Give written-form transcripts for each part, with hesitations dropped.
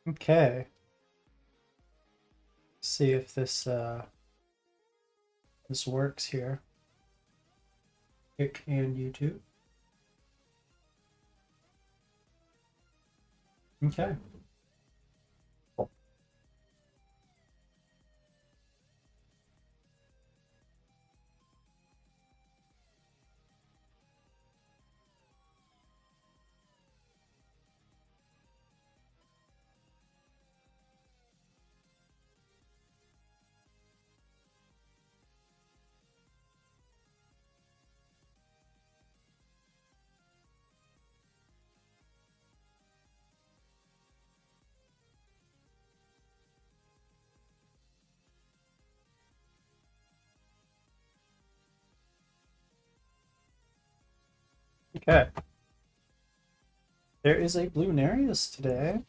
Okay. See if this works here. Kick and YouTube. Okay. Cool. Okay. There is a blue Nereus today.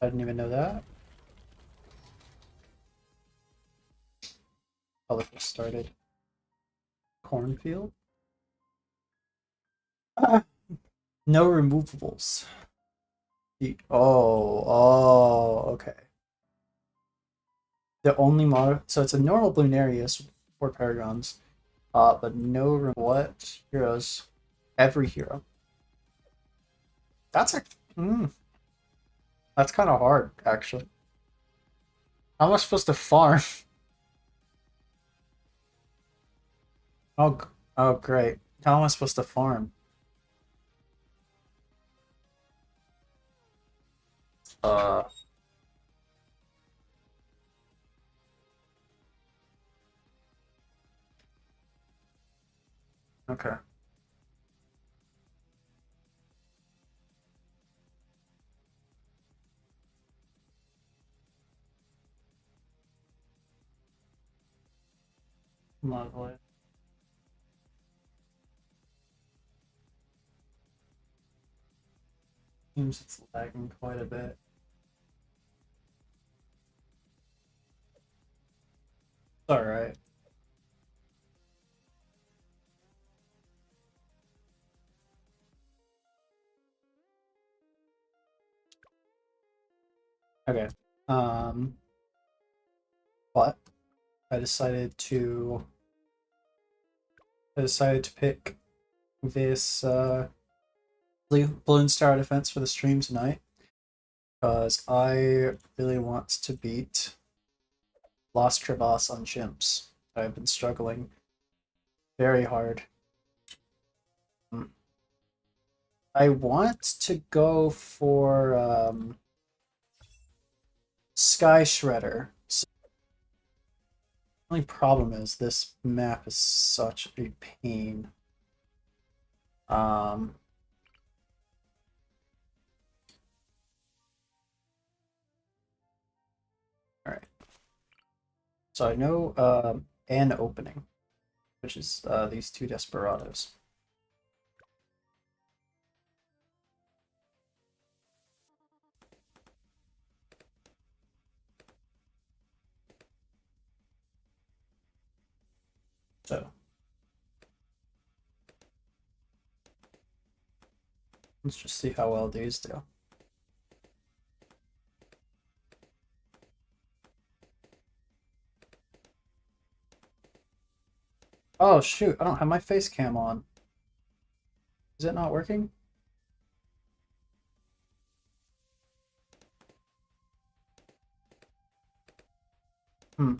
I didn't even know that. Colorful started. Cornfield. Ah, no removables. Okay. The only mod, so it's a normal blue Nereus, 4 Paragons, but no what heroes? Every hero. That's a that's kind of hard actually. How am I supposed to farm? Oh, oh great. How am I supposed to farm? Uh, okay. Lovely. Seems it's lagging quite a bit. It's all right. Okay. Um, but I decided to pick this Balloon Star Defense for the stream tonight because I really want to beat Lost Crevasse on Chimps. I've been struggling very hard. I want to go for Sky Shredder. The only problem is this map is such a pain. Um, all right. So I know an opening, which is these two Desperados. So let's just see how well these do. Oh shoot, I don't have my face cam on. Is it not working? Hmm.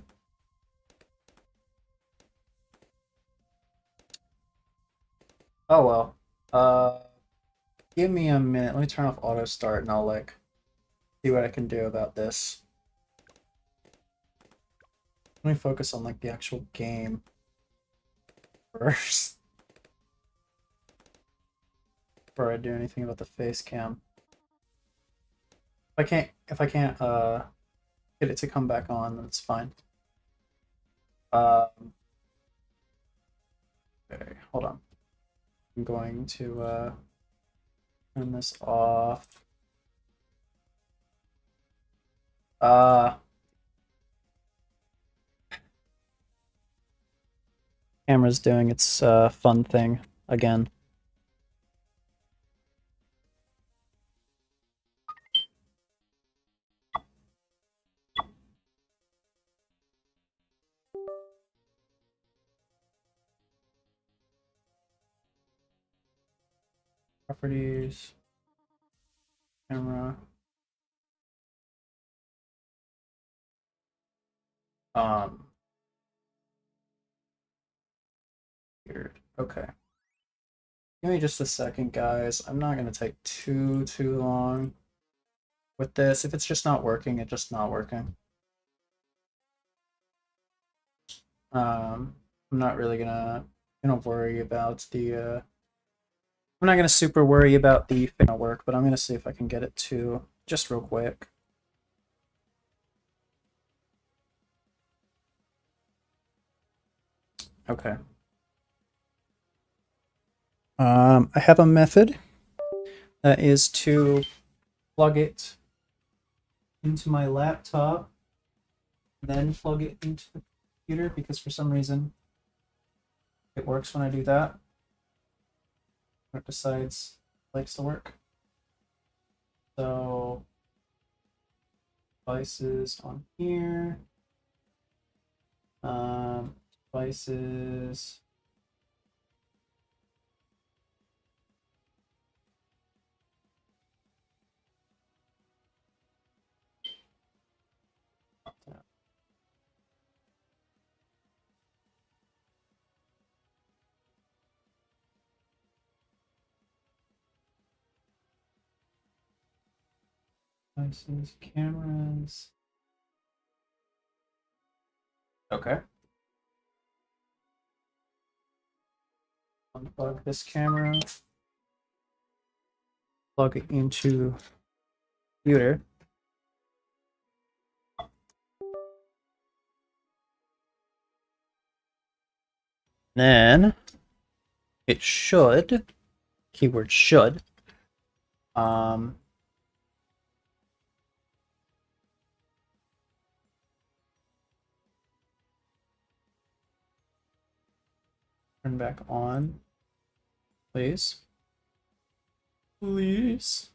Oh well. Give me a minute. Let me turn off auto start and I'll like see what I can do about this. Let me focus on like the actual game first before I do anything about the face cam. If I can't get it to come back on, then it's fine. Okay, hold on. I'm going to turn this off. Camera's doing its fun thing again. Properties, camera. Weird. Okay. Give me just a second, guys. I'm not gonna take too long with this. If it's just not working, it's just not working. I'm not really gonna worry about the I'm not gonna super worry about the work, but I'm gonna see if I can get it to just real quick. Okay. I have a method that is to plug it into my laptop, then plug it into the computer, because for some reason it works when I do that. It decides it likes to work. So devices on here. Devices. Devices, cameras. Okay. Unplug this camera. Plug it into computer. Then it should, keyword should, turn back on, please. Please.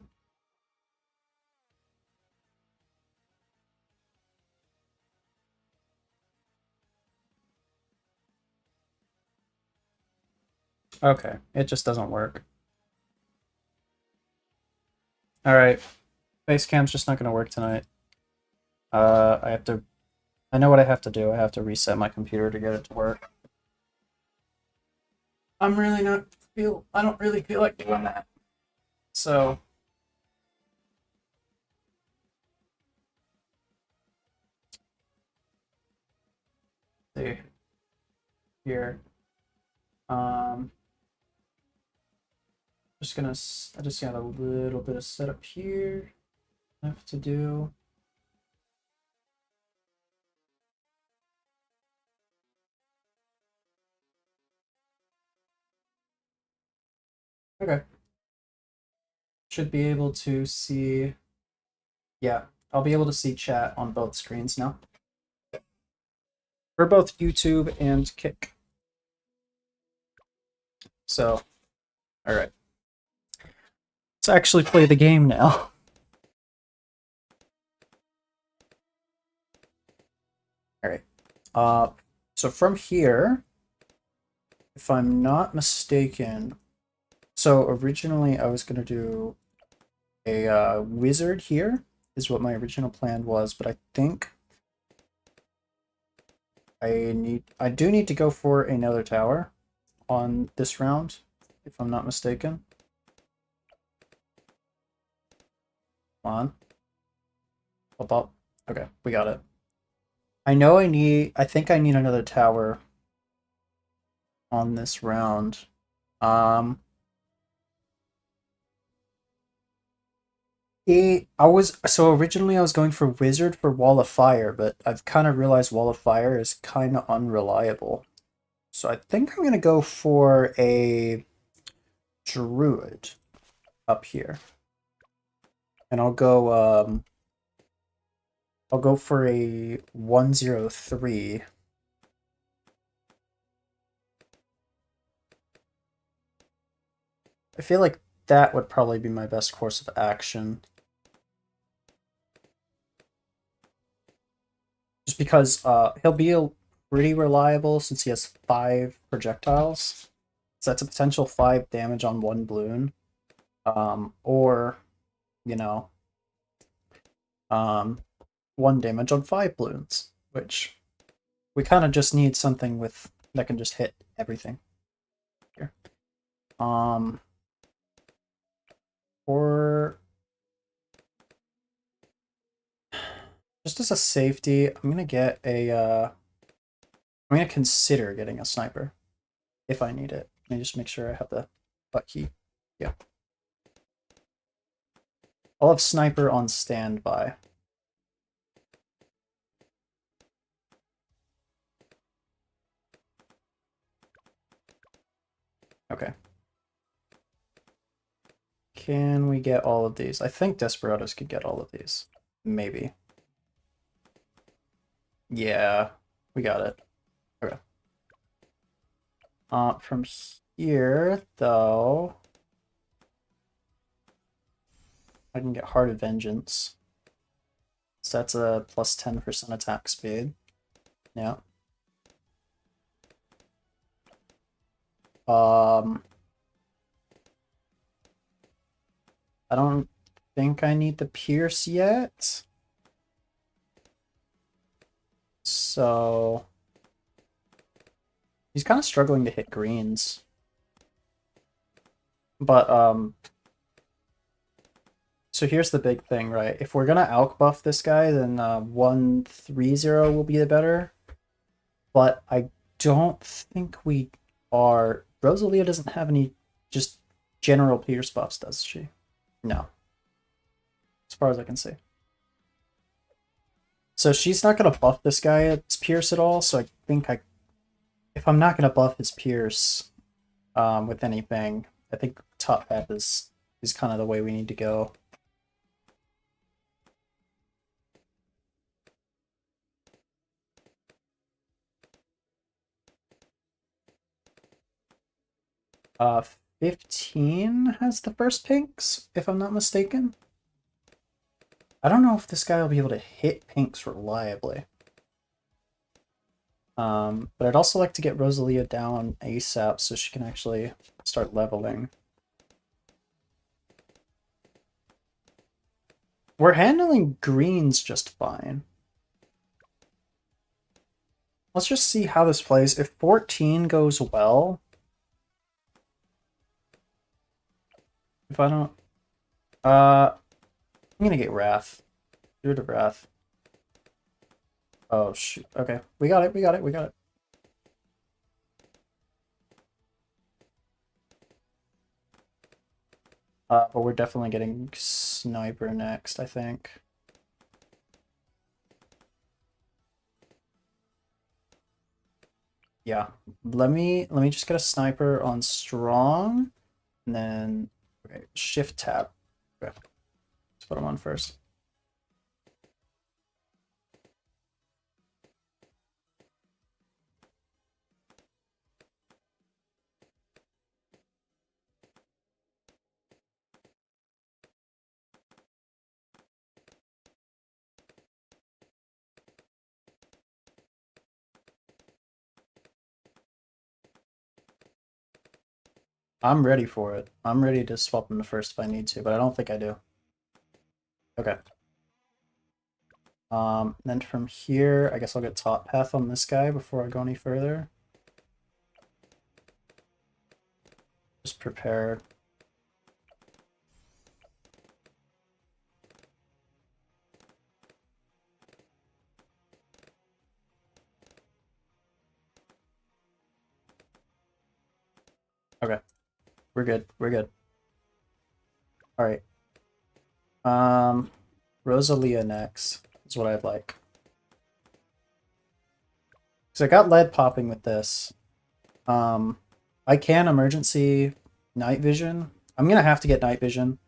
Okay, it just doesn't work. All right, Basecam's just not going to work tonight. I know what I have to do. I have to reset my computer to get it to work. I don't really feel like doing that. So see here. I just got a little bit of setup here left to do. Okay. Should be able to see. Yeah, I'll be able to see chat on both screens now. For both YouTube and Kick. So, all right. Let's actually play the game now. All right. So from here, if I'm not mistaken, so originally I was gonna do a wizard here, is what my original plan was, but I think I do need to go for another tower on this round, if I'm not mistaken. Come on. Pop up. Okay, we got it. I think I need another tower on this round. Originally I was going for wizard for wall of fire, but I've kind of realized wall of fire is kind of unreliable. So I think I'm gonna go for a druid up here, and I'll go for a 103. I feel like that would probably be my best course of action. Just because he'll be pretty reliable since he has 5 projectiles. So that's a potential 5 damage on 1 balloon. Or, you know, um, 1 damage on 5 balloons, which we kind of just need something with that can just hit everything here. Or just as a safety, I'm gonna get a I'm gonna consider getting a sniper if I need it. Let me just make sure I have the butt key. Yeah. I'll have sniper on standby. Okay. Can we get all of these? I think Desperados could get all of these. Maybe. Yeah, we got it. Okay. From here, though, I can get Heart of Vengeance. So that's a plus 10% attack speed. Yeah. I don't think I need the Pierce yet. So he's kind of struggling to hit greens. But so here's the big thing, right? If we're gonna alch buff this guy, then 1-3-0 will be the better. But I don't think we are. Rosalia doesn't have any just general Pierce buffs, does she? No. As far as I can see. So she's not gonna buff this guy's Pierce at all, so I think if I'm not gonna buff his Pierce with anything, I think top path is kind of the way we need to go. Uh, 15 has the first pinks, if I'm not mistaken. I don't know if this guy will be able to hit pinks reliably. But I'd also like to get Rosalia down ASAP so she can actually start leveling. We're handling greens just fine. Let's just see how this plays. If 14 goes well, if I don't, I'm gonna get Wrath. Get rid of Wrath. Oh shoot. Okay, we got it. We got it. We got it. But we're definitely getting sniper next, I think. Yeah. Let me just get a sniper on strong, and then okay, shift tab. Okay. Let's put him on first. I'm ready for it. I'm ready to swap him to first if I need to, but I don't think I do. Okay. Then from here, I guess I'll get top path on this guy before I go any further. Just prepare. Okay. We're good. We're good. All right. Rosalia next is what I'd like. So I got lead popping with this. I can emergency night vision. I'm gonna have to get night vision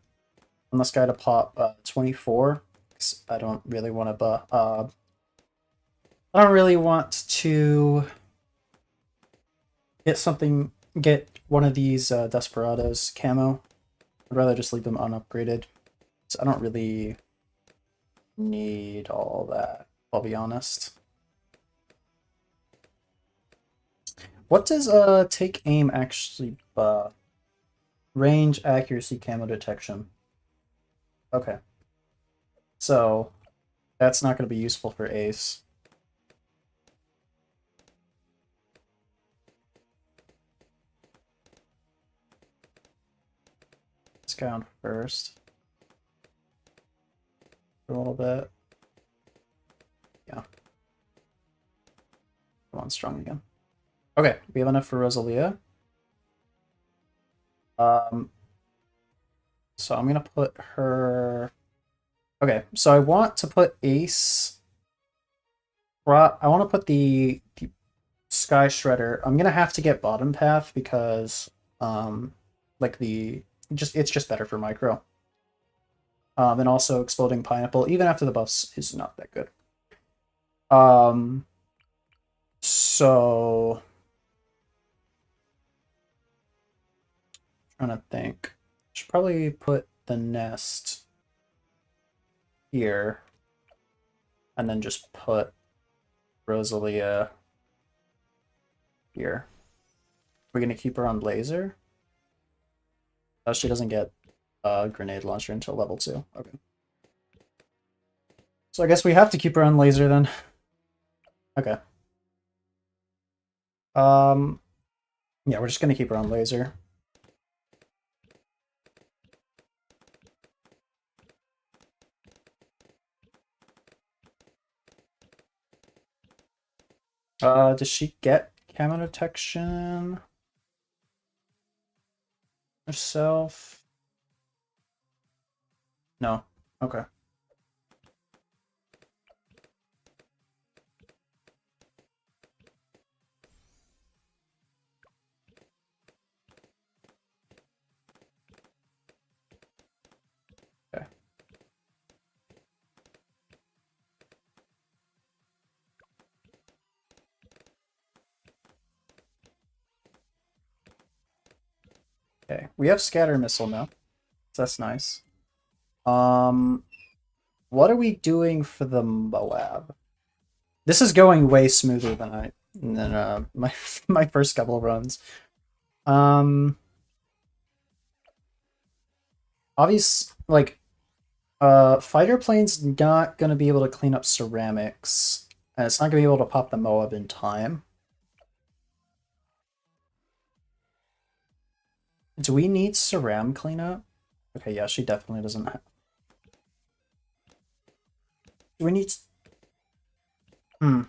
on this guy to pop 24. 'Cause I don't really want to I don't really want to get one of these Desperados camo. I'd rather just leave them unupgraded. So I don't really need all that, I'll be honest. What does take aim actually buff? Range, accuracy, camo detection. Okay. So that's not going to be useful for Ace. Let's go on first. For a little bit. Yeah. Come on, strong again. Okay, we have enough for Rosalia. So I'm gonna put her. Okay, so I want to put Ace. I want to put the Sky Shredder. I'm gonna have to get bottom path because like it's just better for micro. And also exploding pineapple, even after the buffs, is not that good. So trying to think. Should probably put the nest here, and then just put Rosalia here. We're gonna keep her on laser. Oh, she doesn't get a grenade launcher until level 2. Okay. So I guess we have to keep her on laser then. Okay. Yeah, we're just gonna keep her on laser. Does she get camo detection herself? No. Okay. Okay. Okay. We have scatter missile now. So that's nice. What are we doing for the Moab? This is going way smoother than my my first couple of runs. Obvious like fighter plane's not gonna be able to clean up ceramics, and it's not gonna be able to pop the Moab in time. Do we need ceram cleanup? Okay, yeah, she definitely doesn't have. Do we need? Hmm.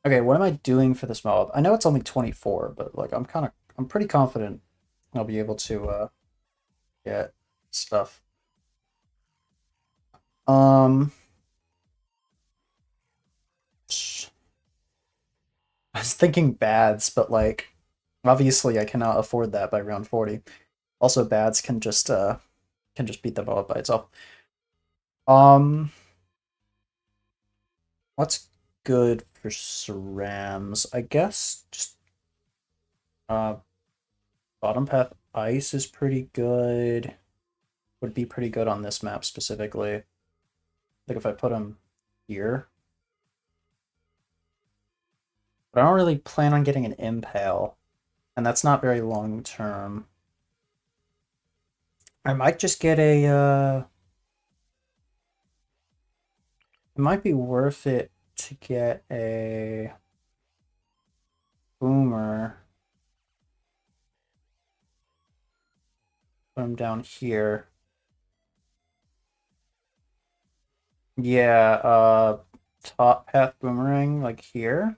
Okay, what am I doing for this Moab? I know it's only 24, but like I'm pretty confident I'll be able to get stuff. Um, I was thinking bads, but like obviously I cannot afford that by round 40. Also, bads can just beat the Moab by itself. Um, what's good for Cerams? I guess just uh bottom path ice is pretty good. Would be pretty good on this map specifically. Like if I put him here. But I don't really plan on getting an impale, and that's not very long term. I might just get a it might be worth it to get a boomer. Put him down here. Yeah, top path boomerang like here.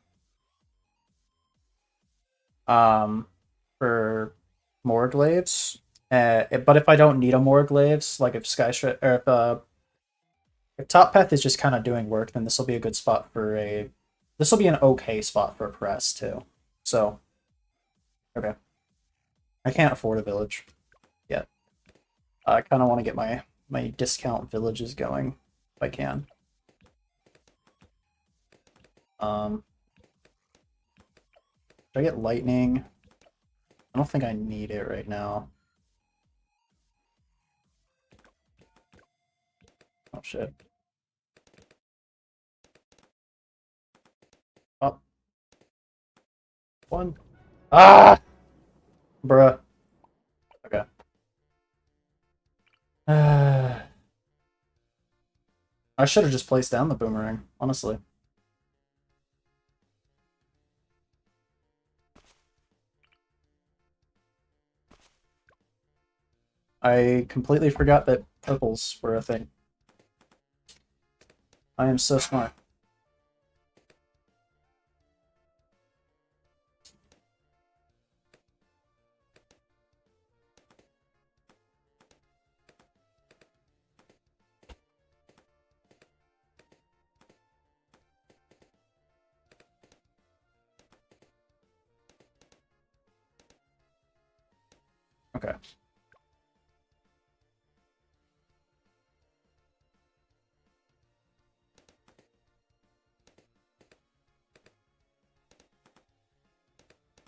Um, for Morglaves. But if I don't need a Morglaves, like if Skyshred or if top path is just kind of doing work, then this will be a good spot for a. This will be an okay spot for a press too. So, okay. I can't afford a village yet. I kind of want to get my discount villages going if I can. Um, should I get lightning? I don't think I need it right now. Oh shit. Oh. One. Ah! Bruh. Okay. I should have just placed down the boomerang, honestly. I completely forgot that purples were a thing. I am so smart. Okay.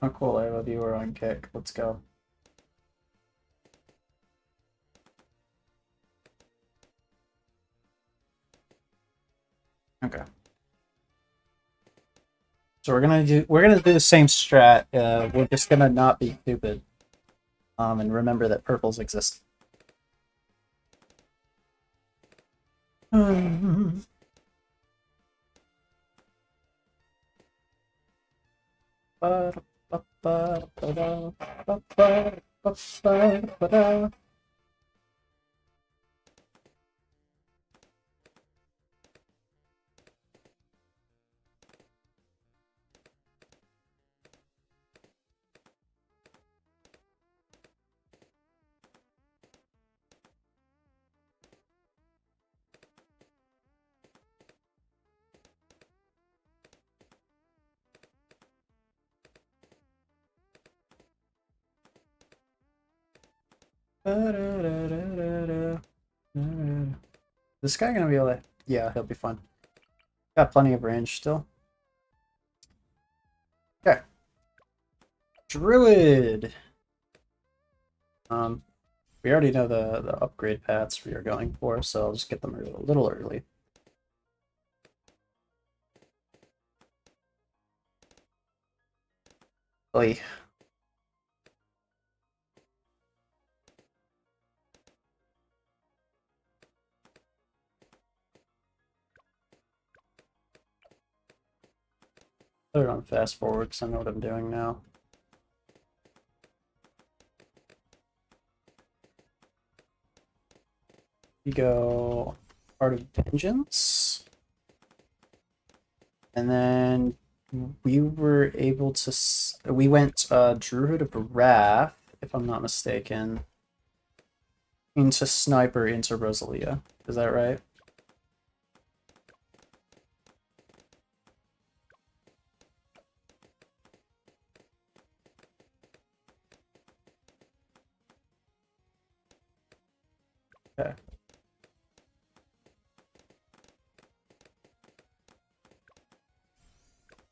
Oh, cool. I have a viewer on kick. Let's go. Okay. So we're gonna do the same strat. We're just gonna not be stupid. And remember that purples exist. This guy gonna be able to... Yeah, he'll be fine. Got plenty of range still. Okay. Druid! We already know the upgrade paths we are going for, so I'll just get them a little early. Oy. Put it on fast forward because I know what I'm doing now. We go Art of Vengeance. And then we were able to... We went Druid of Wrath, if I'm not mistaken, into Sniper, into Rosalia. Is that right? Okay.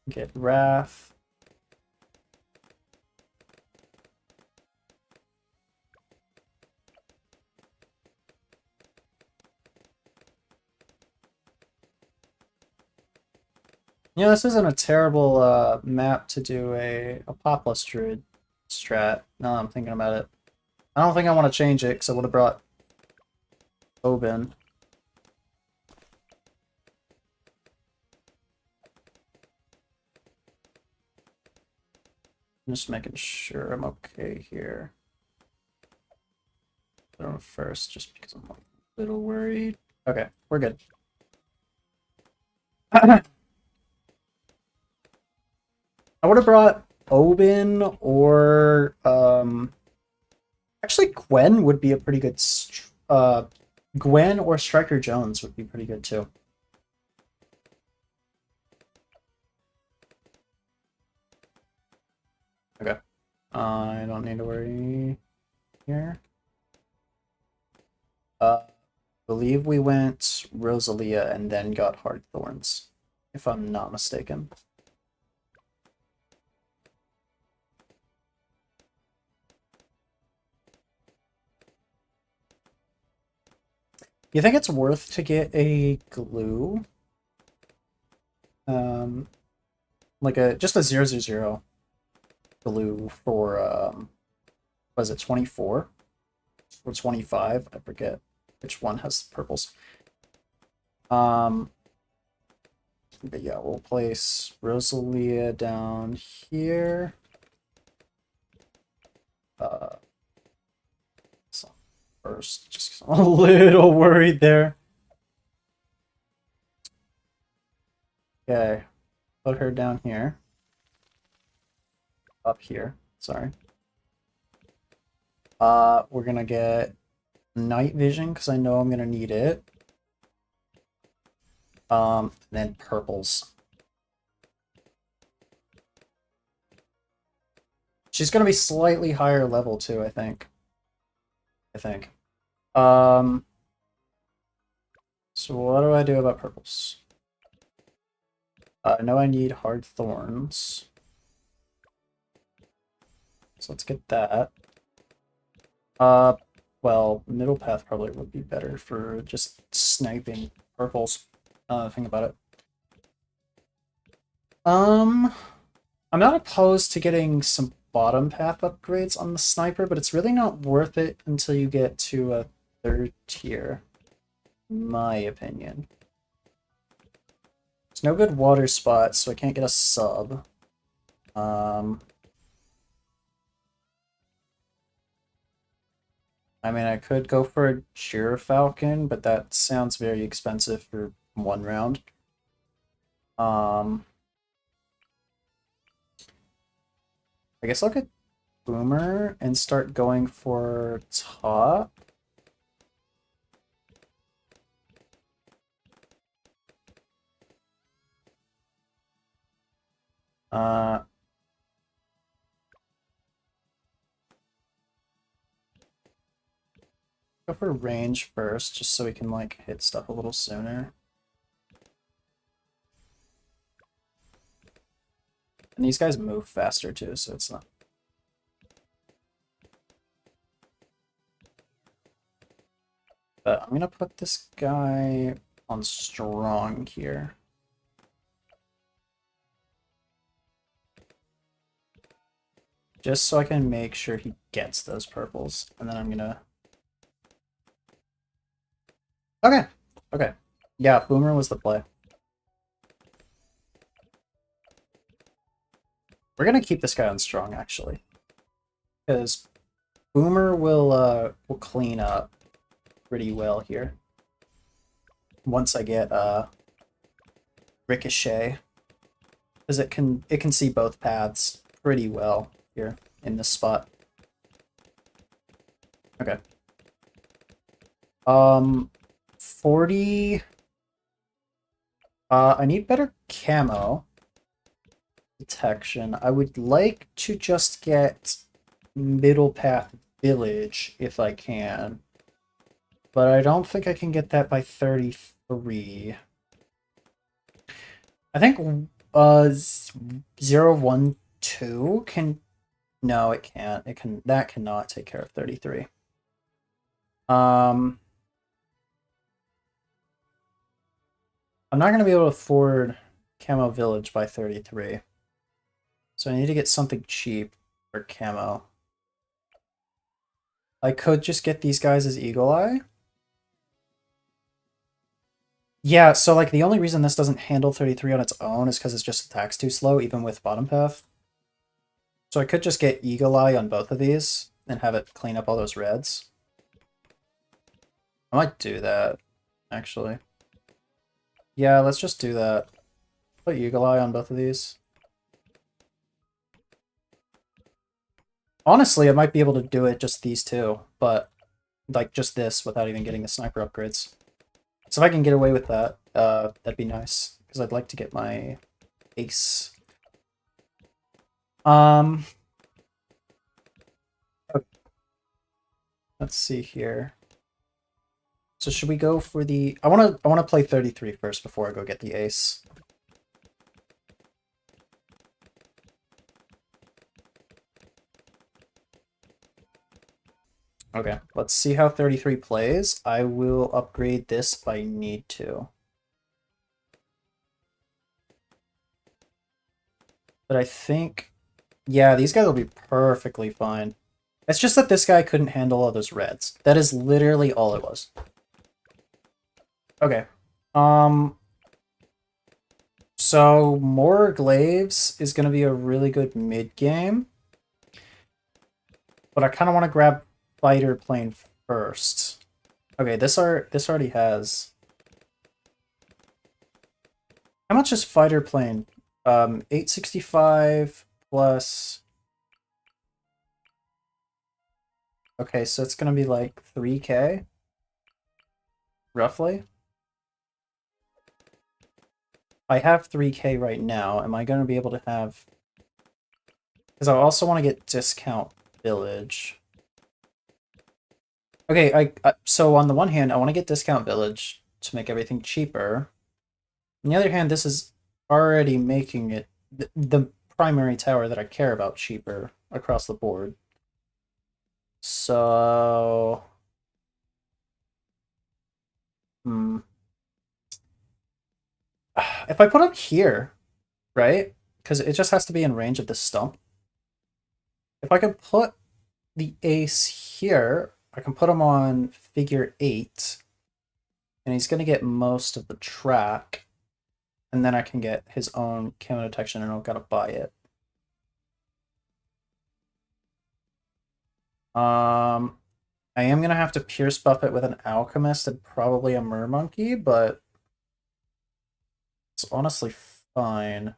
Get Wrath. You know, this isn't a terrible map to do a Apocalypse Druid strat, now that I'm thinking about it. I don't think I want to change it, because I would have brought Oben. I'm just making sure I'm okay here. Put on first, just because I'm a little worried. Okay, we're good. I would have brought Oben or actually Gwen would be a pretty good Gwen or Striker Jones would be pretty good too. Okay. I don't need to worry here. Believe we went Rosalia and then got Hard Thorns, if I'm not mistaken. You think it's worth to get a glue? Like just a 0/0 glue for Was it 24 or 25? I forget which one has purples. But yeah, we'll place Rosalia down here. So first, just I'm a little worried there. Okay, put her down here. Up here, sorry. We're gonna get night vision because I know I'm gonna need it. And then purples. She's gonna be slightly higher level too, I think. Um, so what do I do about purples? I know I need hard thorns. So let's get that. Well, middle path probably would be better for just sniping purples. Think about it. I'm not opposed to getting some bottom path upgrades on the sniper, but it's really not worth it until you get to a third tier, in my opinion. There's no good water spots, so I can't get a sub. I mean, I could go for a Gyrfalcon, but that sounds very expensive for one round. I guess I'll get Boomer and start going for top. Go for range first, just so we can like hit stuff a little sooner. And these guys move faster too, so it's not. But I'm gonna put this guy on strong here. Just so I can make sure he gets those purples. And then I'm gonna... Okay. Okay. Yeah, Boomer was the play. We're gonna keep this guy on strong, actually. Because Boomer will clean up pretty well here. Once I get Ricochet. Because it can see both paths pretty well here in this spot. Okay. 40. I need better camo detection. I would like to just get middle path village if I can. But I don't think I can get that by 33. I think 012 can... No, it can't. That cannot take care of 33. I'm not going to be able to afford camo village by 33. So I need to get something cheap for camo. I could just get these guys as Eagle Eye. Yeah, so like the only reason this doesn't handle 33 on its own is because it's just attacks too slow, even with bottom path. So I could just get Eagle Eye on both of these and have it clean up all those reds. I might do that, actually. Yeah, let's just do that. Put Eagle Eye on both of these. Honestly, I might be able to do it just these two, but like just this without even getting the sniper upgrades. So if I can get away with that, that'd be nice, because I'd like to get my ace. Okay. Let's see here. So should we go for the... I wanna play 33 first before I go get the ace. Okay, let's see how 33 plays. I will upgrade this if I need to. But I think... Yeah, these guys will be perfectly fine. It's just that this guy couldn't handle all those reds. That is literally all it was. Okay. So more glaives is going to be a really good mid game, but I kind of want to grab fighter plane first. Okay, this already has. How much is fighter plane? 865 plus. Okay, so it's going to be like 3K roughly. I have 3K right now. Am I going to be able to have... Because I also want to get discount village. Okay, so on the one hand, I want to get discount village to make everything cheaper. On the other hand, this is already making it the primary tower that I care about cheaper across the board. So... If I put him here, right? Because it just has to be in range of the stump. If I can put the ace here, I can put him on figure 8, and he's going to get most of the track, and then I can get his own camo detection, and I've got to buy it. I am going to have to pierce buff it with an alchemist and probably a mermonkey, but it's honestly fine.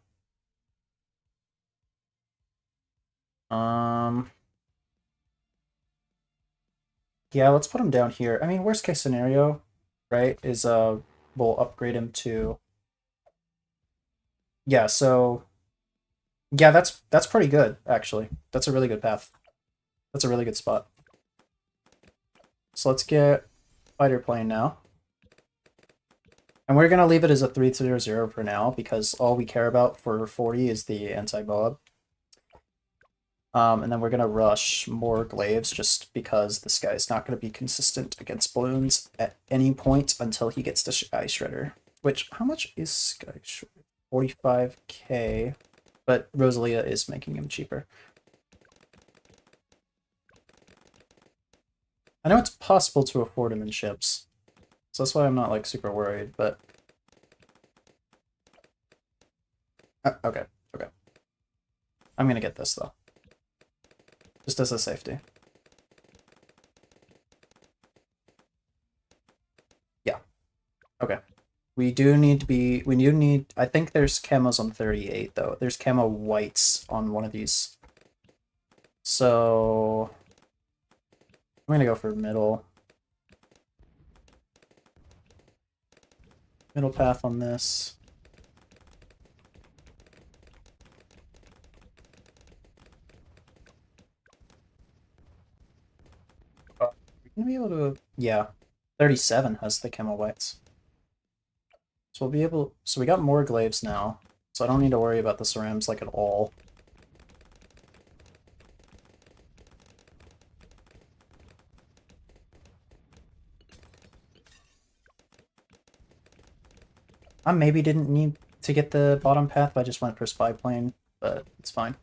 Yeah, let's put him down here. I mean, worst case scenario, right, is we'll upgrade him to... Yeah, so... Yeah, that's pretty good, actually. That's a really good path. That's a really good spot. So let's get fighter plane now. And we're going to leave it as a 300 for now, because all we care about for 40 is the anti-mob. And then we're going to rush more glaives just because this guy's not going to be consistent against balloons at any point until he gets to Sky Shredder. Which, how much is Sky Shredder? 45k, but Rosalia is making him cheaper. I know it's possible to afford him in ships, so that's why I'm not like super worried, but... okay, okay. I'm gonna get this though. Just as a safety. Yeah. Okay. We do need, I think there's camos on 38 though. There's camo whites on one of these. So I'm gonna go for middle. Middle path on this. We're gonna be able to, yeah. 37 has the camo whites. So we'll be able, so we got more glaives now. So I don't need to worry about the cerams like at all. I maybe didn't need to get the bottom path, I just went for spy plane, but it's fine.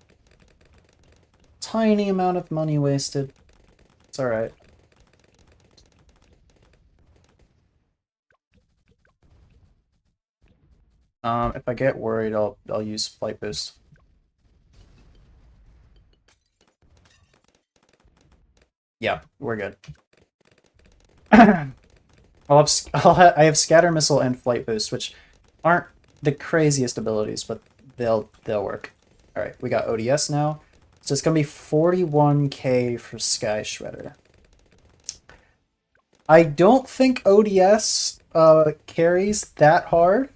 Tiny amount of money wasted. It's alright. If I get worried, I'll use flight boost. Yeah, we're good. I have scatter missile and flight boost, which aren't the craziest abilities, but they'll work. All right, we got ODS now, so it's gonna be 41k for Sky Shredder. I don't think ODS carries that hard.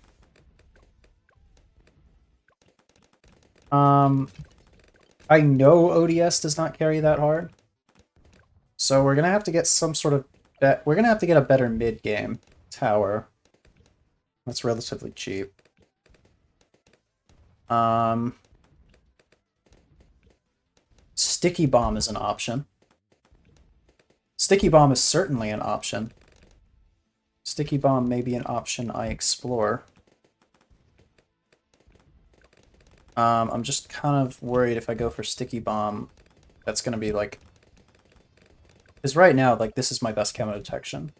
I know ODS does not carry that hard. So we're gonna have to get some sort of we're gonna have to get a better mid-game tower. That's relatively cheap. Sticky bomb is an option. Sticky bomb is certainly an option. Sticky bomb may be an option I explore. I'm just kind of worried if I go for sticky bomb, that's gonna be like Because right now, like, this is my best camo detection.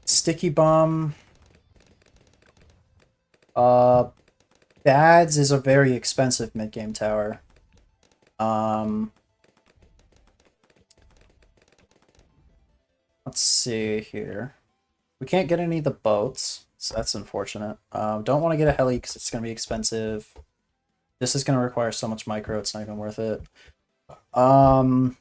Sticky Bomb. Bads is a very expensive mid-game tower. Let's see here. We can't get any of the boats, so that's unfortunate. Don't want to get a heli because it's going to be expensive. This is going to require so much micro, it's not even worth it. Arcane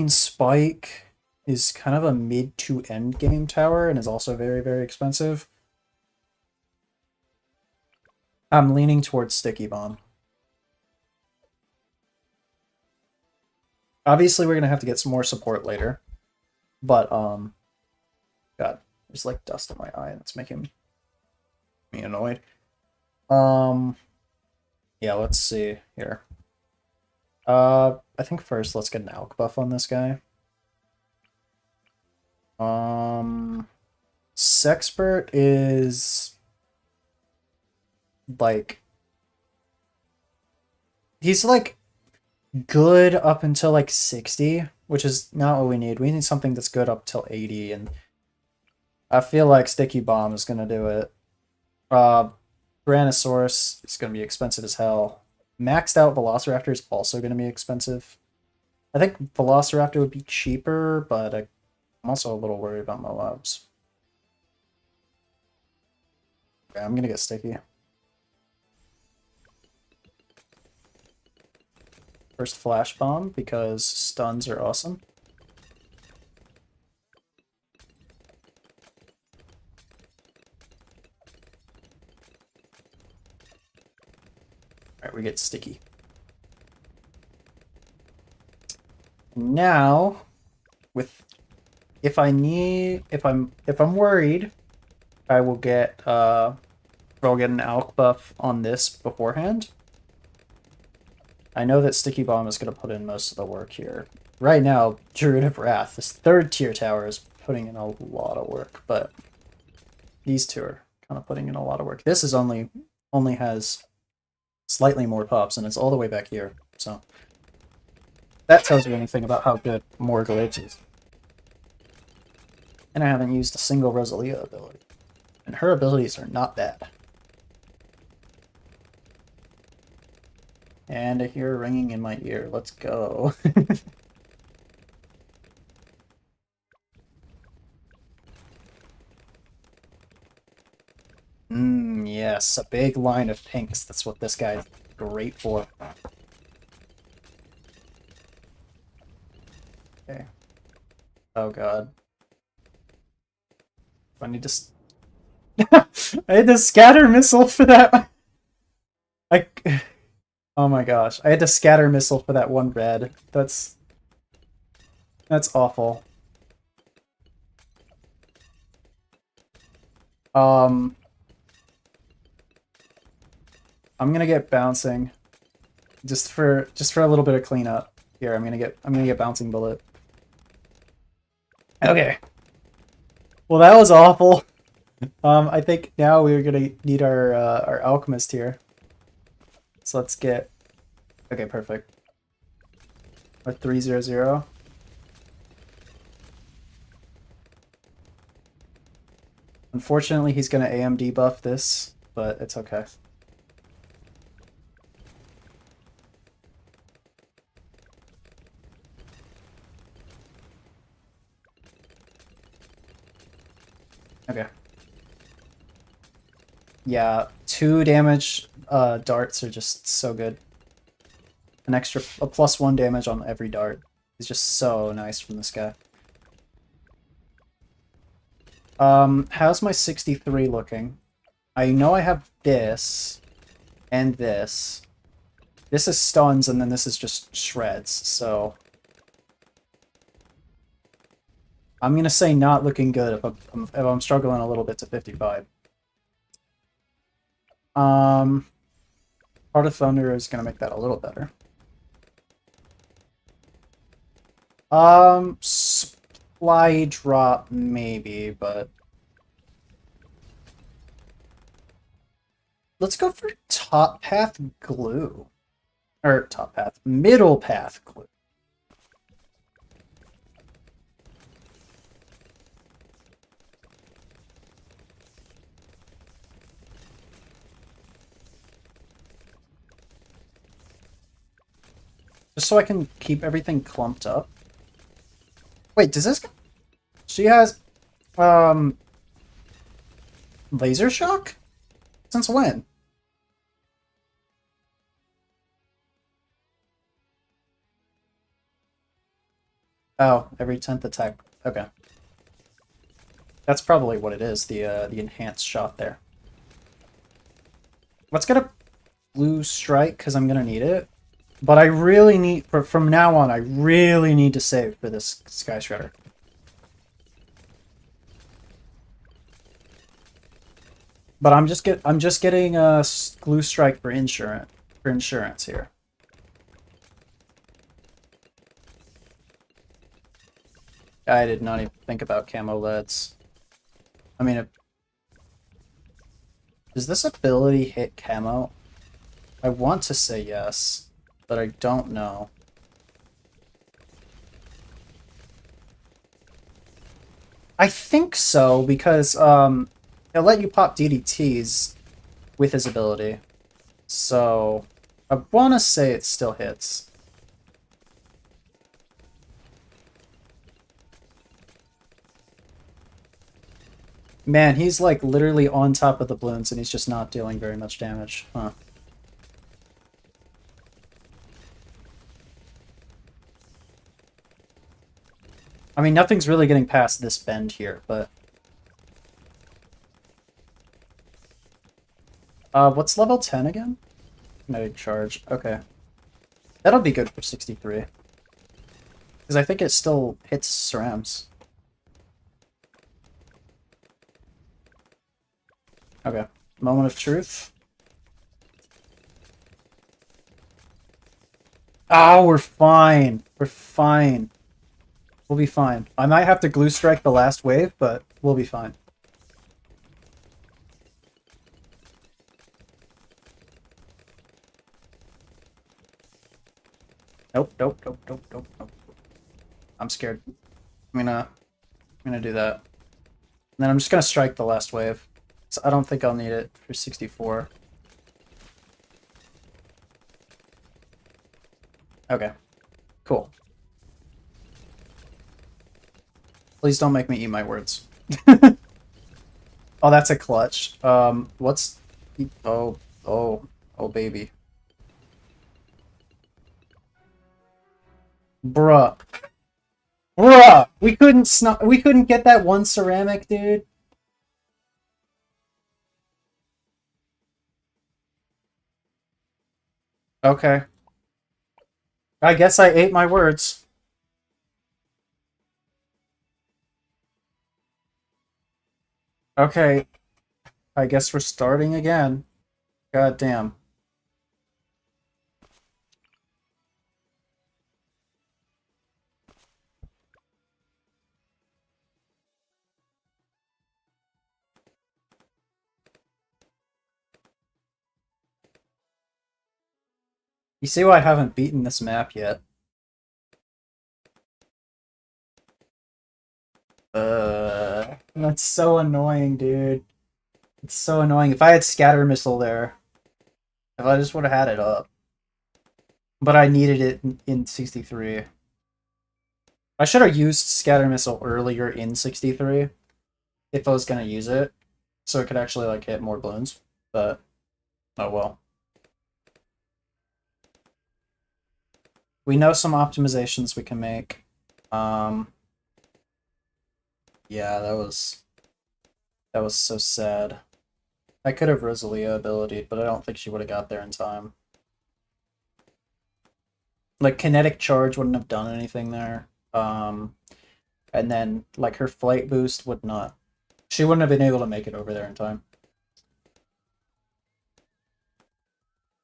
Spike is kind of a mid to end game tower and is also very, very expensive. I'm leaning towards Sticky Bomb. Obviously, we're going to have to get some more support later. But, God, there's like dust in my eye and it's making me annoyed. Yeah, let's see here. I think first let's get an alk buff on this guy. Sexpert is like he's like good up until like 60, which is not what we need. We need something that's good up till 80, and I feel like Sticky Bomb is gonna do it. Tyrannosaurus is gonna be expensive as hell. Maxed out Velociraptor is also gonna be expensive. I think Velociraptor would be cheaper, but I'm also a little worried about Moabs. Okay, I'm gonna get Sticky. First Flash Bomb, because stuns are awesome. Alright, we get Sticky. Now, if I'm worried, I will get I'll get an alk buff on this beforehand. I know that Sticky Bomb is going to put in most of the work here. Right now, Druid of Wrath, this third tier tower, is putting in a lot of work, but these two are kind of putting in a lot of work. This is only has slightly more pops, and it's all the way back here, so that tells you anything about how good Morglitch is. And I haven't used a single Rosalia ability, and her abilities are not bad. And I hear a ringing in my ear. Let's go. Yes, a big line of pinks. That's what this guy's great for. Okay. Oh god. I need to... I had to scatter missile for that. Oh my gosh. I had to scatter missile for that one red. That's awful. I'm gonna get bouncing. Just for a little bit of cleanup. Here, I'm gonna get bouncing bullet. Okay. Well, that was awful. I think now we're gonna need our alchemist here. So let's get... Okay, perfect. A 300. Unfortunately, he's gonna AMD buff this, but it's okay. Okay. Yeah, 2 damage darts are just so good. A +1 damage on every dart is just so nice from this guy. How's my 63 looking? I know I have this and this. This is stuns, and then this is just shreds, so... I'm gonna say not looking good if I'm struggling a little bit to 55. Heart of Thunder is gonna make that a little better. Supply drop maybe, but let's go for top path glue. Or top path, middle path glue. Just so I can keep everything clumped up. Wait, does this... She has, laser shock? Since when? Oh, every 10th attack. Okay. That's probably what it is, the enhanced shot there. Let's get a blue strike, because I'm gonna need it. But I really need, from now on, I really need to save for this Sky Shredder. But I'm just getting a blue strike for insurance here. I did not even think about camo LEDs. I mean, does this ability hit camo? I want to say yes, but I don't know. I think so, because it'll let you pop DDTs with his ability. So I want to say it still hits. Man, he's like literally on top of the balloons and he's just not dealing very much damage. Huh. I mean, nothing's really getting past this bend here, but... what's level 10 again? Kinetic charge. Okay. That'll be good for 63. Because I think it still hits cerams. Okay. Moment of truth. Oh, we're fine. We're fine. We'll be fine. I might have to glue strike the last wave, but we'll be fine. Nope, nope, nope, nope, nope, nope. I'm scared. I'm gonna do that. And then I'm just gonna strike the last wave. So I don't think I'll need it for 64. Okay. Cool. Please don't make me eat my words. Oh, that's a clutch. What's... Oh, baby. Bruh. Bruh! We couldn't get that one ceramic, dude. Okay. I guess I ate my words. Okay. I guess we're starting again. God damn. You see why I haven't beaten this map yet? That's so annoying, dude. It's so annoying. If I had scatter missile there, if I just would have had it up. But I needed it in 63. I should have used scatter missile earlier in 63 if I was gonna use it, so it could actually like hit more balloons. But oh well. We know some optimizations we can make. Yeah, that was so sad. I could have Rosalia ability, but I don't think she would have got there in time. Like, kinetic charge wouldn't have done anything there. And then, like, her flight boost would not... She wouldn't have been able to make it over there in time.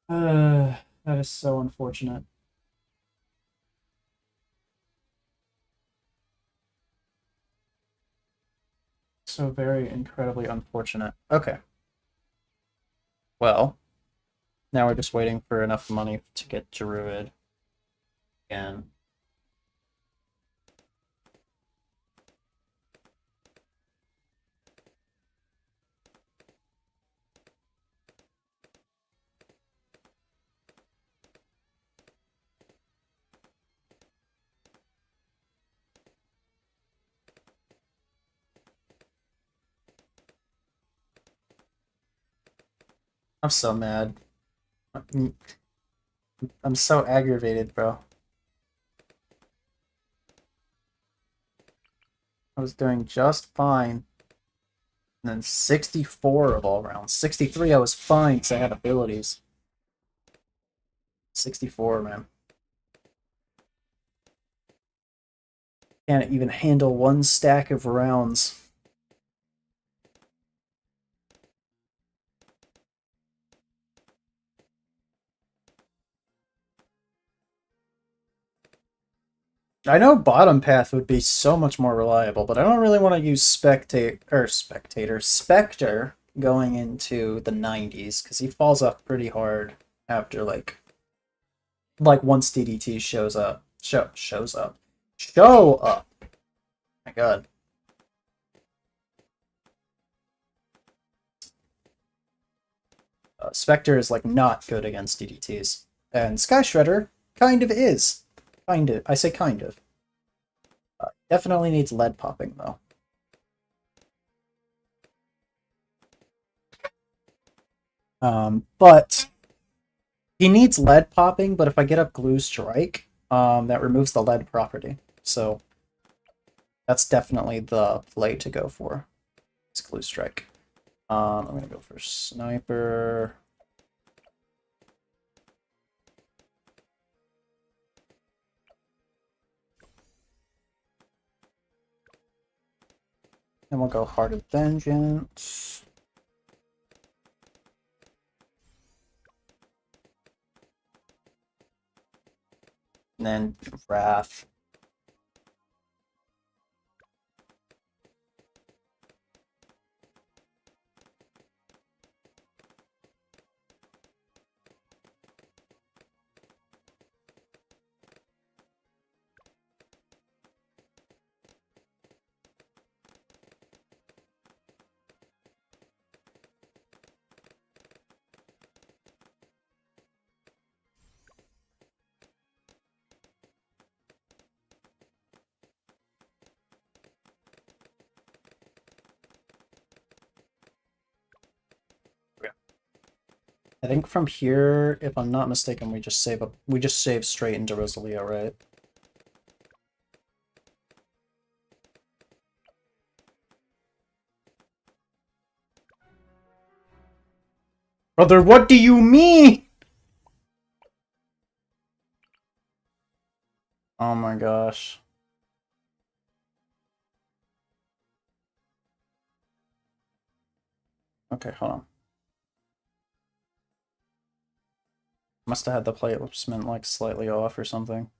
That is so unfortunate. So very incredibly unfortunate. Okay. Well, Now we're just waiting for enough money to get Druid again. I'm so mad. I'm so aggravated, bro. I was doing just fine. And then 64 of all rounds. 63 I was fine because I had abilities. 64, man. Can't even handle one stack of rounds. I know bottom path would be so much more reliable, but I don't really want to use Spectre going into the 90s because he falls off pretty hard after like once DDT shows up. Shows up. Show up. My god. Spectre is like not good against DDTs. And Sky Shredder kind of is. Kind of. I say kind of. Definitely needs lead popping though. But he needs lead popping, but if I get up Glue Strike, that removes the lead property. So that's definitely the play to go for. It's Glue Strike. I'm gonna go for Sniper. Then we'll go Heart of Vengeance. And then Wrath. I think from here, if I'm not mistaken, we just save straight into Rosalia, right? Brother, what do you mean? Oh my gosh. Okay, hold on. Must have had the placement like slightly off or something.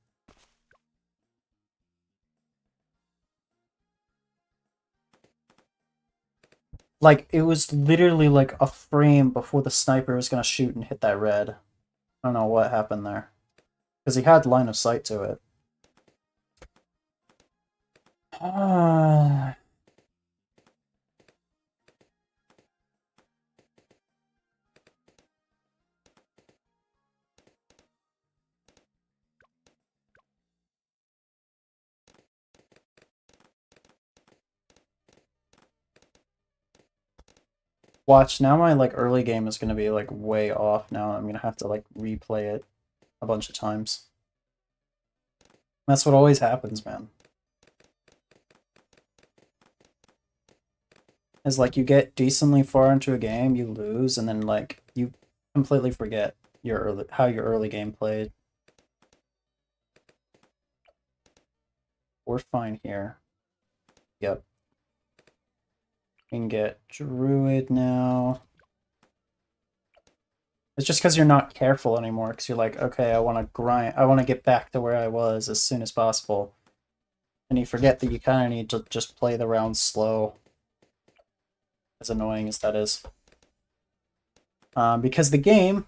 Like, it was literally like a frame before the sniper was gonna shoot and hit that red. I don't know what happened there. Because he had line of sight to it. Watch, now my like early game is gonna be like way off now. I'm gonna have to like replay it a bunch of times. That's what always happens, man. Is like you get decently far into a game, you lose, and then like you completely forget how your early game played. We're fine here. Yep. We can get Druid now. It's just because you're not careful anymore, because you're like, okay, I want to grind, I want to get back to where I was as soon as possible. And you forget that you kind of need to just play the rounds slow. As annoying as that is. Because the game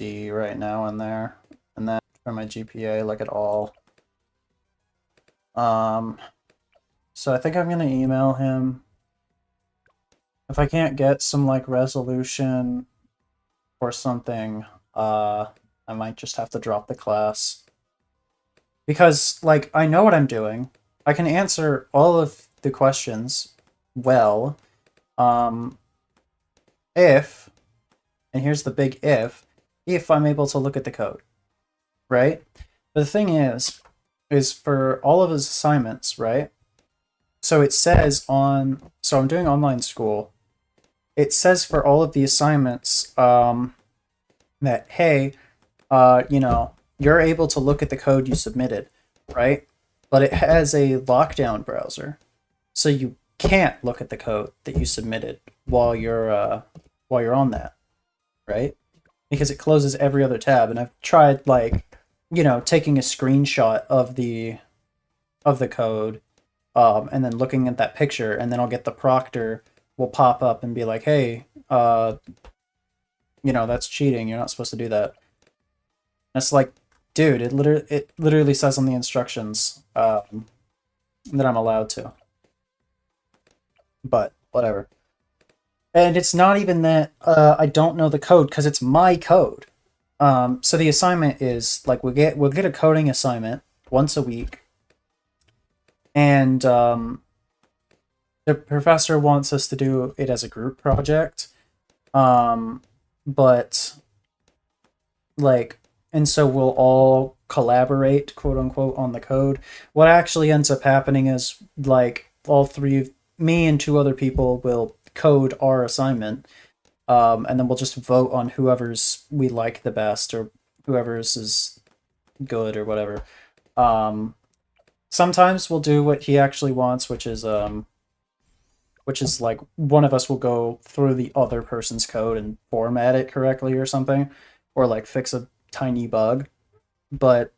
D right now in there. And then for my GPA, like at all. So I think I'm gonna email him. If I can't get some like resolution or something, I might just have to drop the class. Because, like, I know what I'm doing. I can answer all of the questions well. If, and here's the big if I'm able to look at the code, right? But the thing is for all of his assignments, right? So it says so I'm doing online school. It says for all of the assignments, that, hey, you're able to look at the code you submitted, right? But it has a lockdown browser, so you can't look at the code that you submitted while you're on that, right? Because it closes every other tab. And I've tried taking a screenshot of the code, and then looking at that picture, and then I'll get the proctor will pop up and be like, hey, that's cheating. You're not supposed to do that. And it's like, dude, it literally says on the instructions that I'm allowed to. But whatever. And it's not even that I don't know the code, because it's my code. So the assignment is like we'll get a coding assignment once a week, and the professor wants us to do it as a group project. But like, and so we'll all collaborate, quote unquote, on the code. What actually ends up happening is like all three of me and two other people will code our assignment, and then we'll just vote on whoever's we like the best, or whoever's is good, or whatever. Sometimes we'll do what he actually wants, which is like one of us will go through the other person's code and format it correctly or something, or like fix a tiny bug. But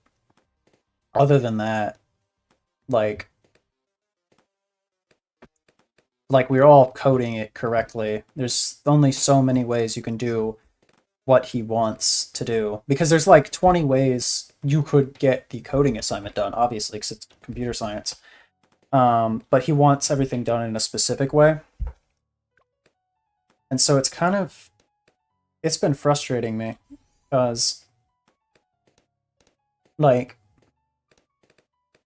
other than that, like we're all coding it correctly. There's only so many ways you can do what he wants to do, because there's like 20 ways you could get the coding assignment done, obviously, because it's computer science. But he wants everything done in a specific way. And so it's been frustrating me, because like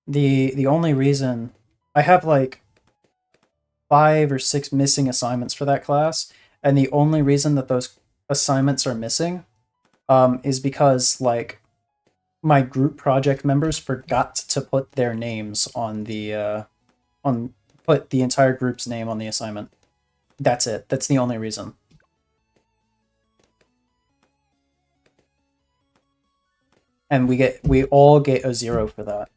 the only reason I have like 5 or 6 missing assignments for that class, and the only reason that those assignments are missing is because like my group project members forgot to put their names on the put the entire group's name on the assignment. That's it. That's the only reason. And we all get a 0 for that.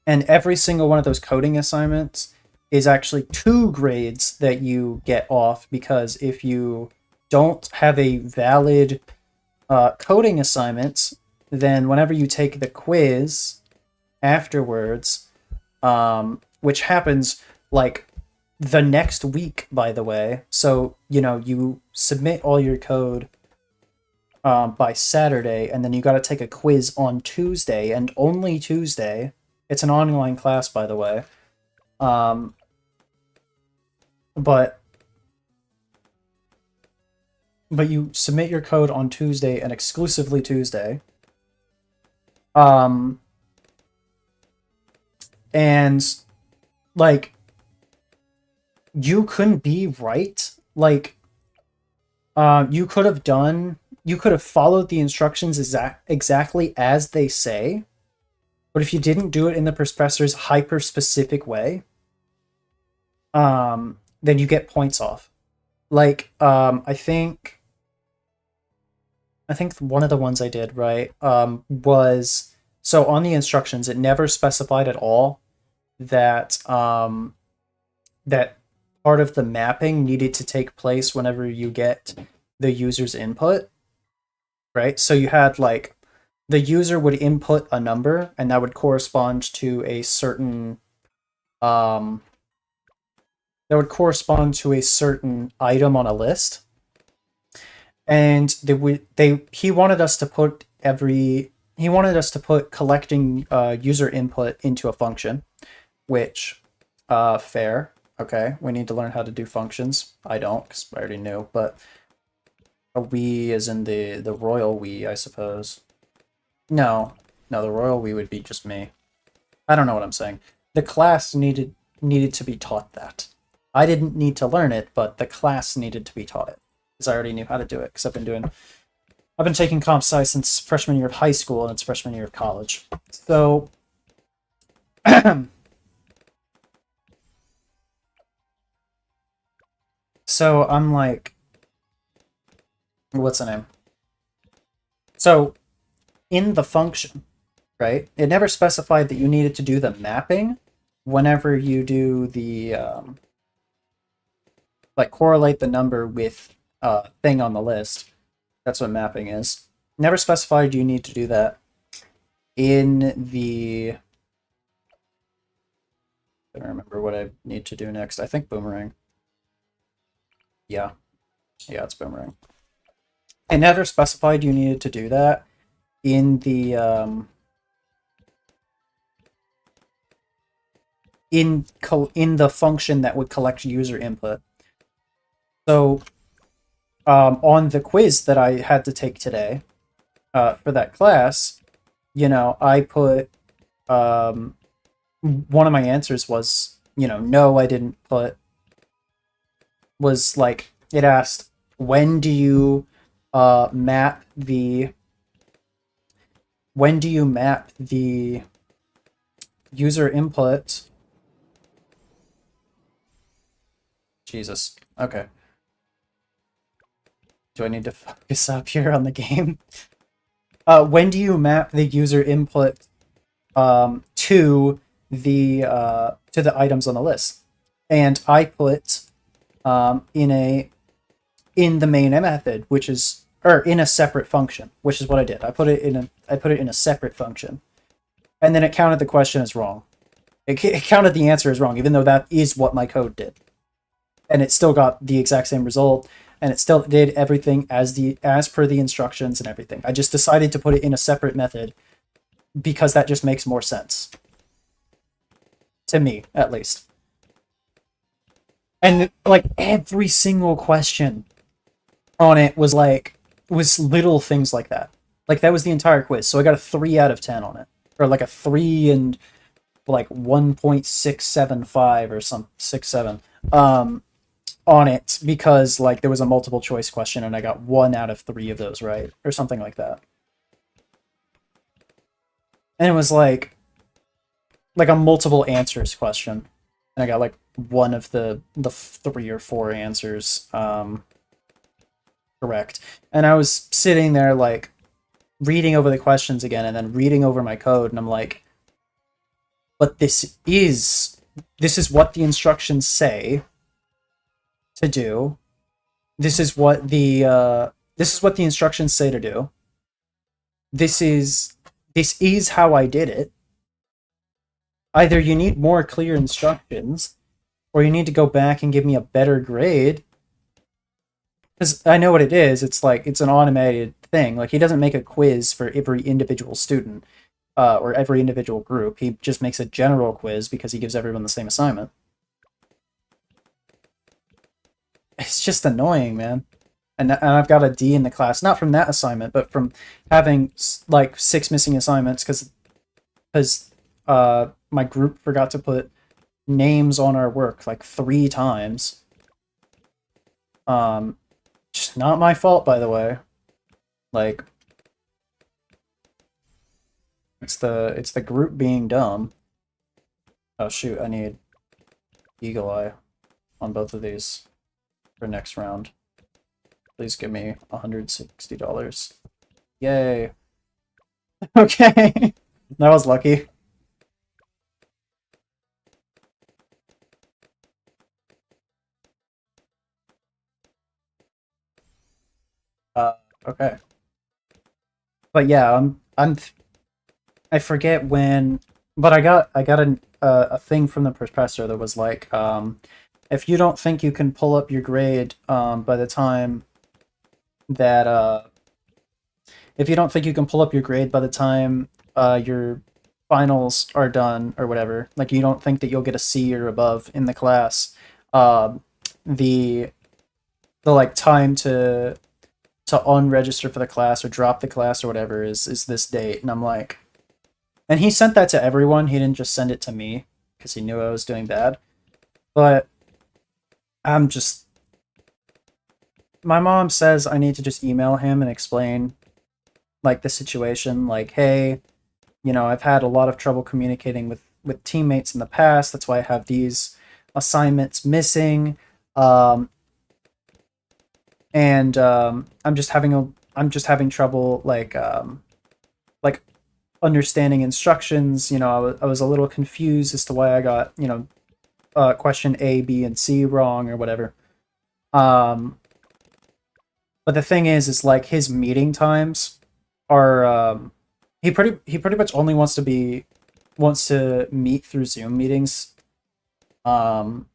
And every single one of those coding assignments is actually 2 grades that you get off, because if you don't have a valid coding assignment, then whenever you take the quiz afterwards, which happens like the next week, by the way, so you submit all your code by Saturday, and then you got to take a quiz on Tuesday, and only Tuesday. It's an online class, by the way. But you submit your code on Tuesday, and exclusively Tuesday. And like you couldn't be right. Like you could have followed the instructions exactly as they say, but if you didn't do it in the professor's hyper-specific way, then you get points off. Like, I think one of the ones I did, right, was, so on the instructions, it never specified at all that, that part of the mapping needed to take place whenever you get the user's input, right? So you had, like, the user would input a number, and that would correspond to a certain item on a list. and he wanted us to put collecting user input into a function, which fair. Okay, we need to learn how to do functions. I don't, because I already knew, but a we is in the royal we, I suppose. No, no, the royal we would be just me. I don't know what I'm saying. The class needed to be taught that. I didn't need to learn it, but the class needed to be taught it because I already knew how to do it. Because I've been taking comp sci since freshman year of high school and it's freshman year of college. So, so I'm like, what's the name? So in the function, right? It never specified that you needed to do the mapping whenever you do the like correlate the number with thing on the list. That's what mapping is. Never specified you need to do that in the. I don't remember what I need to do next. I think boomerang. Yeah, it's boomerang. It never specified you needed to do that in the in the function that would collect user input. So on the quiz that I had to take today for that class, I put one of my answers was, no, I didn't put, was like, it asked, when do you map the user input? Jesus. Okay. Do I need to focus up here on the game? When do you map the user input to the items on the list? And I put in the main method, which is, or in a separate function, which is what I did. I put it in a separate function, and then it counted the question as wrong. It counted the answer as wrong, even though that is what my code did, and it still got the exact same result, and it still did everything as per the instructions and everything. I just decided to put it in a separate method because that just makes more sense to me, at least. And like every single question on it was little things like that. Like that was the entire quiz. So I got a 3 out of 10 on it. Or like a 3 and like 1.675 or some 6.7 on it, because like there was a multiple choice question and I got 1 out of 3 of those right, or something like that. And it was like a multiple answers question. And I got like one of the 3 or 4 answers correct. And I was sitting there like reading over the questions again and then reading over my code, and I'm like, but this is what the instructions say to do. This is what the instructions say to do. This is how I did it. Either you need more clear instructions, or you need to go back and give me a better grade. Because I know what it is. It's like, it's an automated thing. Like, he doesn't make a quiz for every individual student or every individual group. He just makes a general quiz because he gives everyone the same assignment. It's just annoying, man. And I've got a D in the class, not from that assignment, but from having like 6 missing assignments because my group forgot to put names on our work like 3 times. Just not my fault, by the way. Like, it's the group being dumb. Oh shoot, I need Eagle Eye on both of these for next round. Please give me $160. Yay. Okay. That was lucky. Okay. But yeah, I forget when, but I got a thing from the professor that was like, if you don't think you can pull up your grade by the time that if you don't think you can pull up your grade by the time your finals are done or whatever, like you don't think that you'll get a C or above in the class, uh, the like time to unregister for the class or drop the class or whatever is this date. And I'm like, and he sent that to everyone. He didn't just send it to me because he knew I was doing bad. But I'm just, my mom says I need to just email him and explain like the situation, like, hey, you know, I've had a lot of trouble communicating with teammates in the past. That's why I have these assignments missing. Um, and I'm just having trouble like understanding instructions. You know, I was a little confused as to why I got, you know, question A, B, and C wrong or whatever. Um, but the thing is like his meeting times are he pretty much only wants to meet through Zoom meetings. Um,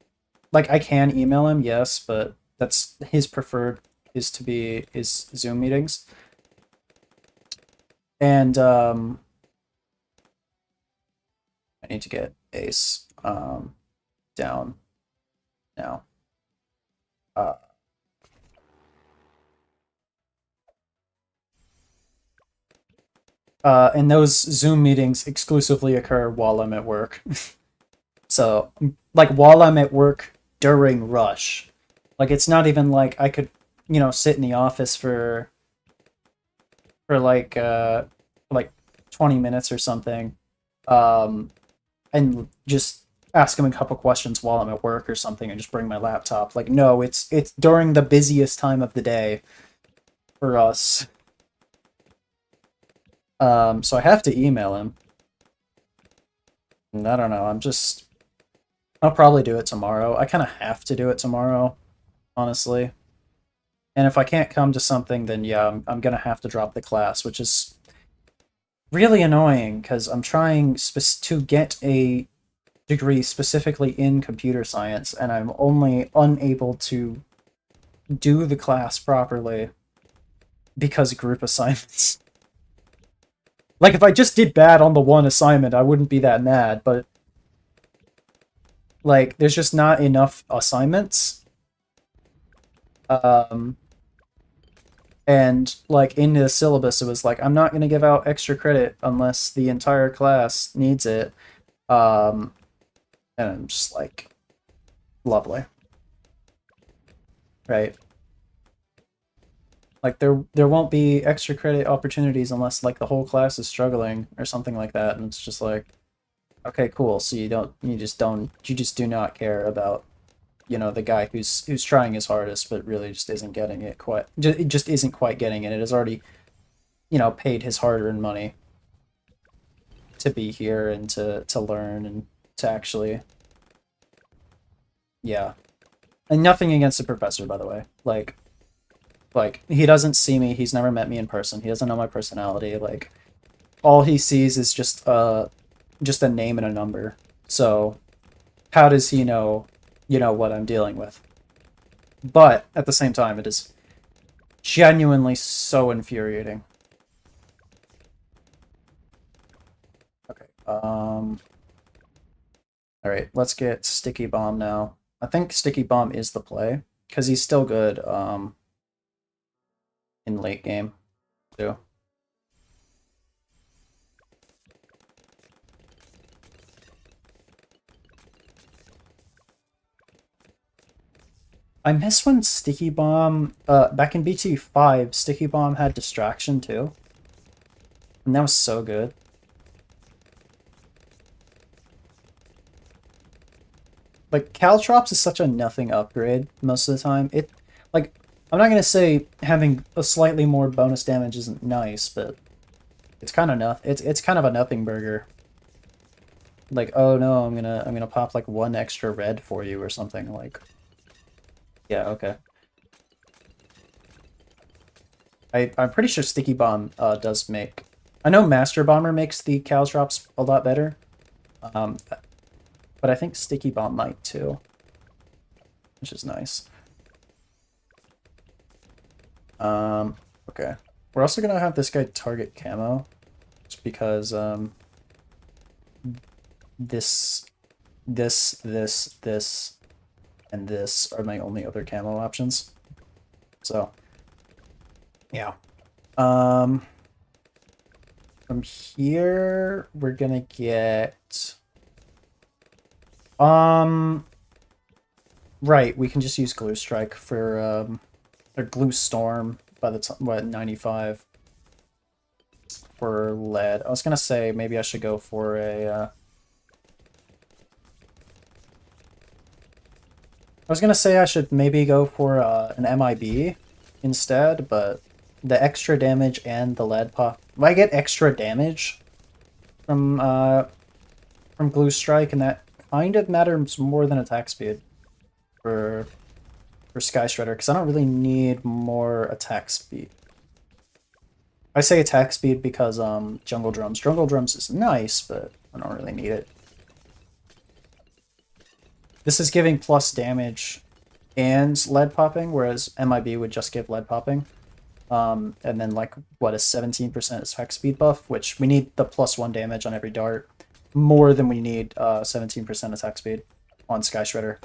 like I can email him, yes, but that's his preferred is to be his Zoom meetings. And I need to get Ace down now. Uh, and those Zoom meetings exclusively occur while I'm at work. So, like, while I'm at work during rush, like, it's not even like I could, you know, sit in the office for like 20 minutes or something, um, and just ask him a couple questions while I'm at work or something, and just bring my laptop. Like, no, it's during the busiest time of the day for us. So I have to email him. And I don't know. I'll probably do it tomorrow. I kind of have to do it tomorrow, honestly. And if I can't come to something, then yeah, I'm gonna have to drop the class, which is really annoying because I'm trying to get a degree specifically in computer science, and I'm only unable to do the class properly because of group assignments. Like, if I just did bad on the one assignment, I wouldn't be that mad, but like, there's just not enough assignments. Um, and like in the syllabus, it was like, I'm not going to give out extra credit unless the entire class needs it. Um, and I'm just like, lovely, right? Like there won't be extra credit opportunities unless like the whole class is struggling or something like that, and it's just like, okay, cool. So you just do not care about, you know, the guy who's trying his hardest but really just isn't getting it quite. It just isn't quite getting it. It has already, you know, paid his hard-earned money to be here and to learn and to actually, yeah. And nothing against the professor, by the way. Like he doesn't see me. He's never met me in person. He doesn't know my personality. Like all he sees is just a name and a number. So how does he know, you know, what I'm dealing with? But at the same time, it is genuinely so infuriating. Okay. All right. Let's get Sticky Bomb now. I think Sticky Bomb is the play because he's still good. In late game too. I miss when Sticky Bomb, back in BT5, Sticky Bomb had Distraction too. And that was so good. Like, Caltrops is such a nothing upgrade most of the time. Like, I'm not gonna say having a slightly more bonus damage isn't nice, but it's kind of it's kind of a nothing burger. Like, oh no, I'm gonna pop like one extra red for you or something. Like, yeah, okay. I'm pretty sure Sticky Bomb does make. I know Master Bomber makes the Caltrops a lot better, um, but I think Sticky Bomb might too, which is nice. Okay. We're also gonna have this guy target camo, just because this, this, and this are my only other camo options. So, yeah. From here, we're gonna get... Right, we can just use Glue Strike for, or Glue Storm by the time, what, 95 for lead. I was gonna say maybe I should go for a, I was gonna say I should maybe go for an MIB instead, but the extra damage and the lead pop... If I get extra damage from Glue Strike, and that kind of matters more than attack speed for Sky Shredder, because I don't really need more attack speed. I say attack speed because Jungle Drums. Jungle Drums is nice, but I don't really need it. This is giving plus damage and lead popping, whereas MIB would just give lead popping. And then, like, what, a 17% attack speed buff, which we need the +1 damage on every dart, more than we need 17% attack speed on Sky Shredder.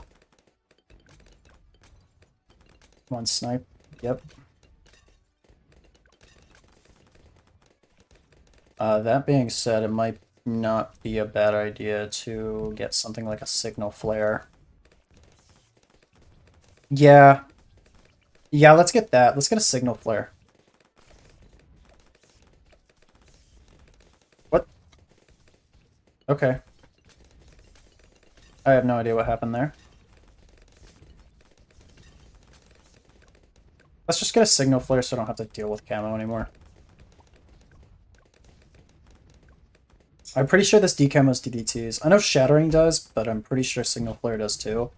One snipe, yep. That being said, it might not be a bad idea to get something like a Signal Flare. Yeah. Yeah, let's get that. Let's get a Signal Flare. What? Okay. I have no idea what happened there. Let's just get a Signal Flare so I don't have to deal with camo anymore. I'm pretty sure this decamos DDTs. I know Shattering does, but I'm pretty sure Signal Flare does too.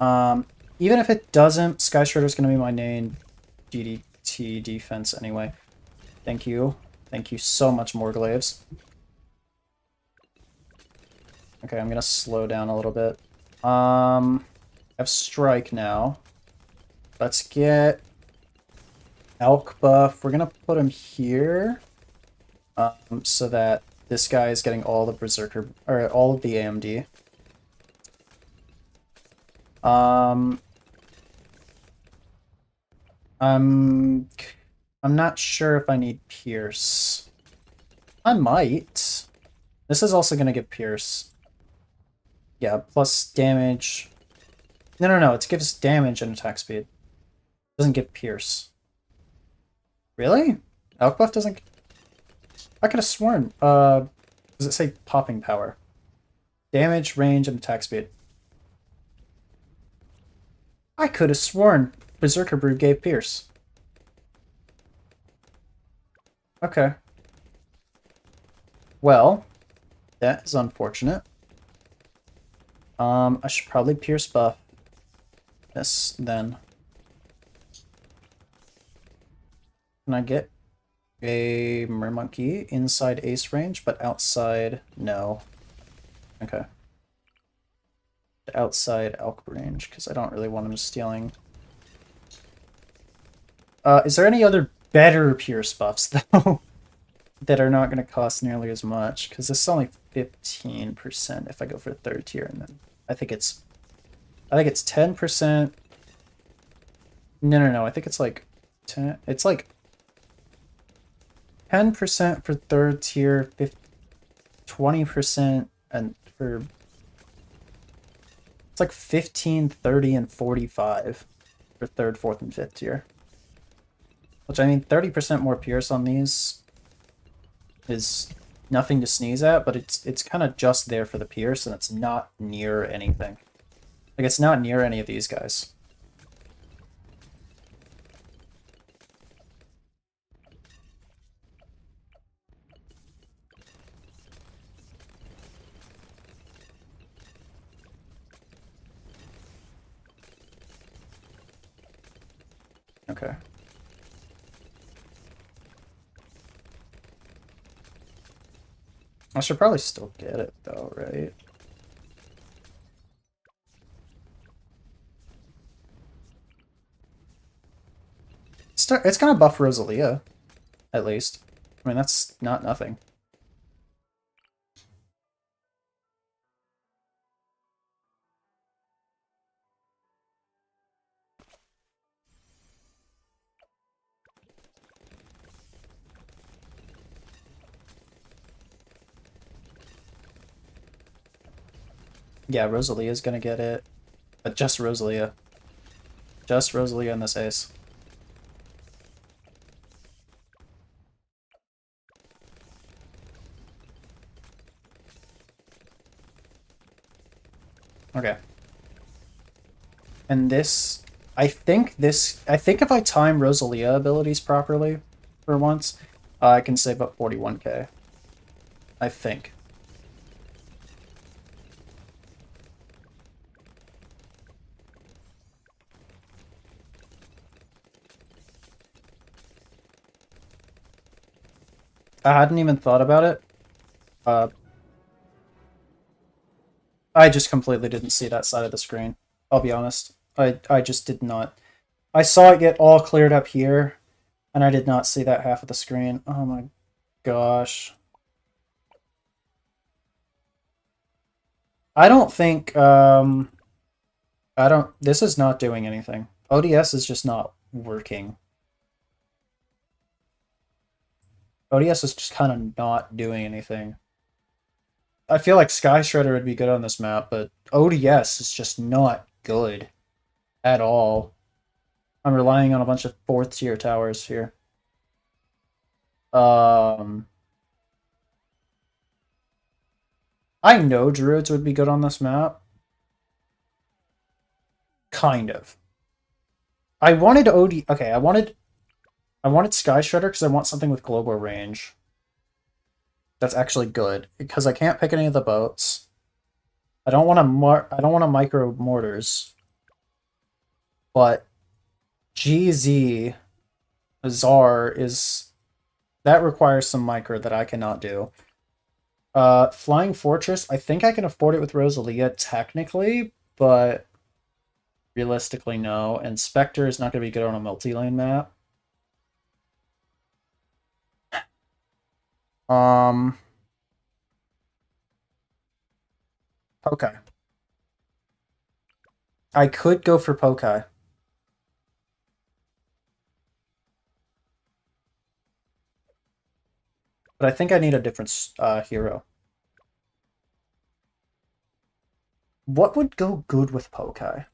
Even if it doesn't, Sky Shredder's gonna be my main DDT defense anyway. Thank you. Thank you so much, Morglaves. Okay, I'm gonna slow down a little bit. I have Strike now. Let's get Elk buff. We're gonna put him here. So that this guy is getting all the Berserker, or all of the AMD. I'm not sure if I need Pierce. I might. This is also gonna get Pierce. Yeah, plus damage. No, it gives damage and attack speed. It doesn't get Pierce. Really? Elk buff doesn't... I could have sworn. Does it say popping power? Damage, range, and attack speed. I could have sworn Berserker Brood gave Pierce. Okay. Well, that is unfortunate. I should probably Pierce buff this then. Can I get a Mermonkey inside ace range, but outside no? Okay. Outside Elk range, because I don't really want him stealing. Is there any other better Pierce buffs, though, that are not going to cost nearly as much? Because this is only 15% if I go for third tier, and then I think it's 10%. No, I think it's like 10. It's like 10% for third tier, 20%, and for... It's like 15, 30, and 45 for third, fourth, and fifth tier. Which, I mean, 30% more Pierce on these is nothing to sneeze at, but it's kind of just there for the Pierce, and it's not near anything. Like, it's not near any of these guys. Okay. I should probably still get it, though, right? it's gonna buff Rosalia, at least. I mean, that's not nothing. Yeah, Rosalia's gonna get it. But just Rosalia. Just Rosalia in this ace. Okay. And this... I think if I time Rosalia abilities properly for once, I can save up 41k. I think. I hadn't even thought about it. Uh, I just completely didn't see that side of the screen. I'll be honest. I just did not. I saw it get all cleared up here, and I did not see that half of the screen. Oh my gosh. I don't think, I don't, this is not doing anything. ODS is just not working. ODS is just kind of not doing anything. I feel like Sky Shredder would be good on this map, but ODS is just not good at all. I'm relying on a bunch of 4th tier towers here. I know Druids would be good on this map. Kind of. I wanted okay, I wanted Sky Shredder because I want something with global range. That's actually good because I can't pick any of the boats. I don't want to micro mortars. But GZ Czar is that requires some micro that I cannot do. Flying Fortress, I think I can afford it with Rosalia technically, but realistically no. And Spectre is not going to be good on a multi-lane map. Pokai. I could go for Pokai. But I think I need a different hero. What would go good with Pokai?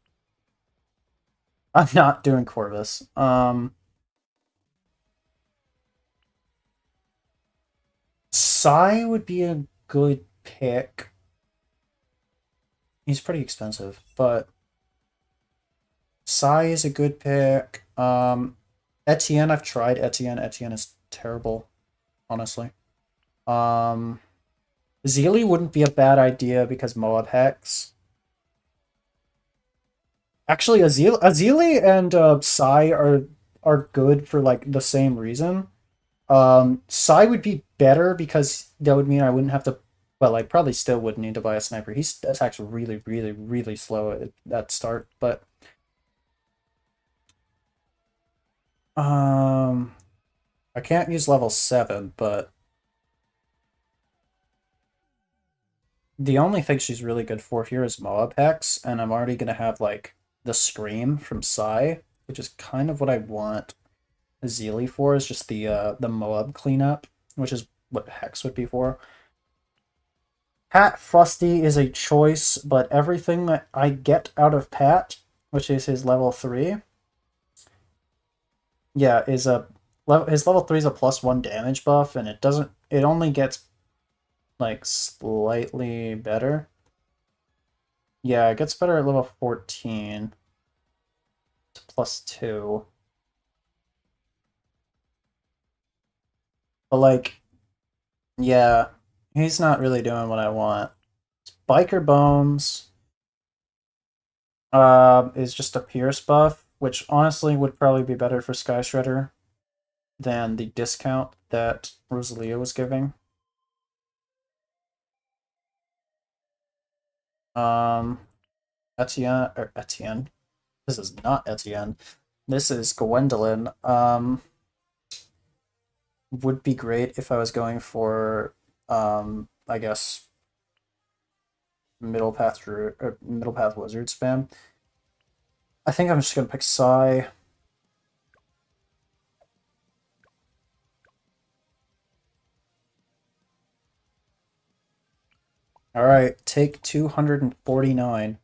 I'm not doing Corvus. Sai would be a good pick. He's pretty expensive, but Sai is a good pick. Etienne, I've tried Etienne. Etienne is terrible, honestly. Zeely wouldn't be a bad idea because Moab Hex. Actually, Azili and Sai are good for like the same reason. Sai would be better because that would mean I wouldn't have to. Well, I probably still would need to buy a sniper. He attacks really, really, really slow at start, but I can't use level 7, but the only thing she's really good for here is Moab Hex, and I'm already gonna have like the Scream from Sai, which is kind of what I want Zeely for, is just the Moab cleanup, which is what Hex would be for. Pat Fusty is a choice, but everything that I get out of Pat, which is his level 3, yeah, is his level 3 is a +1 damage buff, and it only gets like slightly better. Yeah, it gets better at level 14. It's +2. But like, yeah, he's not really doing what I want. Biker Bones is just a Pierce buff, which honestly would probably be better for Sky Shredder than the discount that Rosalia was giving. Etienne, or Etienne. This is not Etienne. This is Gwendolyn. Would be great if I was going for, I guess, middle path or middle path wizard spam. I think I'm just gonna pick Psy. All right, take 249.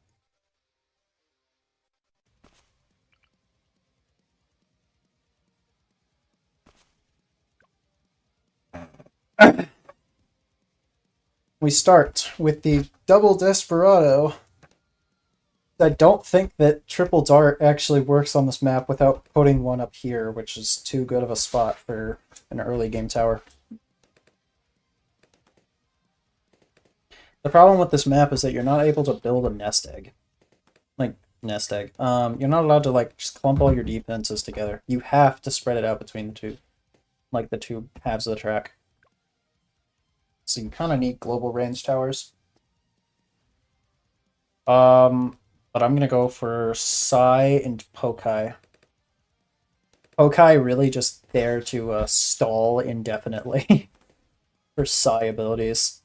We start with the double Desperado. I don't think that triple dart actually works on this map without putting one up here, which is too good of a spot for an early game tower. The problem with this map is that you're not able to build a nest egg. Like, nest egg. You're not allowed to, like, just clump all your defenses together. You have to spread it out between the two, like, the two halves of the track. So you kind of need global range towers. But I'm gonna go for Psy and Pokai. Pokai really just there to stall indefinitely for Psy abilities.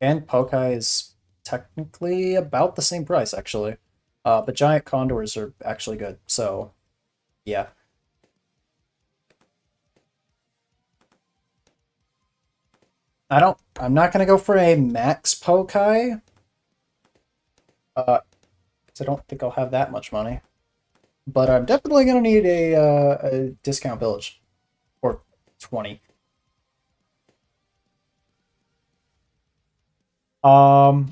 And Pokai is technically about the same price, actually. But Giant Condors are actually good, so yeah. I'm not gonna go for a max Pokai. 'Cause I don't think I'll have that much money. But I'm definitely gonna need a discount village. Or 20. I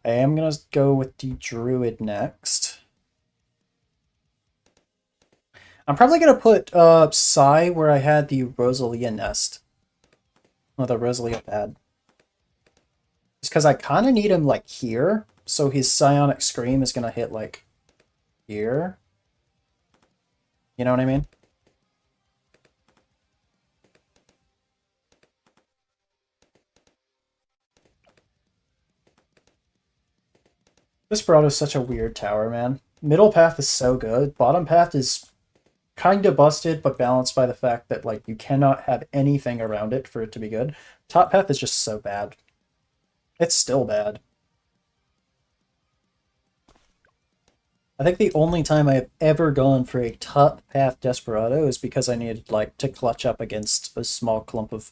am gonna go with the Druid next. I'm probably gonna put Psy where I had the Rosalia nest. Well, the Rosalia pad. Just because I kind of need him like here, so his Psionic Scream is gonna hit like here. You know what I mean? This Broad is such a weird tower, man. Middle path is so good. Bottom path is kind of busted, but balanced by the fact that like you cannot have anything around it for it to be good. Top path is just so bad. It's still bad. I think the only time I've ever gone for a top path Desperado is because I needed like to clutch up against a small clump of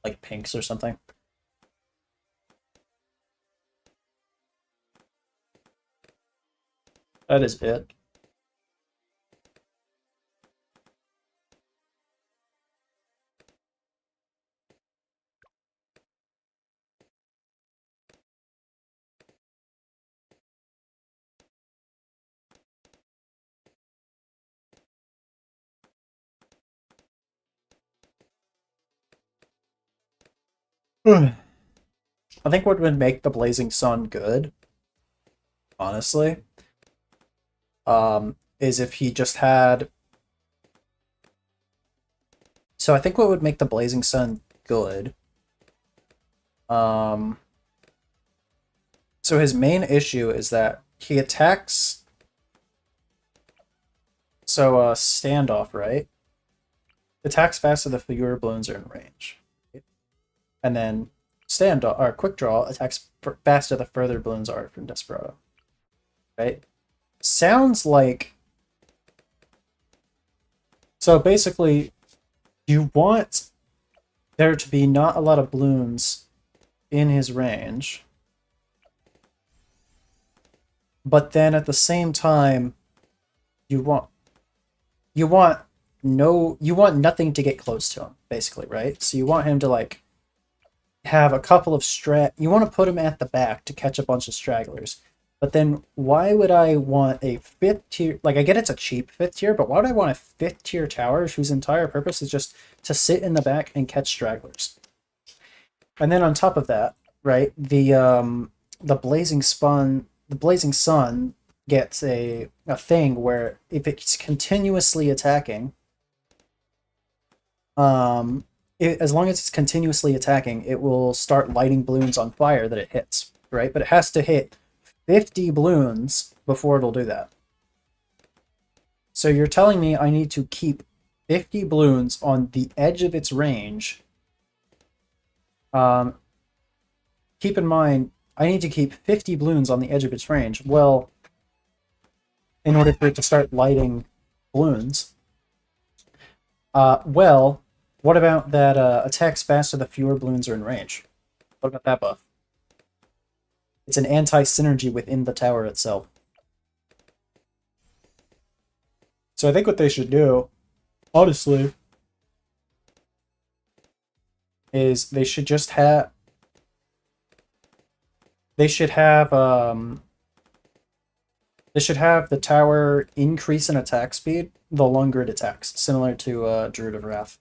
like pinks or something. That is it. I think what would make the Blazing Sun good, honestly, is if he just had. So I think what would make the Blazing Sun good. Um, so his main issue is that he attacks. So standoff, right? Attacks faster the fewer balloons are in range. And then standoff or quick draw attacks faster the further balloons are from Desperado. Right? Sounds like. So basically, you want there to be not a lot of balloons in his range, but then at the same time, you want you want nothing to get close to him, basically, right? So you want him to like have a couple of you want to put him at the back to catch a bunch of stragglers. But then why would I want a fifth tier? Like, I get it's a cheap fifth tier, but why would I want a fifth tier tower whose entire purpose is just to sit in the back and catch stragglers? And then on top of that, right, the Blazing Sun gets a thing where if it's continuously attacking, as long as it's continuously attacking, it will start lighting balloons on fire that it hits, right? But it has to hit 50 balloons before it'll do that. So you're telling me I need to keep 50 balloons on the edge of its range. Keep in mind, I need to keep 50 balloons on the edge of its range. Well, in order for it to start lighting balloons. Well, what about that attacks faster the fewer balloons are in range? What about that buff? It's an anti-synergy within the tower itself. So I think what they should do, honestly, is they should just have... They should have the tower increase in attack speed the longer it attacks, similar to Druid of Wrath.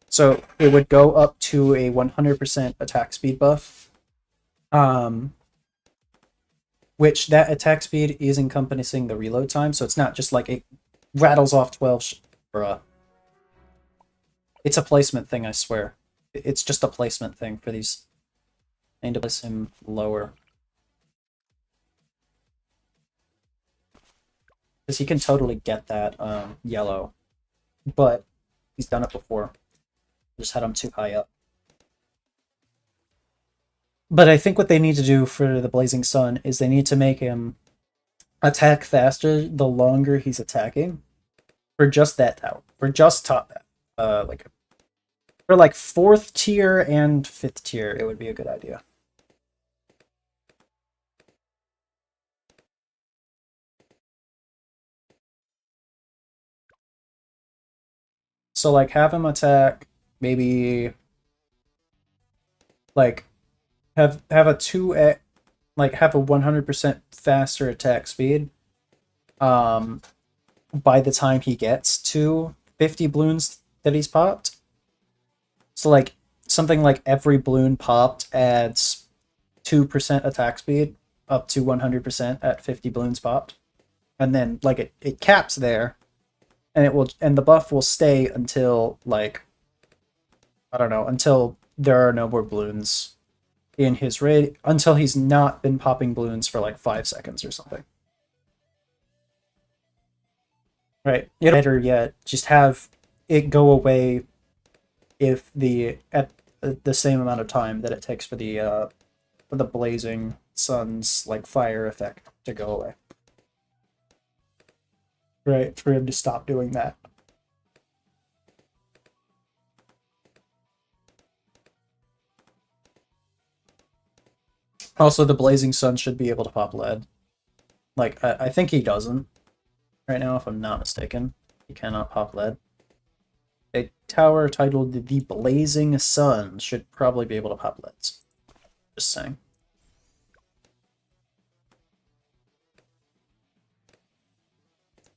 So it would go up to a 100% attack speed buff, which that attack speed is encompassing the reload time, so it's not just like it rattles off 12. Bruh. It's a placement thing, I swear. It's just a placement thing for these. I need to place him lower. Because he can totally get that yellow. But he's done it before. Just had him too high up. But I think what they need to do for the Blazing Sun is they need to make him attack faster the longer he's attacking. For just that tower. For just top like for like 4th tier and 5th tier, it would be a good idea. So like have him attack maybe like have a 2x, like have a 100% faster attack speed by the time he gets to 50 balloons that he's popped. So like something like every balloon popped adds 2% attack speed up to 100% at 50 balloons popped. And then like it caps there, and the buff will stay until like I don't know, until there are no more balloons in his raid, until he's not been popping balloons for like 5 seconds or something. Right. Better yet, just have it go away if at the same amount of time that it takes for the blazing sun's like fire effect to go away. Right, for him to stop doing that. Also, the blazing sun should be able to pop lead. Like, I think he doesn't right now, if I'm not mistaken. He cannot pop lead. A tower titled the Blazing Sun should probably be able to pop leads. Just saying.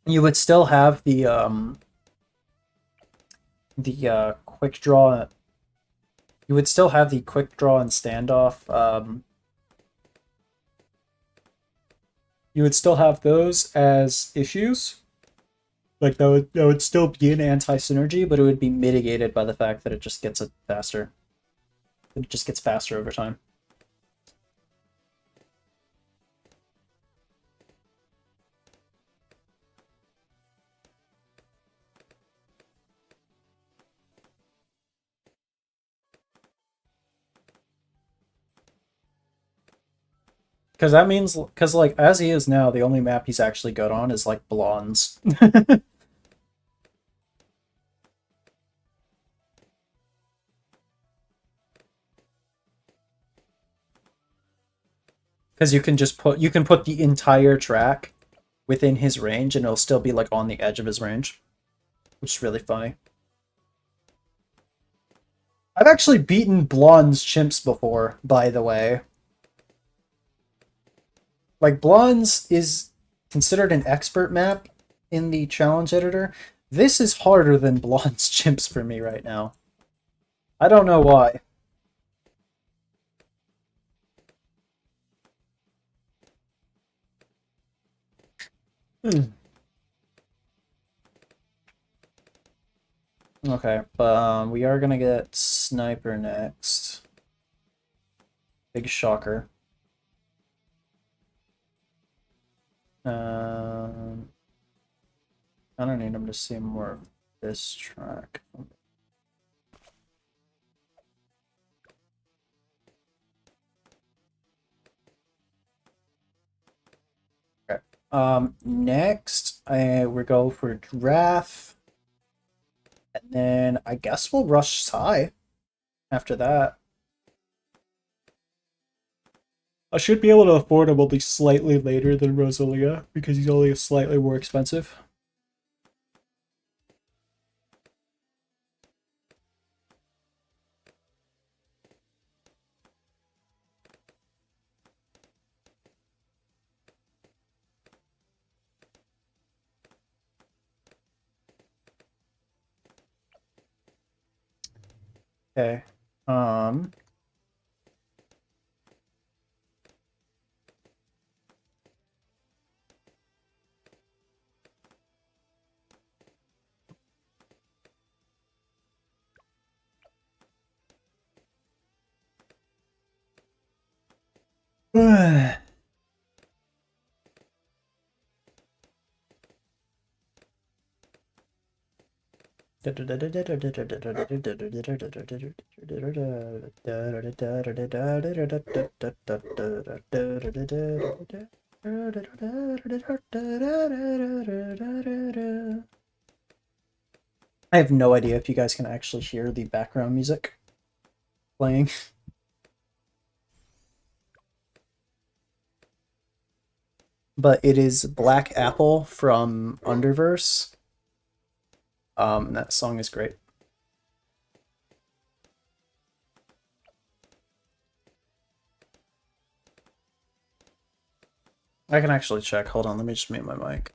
You would still have the quick draw. You would still have the quick draw and standoff. You would still have those as issues. Like that would still be an anti-synergy, but it would be mitigated by the fact that it just gets it faster. It just gets faster over time. Because that means, because like as he is now, the only map he's actually good on is like Blondes. Because you can just put the entire track within his range, and it'll still be like on the edge of his range, which is really funny. I've actually beaten Blonde's chimps before, by the way. Like, Blonde's is considered an expert map in the challenge editor. This is harder than Blonde's chimps for me right now. I don't know why. Okay, but we are gonna get Sniper next. Big shocker. I don't need him to see more of this track. Okay. Next, we go for draft, and then I guess we'll rush Psy after that. I should be able to afford him only slightly later than Rosalia because he's only slightly more expensive. Okay. I have no idea if you guys can actually hear the background music playing. But it is Black Apple from Underverse. That song is great. I can actually check. Hold on, let me just mute my mic.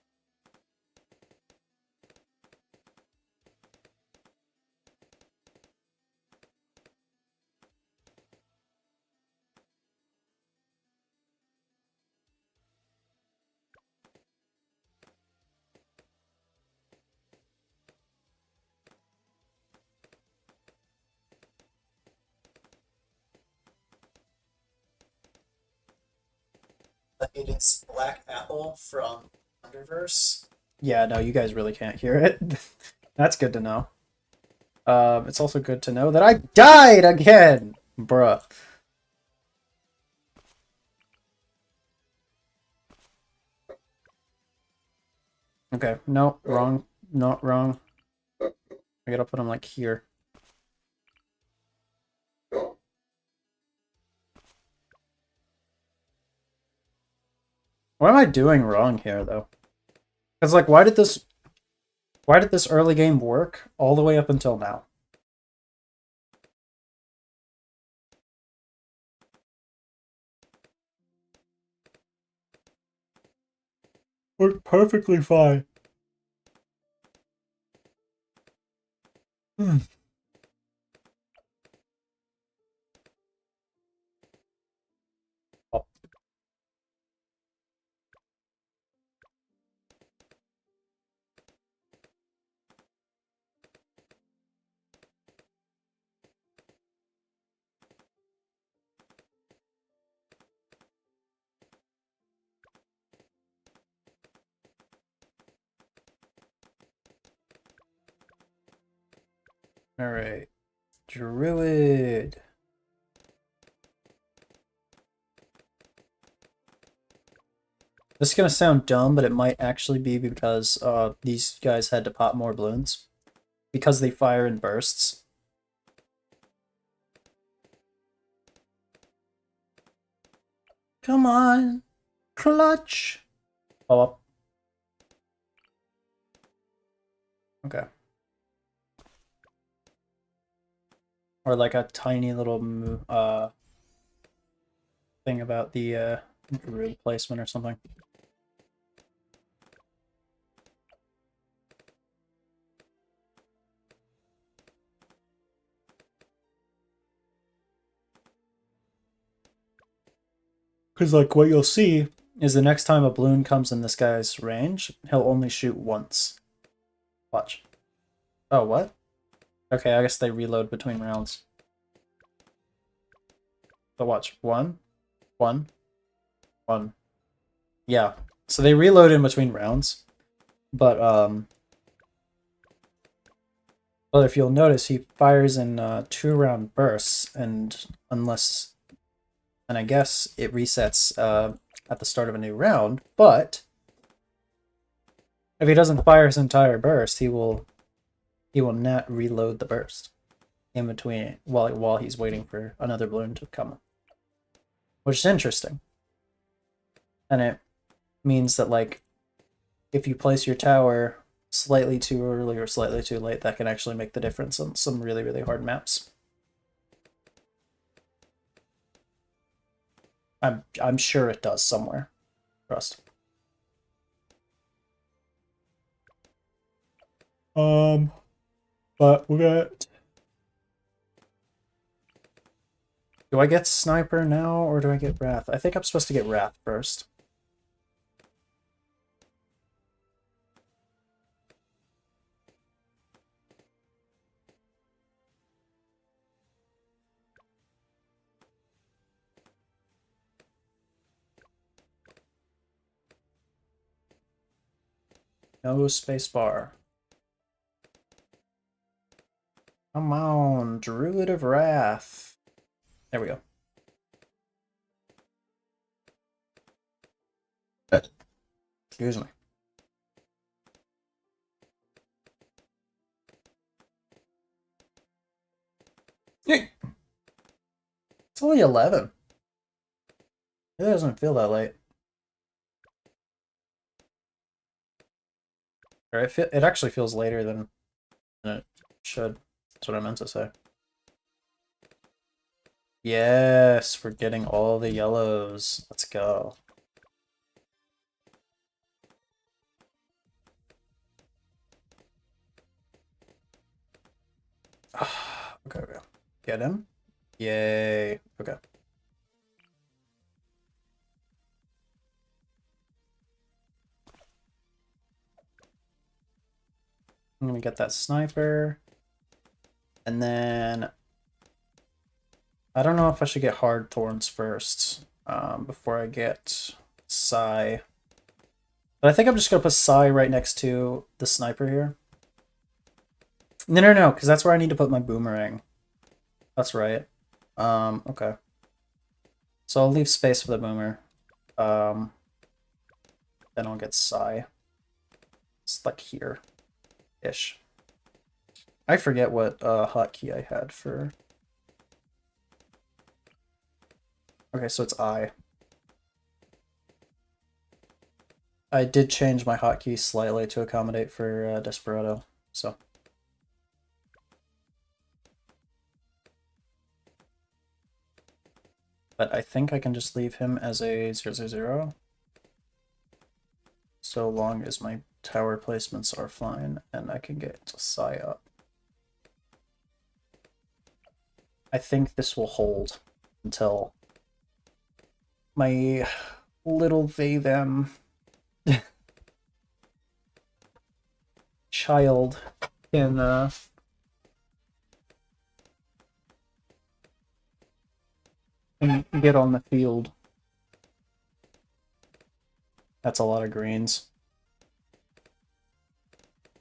It is Black Apple from Underverse. Yeah, no, you guys really can't hear it. That's good to know. It's also good to know that I died again! Bruh. Okay, no, wrong. Not wrong. I gotta put them like here. What am I doing wrong here, though? Because, like, why did this early game work all the way up until now? Worked perfectly fine. Hmm. Oh. Alright. Druid. This is gonna sound dumb, but it might actually be because these guys had to pop more balloons. Because they fire in bursts. Come on. Clutch. Oh, up. Okay. Or like a tiny little thing about the druid placement or something. Because, like, what you'll see is the next time a balloon comes in this guy's range, he'll only shoot once. Watch. Oh, what? Okay, I guess they reload between rounds. But watch. One. Yeah. So they reload in between rounds, but if you'll notice, he fires in 2-round bursts, and I guess it resets at the start of a new round. But if he doesn't fire his entire burst, he will not reload the burst in between while he's waiting for another balloon to come, which is interesting. And it means that, like, if you place your tower slightly too early or slightly too late, that can actually make the difference on some really, really hard maps. I'm sure it does somewhere. Trust. But we got. Do I get Sniper now, or do I get Wrath? I think I'm supposed to get Wrath first. No spacebar. Come on, Druid of Wrath. There we go. Excuse me. It's only 11. It doesn't feel that late. Or it actually feels later than it should. That's what I meant to say. Yes, we're getting all the yellows. Let's go. Okay. Get him. Yay. Okay. I'm gonna get that sniper. And then I don't know if I should get hard thorns first before I get Psy. But I think I'm just gonna put Psy right next to the sniper here. No, because that's where I need to put my boomerang. That's right. Okay. So I'll leave space for the boomer. Then I'll get Psy. It's like here-ish. I forget what hotkey I had for... Okay, so it's I. I did change my hotkey slightly to accommodate for Desperado, so... But I think I can just leave him as a 0/0, so long as my tower placements are fine and I can get Psy up. I think this will hold until my little they them child can get on the field. That's a lot of greens.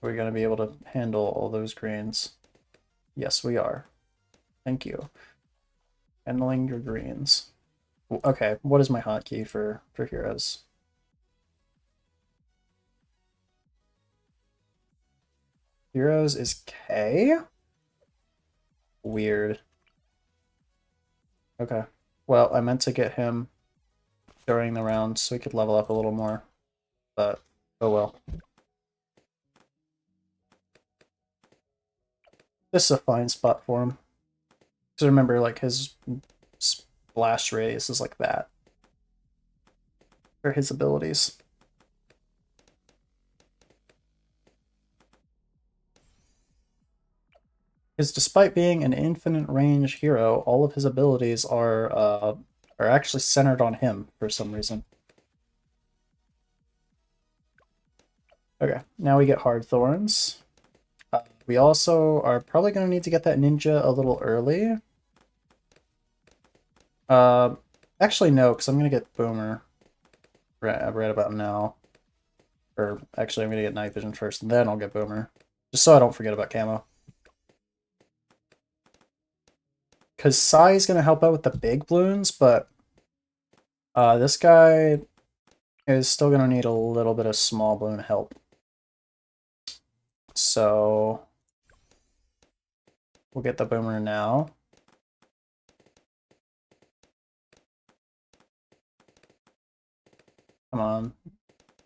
We're going to be able to handle all those greens. Yes, we are. Thank you. Handling your greens. Okay, what is my hotkey for heroes? Heroes is K? Weird. Okay. Well, I meant to get him during the round so he could level up a little more. But, oh well. This is a fine spot for him. Because remember, like, his splash radius is like that. For his abilities. Because despite being an infinite range hero, all of his abilities are actually centered on him for some reason. Okay, now we get hard thorns. We also are probably going to need to get that ninja a little early. Actually, no, because I'm going to get Boomer right about now. Or actually, I'm gonna get night vision first, and then I'll get boomer. Just so I don't forget about camo. Because Sai is gonna help out with the big balloons, but this guy is still gonna need a little bit of small balloon help. So we'll get the boomer now. Come on.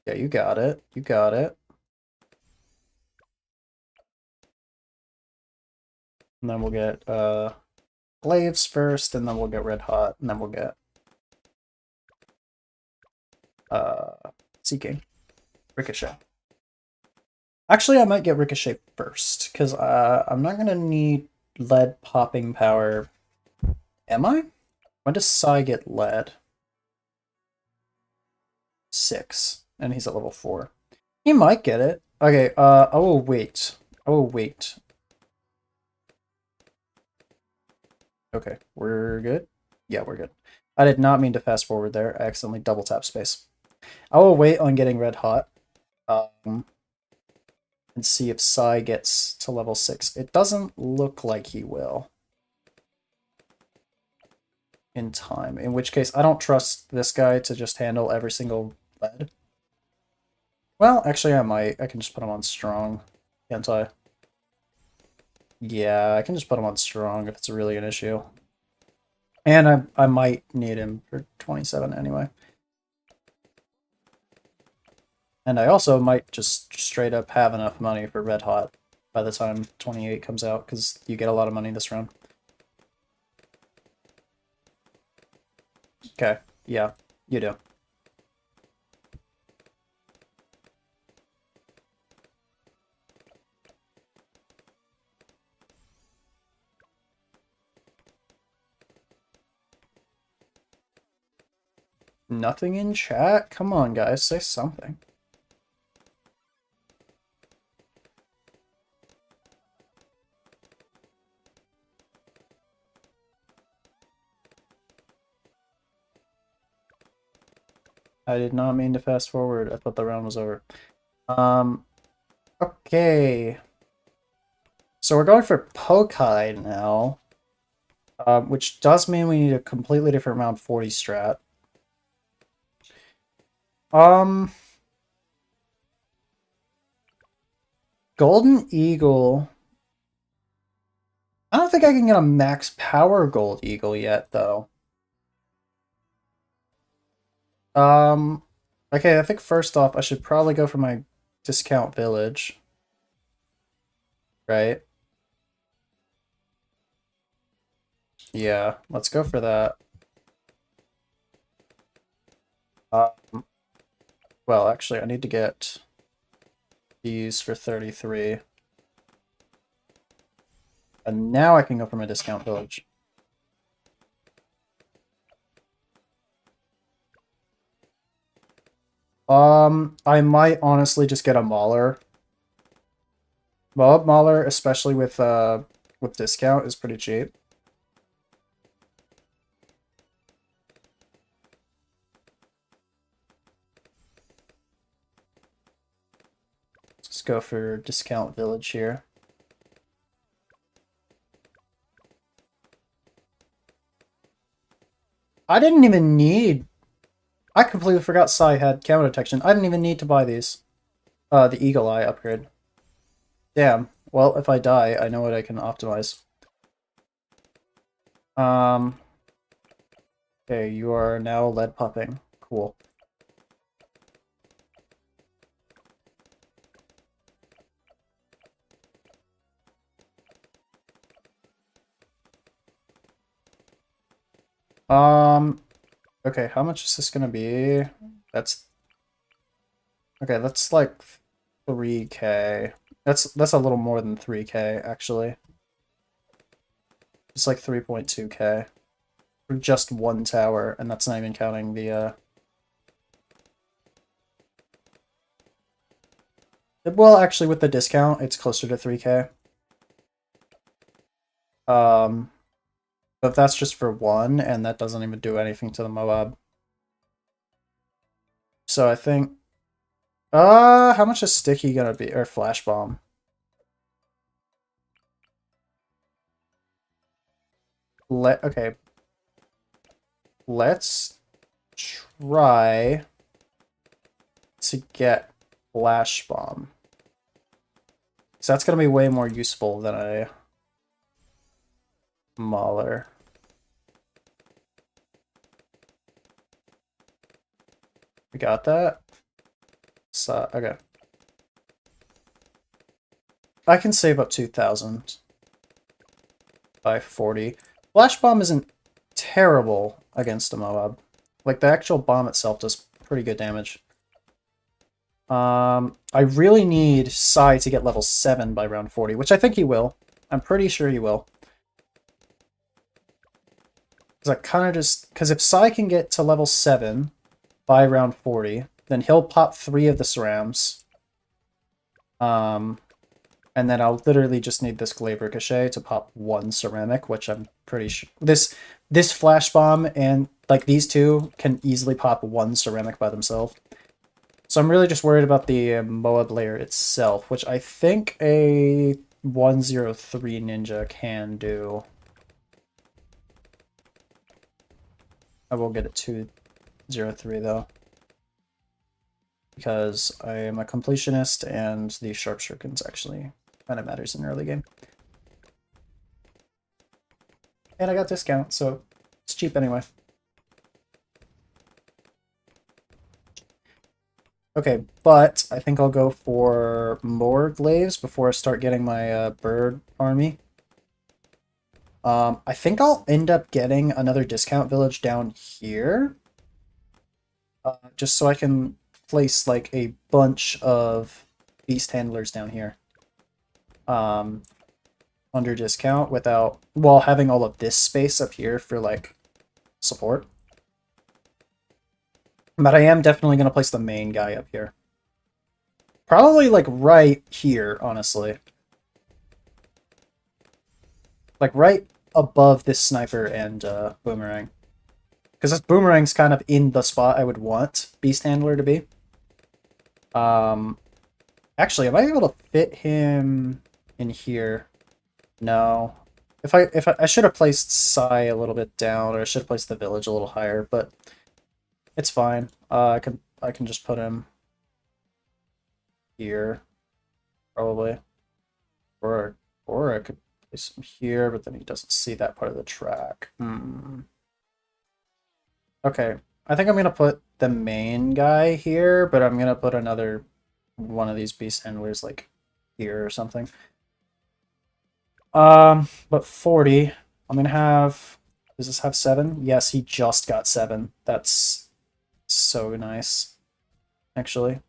Yeah, you got it. You got it. And then we'll get Glaives first, and then we'll get Red Hot, and then we'll get Seeking. Ricochet. Actually, I might get Ricochet first, because I'm not going to need lead popping power. Am I? When does Sai get lead? 6. And he's at level 4. He might get it. Okay, I will wait. I will wait. Okay, we're good? Yeah, we're good. I did not mean to fast forward there. I accidentally double tap space. I will wait on getting Red Hot. And see if Sai gets to level 6. It doesn't look like he will. In time. In which case, I don't trust this guy to just handle every single lead. Well, actually I might. I can just put him on strong. Can't I? Yeah, I can just put him on strong if it's really an issue. And I might need him for 27 anyway. And I also might just straight up have enough money for Red Hot by the time 28 comes out, because you get a lot of money this round. Okay, yeah, you do. Nothing in chat? Come on, guys, say something. I did not mean to fast forward. I thought the round was over. Okay. So we're going for Pokai now. Which does mean we need a completely different round 40 strat. Golden Eagle. I don't think I can get a max power Gold Eagle yet, though. Okay, I think first off, I should probably go for my discount village. Right? Yeah, let's go for that. Well, actually, I need to get these for 33. And now I can go for my discount village. I might honestly just get a Mauler. Well, Mauler, especially with discount, is pretty cheap. Let's go for discount village here. I didn't even need... I completely forgot Sai had camo detection. I didn't even need to buy these. The Eagle Eye upgrade. Damn. Well, if I die, I know what I can optimize. Okay, you are now lead pupping. Cool. Okay, how much is this gonna be? That's... Okay, that's like 3k. That's a little more than 3k, actually. It's like 3.2k. For just one tower, and that's not even counting the, Well, actually, with the discount, it's closer to 3k. But that's just for one, and that doesn't even do anything to the Moab. So I think How much is sticky gonna be, or flash bomb? Okay. Let's try to get flash bomb. So that's gonna be way more useful than a mauler. We got that? So, okay. I can save up 2,000 by 40. Flash bomb isn't terrible against a Moab. Like, the actual bomb itself does pretty good damage. I really need Sai to get level 7 by round 40, which I think he will. I'm pretty sure he will. Because I kind of just... Because if Sai can get to level 7 by round 40, then he'll pop 3 of the cerams. And then I'll literally just need this Glaive Ricochet to pop 1 ceramic, which I'm pretty sure... This Flash Bomb and, like, these two can easily pop 1 ceramic by themselves. So I'm really just worried about the Moab layer itself, which I think a 103 ninja can do. I will get it 203 though, because I am a completionist and the sharp shurikens actually kind of matters in early game. And I got discount, so it's cheap anyway. Okay, but I think I'll go for more glaives before I start getting my bird army. I think I'll end up getting another discount village down here. Just so I can place like a bunch of beast handlers down here. Under discount without, while having all of this space up here for like support. But I am definitely going to place the main guy up here. Probably like right here, honestly. Like right above this sniper and boomerang. Because this boomerang's kind of in the spot I would want Beast Handler to be. Actually, am I able to fit him in here? No. If I should have placed Sai a little bit down, or I should have placed the village a little higher, but it's fine. I can just put him here, probably, or I could place him here, but then he doesn't see that part of the track. Okay, I think I'm gonna put the main guy here, but I'm gonna put another one of these beast handlers like here or something. But 40, I'm gonna have, does this have 7? Yes, he just got 7. That's so nice, actually. I'm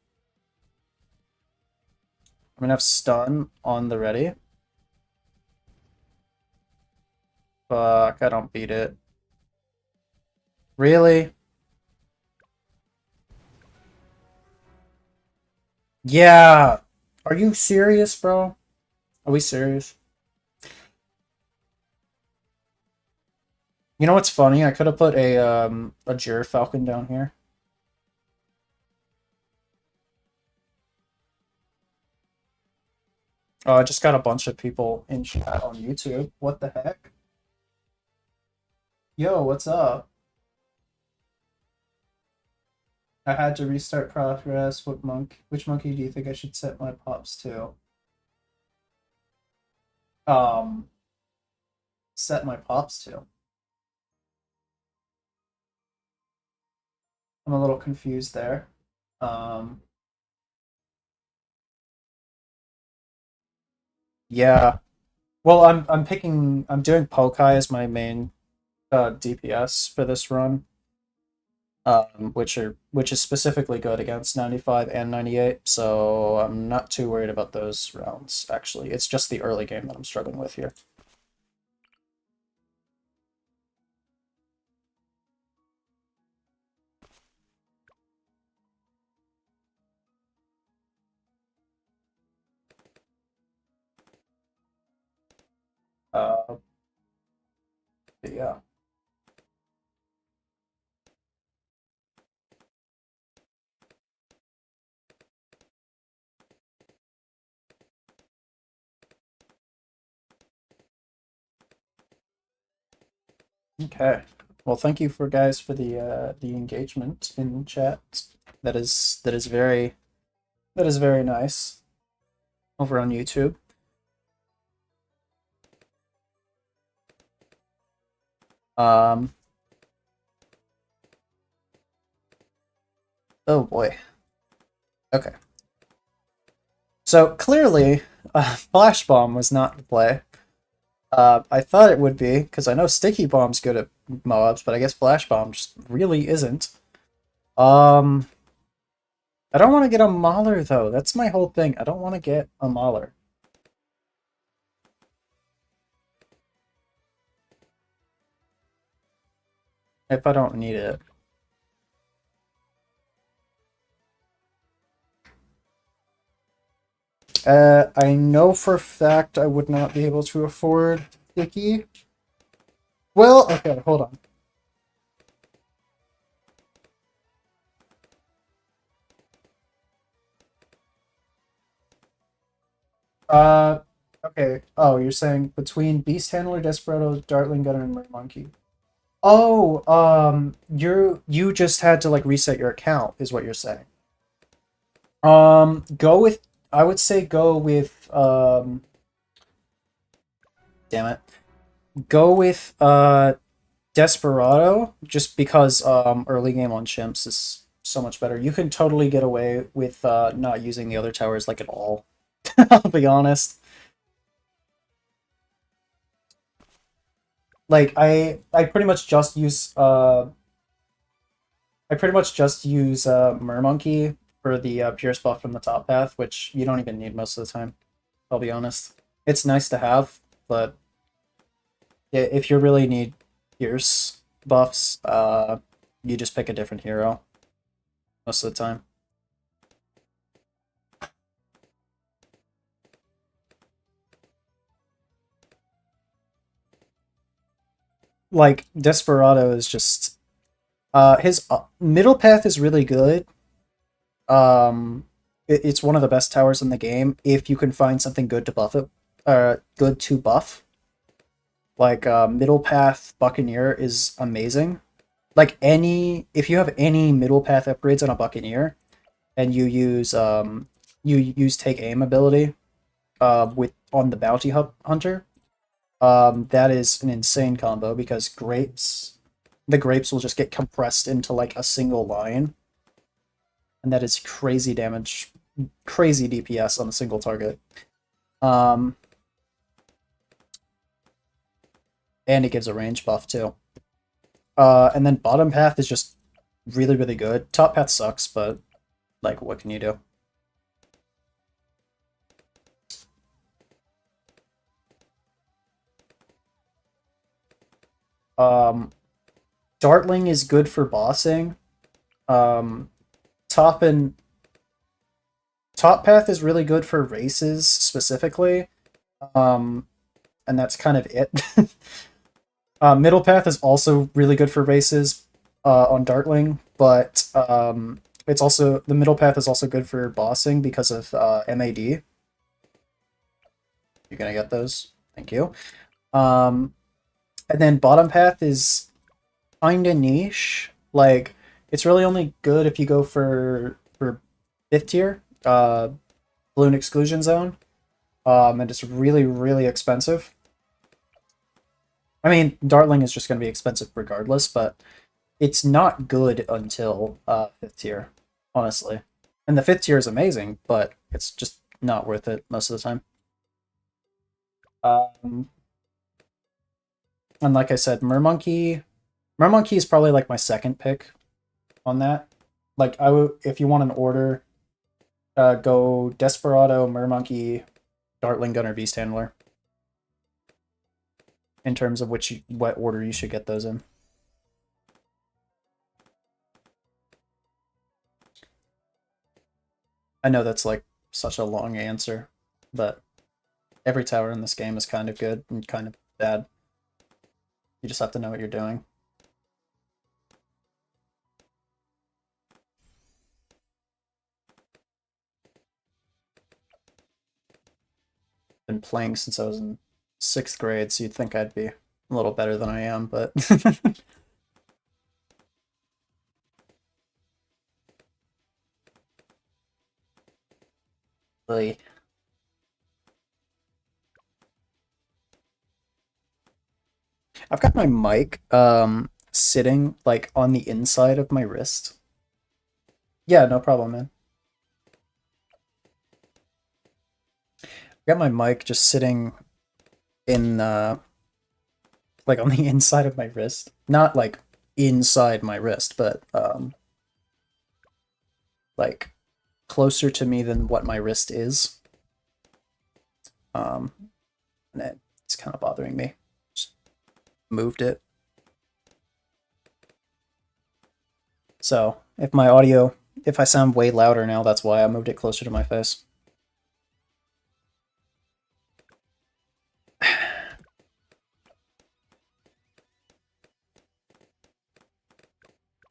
gonna have stun on the ready. Fuck, I don't beat it. Really? Yeah! Are you serious, bro? Are we serious? You know what's funny? I could have put a Jur Falcon down here. Oh, I just got a bunch of people in chat on YouTube. What the heck? Yo, what's up? I had to restart progress. Which monkey do you think I should set my pops to? Um, Set my pops to. I'm a little confused there. Um, yeah. Well, I'm doing Pokai as my main DPS for this run. Which is specifically good against 95 and 98, so I'm not too worried about those rounds, actually. It's just the early game that I'm struggling with here. But yeah. Okay. Well, thank you for guys for the engagement in chat. That is very nice over on YouTube. Um. Oh boy. Okay. So clearly, Flash Bomb was not the play. I thought it would be because I know Sticky Bomb's good at mobs, but I guess Flash Bomb just really isn't. Um. I don't want to get a Mauler though. That's my whole thing. I don't want to get a Mauler. If I don't need it. I know for a fact I would not be able to afford Sticky. Well, okay, hold on. Uh, okay. Oh, you're saying between Beast Handler, Desperado, Dartling Gunner, and Mermonkey. Monkey. Oh, you just had to like reset your account, is what you're saying. Go with. I would say go with. Damn it. Go with Desperado, just because early game on Chimps is so much better. You can totally get away with not using the other towers like at all. I'll be honest. Like I pretty much just use Mermonkey for the Pierce buff from the top path, which you don't even need most of the time. I'll be honest. It's nice to have, but if you really need Pierce buffs, you just pick a different hero most of the time. Like Desperado is just his middle path is really good. It's one of the best towers in the game if you can find something good to buff it. Good to buff. Like middle path Buccaneer is amazing. Like if you have any middle path upgrades on a Buccaneer, and you use take aim ability with on the bounty hunter, that is an insane combo because the grapes will just get compressed into like a single line, and that is crazy damage, crazy DPS on a single target. Um, and it gives a range buff too. And then bottom path is just really, really good. Top path sucks, but like, what can you do? Um, Dartling is good for bossing. Um, top and top path is really good for races specifically. Um, and that's kind of it. Middle path is also really good for races on Dartling, but it's also the middle path is also good for bossing because of MAD. You're gonna get those. Thank you. Um, and then bottom path is kinda niche. Like it's really only good if you go for fifth tier, Balloon Exclusion Zone. And it's really, really expensive. I mean, Dartling is just gonna be expensive regardless, but it's not good until fifth tier, honestly. And the fifth tier is amazing, but it's just not worth it most of the time. Um, and like I said, Mermonkey is probably like my second pick on that. Like I would, if you want an order, go Desperado, Mermonkey, Dartling, Gunner, Beast Handler. In terms of what order you should get those in. I know that's like such a long answer, but every tower in this game is kind of good and kind of bad. You just have to know what you're doing. Been playing since I was in 6th grade, so you'd think I'd be a little better than I am, but really. I've got my mic sitting like on the inside of my wrist. Yeah, no problem, man. I've got my mic just sitting in like on the inside of my wrist. Not like inside my wrist, but like closer to me than what my wrist is. Um and it's kind of bothering me. Just moved it. So if I sound way louder now, that's why I moved it closer to my face.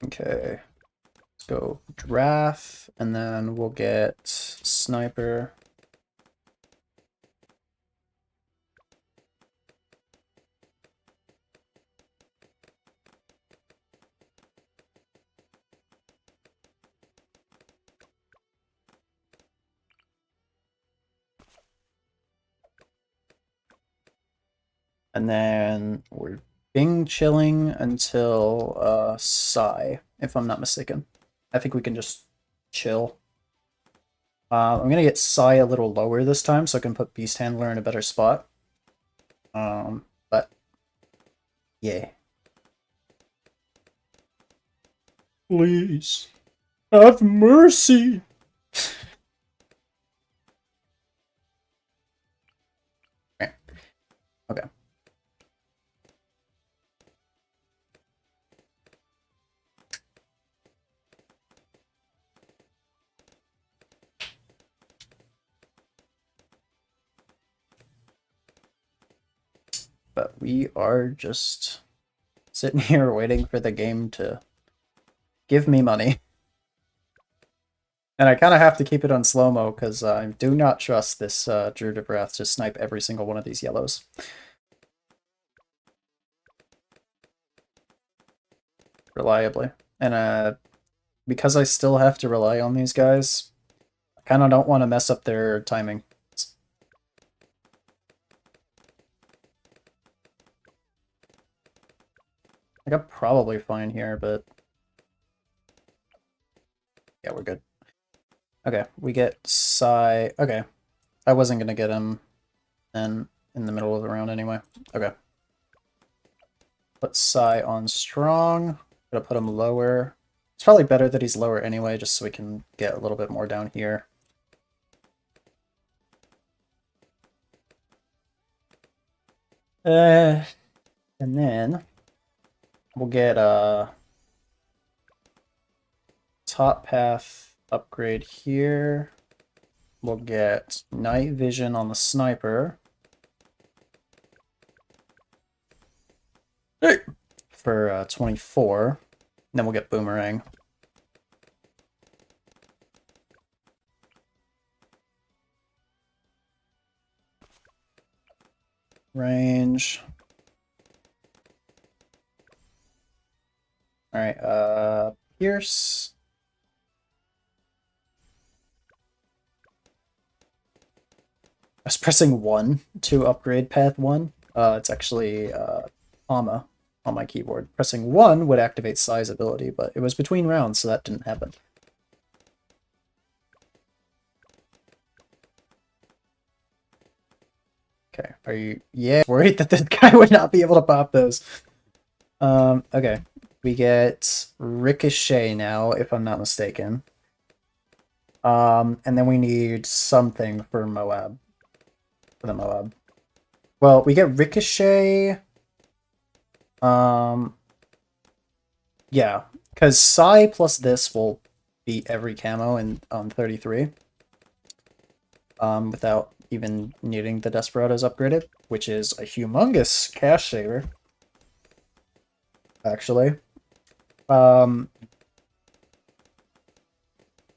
Okay, let's go giraffe, and then we'll get sniper. And then we're Bing chilling until Psy, if I'm not mistaken. I think we can just chill. I'm gonna get Psy a little lower this time so I can put Beast Handler in a better spot. But yeah. Please have mercy. Okay. But we are just sitting here waiting for the game to give me money. And I kind of have to keep it on slow-mo because I do not trust this Druid of Wrath to snipe every single one of these yellows. Reliably. And because I still have to rely on these guys, I kind of don't want to mess up their timing. I think I'm probably fine here, but yeah, we're good. Okay, we get Psy. Okay, I wasn't gonna get him then in the middle of the round anyway. Okay. Put Psy on strong. Gonna put him lower. It's probably better that he's lower anyway, just so we can get a little bit more down here. And then we'll get top path upgrade here. We'll get night vision on the sniper. For 24. And then we'll get boomerang. Range. Alright, Pierce. I was pressing 1 to upgrade path 1. It's actually comma on my keyboard. Pressing 1 would activate Psy's ability, but it was between rounds, so that didn't happen. Okay, are you... Yeah, worried that this guy would not be able to pop those. Okay. We get Ricochet now, if I'm not mistaken. And then we need something for Moab. For the Moab. Well, we get Ricochet... Yeah, because Psy plus this will beat every camo on 33. Without even needing the Desperados upgraded, which is a humongous cash saver. Actually. And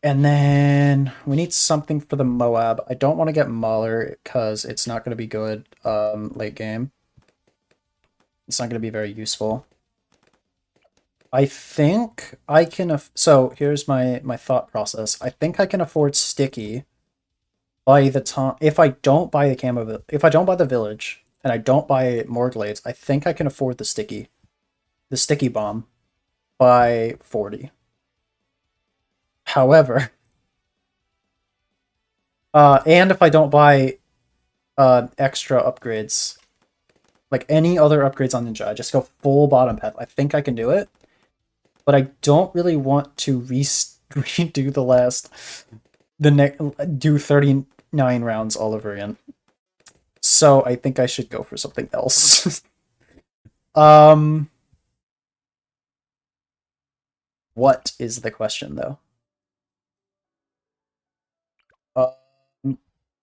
then we need something for the Moab. I don't want to get Mauler because it's not going to be good late game. It's not going to be very useful. I think I can... So here's my thought process. I think I can afford Sticky by the time... If I don't buy the camo... If I don't buy the village, and I don't buy Morglades, I think I can afford the Sticky. The Sticky Bomb by 40. However... and if I don't buy extra upgrades, like any other upgrades on Ninja, I just go full bottom path. I think I can do it, but I don't really want to redo do 39 rounds all over again. So I think I should go for something else. What is the question though?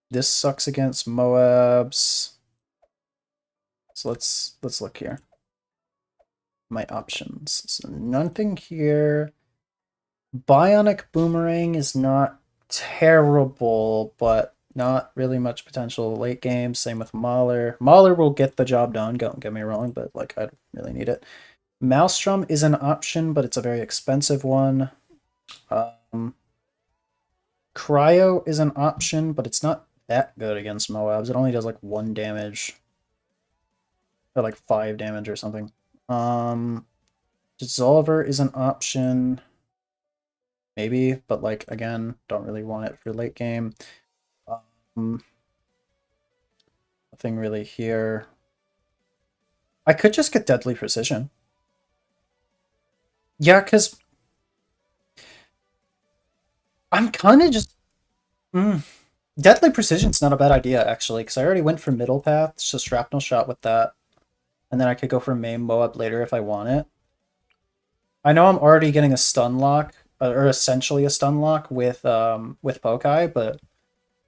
This sucks against Moabs. So let's look here. My options. So nothing here. Bionic Boomerang is not terrible, but not really much potential late game. Same with Mauler. Mauler will get the job done, don't get me wrong, but like I don't really need it. Maelstrom is an option, but it's a very expensive one. Cryo is an option, but it's not that good against Moabs. It only does like 1 damage. Or like 5 damage or something. Dissolver is an option. Maybe, but like again, don't really want it for late game. Nothing really here. I could just get Deadly Precision. Yeah, because I'm kind of just... Deadly Precision's not a bad idea, actually, because I already went for middle path, so Shrapnel Shot with that. And then I could go for Maim Moab later if I want it. I know I'm already getting a stun lock, or essentially a stun lock with Pokai, but...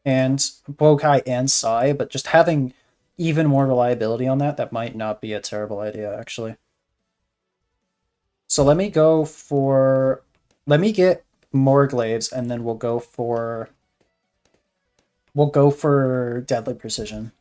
And Pokai and Sai, but just having even more reliability on that might not be a terrible idea, actually. So let me go for... Let me get Morglaives, and then we'll go for Deadly Precision.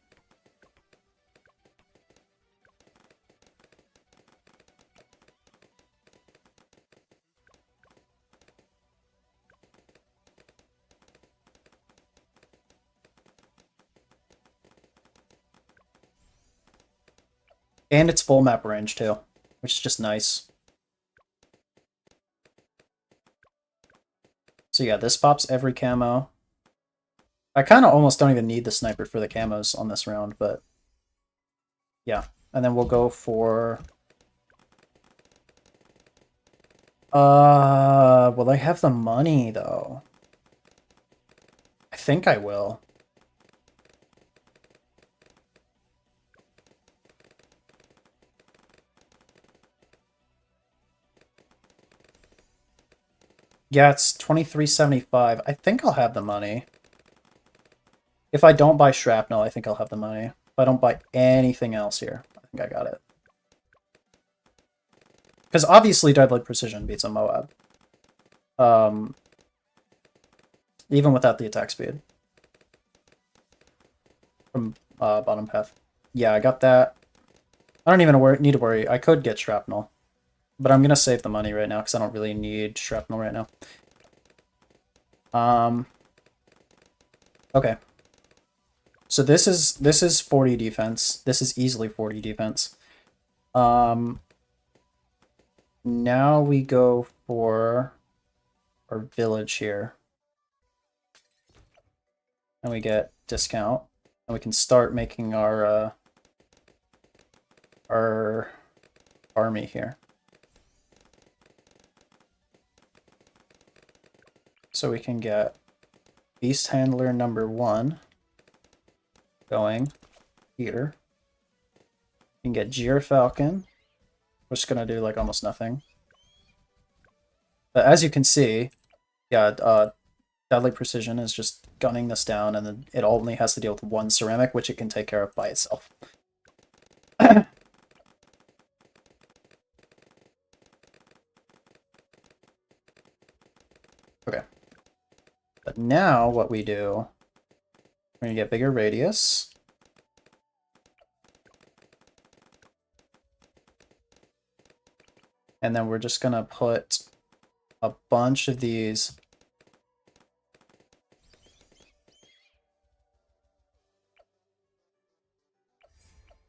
And it's full map range too, which is just nice. So yeah, this pops every camo. I kind of almost don't even need the sniper for the camos on this round, but yeah. And then we'll go for... will I have the money, though? I think I will. Yeah, it's 23.75. I think I'll have the money. If I don't buy Shrapnel, I think I'll have the money. If I don't buy anything else here, I think I got it. Because obviously Deadly Precision beats a Moab. Even without the attack speed. From bottom path. Yeah, I got that. I don't even need to worry. I could get Shrapnel. But I'm going to save the money right now because I don't really need Shrapnel right now. Okay. So this is 40 defense. This is easily 40 defense. Now we go for our village here. And we get discount. And we can start making our army here. So we can get Beast Handler number 1 going here. You can get Gyrfalcon, which is going to do like almost nothing. But as you can see, yeah, Deadly Precision is just gunning this down, and then it only has to deal with 1 ceramic, which it can take care of by itself. Okay. But now what we do, we're going to get bigger radius. And then we're just gonna put a bunch of these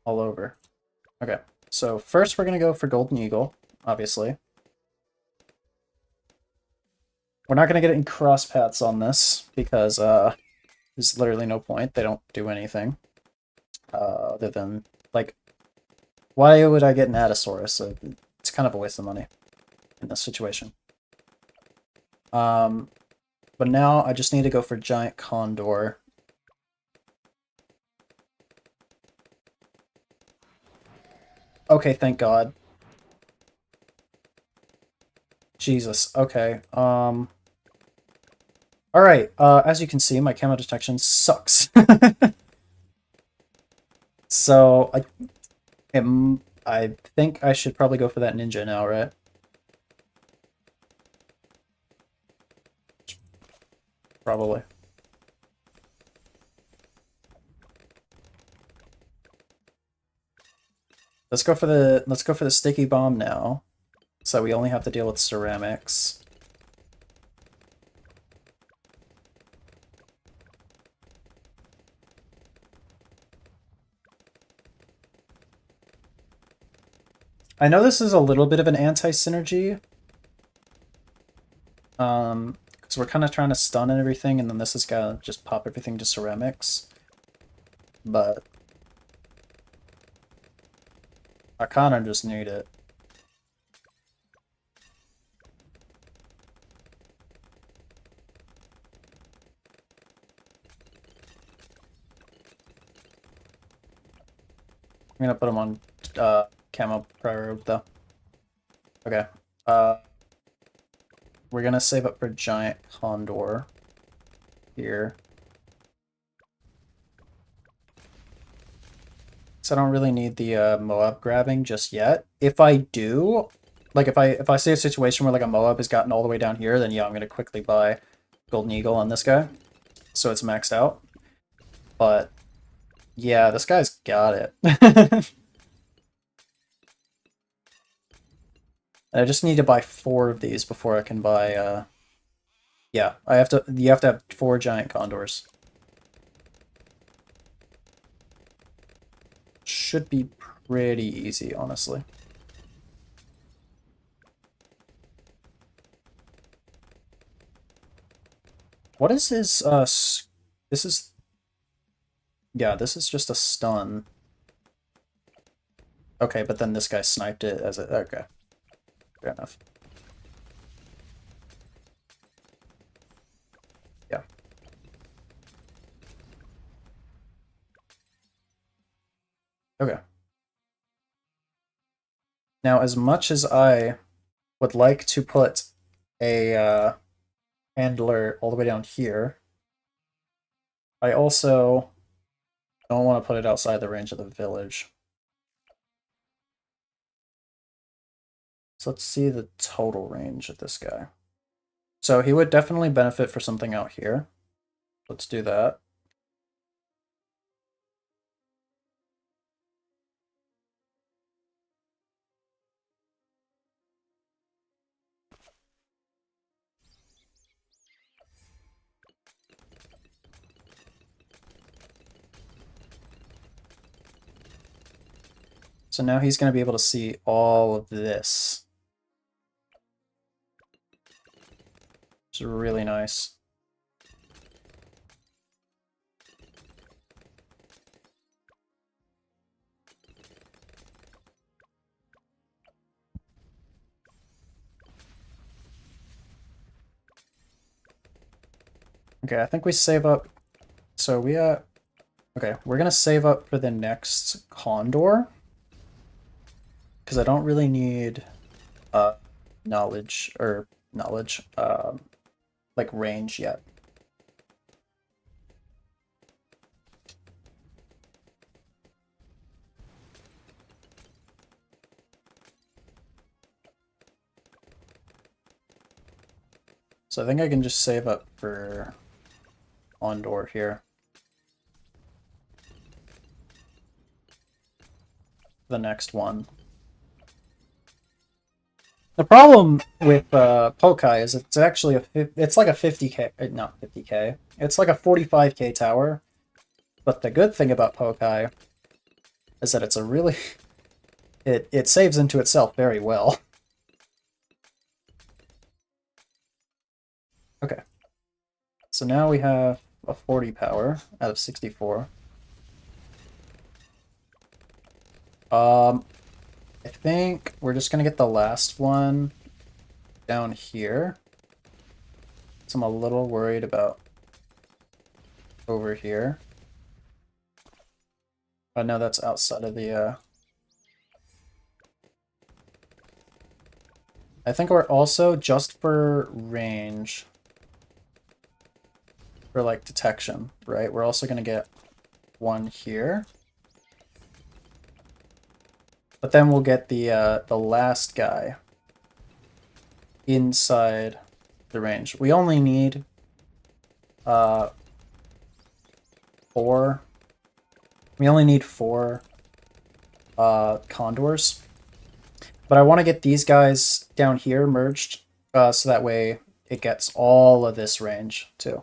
all over. Okay, so first we're gonna go for Golden Eagle, obviously. We're not gonna get any cross paths on this because there's literally no point. They don't do anything other than, like, why would I get an Adasaurus? It's kind of a waste of money in this situation. But now I just need to go for Giant Condor. Okay, thank God. Jesus, okay. Alright, as you can see, my camo detection sucks. So, I think I should probably go for that ninja now, right? Probably. Let's go for the sticky bomb now. So we only have to deal with ceramics. I know this is a little bit of an anti-synergy. Because we're kind of trying to stun and everything, and then this is gonna just pop everything to ceramics. But I kind of just need it. I'm gonna put them on camo prior though. Okay. We're gonna save up for Giant Condor here. So I don't really need the Moab grabbing just yet. If I do, like if I see a situation where like a Moab has gotten all the way down here, then yeah, I'm gonna quickly buy Golden Eagle on this guy, so it's maxed out. But yeah, this guy's got it. I just need to buy 4 of these before I can buy yeah, you have to have 4 giant condors. Should be pretty easy, honestly. What is his this is, yeah, this is just a stun. Okay, but then this guy sniped it as a, okay. Fair enough. Yeah. Okay. Now, as much as I would like to put a handler all the way down here, I also don't want to put it outside the range of the village. So let's see the total range of this guy. So he would definitely benefit for something out here. Let's do that. So now he's going to be able to see all of this. Which is really nice. Okay, I think we save up. So okay, we're gonna save up for the next Condor. Because I don't really need knowledge, like range yet. So I think I can just save up for Ondor here. The next one. The problem with Pokai is it's actually it's like a 50k, not 50k. It's like a 45k tower. But the good thing about Pokai is that it's a really it saves into itself very well. Okay. So now we have a 40 power out of 64. I think we're just gonna get the last one down here. So I'm a little worried about over here. I know that's outside of the I think we're also just for range for like detection, right? We're also gonna get one here. But then we'll get the last guy inside the range. We only need 4. We only need 4 condors. But I want to get these guys down here merged so that way it gets all of this range too.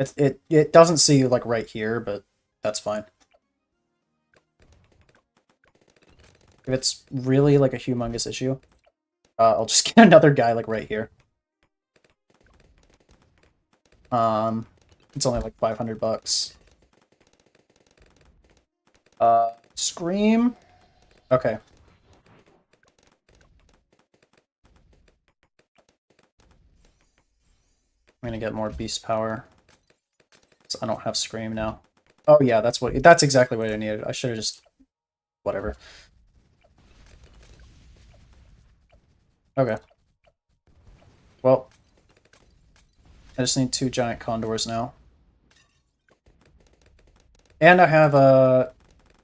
It doesn't see like right here, but that's fine. If it's really like a humongous issue, I'll just get another guy like right here. It's only like 500 bucks. Scream. Okay. I'm gonna get more beast power. So I don't have scream now. Oh yeah, that's exactly what I needed. I should have just whatever. Okay. Well, I just need 2 giant condors now. And I have a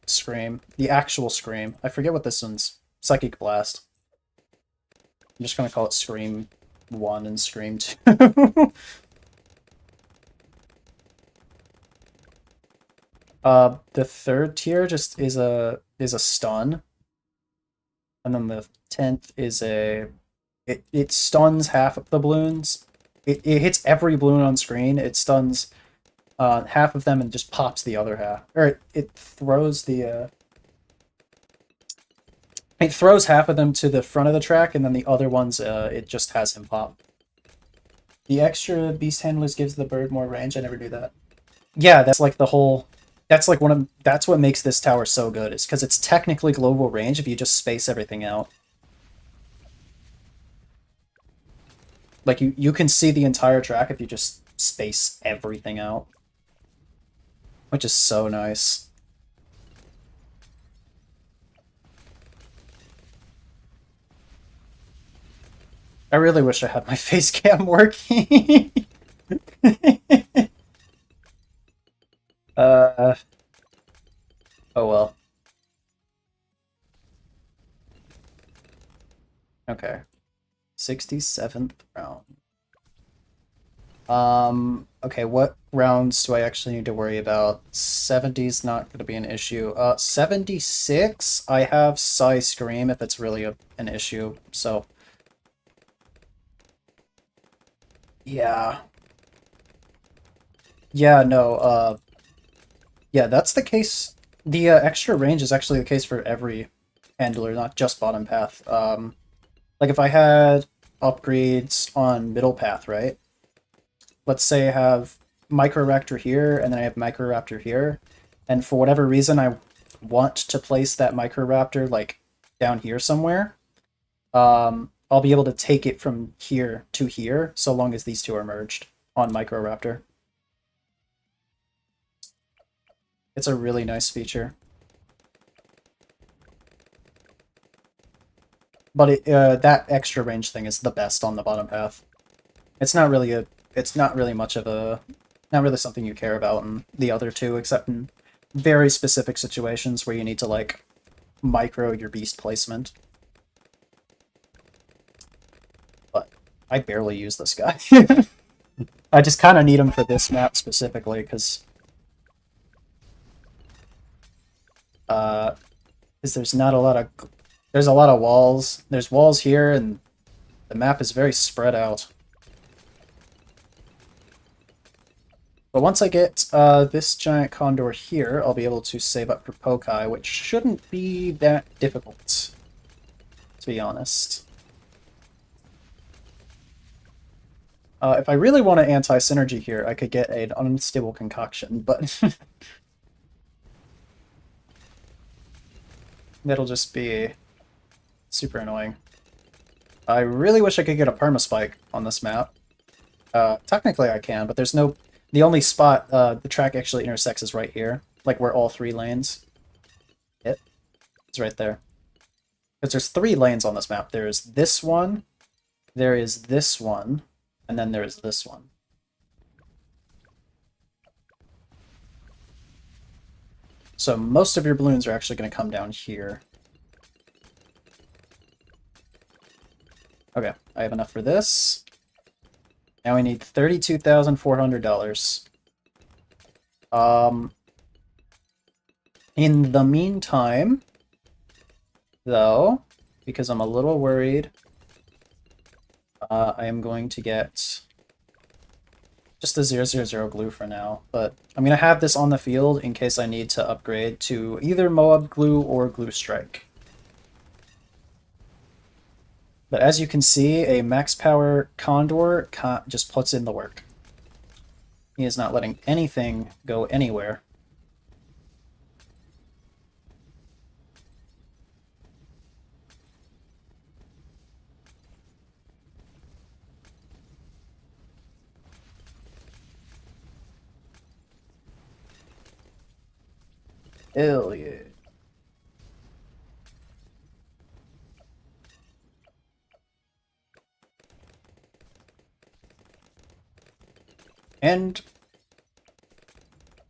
scream, the actual scream. I forget what this one's. Psychic Blast. I'm just gonna call it Scream 1 and Scream 2. The third tier just is a stun. And then the 10th is it stuns half of the balloons. It hits every balloon on screen. It stuns half of them and just pops the other half. Or it throws the it throws half of them to the front of the track, and then the other ones it just has him pop. The extra beast handlers gives the bird more range. I never knew that. Yeah, that's like the whole. That's like that's what makes this tower so good. Is because it's technically global range if you just space everything out. Like you can see the entire track if you just space everything out, which is so nice. I really wish I had my face cam working. Oh well. Okay. 67th round. Okay, what rounds do I actually need to worry about? 70's not going to be an issue. 76, I have Psy Scream if it's really an issue, so... Yeah. Yeah, no, yeah, that's the case. The extra range is actually the case for every handler, not just bottom path. Like if I had upgrades on middle path, right? Let's say I have Microraptor here, and then I have Microraptor here, and for whatever reason I want to place that Microraptor like down here somewhere, I'll be able to take it from here to here so long as these two are merged on Microraptor. It's a really nice feature. But that extra range thing is the best on the bottom path. It's not really much of a, not really something you care about in the other two, except in very specific situations where you need to like micro your beast placement. But I barely use this guy. I just kind of need him for this map specifically because there's not a lot of there's a lot of walls. There's walls here, and The map is very spread out. But once I get this giant condor here, I'll be able to save up for Pokai, which shouldn't be that difficult, to be honest. If I really want to anti-synergy here, I could get an unstable concoction, but that'll just be super annoying. I really wish I could get a permaspike on this map. Technically I can, but there's no... The only spot the track actually intersects is right here, like where all 3 lanes hit. It's right there. Because there's 3 lanes on this map. There's this one, there is this one, and then there's this one. So most of your balloons are actually going to come down here. Okay, I have enough for this. Now we need $32,400. In the meantime, though, because I'm a little worried, I am going to get just a 000 glue for now, but I'm going to have this on the field in case I need to upgrade to either Moab glue or glue strike. But as you can see, a max power Condor just puts in the work. He is not letting anything go anywhere. Hell yeah. And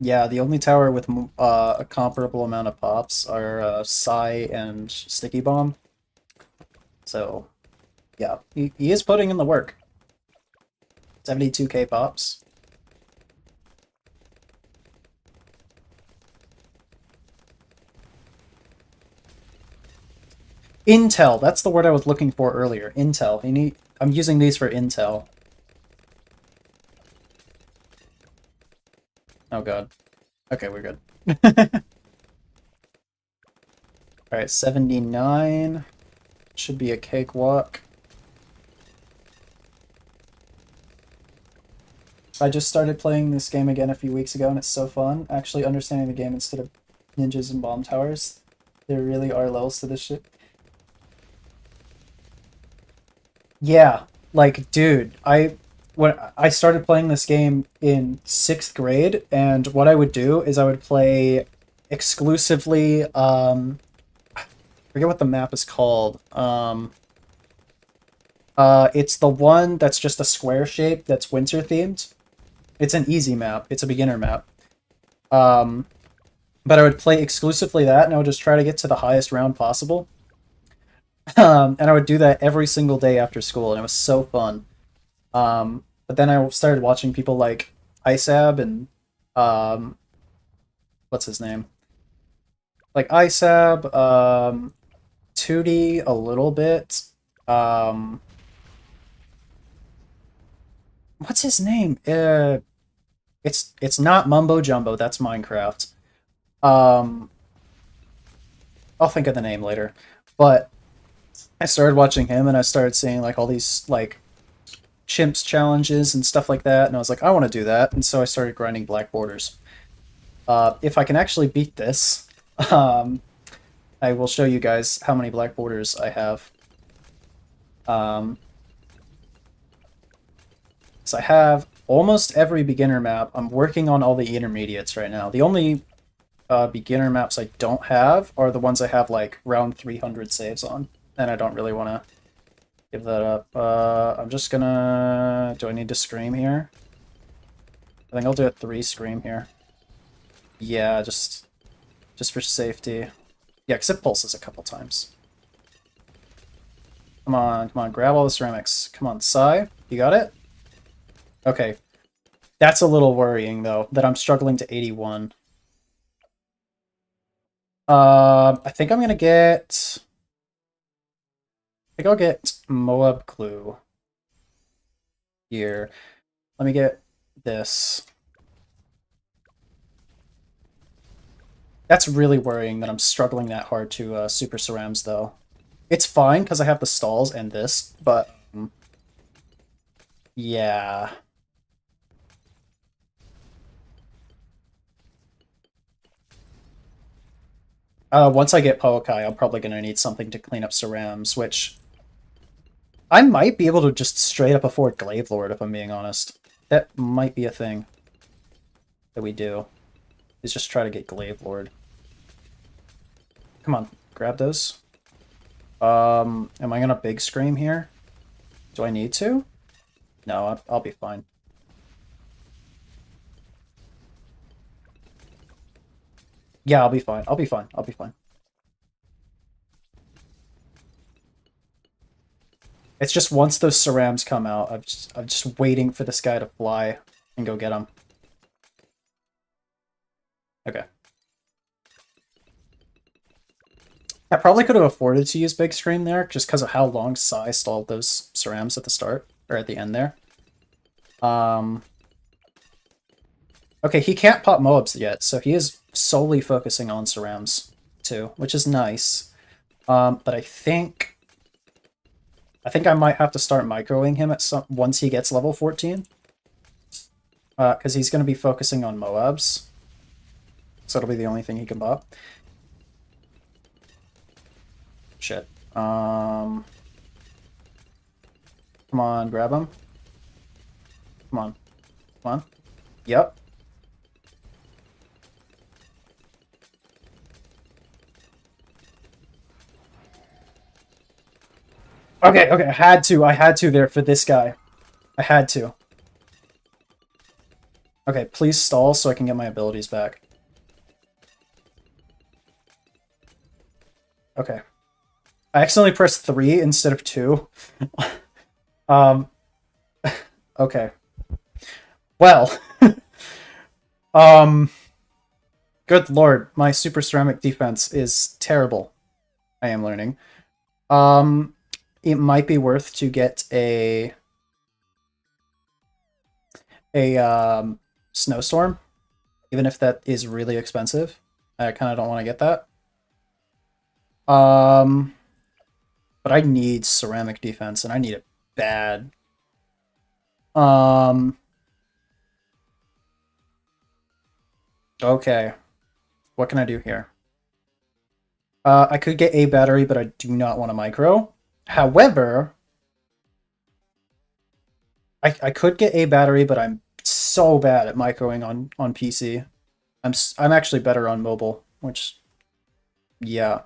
yeah, the only tower with a comparable amount of pops are Psy and Sticky Bomb. So yeah, he is putting in the work. 72k pops. Intel, that's the word I was looking for earlier. Intel. I'm using these for intel. Oh god. Okay, we're good. Alright, 79. Should be a cakewalk. I just started playing this game again a few weeks ago, and it's so fun. Actually understanding the game instead of ninjas and bomb towers. There really are levels to this shit. Yeah, like, dude, when I started playing this game in 6th grade, and what I would do is I would play exclusively, I forget what the map is called. It's the one that's just a square shape that's winter themed. It's an easy map. It's a beginner map. But I would play exclusively that, and I would just try to get to the highest round possible. And I would do that every single day after school, and it was so fun. But then I started watching people like Isab and what's his name? Like Isab, 2D a little bit. What's his name? It's not Mumbo Jumbo. That's Minecraft. I'll think of the name later. But I started watching him, and I started seeing like all these like CHIMPS challenges and stuff like that, and I was like, I want to do that, and so I started grinding black borders. If I can actually beat this, I will show you guys how many black borders I have. So I have almost every beginner map. I'm working on all the intermediates right now. The only beginner maps I don't have are the ones I have like round 300 saves on, and I don't really want to give that up. I'm just gonna... Do I need to scream here? I think I'll do a 3 scream here. Yeah, just for safety. Yeah, because it pulses a couple times. Come on, grab all the ceramics. Come on, Sai, you got it? Okay. That's a little worrying, though, that I'm struggling to 81. I think I'm gonna get... think I'll get Moab Glue here. Let me get this. That's really worrying that I'm struggling that hard to Super Cerams, though. It's fine, because I have the stalls and this, but... yeah. Once I get Poakai, I'm probably going to need something to clean up Cerams, which... I might be able to just straight up afford Glaive Lord, if I'm being honest. That might be a thing that we do, is just try to get Glaive Lord. Come on, grab those. Am I gonna Big Scream here? Do I need to? No, I'll be fine. Yeah, I'll be fine. I'll be fine. I'll be fine. It's just once those Cerams come out, I'm just waiting for this guy to fly and go get him. Okay. I probably could have afforded to use Big Scream there, just because of how long Sai stalled those Cerams at the start, or at the end there. Okay, he can't pop Moabs yet, so he is solely focusing on Cerams, too, which is nice. But I think I might have to start microing him at once he gets level 14. Because he's going to be focusing on Moabs. So it'll be the only thing he can pop. Shit. Come on, grab him. Come on. Come on. Yep. Okay, I had to there for this guy. I had to. Okay, please stall so I can get my abilities back. Okay. I accidentally pressed 3 instead of 2. Okay. Well. Good lord, my Super Ceramic defense is terrible. I am learning. It might be worth to get a snowstorm, even if that is really expensive. I kind of don't want to get that. But I need ceramic defense, and I need it bad. Okay. What can I do here? I could get a battery, but I do not want a micro. However, I could get a battery, but I'm so bad at microing on PC. I'm actually better on mobile, which, yeah.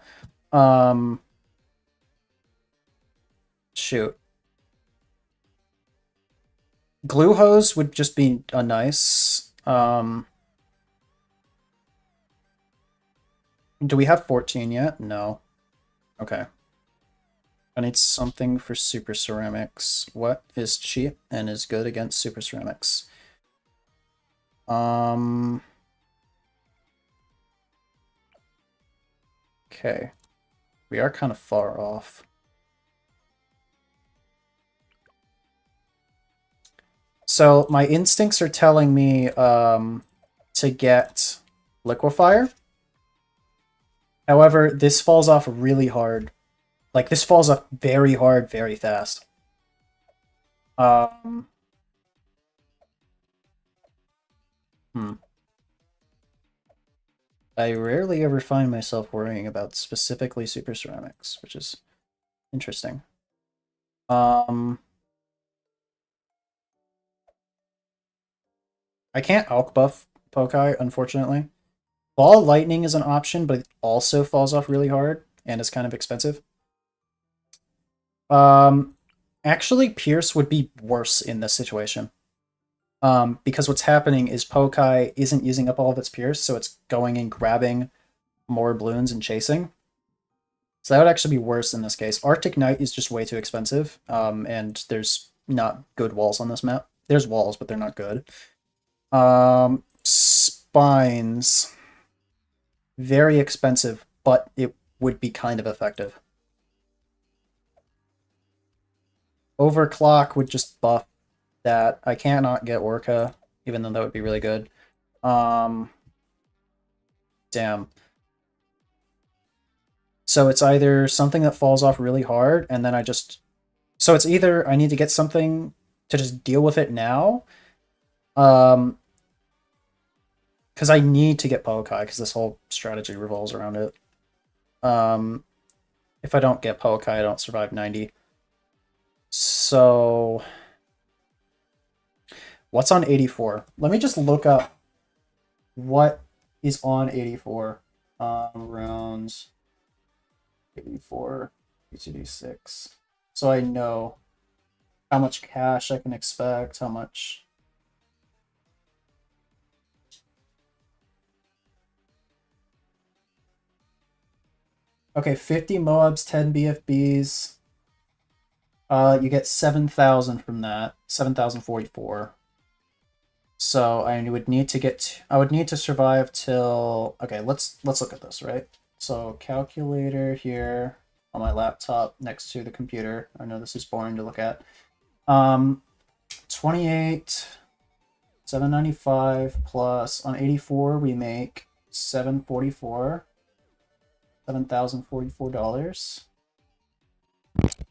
Shoot. Glue hose would just be a nice. Do we have 14 yet? No. Okay. I need something for super ceramics. What is cheap and is good against super ceramics? Okay. We are kind of far off. So my instincts are telling me to get Liquefier. However, this falls off really hard. Like, this falls off very hard, very fast. Hmm. I rarely ever find myself worrying about specifically super ceramics, which is interesting. I can't Alk buff Pokai, unfortunately. Ball Lightning is an option, but it also falls off really hard and is kind of expensive. Actually, Pierce would be worse in this situation. Because what's happening is Pokai isn't using up all of its Pierce, so it's going and grabbing more balloons and chasing. So that would actually be worse in this case. Arctic Knight is just way too expensive, and there's not good walls on this map. There's walls, but they're not good. Spines. Very expensive, but it would be kind of effective. Overclock would just buff that. I cannot get Orca, even though that would be really good. Damn. So it's either something that falls off really hard, and then I just... So it's either I need to get something to just deal with it now, because I need to get Pokai, because this whole strategy revolves around it. If I don't get Pokai, I don't survive 90. So... What's on 84? Let me just look up what is on 84. Rounds 84, BTD6. So I know how much cash I can expect, how much... Okay, 50 Moabs, 10 BFBs. You get 7,000 from that. 7,044. So I would need to get... I would need to survive till... Okay, let's look at this, right? So calculator here on my laptop next to the computer. I know this is boring to look at. 28, 795 plus on 84 we make 744, $7,044,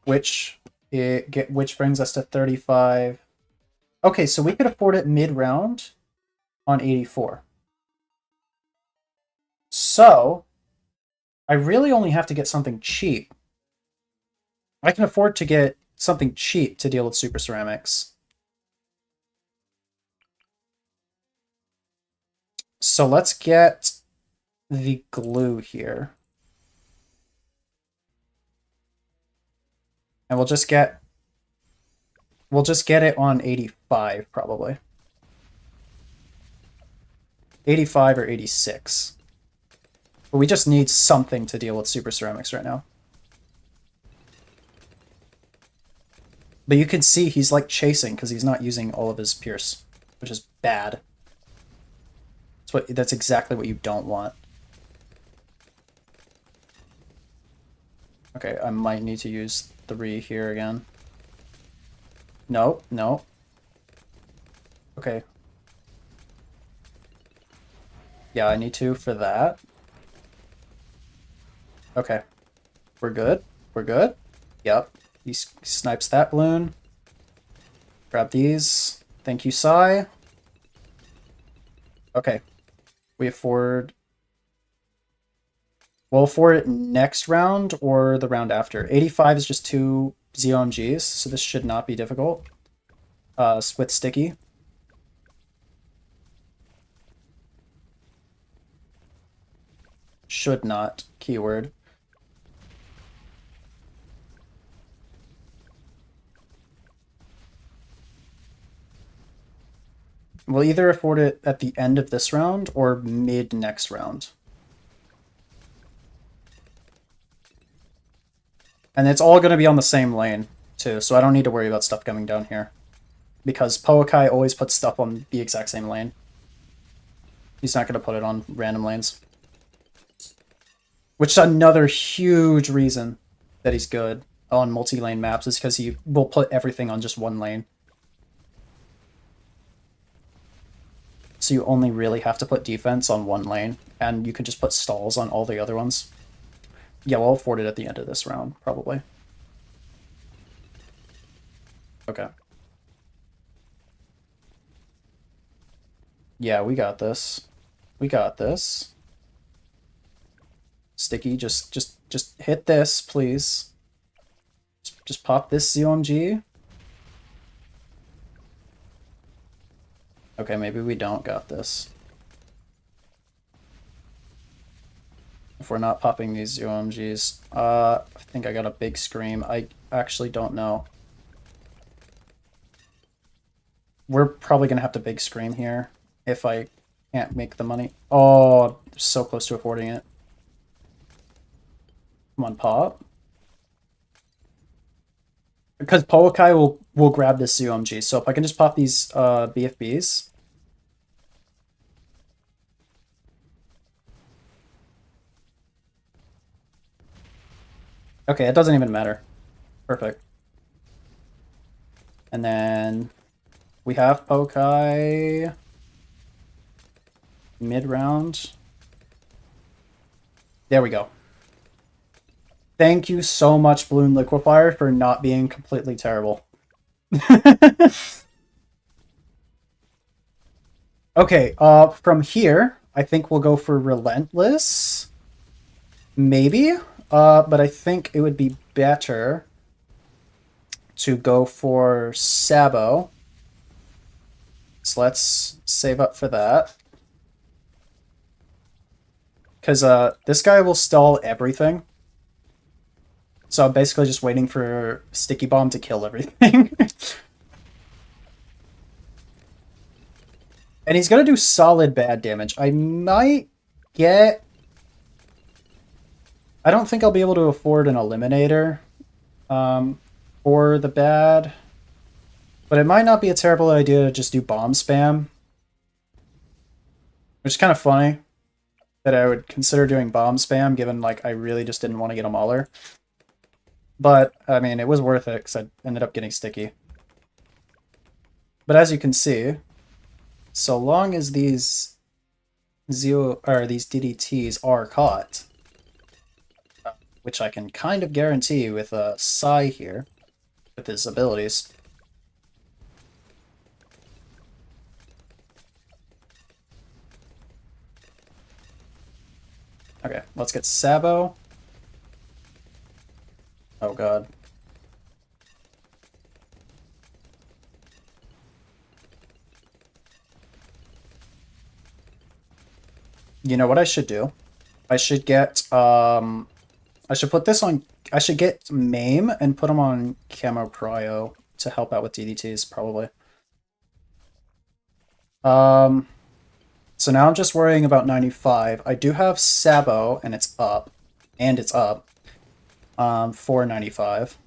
which brings us to 35. Okay, so we could afford it mid-round on 84. So I really only have to get something cheap. I can afford to get something cheap to deal with super ceramics. So let's get the glue here. And we'll just get it on 85 probably. 85 or 86. But we just need something to deal with super ceramics right now. But you can see he's like chasing because he's not using all of his pierce, which is bad. That's exactly what you don't want. Okay, I might need to use 3 here again. No, no. Okay. Yeah, I need to for that. Okay. We're good. We're good. Yep. He snipes that balloon. Grab these. Thank you, Sai. Okay. We afford... We'll afford it next round or the round after. 85 is just 2 ZOMGs, so this should not be difficult. With Sticky. Should not, keyword. We'll either afford it at the end of this round or mid next round. And it's all going to be on the same lane, too, so I don't need to worry about stuff coming down here. Because Poakai always puts stuff on the exact same lane. He's not going to put it on random lanes. Which is another huge reason that he's good on multi-lane maps, is because he will put everything on just one lane. So you only really have to put defense on one lane, and you can just put stalls on all the other ones. Yeah, we'll afford it at the end of this round, probably. Okay. Yeah, we got this. We got this. Sticky, just hit this, please. Just pop this ZOMG. Okay, maybe we don't got this. If we're not popping these ZOMGs. I think I got a big scream. I actually don't know. We're probably gonna have to big scream here if I can't make the money. Oh, so close to affording it. Come on, pop. Because Poakai will grab this ZOMG, so if I can just pop these BFBs. Okay, it doesn't even matter. Perfect. And then we have Pokai mid-round. There we go. Thank you so much, Balloon Liquefier, for not being completely terrible. Okay, from here, I think we'll go for Relentless. Maybe, but I think it would be better to go for Sabo. So let's save up for that. Because this guy will stall everything. So I'm basically just waiting for Sticky Bomb to kill everything. And he's going to do solid bad damage. I might get... I don't think I'll be able to afford an Eliminator for the bad. But it might not be a terrible idea to just do bomb spam. Which is kind of funny that I would consider doing bomb spam, given like I really just didn't want to get a Mauler. But, I mean, it was worth it because I ended up getting sticky. But as you can see, so long as these these DDTs are caught, which I can kind of guarantee with Psy here, with his abilities. Okay, let's get Sabo. Oh god. You know what I should do? I should get, I should put this on, I should get Maim and put him on Camo Cryo to help out with DDTs, probably. So now I'm just worrying about 95. I do have Sabo, and it's up. For 95.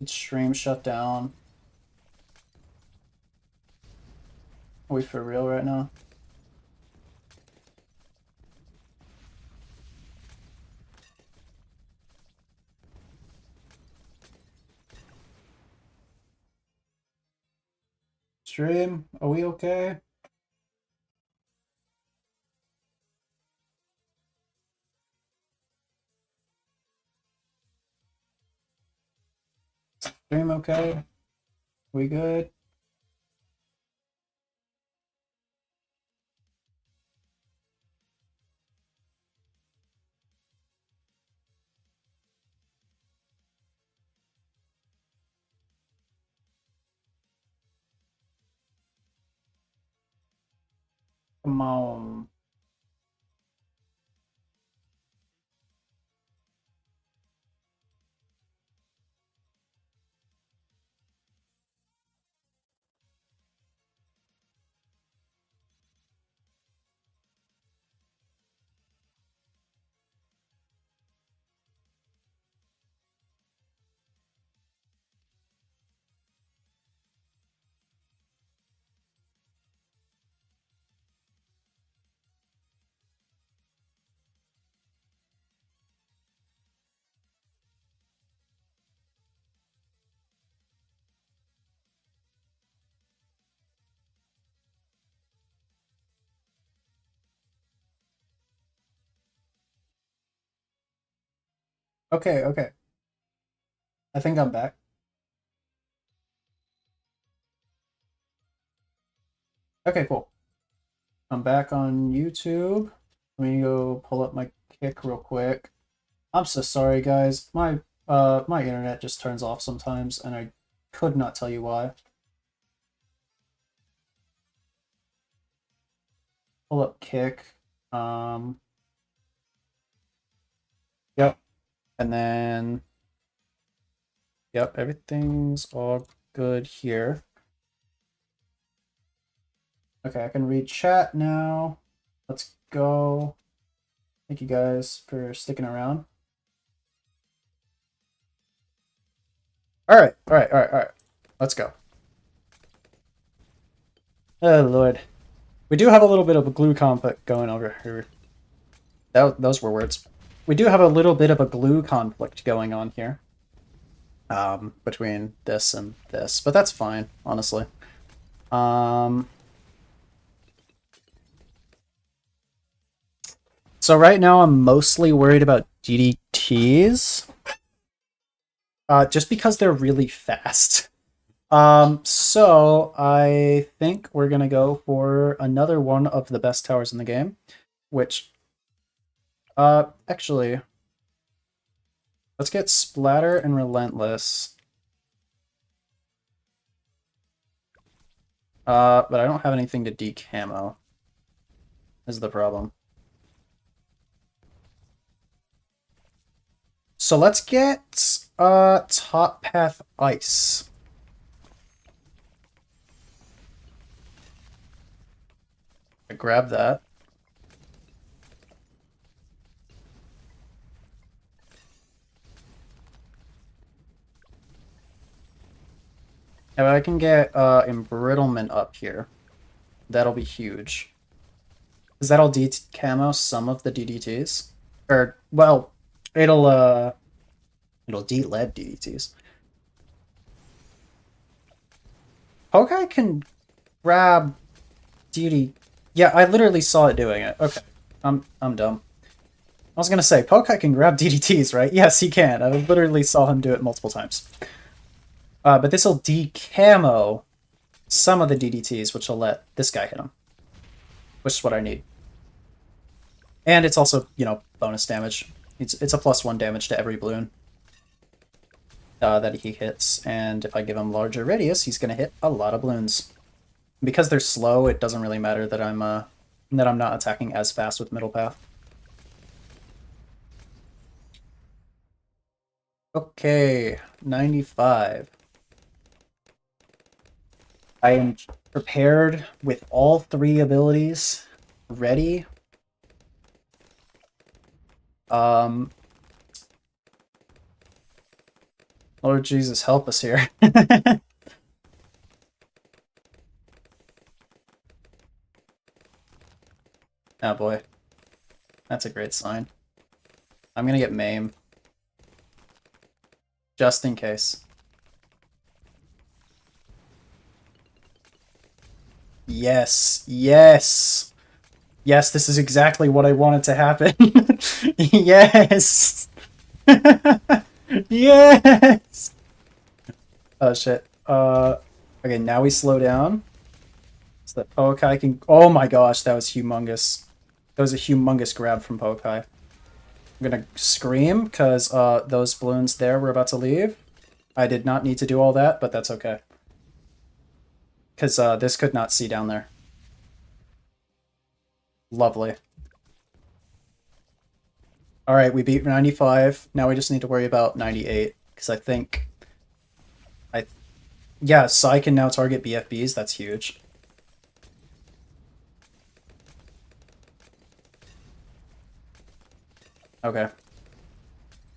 Stream shut down. Are we for real right now? Stream, are we okay? Stream okay? We good? Come on. Okay, okay. I think I'm back. Okay, cool. I'm back on YouTube. Let me go pull up my kick real quick. I'm so sorry, guys. My internet just turns off sometimes, and I could not tell you why. Pull up kick. Yep. And then, yep, everything's all good here. Okay, I can read chat now. Let's go. Thank you guys for sticking around. All right, all right, all right, all right. Let's go. Oh, Lord. We do have a little bit of a glue comp going over here. those were words. We do have a little bit of a glue conflict going on here. Between this and this, but that's fine, honestly. So right now I'm mostly worried about DDTs, just because they're really fast. So I think we're gonna go for another one of the best towers in the game, which, actually, let's get Splatter and Relentless. But I don't have anything to decamo. Is the problem. So let's get Top Path Ice. I grab that. If I can get Embrittlement up here, that'll be huge. Because that'll decamo some of the DDTs. Or, well, it'll de-lead DDTs. Pokai can grab DD. Yeah, I literally saw it doing it. Okay, I'm dumb. I was gonna say, Pokai can grab DDTs, right? Yes, he can. I literally saw him do it multiple times. But this will decamo some of the DDTs, which will let this guy hit him. Which is what I need. And it's also, you know, bonus damage. It's a +1 damage to every balloon that he hits. And if I give him larger radius, he's going to hit a lot of balloons. Because they're slow, it doesn't really matter that I'm not attacking as fast with middle path. Okay, 95. I am prepared with all 3 abilities ready. Lord Jesus, help us here. Oh boy. That's a great sign. I'm gonna get Maim. Just in case. Yes, yes! Yes, this is exactly what I wanted to happen. Yes! Yes! Oh shit. Okay, now we slow down. So that Pokai can... Oh my gosh, that was humongous. That was a humongous grab from Pokai. I'm gonna scream, because those balloons there were about to leave. I did not need to do all that, but that's okay. Because this could not see down there. Lovely. Alright, we beat 95. Now we just need to worry about 98. Because I think... Yeah, Sai can now target BFBs. That's huge. Okay.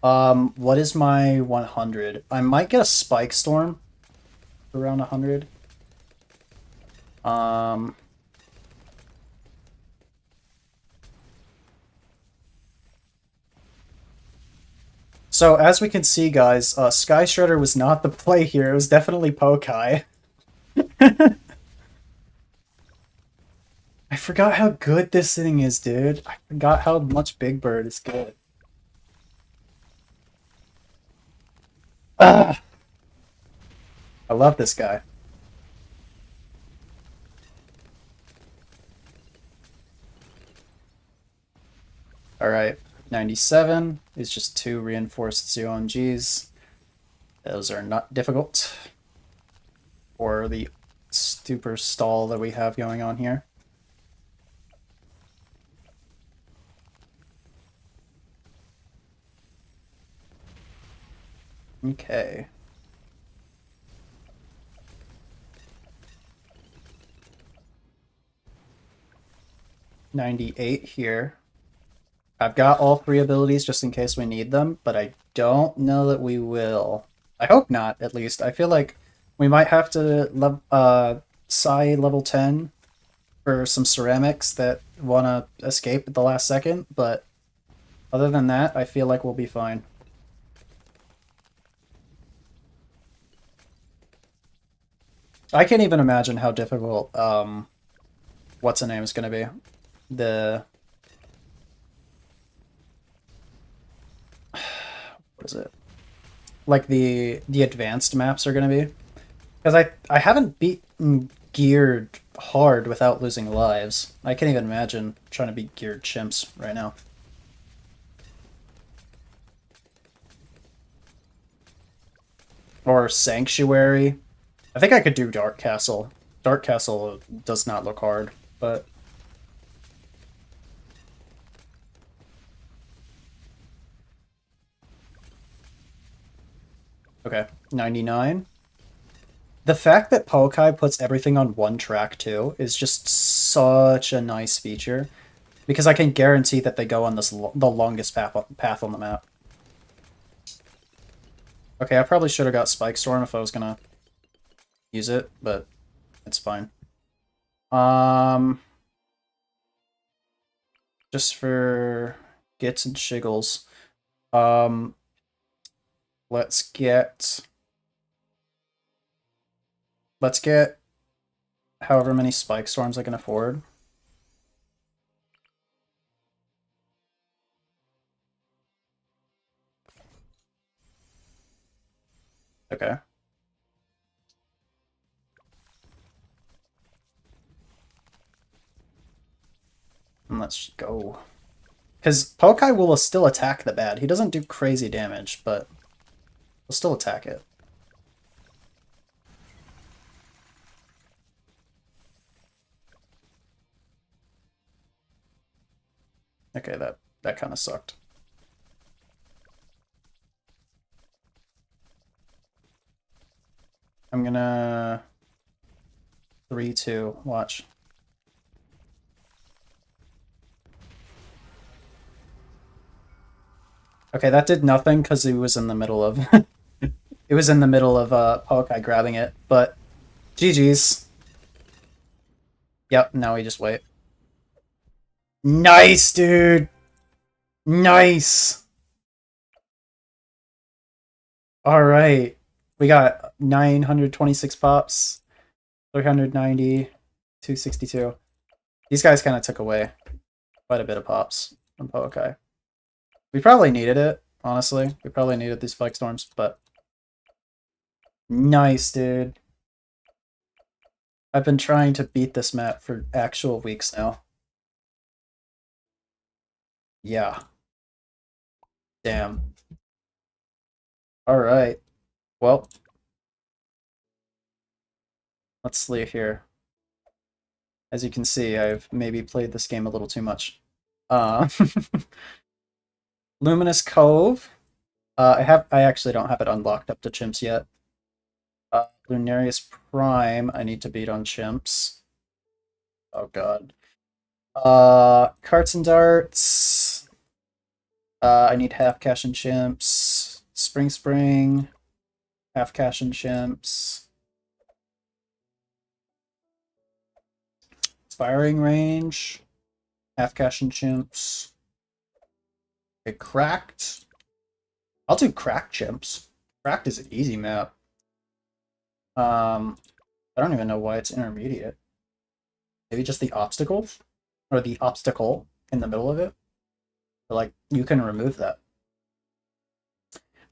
What is my 100? I might get a Spike Storm around 100. So as we can see, guys, Sky Shredder was not the play here. It was definitely Pokai. I forgot how good this thing is, dude. I forgot how much Big Bird is good. Ugh. I love this guy. Alright, 97 is just 2 reinforced ZOMGs. Those are not difficult. Or the super stall that we have going on here. Okay. $98 here. I've got all 3 abilities just in case we need them, but I don't know that we will. I hope not, at least. I feel like we might have to Sai level 10 for some ceramics that want to escape at the last second, but Other than that, I feel like we'll be fine. I can't even imagine how difficult, what's the name is going to be. The... What is it? Like the advanced maps are going to be. Because I haven't beaten geared hard without losing lives. I can't even imagine trying to beat geared chimps right now. Or Sanctuary. I think I could do Dark Castle. Dark Castle does not look hard, but... Okay, 99. The fact that Pokai puts everything on one track too is just such a nice feature, because I can guarantee that they go on the longest path on the map. Okay, I probably should have got Spike Storm if I was gonna use it, but it's fine. Just for gits and shiggles, let's get however many Spike Storms I can afford. Okay. And let's go. Because Pokai will still attack the bad. He doesn't do crazy damage, but he'll still attack it. Okay, that kind of sucked. I'm gonna 3-2. Watch. Okay, that did nothing because he was in the middle of it was in the middle of Pokai grabbing it, but GG's. Yep, now we just wait. Nice, dude. Nice. All right. We got 926 pops, 390, 262. These guys kind of took away quite a bit of pops from Pokai. We probably needed it, honestly. We probably needed these Spike Storms, but... Nice, dude. I've been trying to beat this map for actual weeks now. Yeah. Damn. Alright. Well. Let's see here. As you can see, I've maybe played this game a little too much. Luminous Cove. I actually don't have it unlocked up to Chimps yet. Lunarius Prime, I need to beat on Chimps. Oh god. Carts and Darts. I need half cash and Chimps. Spring, half cash and Chimps. Firing range, half cash and Chimps. Okay, cracked. I'll do cracked Chimps. Cracked is an easy map. I don't even know why it's intermediate. Maybe just the obstacle? Or the obstacle in the middle of it? But, like, you can remove that.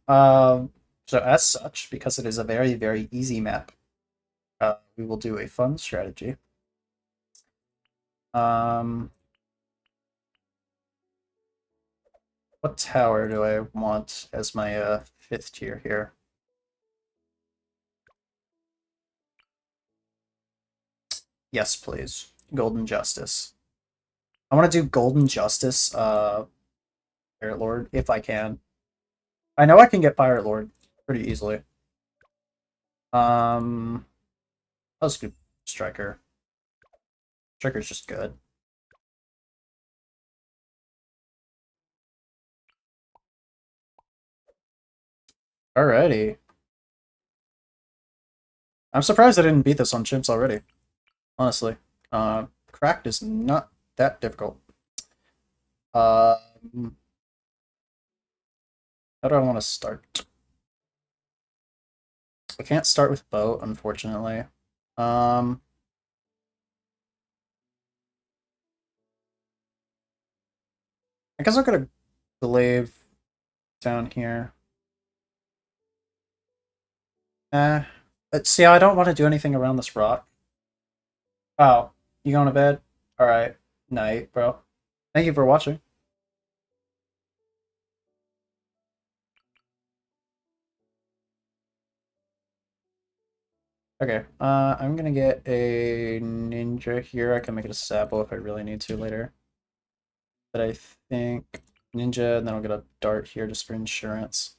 So as such, because it is a very, very easy map, we will do a fun strategy. What tower do I want as my 5th tier here? Yes, please. Golden Justice. I want to do Golden Justice, Fire Lord, if I can. I know I can get Fire Lord pretty easily. I'll just do Striker. Striker's just good. Alrighty. I'm surprised I didn't beat this on Chimps already. Honestly. Cracked is not that difficult. How do I want to start? I can't start with boat, unfortunately. Um, I guess I'll get a glaive down here. But see, I don't want to do anything around this rock. Oh, you going to bed? Alright. Night, bro. Thank you for watching. Okay, I'm gonna get a ninja here. I can make it a sabo if I really need to later. But I think ninja, and then I'll get a dart here just for insurance.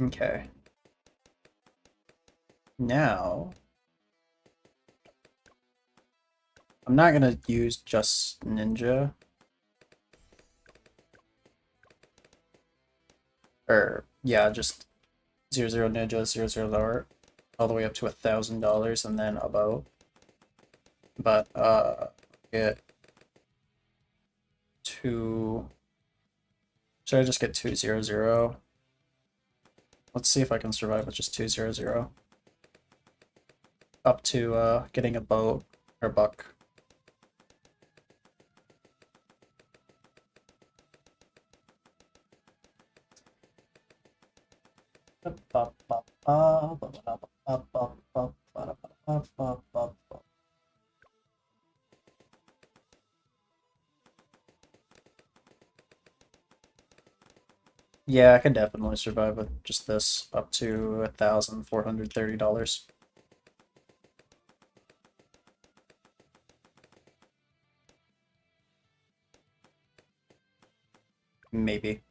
Okay. Now, I'm not gonna use just ninja. Or, yeah, just 00 ninja, 00 lower, all the way up to $1,000 and then above. But, get two. Should I just get 200? Let's see if I can survive with just 200. Up to, getting a boat or buck. Yeah, I can definitely survive with just this up to $1,430. Maybe.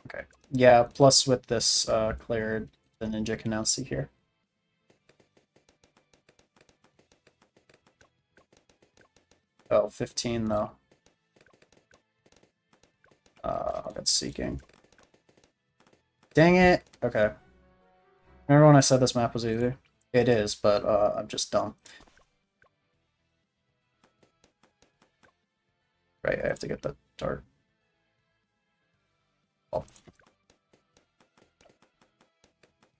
Okay. Yeah, plus with this cleared, the ninja can now see here. Oh, 15 though. That's seeking. Dang it! Okay. Remember when I said this map was easy? It is, but I'm just dumb. Right, I have to get the dart. Oh.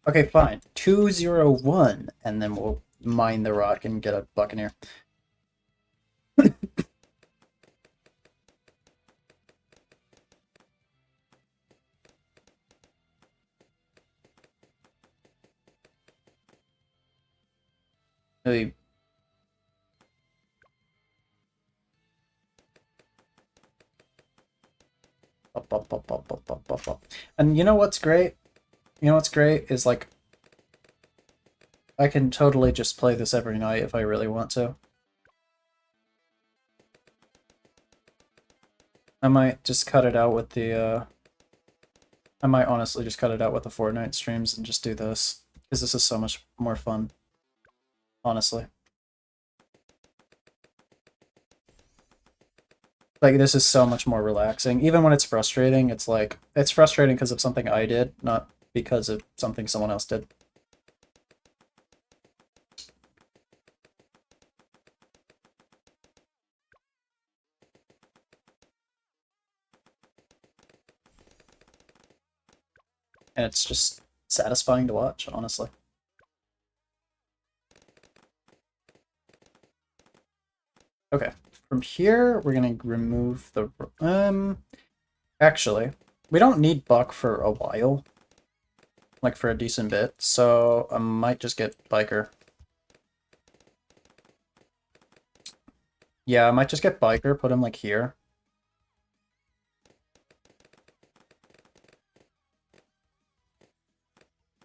Okay, fine. 201, and then we'll mine the rock and get a buccaneer. Really. And you know what's great? You know what's great is like I can totally just play this every night if I really want to. I might just cut it out with the I might honestly just cut it out with the Fortnite streams and just do this because this is so much more fun. Honestly. Like, this is so much more relaxing. Even when it's frustrating, it's like, it's frustrating because of something I did, not because of something someone else did. And it's just satisfying to watch, honestly. Okay, from here, we're gonna remove the, actually, we don't need Buck for a while. like for a decent bit, so I might just get Biker. Yeah, I might just get Biker, put him like here.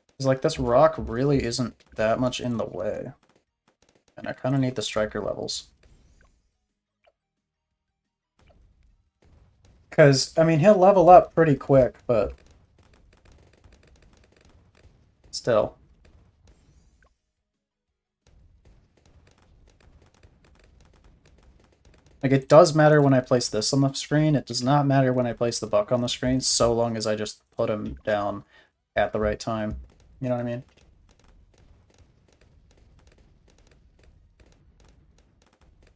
Because like this rock really isn't that much in the way. And I kind of need the striker levels. Because, I mean, he'll level up pretty quick, but still. Like, it does matter when I place this on the screen. It does not matter when I place the buck on the screen, so long as I just put him down at the right time. You know what I mean?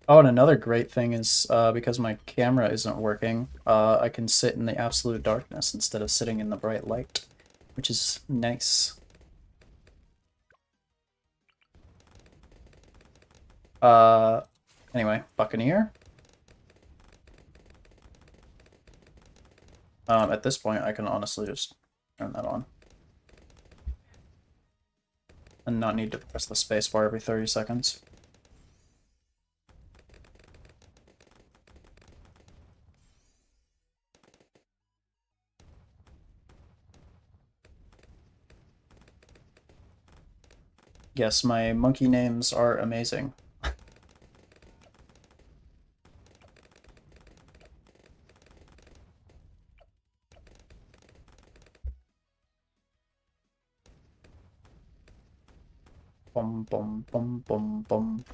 Oh, and another great thing is, because my camera isn't working, I can sit in the absolute darkness instead of sitting in the bright light, which is nice. Anyway, Buccaneer. At this point, I can honestly just turn that on. And not need to press the spacebar every 30 seconds. Yes, my monkey names are amazing. Bum bum bum bum bum.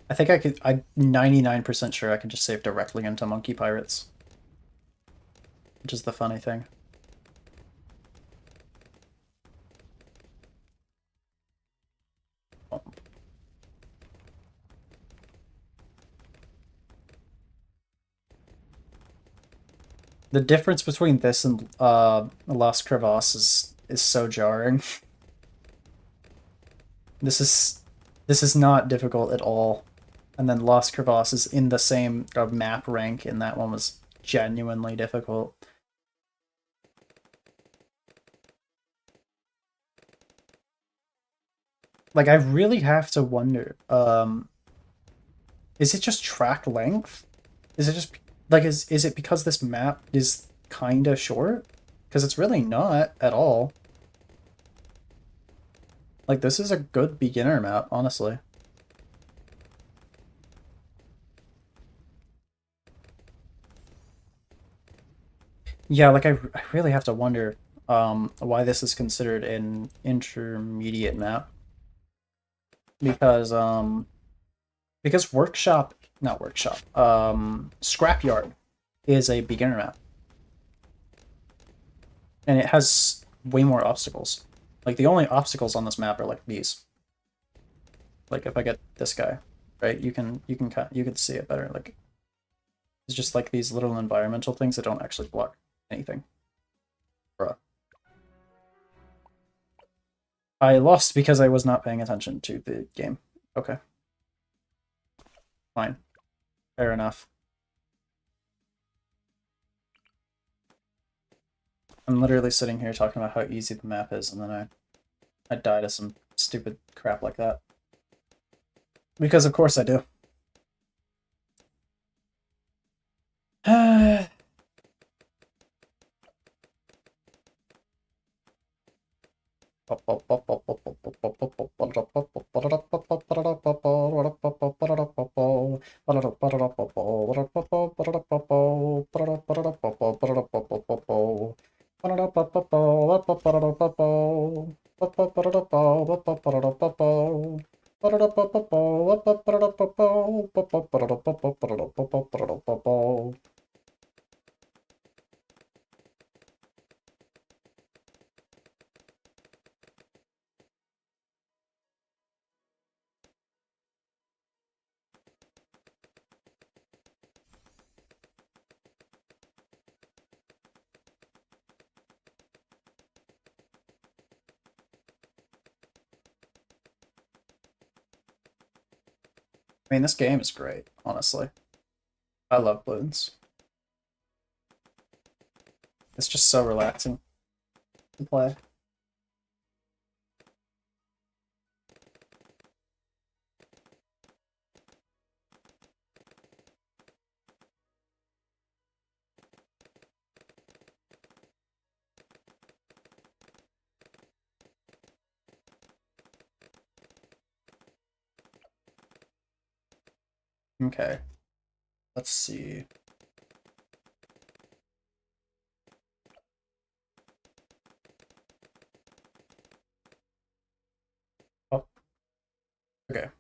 I think I could. I'm 99% sure I can just save directly into Monkey Pirates, which is the funny thing. The difference between this and Las Crevasses is so jarring. This is not difficult at all. And then Las Crevasses in the same map rank, and that one was genuinely difficult. Like, I really have to wonder, is it just track length? Is it just, like, is it because this map is kinda short? Because it's really not at all. Like, this is a good beginner map, honestly. Yeah, like, I really have to wonder, why this is considered an intermediate map. Because, not Workshop, Scrapyard is a beginner map. And it has way more obstacles. Like, the only obstacles on this map are, like, these. Like, if I get this guy, right, you can see it better. Like, it's just, like, these little environmental things that don't actually block anything. Bruh. I lost because I was not paying attention to the game. Okay. Fine. Fair enough. I'm literally sitting here talking about how easy the map is, and then I die to some stupid crap like that. Because of course I do. I mean, this game is great, honestly. I love balloons. It's just so relaxing to play. Okay, let's see. Oh, okay.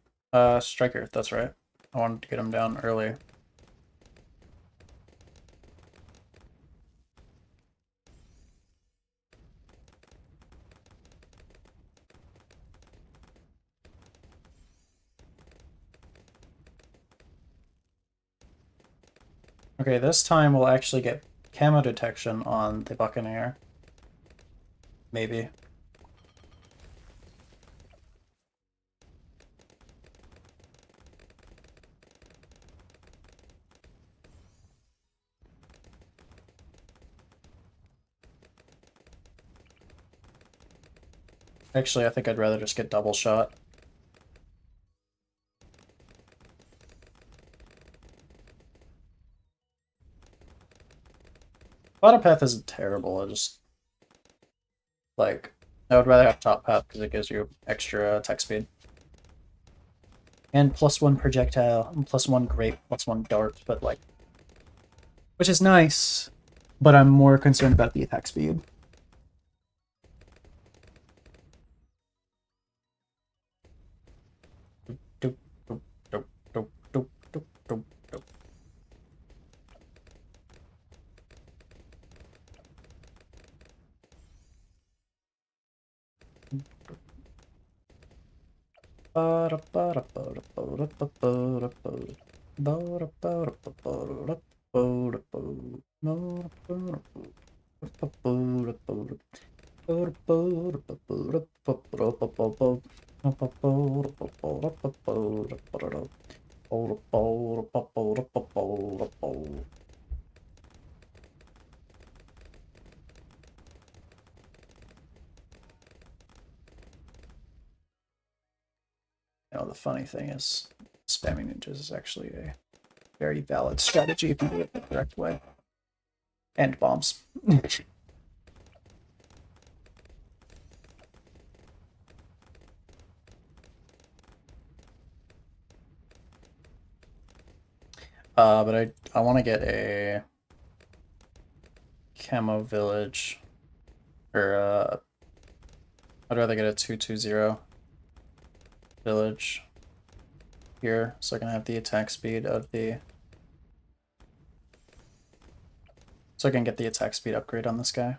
Striker, that's right. I wanted to get him down early. Okay, this time we'll actually get camo detection on the Buccaneer. Maybe. Actually, I think I'd rather just get double shot. Bottom path isn't terrible, I just like I would rather have top path because it gives you extra attack speed. And +1 projectile, and +1 grape, +1 dart, but like which is nice, but I'm more concerned about the attack speed. You know, the funny thing is, spamming ninjas is actually a very valid strategy if you do it the correct way. And bombs. But I want to get a camo village, or I'd rather get a 220 village here, so I can have the attack speed of the. So I can get the attack speed upgrade on this guy.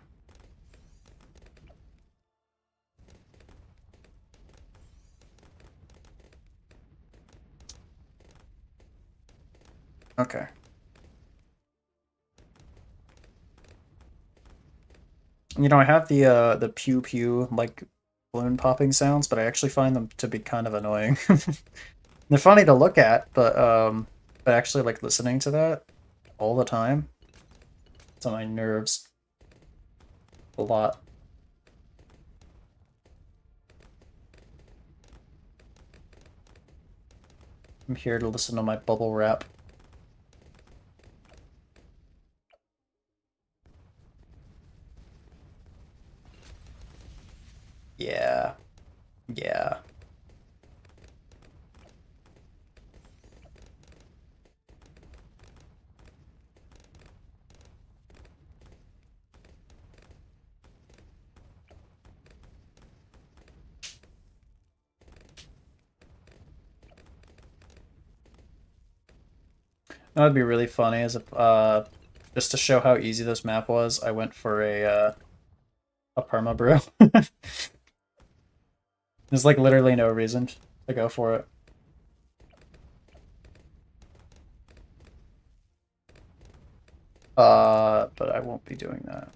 Okay. You know, I have the pew pew like balloon popping sounds, but I actually find them to be kind of annoying. They're funny to look at, but actually like listening to that all the time, it's on my nerves a lot. I'm here to listen to my bubble wrap. Yeah. Yeah. That would be really funny as if just to show how easy this map was, I went for a perma brew. There's like literally no reason to go for it. But I won't be doing that.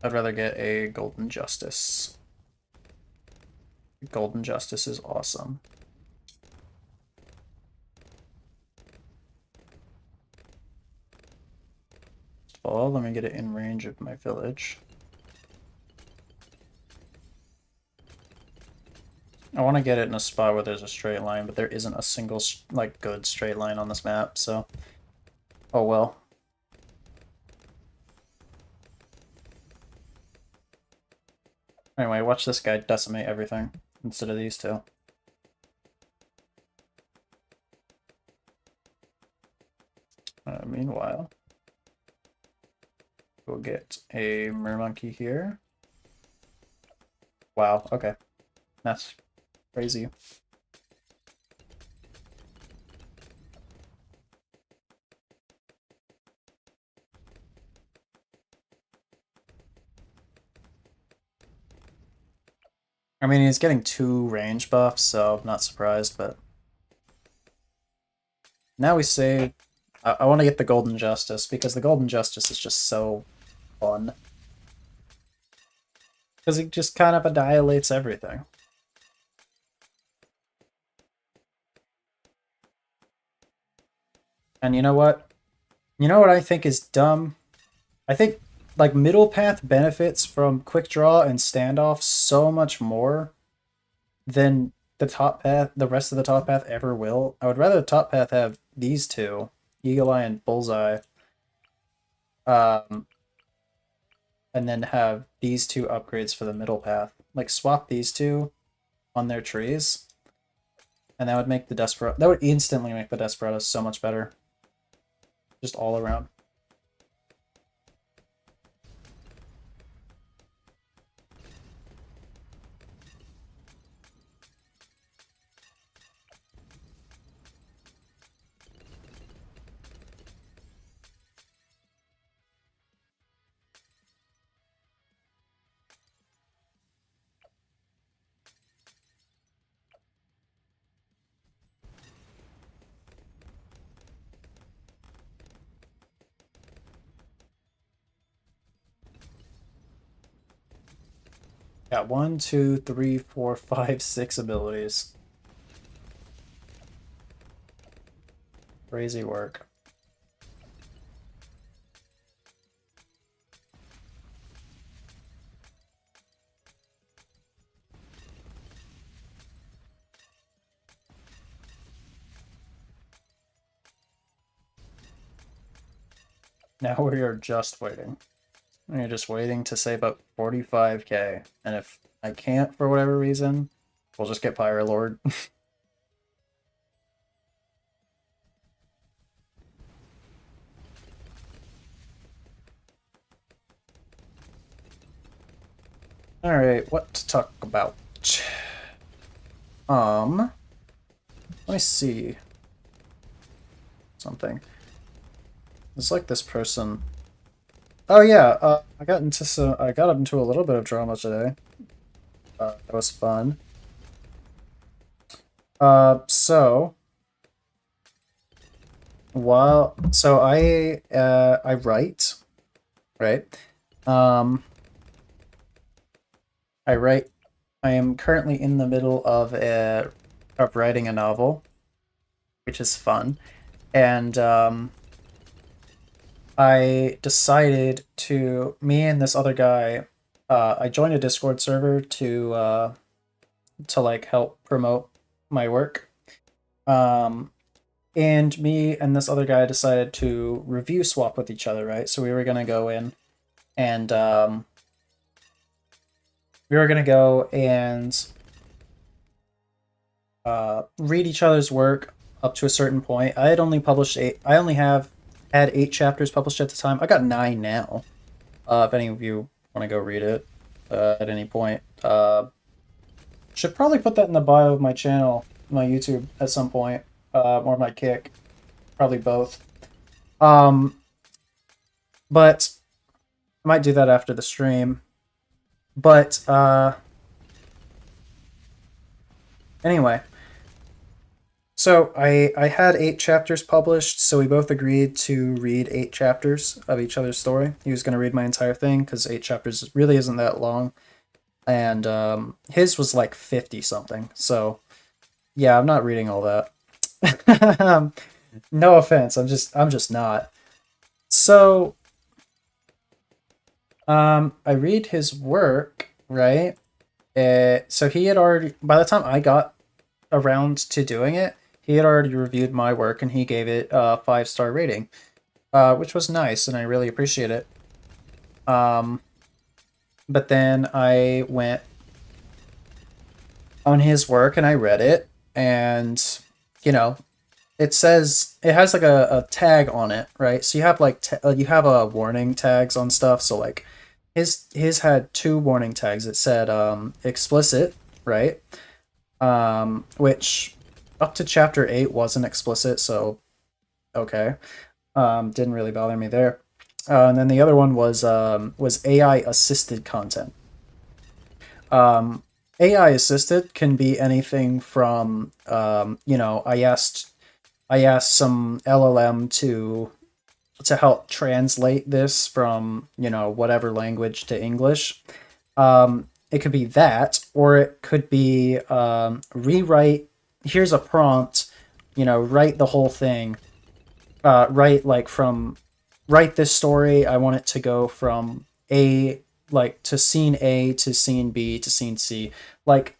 I'd rather get a Golden Justice. Golden Justice is awesome. all, let me get it in range of my village. I want to get it in a spot where there's a straight line, but there isn't a single, like, good straight line on this map, so... Oh well. Anyway, watch this guy decimate everything instead of these two. Meanwhile, we'll get a mermonkey here. Wow, okay. That's crazy. I mean, he's getting 2 range buffs, so I'm not surprised, but... Now we save... I want to get the Golden Justice, because the Golden Justice is just so fun. Because it just kind of annihilates everything. And you know what? You know what I think is dumb? I think, like, Middle Path benefits from Quick Draw and Standoff so much more than the top path, the rest of the top path ever will. I would rather the top path have these two, Eagle Eye and Bullseye, and then have these two upgrades for the middle path. Like, swap these two on their trees, and that would make the that would instantly make the Desperados so much better. Just all around. Got 1, 2, 3, 4, 5, 6 abilities. Crazy work. Now we are just waiting. We're just waiting to save up 45k. And if I can't for whatever reason, we'll just get Pyro Lord. Alright, what to talk about? Let me see. Something. It's like this person. Oh yeah, I got into a little bit of drama today. That was fun. So I write, right? I write. I am currently in the middle of writing a novel, which is fun, and I decided to, me and this other guy, I joined a Discord server to like help promote my work. And me and this other guy decided to review swap with each other, right? So we were gonna go in and read each other's work up to a certain point. I had only published 8. I only had 8 chapters published at the time. I got 9 now. If any of you want to go read it at any point. Should probably put that in the bio of my channel, my YouTube, at some point. Or my Kick. Probably both. But I might do that after the stream. But, anyway. So, I had 8 chapters published, so we both agreed to read 8 chapters of each other's story. He was going to read my entire thing, because 8 chapters really isn't that long. And, his was like 50-something, so, yeah, I'm not reading all that. No offense, I'm just not. So, I read his work, right? So he had already, by the time I got around to doing it, he had already reviewed my work and he gave it a 5-star rating, which was nice and I really appreciate it. But then I went on his work and I read it, and you know, it says it has like a tag on it, right? So you have like you have a warning tags on stuff. So like his had 2 warning tags. It said explicit, right? Which up to chapter 8 wasn't explicit, so okay. Didn't really bother me there. And then the other one was AI assisted content. AI assisted can be anything from I asked some LLM to help translate this from whatever language to English. It could be that, or it could be rewrite. Here's a prompt, write the whole thing. Write this story. I want it to go from to scene A to scene B to scene C, like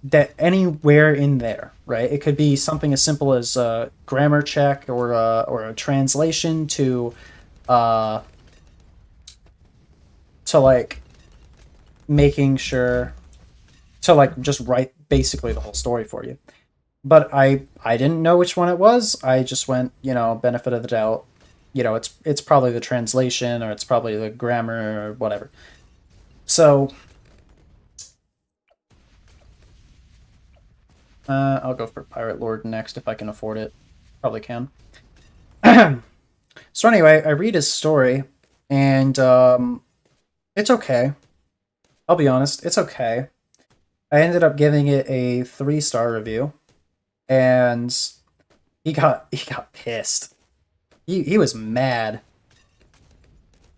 that, anywhere in there, right? It could be something as simple as a grammar check or a translation to like making sure to like just write basically the whole story for you. But I didn't know which one it was. I just went, benefit of the doubt. It's probably the translation, or it's probably the grammar, or whatever. So I'll go for Pirate Lord next if I can afford it. Probably can. So anyway, I read his story, and it's okay. I'll be honest, it's okay. I ended up giving it a 3-star review, and he got pissed. He was mad.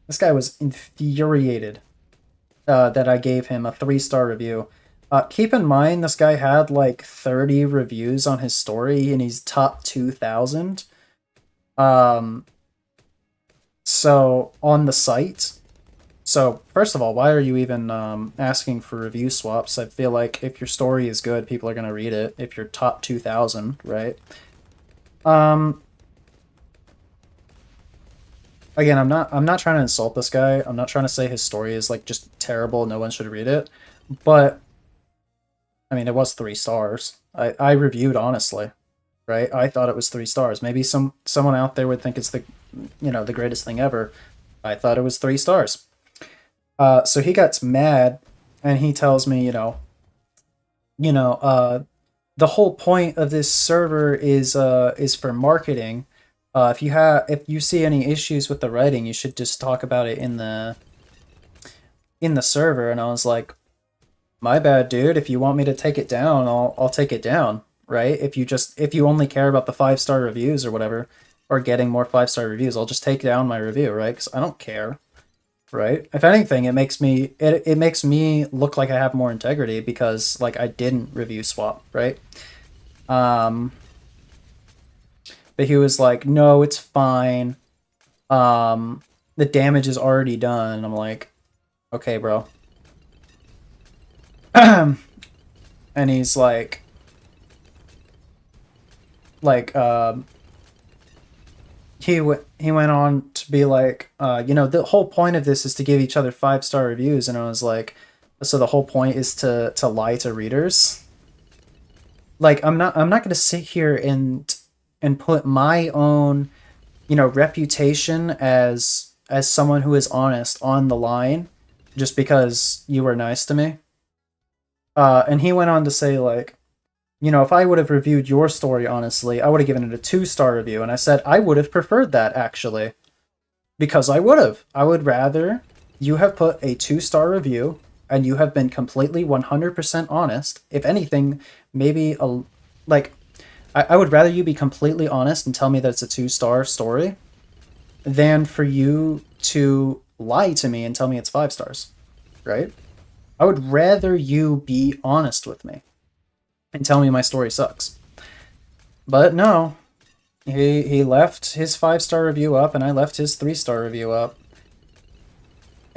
This guy was infuriated that I gave him a 3-star review. Keep in mind, this guy had like 30 reviews on his story, and he's top 2,000. So on the site. So first of all, why are you even asking for review swaps? I feel like if your story is good, people are gonna read it. If you're top 2,000, right? Again, I'm not trying to insult this guy. I'm not trying to say his story is like just terrible, no one should read it. But I mean, it was 3 stars. I reviewed honestly, right? I thought it was 3 stars. Maybe someone out there would think it's the greatest thing ever. I thought it was 3 stars. So he gets mad, and he tells me, the whole point of this server is for marketing. If you see any issues with the writing, you should just talk about it in the server. And I was like, my bad, dude. If you want me to take it down, I'll take it down, right? If you only care about the 5-star reviews or whatever, or getting more 5-star reviews, I'll just take down my review, right? Because I don't care, right? If anything, it makes me look like I have more integrity because like I didn't review swap, right? But he was like, no, it's fine. The damage is already done. And I'm like, okay, bro. And he's like, he went on to be like, the whole point of this is to give each other 5-star reviews. And I was like, so the whole point is to lie to readers? Like, I'm not going to sit here and put my own, reputation as someone who is honest on the line just because you were nice to me. And he went on to say, like, if I would have reviewed your story honestly, I would have given it a 2-star review. And I said, I would have preferred that, actually. Because I would have. I would rather you have put a 2-star review and you have been completely 100% honest. If anything, maybe I would rather you be completely honest and tell me that it's a 2-star story than for you to lie to me and tell me it's 5 stars, right? I would rather you be honest with me and tell me my story sucks. But no, he left his 5-star review up and I left his 3-star review up.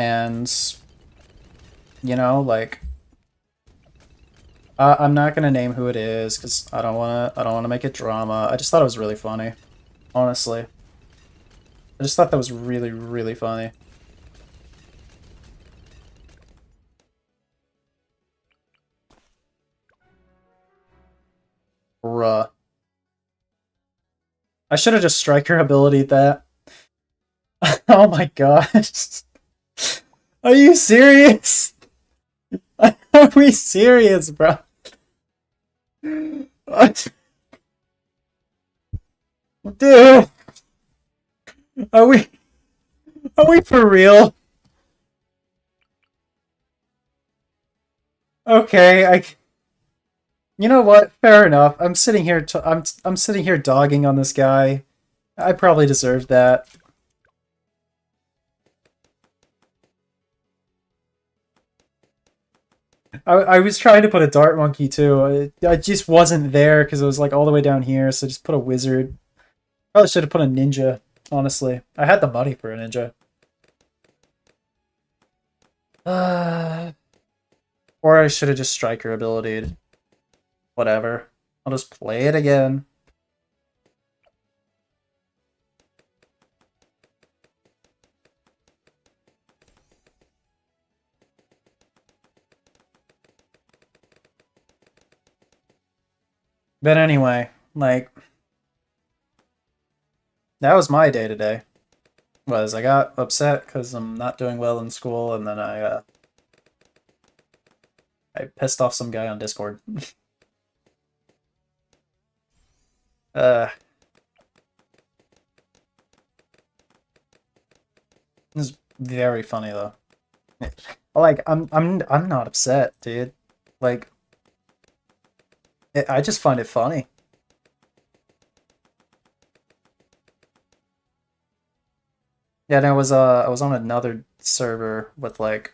And, you know, like, I'm not gonna name who it is because I don't wanna make it drama. I just thought it was really funny, honestly. I just thought that was really, really funny. Bruh. I should have just striker ability that. Oh my gosh. Are you serious? Are we serious, bro? Dude, are we for real? Okay, you know what? Fair enough. I'm sitting here I'm sitting here dogging on this guy. I probably deserved that. I was trying to put a dart monkey too. I just wasn't there because it was like all the way down here, so just put a wizard. Probably should have put a ninja, honestly. I had the money for a ninja. Or I should have just striker abilitied. Whatever. I'll just play it again. But anyway, like, that was my day today. Was I got upset because I'm not doing well in school, and then I pissed off some guy on Discord. uh, it's very funny though. Like, I'm not upset, dude. Like, I just find it funny. Yeah, and I was on another server with like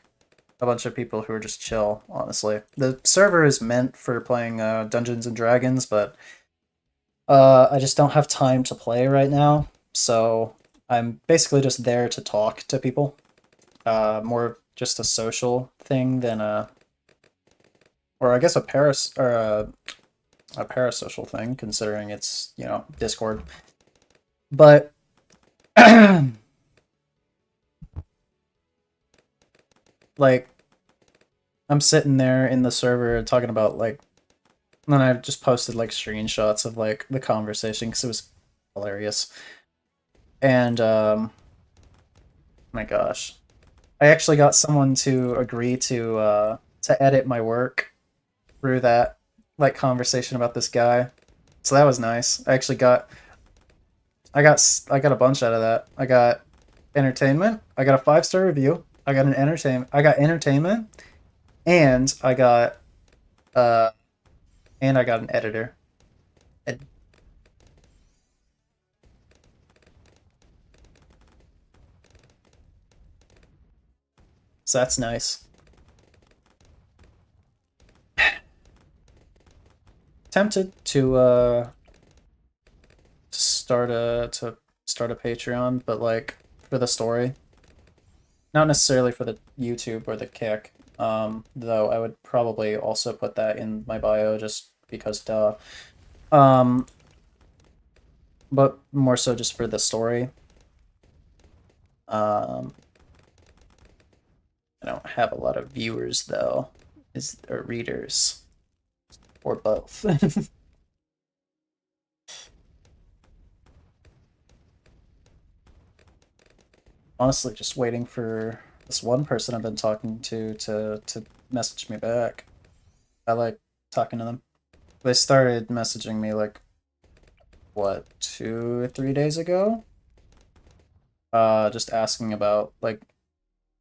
a bunch of people who are just chill, honestly. The server is meant for playing Dungeons and Dragons, but I just don't have time to play right now, so I'm basically just there to talk to people. More just a social thing than or I guess a parasocial thing, considering it's, you know, Discord. But like, I'm sitting there in the server talking about like, and then I just posted like screenshots of like the conversation because it was hilarious. And my gosh, I actually got someone to agree to edit my work through that like conversation about this guy. So that was nice. I got a bunch out of that. I got entertainment. I got a 5-star review. I got entertainment, and uh I got an editor. Ed- So that's nice. Tempted to start a Patreon, but like for the story, not necessarily for the YouTube or the kick. Though I would probably also put that in my bio just because duh. Um, but more so just for the story. Um, I don't have a lot of viewers though, or readers, or both. Honestly, just waiting for this one person I've been talking to message me back. I like talking to them. They started messaging me like what, 2 or 3 days ago? Just asking about like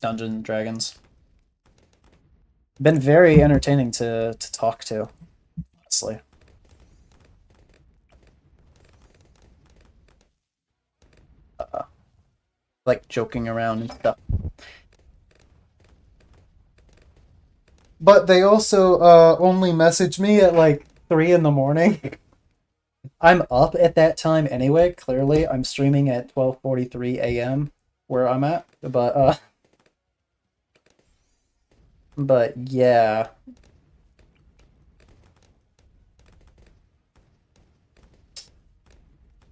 Dungeons and Dragons. Been very entertaining to talk to, honestly. Uh, like joking around and stuff. But they also only message me at like 3 in the morning. I'm up at that time anyway. Clearly, I'm streaming at 12:43 a.m. where I'm at. But But yeah.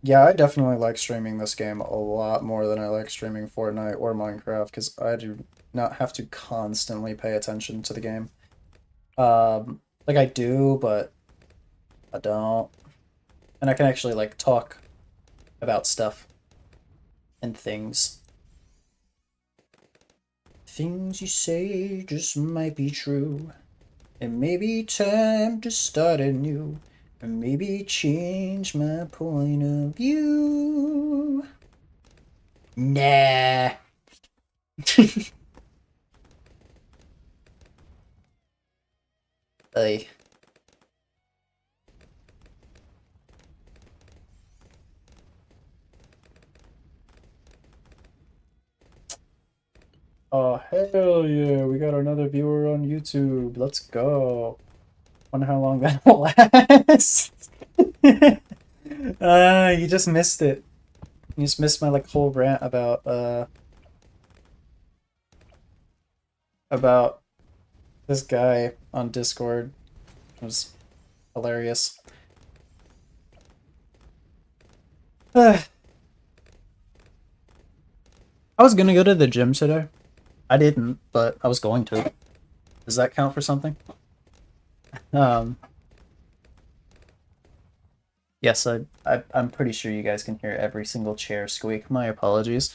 Yeah, I definitely like streaming this game a lot more than I like streaming Fortnite or Minecraft because I do not have to constantly pay attention to the game. Like I do, but I don't. And I can actually like talk about stuff and things. Things you say just might be true. It may be time to start anew. Or maybe change my point of view. Nah. Like, oh, hell yeah, we got another viewer on YouTube. Let's go. Wonder how long that will last. You just missed it. You just missed my like whole rant about this guy on Discord. It was hilarious. I was gonna go to the gym today. I didn't, but I was going to. Does that count for something? Um, yes, I'm pretty sure you guys can hear every single chair squeak. My apologies.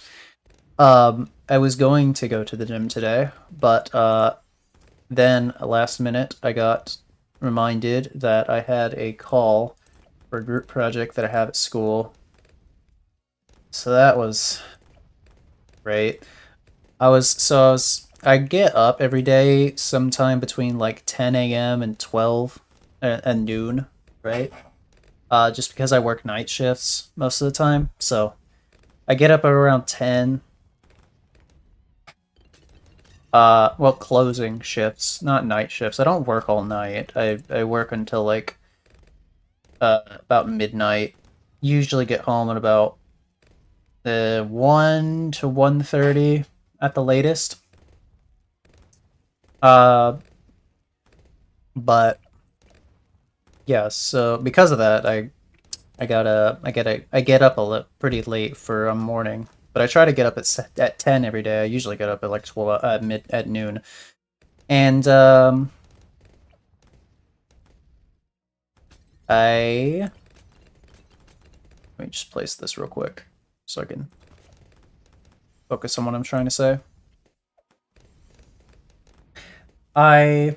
I was going to go to the gym today, but then last minute I got reminded that I had a call for a group project that I have at school. So that was great. I get up every day sometime between like 10 a.m. and 12 and noon, right? Just because I work night shifts most of the time. So I get up at around 10. Well, closing shifts, not night shifts. I don't work all night. I work until like about midnight. Usually get home at about 1 to 1:30 at the latest. Uh, but yeah, so because of that, I get up pretty late for a morning, but I try to get up at 10 every day. I usually get up at like 12 at noon, and I let me just place this real quick so I can focus on what I'm trying to say. I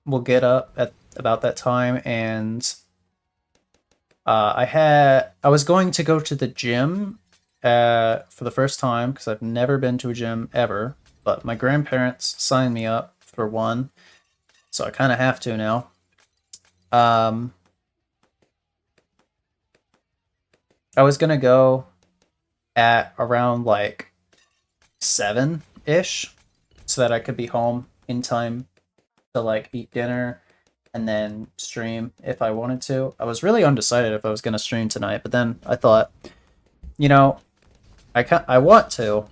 will get up at about that time, and I was going to go to the gym for the first time because I've never been to a gym ever, but my grandparents signed me up for one, so I kind of have to now. Um, I was gonna go at around like 7-ish so that I could be home in time to like eat dinner and then stream if I wanted to. I was really undecided if I was gonna stream tonight, but then I thought, you know, I want to,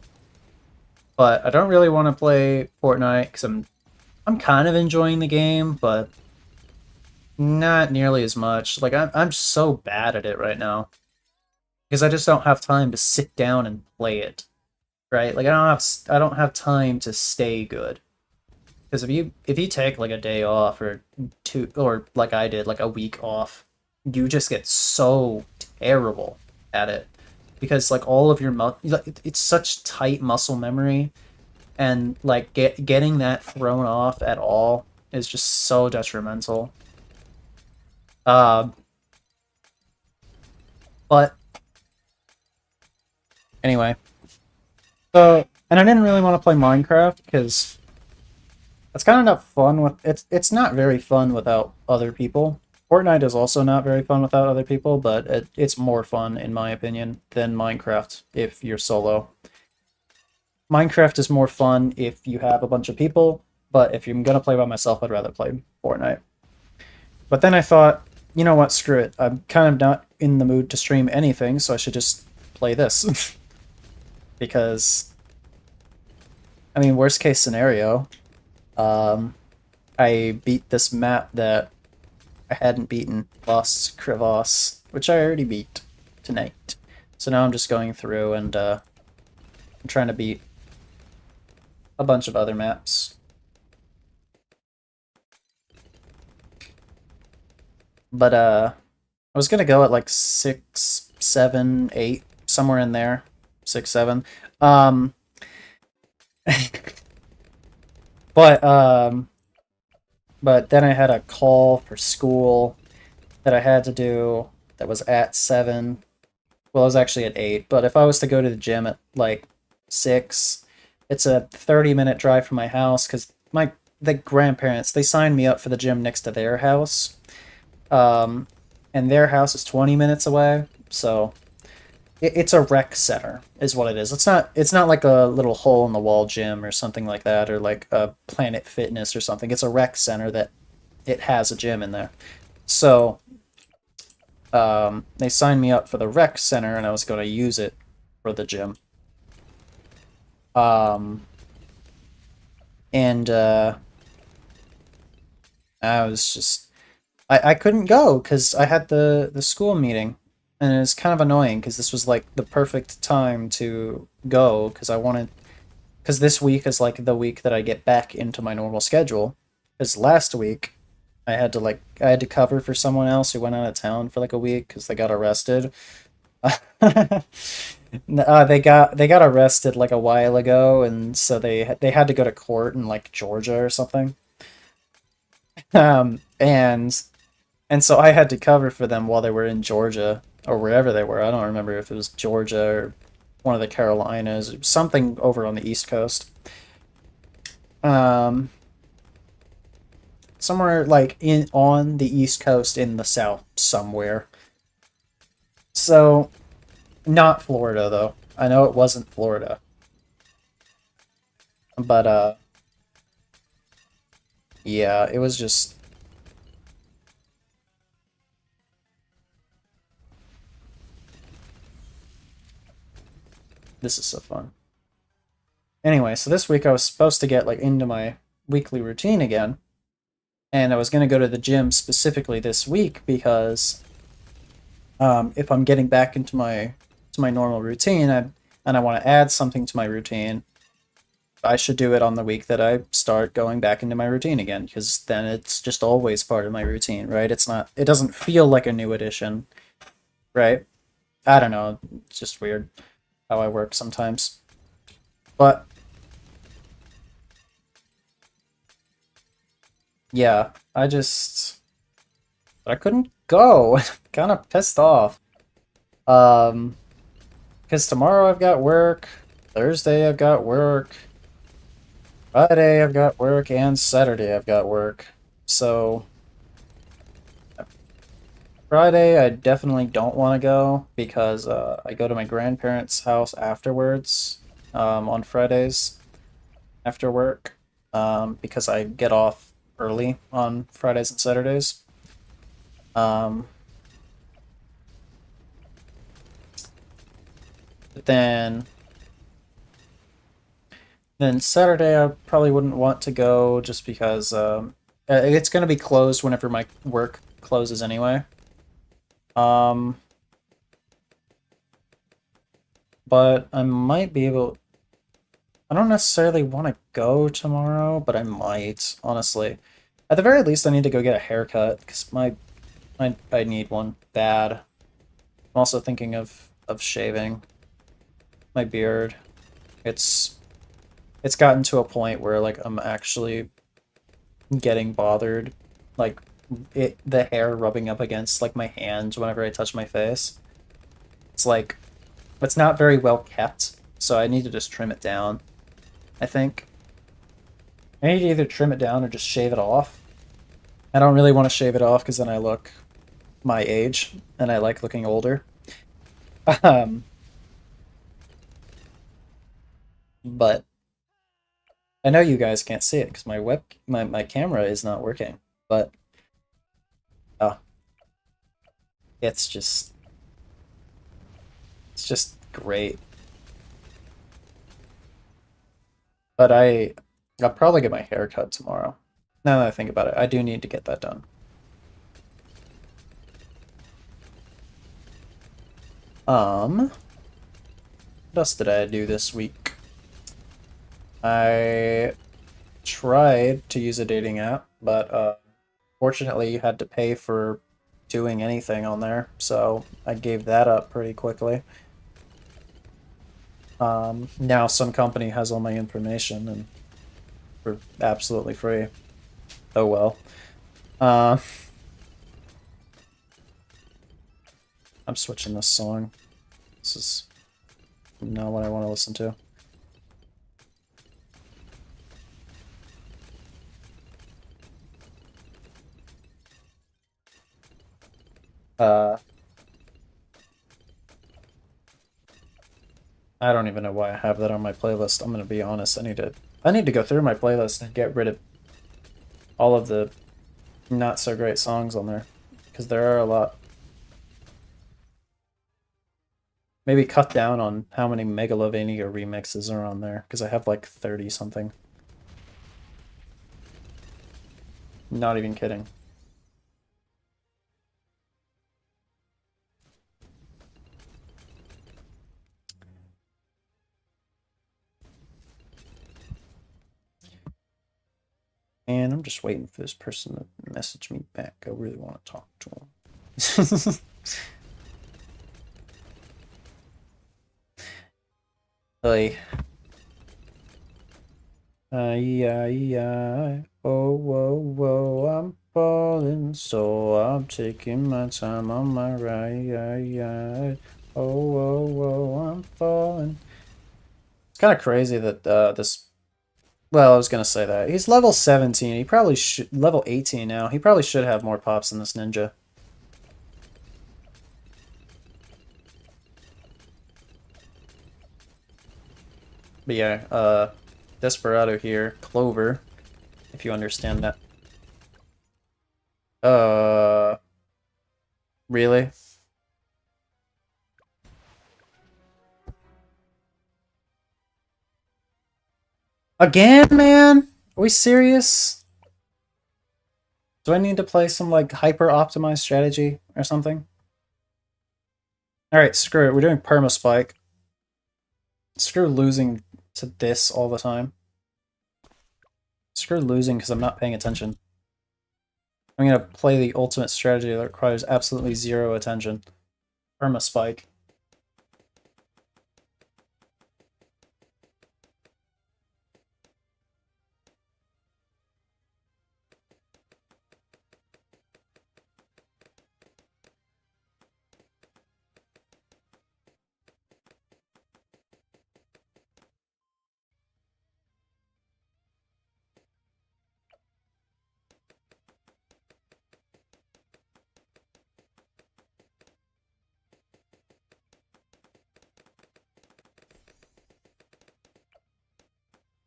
but I don't really want to play Fortnite because I'm kind of enjoying the game, but not nearly as much. Like I'm so bad at it right now because I just don't have time to sit down and play it. Right? Like I don't have time to stay good. Because if you take like a day off or two, or like I did, like a week off, you just get so terrible at it because like all of your it's such tight muscle memory, and like getting that thrown off at all is just so detrimental. Uh, but anyway, and I didn't really want to play Minecraft because it's kind of not fun with it's not very fun without other people. Fortnite is also not very fun without other people, but it's more fun in my opinion than Minecraft if you're solo. Minecraft is more fun if you have a bunch of people, but if you're gonna play by myself, I'd rather play Fortnite. But then I thought, you know what, screw it. I'm kind of not in the mood to stream anything, so I should just play this. Because, I mean, worst case scenario, I beat this map that I hadn't beaten, Lost Crevasse, which I already beat tonight. So now I'm just going through and I'm trying to beat a bunch of other maps. But I was gonna go at like 6, 7, 8, somewhere in there. 6, 7. Um but um but then I had a call for school that I had to do that was at 7. Well, it was actually at 8, but if I was to go to the gym at like 6, it's a 30-minute drive from my house because the grandparents, they signed me up for the gym next to their house. And their house is 20 minutes away, so it's a rec center is what it is. It's not like a little hole in the wall gym or something like that, or like a Planet Fitness or something. It's a rec center that it has a gym in there. So they signed me up for the rec center, and I was going to use it for the gym. And I was just I couldn't go because I had the school meeting, and it was kind of annoying because this was like the perfect time to go because this week is like the week that I get back into my normal schedule. Because last week I had to cover for someone else who went out of town for like a week because they got arrested. They got arrested like a while ago, and so they had to go to court in like Georgia or something. Um, and and so I had to cover for them while they were in Georgia or wherever they were. I don't remember if it was Georgia or one of the Carolinas, or something over on the East Coast. Um, Somewhere like in on the East Coast in the South somewhere. So not Florida though. I know it wasn't Florida. But yeah, it was just this is so fun. Anyway, so this week I was supposed to get like into my weekly routine again, and I was going to go to the gym specifically this week because if I'm getting back into my normal routine and I want to add something to my routine, I should do it on the week that I start going back into my routine again because then it's just always part of my routine, right? It doesn't feel like a new addition, right? I don't know, it's just weird how I work sometimes. But yeah, I couldn't go. Kind of pissed off. Um, because tomorrow I've got work, Thursday I've got work, Friday I've got work, and Saturday I've got work. So Friday I definitely don't want to go because I go to my grandparents' house afterwards on Fridays after work because I get off early on Fridays and Saturdays. Um, but then Saturday I probably wouldn't want to go just because it's going to be closed whenever my work closes anyway. Um, but I might be able. I don't necessarily want to go tomorrow, but I might, honestly. At the very least, I need to go get a haircut because I need one bad. I'm also thinking of shaving my beard. It's it's gotten to a point where like I'm actually getting bothered, like the hair rubbing up against like my hands whenever I touch my face. It's like it's not very well kept, so I need to just trim it down, I think. I need to either trim it down or just shave it off. I don't really want to shave it off because then I look my age and I like looking older. Um, but I know you guys can't see it because my camera is not working. But oh, it's just it's just great. But I'll probably get my hair cut tomorrow. Now that I think about it, I do need to get that done. What else did I do this week? I tried to use a dating app, but fortunately you had to pay for doing anything on there, so I gave that up pretty quickly. Now some company has all my information and for absolutely free. Oh well. I'm switching this song. This is not what I want to listen to. I don't even know why I have that on my playlist. I'm gonna be honest. I need to go through my playlist and get rid of all of the not so great songs on there, because there are a lot. Maybe cut down on how many Megalovania remixes are on there, because I have like 30 something. Not even kidding. And I'm just waiting for this person to message me back. I really want to talk to him. Like, oh, whoa, whoa, I'm falling, so I'm taking my time on my ride. Oh, whoa, whoa, I'm falling. It's kind of crazy that this. Well, I was gonna say that he's level 17. He probably should level 18 now. He probably should have more pops than this ninja. But yeah, Desperado here, Clover, if you understand that. Really? Again, man? Are we serious? Do I need to play some like hyper optimized strategy or something? Alright, screw it. We're doing perma spike. Screw losing to this all the time. Screw losing because I'm not paying attention. I'm gonna play the ultimate strategy that requires absolutely zero attention. Perma spike.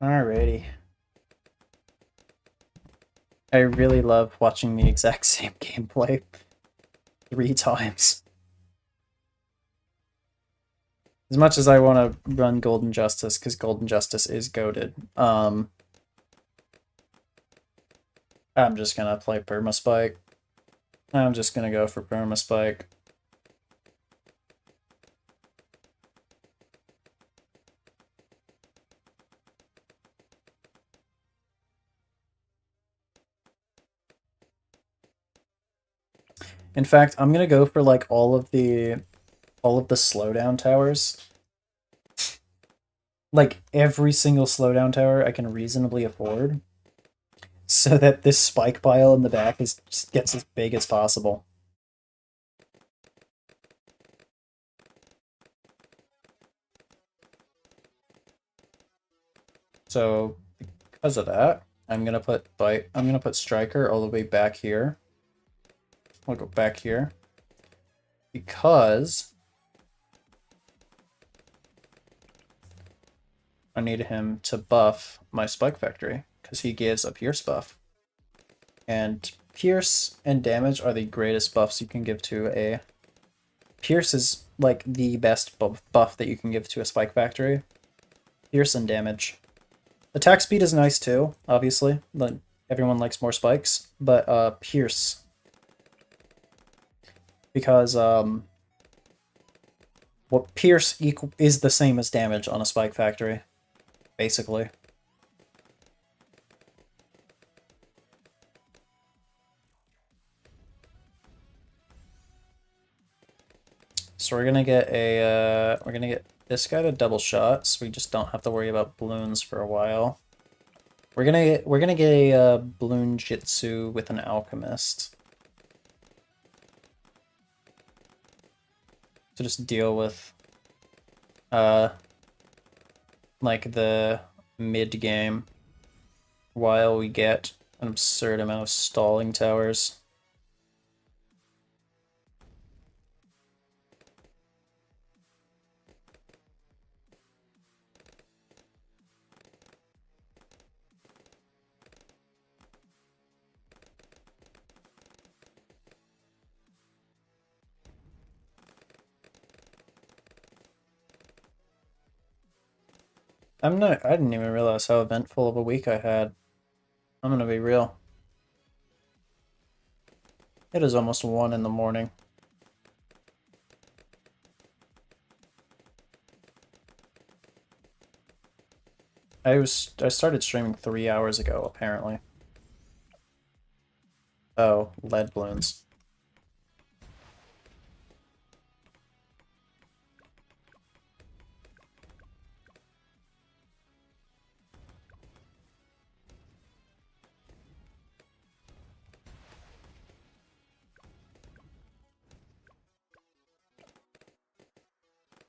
Alrighty. I really love watching the exact same gameplay 3 times. As much as I want to run Golden Justice, because Golden Justice is goated, I'm just gonna play Permaspike. I'm just gonna go for Permaspike. In fact, I'm gonna go for like all of the slowdown towers. Like every single slowdown tower I can reasonably afford, so that this spike pile in the back just gets as big as possible. So because of that, I'm gonna put Striker all the way back here. We'll go back here because I need him to buff my Spike Factory because he gives a Pierce buff. And Pierce and damage are the greatest buffs you can give to a... Pierce is like the best buff that you can give to a Spike Factory. Pierce and damage. Attack speed is nice too, obviously. Like everyone likes more spikes, but Pierce, because what Pierce is the same as damage on a spike factory, basically. So we're gonna get this guy to double shot, so we just don't have to worry about balloons for a while. We're gonna get a balloon jitsu with an alchemist to just deal with like the mid game while we get an absurd amount of stalling towers. I didn't even realize how eventful of a week I had. I'm gonna be real. It is almost 1 in the morning. I started streaming 3 hours ago, apparently. Oh, lead balloons.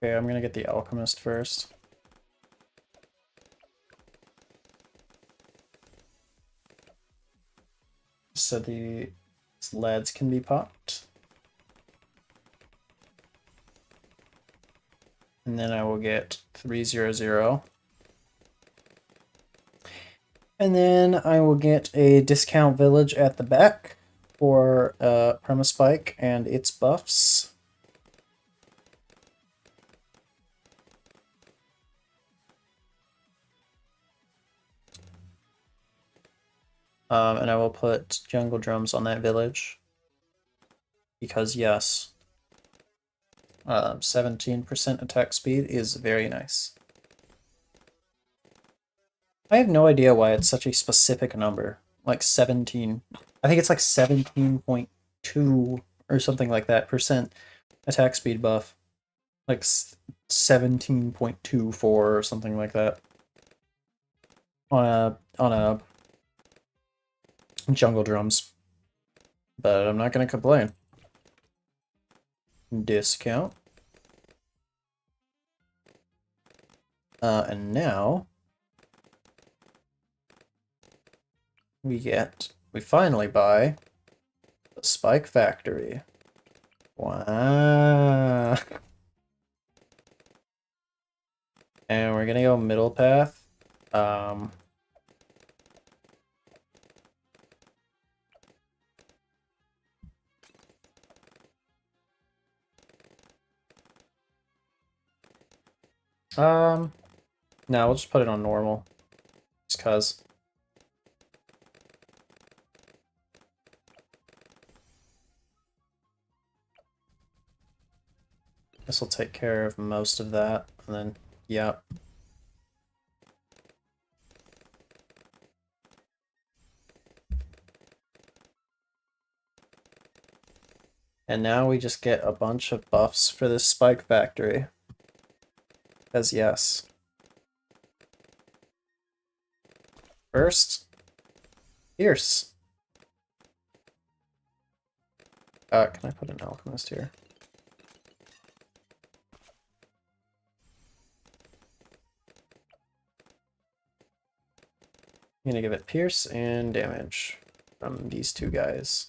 Okay, I'm gonna get the alchemist first. So the leads can be popped. And then I will get 300. And then I will get a discount village at the back for Permaspike and its buffs. And I will put jungle drums on that village. Because yes, 17% attack speed is very nice. I have no idea why it's such a specific number. Like 17. I think it's like 17.2 or something like that percent attack speed buff. Like 17.24 or something like that. On a jungle drums. But I'm not gonna complain. Discount. And now we finally buy the Spike Factory. Wow. And we're gonna go middle path. No, we'll just put it on normal. Just cause. This will take care of most of that, and then, yeah. And now we just get a bunch of buffs for this Spike Factory. Because yes. First, Fierce. Can I put an alchemist here? I'm gonna give it Pierce and damage from these two guys.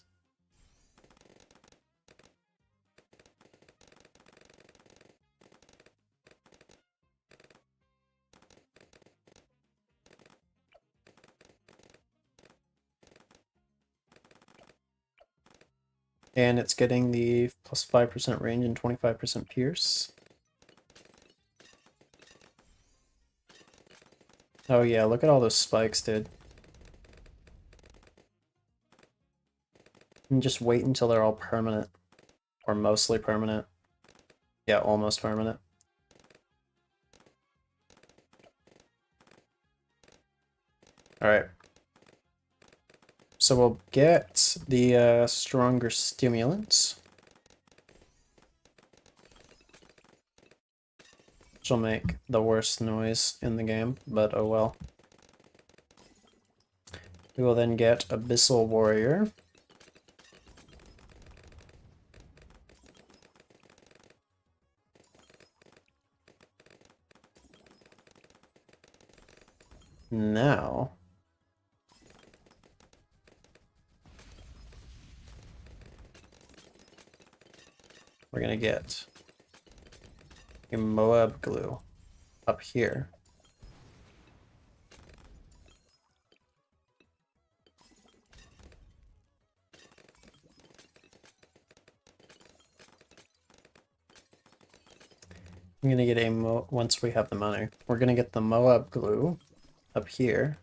And it's getting the plus 5% range and 25% pierce. Oh yeah, look at all those spikes, dude. And just wait until they're all permanent. Or mostly permanent. Yeah, almost permanent. Alright. So we'll get the stronger stimulants. Which will make the worst noise in the game, but oh well. We will then get Abyssal Warrior. Now, we're gonna get a Moab glue up here. I'm gonna get once we have the money, we're gonna get the Moab glue up here.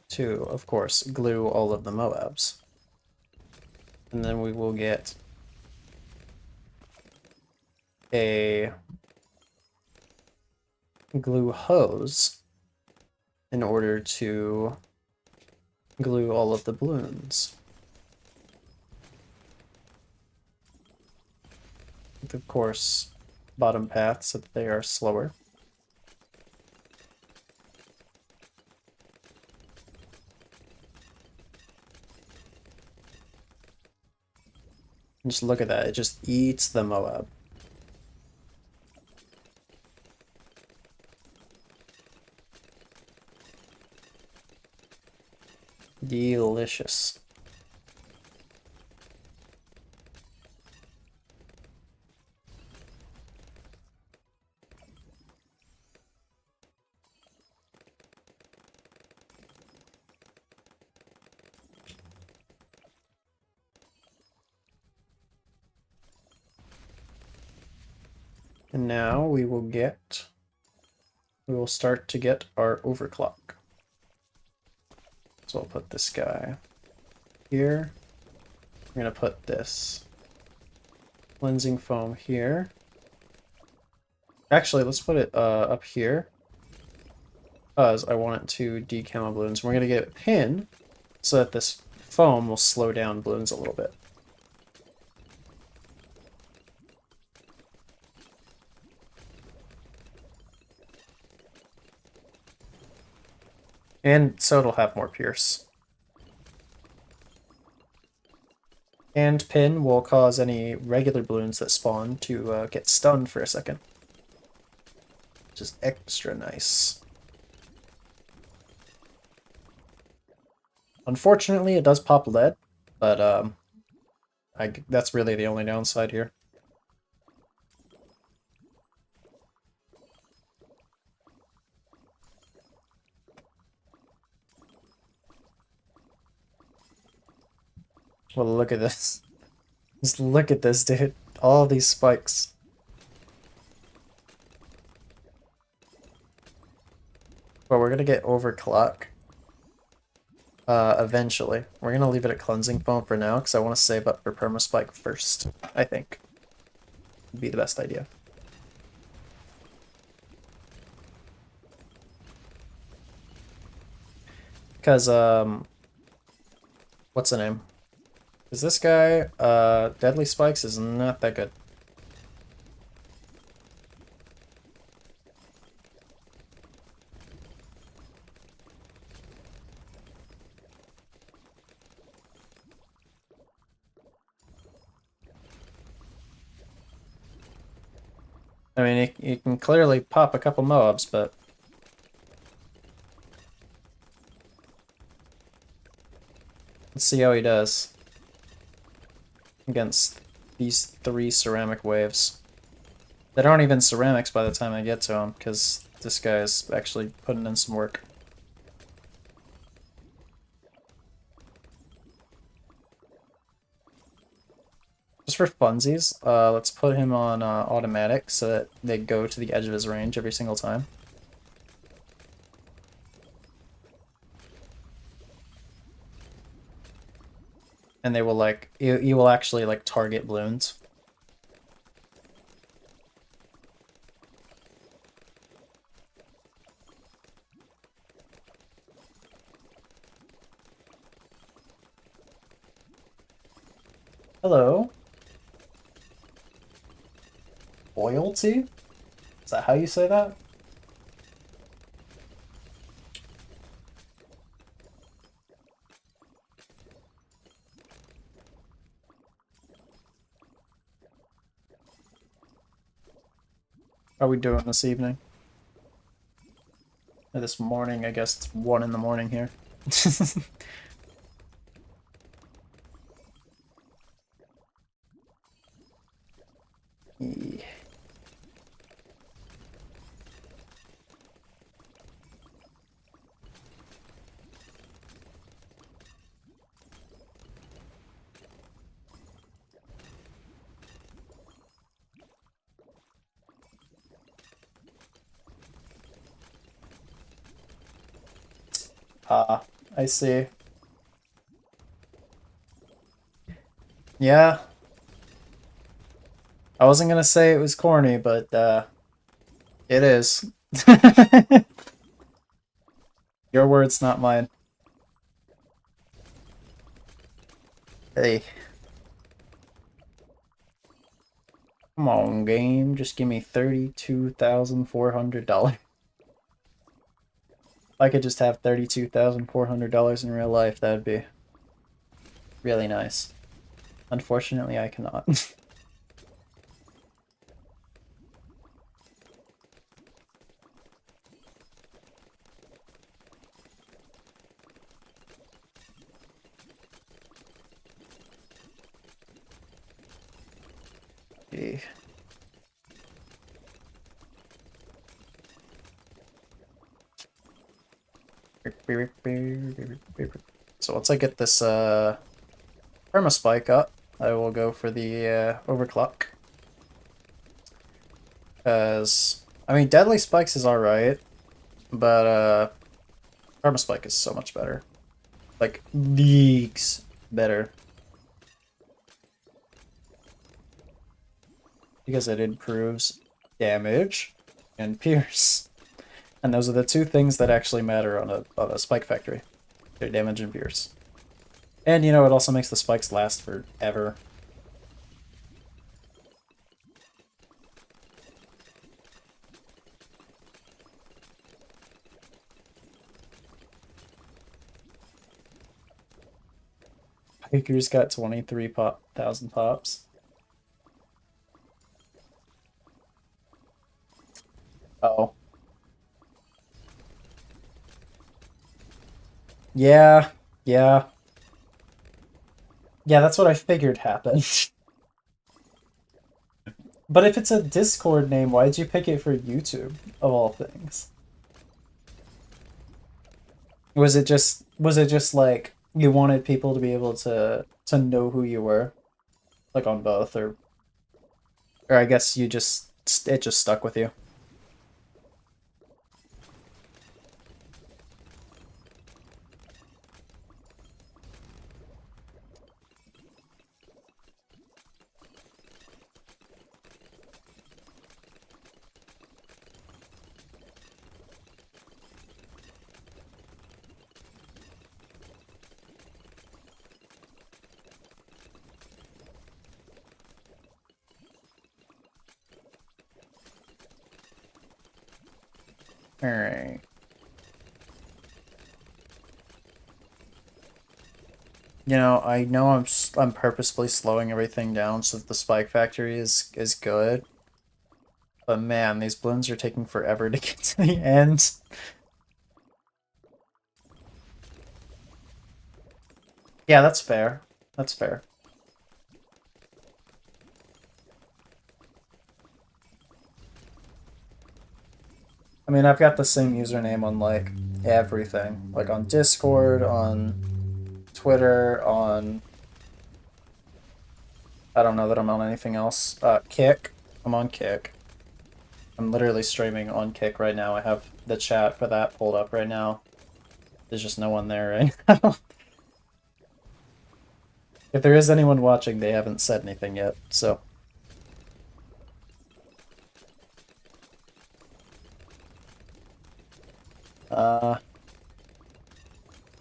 To, of course, glue all of the Moabs. And then we will get a glue hose in order to glue all of the balloons. With, of course, bottom paths so that they are slower. And just look at that, it just eats the Moab. Delicious. And now we will start to get our overclock. So I'll put this guy here. I'm gonna put this cleansing foam here. Actually, let's put it up here, because I want it to decamo balloons. We're gonna get a pin so that this foam will slow down balloons a little bit. And so it'll have more pierce. And pin will cause any regular balloons that spawn to get stunned for a second. Which is extra nice. Unfortunately, it does pop lead, but that's really the only downside here. Well, look at this. Just look at this, dude. All these spikes. But we're gonna get overclock. Eventually. We're gonna leave it at cleansing foam for now, because I want to save up for permaspike first, I think. Would be the best idea. Because, what's the name? Is this guy, Deadly Spikes is not that good. I mean, you can clearly pop a couple Moabs, but... let's see how he does against these 3 ceramic waves. That aren't even ceramics by the time I get to him, because this guy is actually putting in some work. Just for funsies, let's put him on automatic so that they go to the edge of his range every single time. And they will like, you will actually like target balloons. Hello. Loyalty? Is that how you say that? How are we doing this evening? Or this morning, I guess it's 1 in the morning here. Yeah. Ah, I see. Yeah. I wasn't gonna say it was corny, but it is. Your words, not mine. Hey. Come on, game. Just give me $32,400. If I could just have $32,400 in real life, that would be really nice. Unfortunately, I cannot. Okay. So once I get this perma spike up, I will go for the overclock. Because I mean deadly spikes is alright, but perma spike is so much better. Like leagues better. Because it improves damage and pierce. And those are the two things that actually matter on a spike factory. Their damage and pierce. And, you know, it also makes the spikes last forever. Hiker's got 23,000 pops. Oh. Yeah, yeah. Yeah, that's what I figured happened. But if it's a Discord name, why did you pick it for YouTube, of all things? Was it just like you wanted people to be able to know who you were? Like on both, or I guess it just stuck with you. Alright. You know, I know I'm purposefully slowing everything down so that the spike factory is good. But man, these balloons are taking forever to get to the end. Yeah, that's fair. That's fair. I mean, I've got the same username on like everything. Like on Discord, on Twitter, on I don't know that I'm on anything else. Kick. I'm on Kick. I'm literally streaming on Kick right now. I have the chat for that pulled up right now. There's just no one there right now. If there is anyone watching, they haven't said anything yet, so.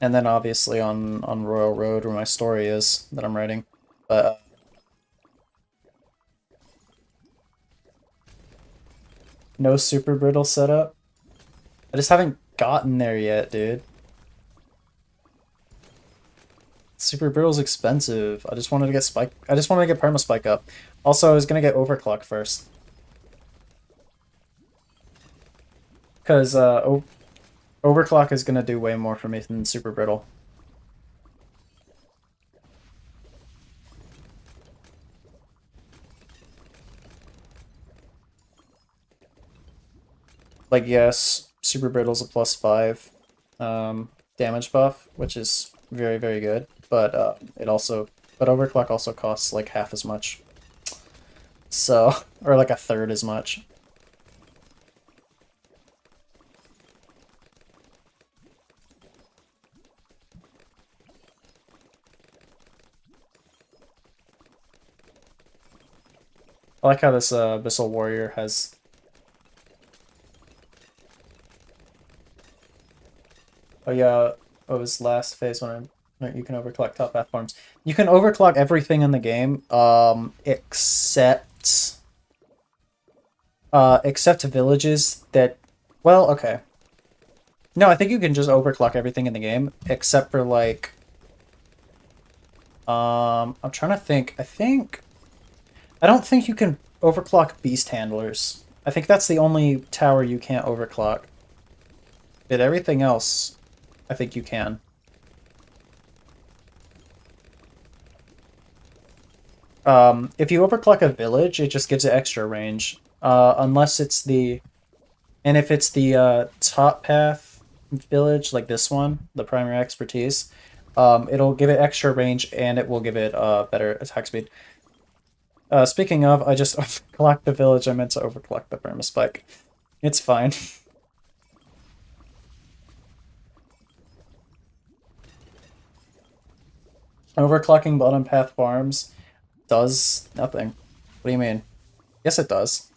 And then obviously on Royal Road where my story is that I'm writing. But no super brittle setup. I just haven't gotten there yet, dude. Super brittle's expensive. I just wanted to get spike. I just wanted to get perma spike up. Also, I was gonna get overclock first. Because overclock is gonna do way more for me than super brittle. Like, yes, super brittle's a +5 damage buff, which is very, very good. But but overclock also costs like half as much. So, or like a third as much. I like how this Abyssal Warrior has... Oh yeah, oh, his last phase when you can overclock top path farms. You can overclock everything in the game, except villages that... Well, okay. No, I think you can just overclock everything in the game, except for like... I'm trying to think. I don't think you can overclock beast handlers. I think that's the only tower you can't overclock. But everything else, I think you can. If you overclock a village, it just gives it extra range. Unless it's the... And if it's the top path village, like this one, the primary expertise, it'll give it extra range and it will give it better attack speed. Speaking of, I just overclocked the village. I meant to overclock the perma spike. It's fine. Overclocking bottom path farms does nothing. What do you mean? Yes, it does.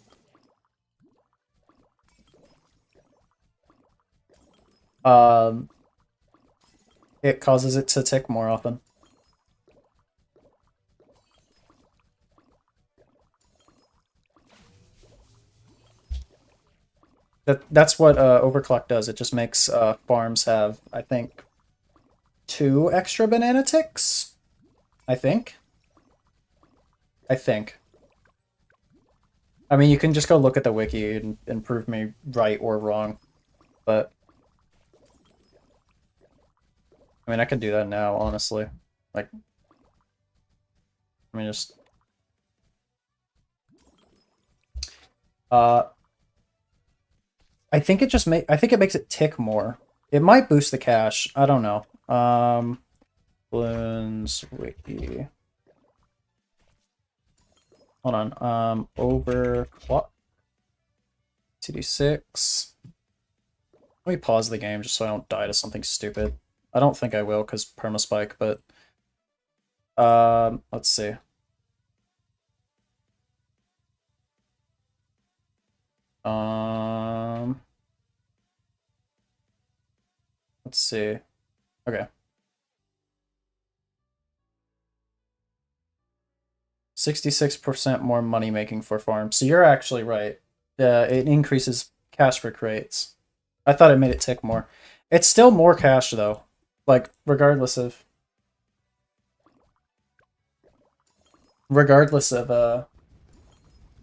It causes it to tick more often. That's what overclock does. It just makes farms have, I think, 2 extra banana ticks. I think. I mean, you can just go look at the wiki and prove me right or wrong, but I mean, I could do that now, honestly. Like, let me just... I think it makes it tick more. It might boost the cash. I don't know. Bloons wiki. Hold on. Overclock. BTD6. Let me pause the game just so I don't die to something stupid. I don't think I will because permaspike, but let's see. Let's see. Okay. 66% more money making for farms. So you're actually right. It increases cash for crates. I thought it made it tick more. It's still more cash though. Like regardless of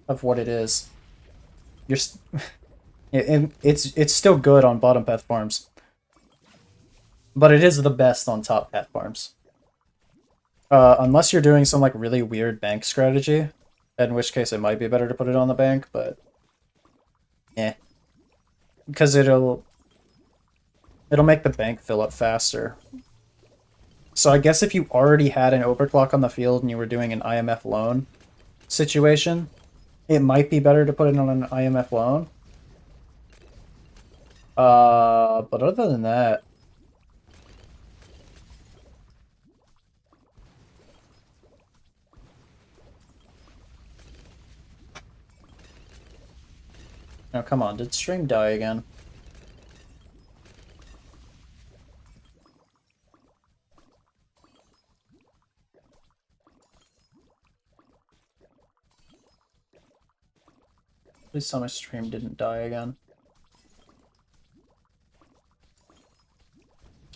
what it is. You're it's still good on bottom path farms. But it is the best on top path farms. Unless you're doing some like really weird bank strategy, in which case it might be better to put it on the bank, but eh. Because it'll make the bank fill up faster. So I guess if you already had an overclock on the field and you were doing an IMF loan situation, it might be better to put it on an IMF loan. But other than that, no, come on, did stream die again? Please tell my stream didn't die again.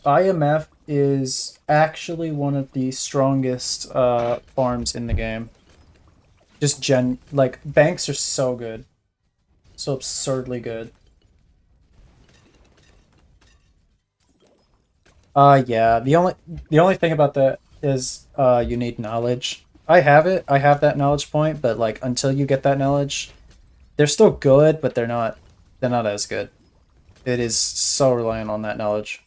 IMF is actually one of the strongest farms in the game. Just like banks are so good. So absurdly good. Yeah, the only thing about that is you need knowledge. I have it. I have that knowledge point, but like until you get that knowledge, they're still good, but they're not as good. It is so reliant on that knowledge.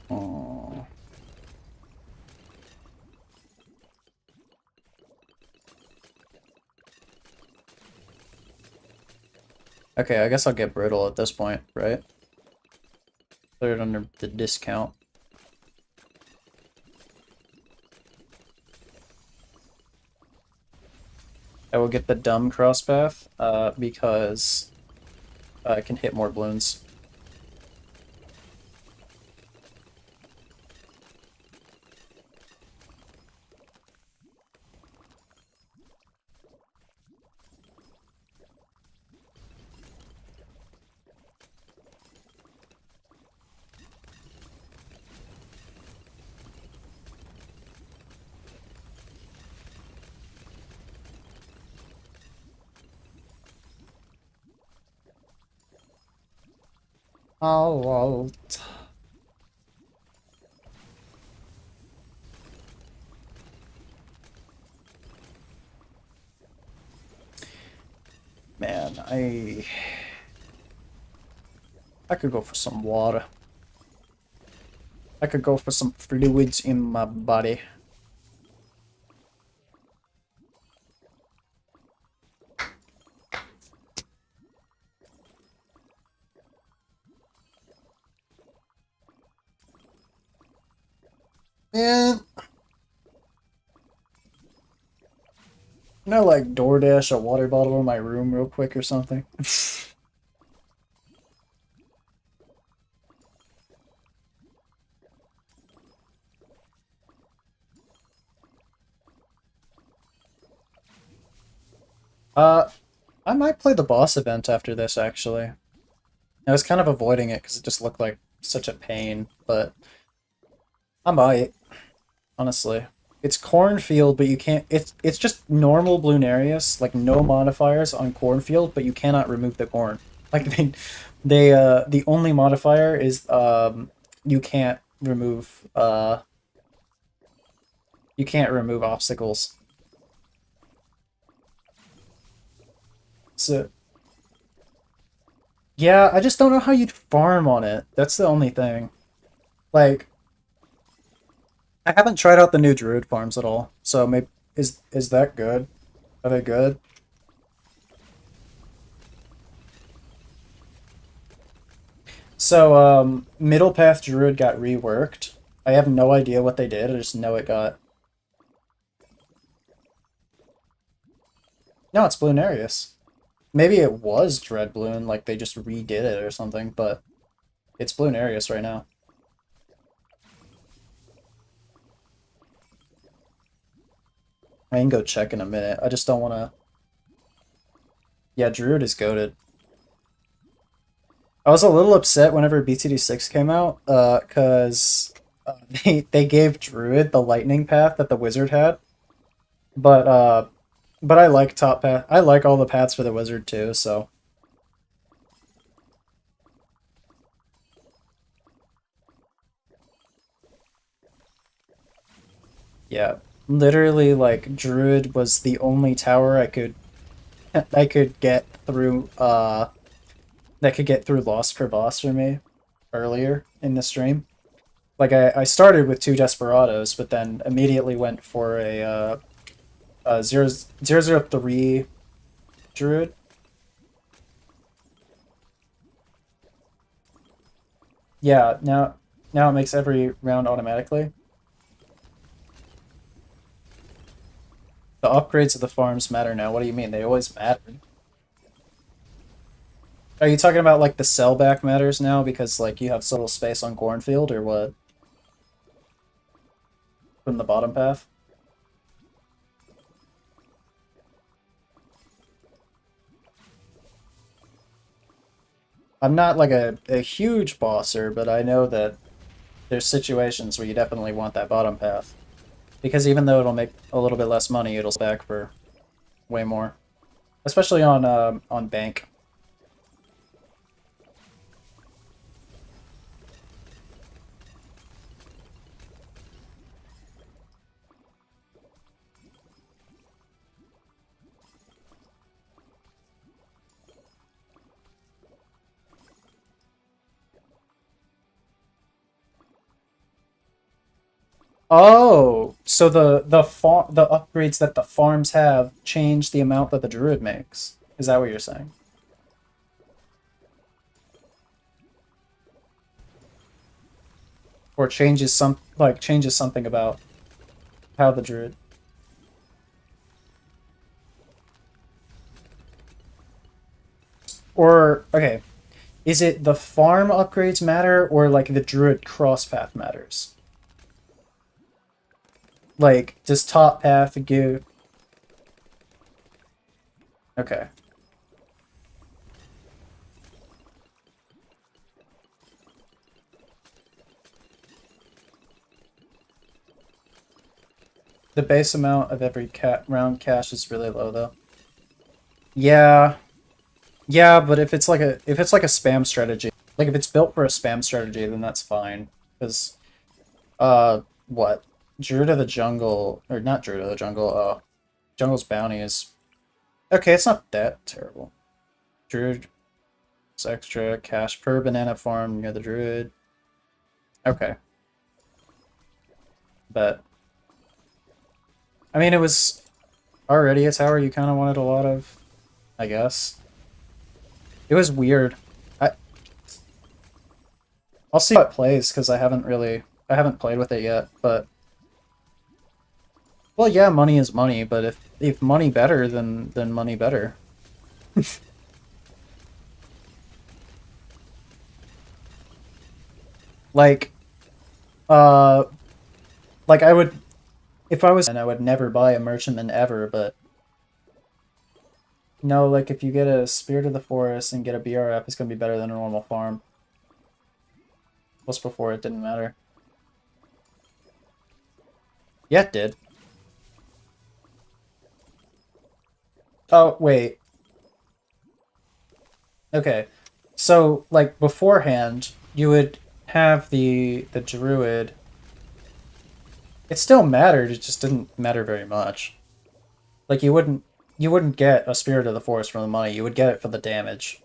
Oh. Okay, I guess I'll get brutal at this point, right? Put it under the discount. I will get the dumb crosspath, because I can hit more balloons. Oh, man, I could go for some water. I could go for some fluids in my body. Man, can I like DoorDash a water bottle in my room real quick or something? uh, I might play the boss event after this, actually. I was kind of avoiding it because it just looked like such a pain, but I might, honestly. It's cornfield, but you can't. It's just normal Bloonarius, like no modifiers on cornfield, but you cannot remove the corn. Like the only modifier is you can't remove obstacles. So yeah, I just don't know how you'd farm on it. That's the only thing. Like I haven't tried out the new druid farms at all. So maybe is that good? Are they good? So Middle Path Druid got reworked. I have no idea what they did. I just know it got. No, it's Bloonarius. Maybe it was Dread Bloon, like they just redid it or something, but it's Bloonarius right now. I can go check in a minute. I just don't want to. Yeah, Druid is goated. I was a little upset whenever BTD6 came out, because they gave Druid the lightning path that the wizard had, but but I like top path. I like all the paths for the wizard too. So yeah, Literally, like, Druid was the only tower I could get through that could get through Lost Crevasse for me earlier in the stream. Like I started with two Desperados, but then immediately went for a 003 Druid. Yeah, now it makes every round automatically. The upgrades of the farms matter now. What do you mean? They always mattered. Are you talking about like the sellback matters now because like you have so little space on Cornfield or what? From the bottom path? I'm not like a huge bosser, but I know that there's situations where you definitely want that bottom path. Because even though it'll make a little bit less money, it'll stack for way more. Especially on bank. Oh, so the upgrades that the farms have change the amount that the druid makes. Is that what you're saying? Or changes something about how the druid. Or okay, is it the farm upgrades matter or like the druid cross path matters? Like does top path give Okay. The base amount of every round cash is really low though. Yeah. Yeah, but if it's like a spam strategy, like if it's built for a spam strategy, then that's fine. Because what? Druid of the Jungle, or not Druid of the Jungle, Jungle's Bounty is okay, it's not that terrible. Druid is extra cash per banana farm near the Druid. Okay. But I mean it was already a tower you kinda wanted a lot of, I guess. It was weird. I I'll see how it plays because I haven't played with it yet, but well, yeah, money is money, but if money better, then money better. Like, uh, like I would if I was, and I would never buy a merchantman ever, but no, like if you get a Spirit of the Forest and get a BRF, it's gonna be better than a normal farm. Plus before it didn't matter. Yeah, it did. Oh, wait. Okay. So, like, beforehand, you would have the druid. It still mattered, it just didn't matter very much. Like, you wouldn't get a Spirit of the Forest for the money, you would get it for the damage.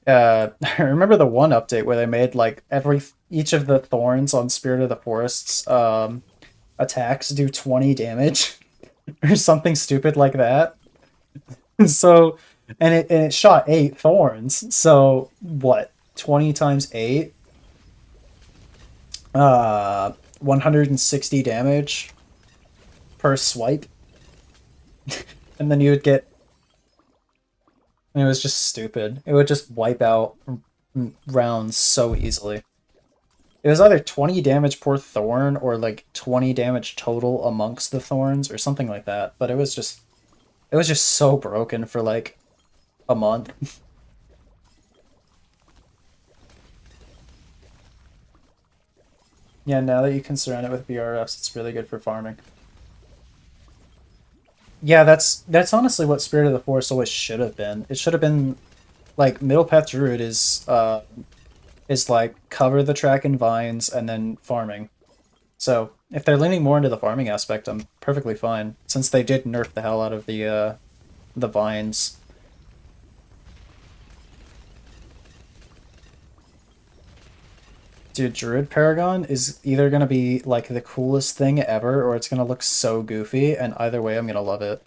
I remember the one update where they made, like, each of the thorns on Spirit of the Forest's, attacks do 20 damage. Or something stupid like that. So, and it shot 8 thorns. So, what? 20 times 8? 160 damage per swipe. And then you would get. And it was just stupid. It would just wipe out rounds so easily. It was either 20 damage per thorn or like 20 damage total amongst the thorns or something like that. But it was just so broken for like a month. Yeah, now that you can surround it with BRFs, it's really good for farming. Yeah, that's honestly what Spirit of the Forest always should have been. It should have been like Middle Path Druid is like cover the track in vines and then farming. So if they're leaning more into the farming aspect, I'm perfectly fine, since they did nerf the hell out of the vines. Dude, Druid Paragon is either gonna be like the coolest thing ever, or it's gonna look so goofy, and either way I'm gonna love it.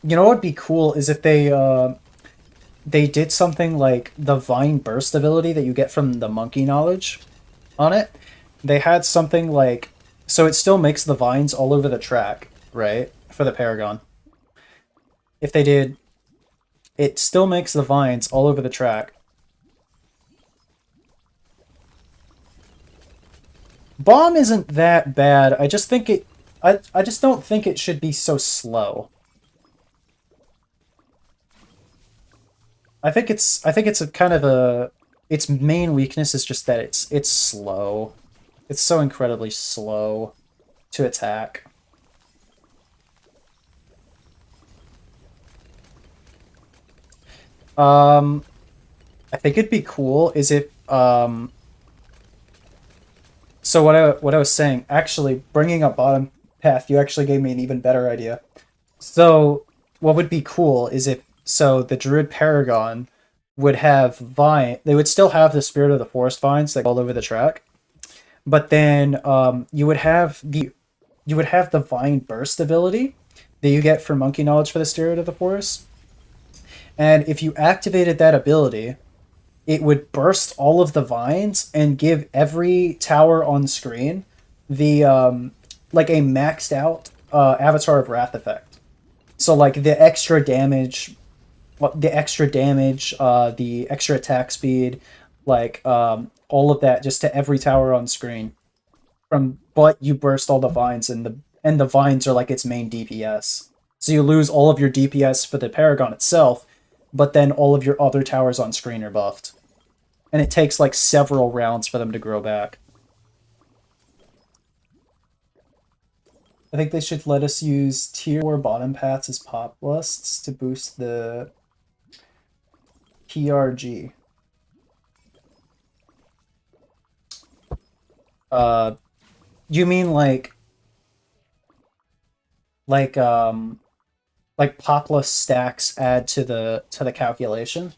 You know what would be cool is if they did something like the Vine Burst ability that you get from the Monkey Knowledge on it. They had something like, so it still makes the vines all over the track, right? For the Paragon. If they did, it still makes the vines all over the track. Bomb isn't that bad. I just think it, I just don't think it should be so slow. I think it's a kind of a, its main weakness is just that it's slow. It's so incredibly slow to attack. I think it'd be cool is if so what I was saying, actually bringing up bottom path, you actually gave me an even better idea. So what would be cool is if, so the Druid Paragon would have vine, they would still have the Spirit of the Forest vines that go all over the track, but then you would have the Vine Burst ability that you get for Monkey Knowledge for the Spirit of the Forest. And if you activated that ability, it would burst all of the vines and give every tower on screen the like a maxed out Avatar of Wrath effect. So like the extra damage, the extra attack speed, like all of that just to every tower on screen. But you burst all the vines, and the vines are like its main DPS. So you lose all of your DPS for the Paragon itself, but then all of your other towers on screen are buffed. And it takes like several rounds for them to grow back. I think they should let us use tier 4 bottom paths as pop lists to boost the PRG. You mean like um like popless stacks add to the calculation?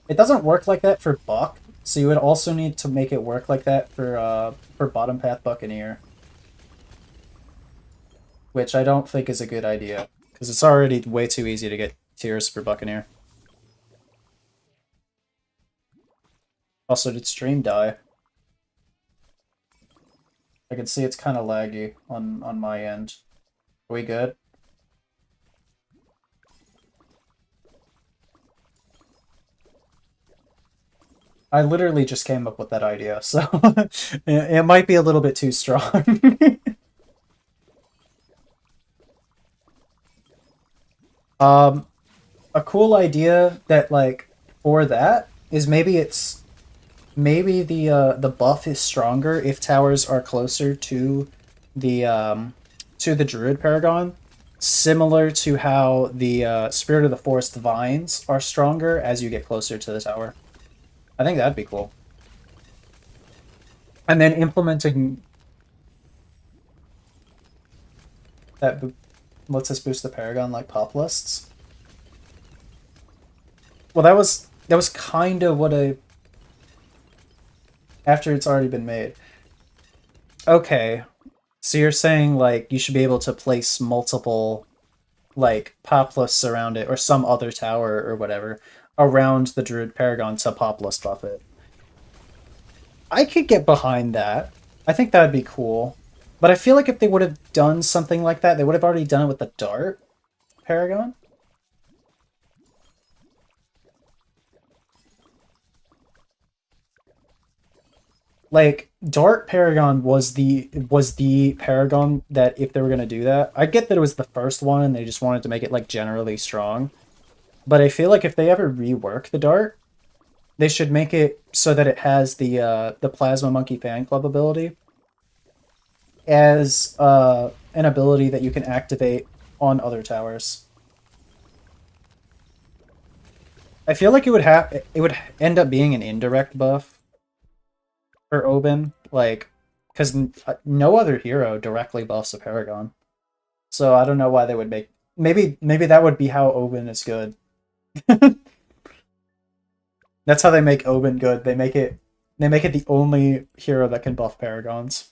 It doesn't work like that for Buck, so you would also need to make it work like that for bottom path Buccaneer, which I don't think is a good idea because it's already way too easy to get tiers for Buccaneer. Also, did stream die? I can see it's kind of laggy on my end. Are we good? I literally just came up with that idea, so it might be a little bit too strong. um, a cool idea that like for that is maybe the buff is stronger if towers are closer to the Druid Paragon, similar to how the Spirit of the Forest vines are stronger as you get closer to the tower. I think that'd be cool. And then implementing that lets us boost the Paragon like pop lists. Well, that was kind of what I, after it's already been made. Okay, so you're saying like you should be able to place multiple like pop lists around it, or some other tower or whatever around the Druid Paragon to pop list buff it. I could get behind that. I think that'd be cool. But I feel like if they would have done something like that, they would have already done it with the Dart Paragon. Like Dart Paragon was the Paragon that if they were gonna do that, I get that it was the first one and they just wanted to make it like generally strong. But I feel like if they ever rework the Dart, they should make it so that it has the Plasma Monkey Fan Club ability as an ability that you can activate on other towers. I feel like it would end up being an indirect buff for Oben, like, because no other hero directly buffs a Paragon. So I don't know why they would make. Maybe that would be how Oben is good. That's how they make Oben good. They make it the only hero that can buff Paragons.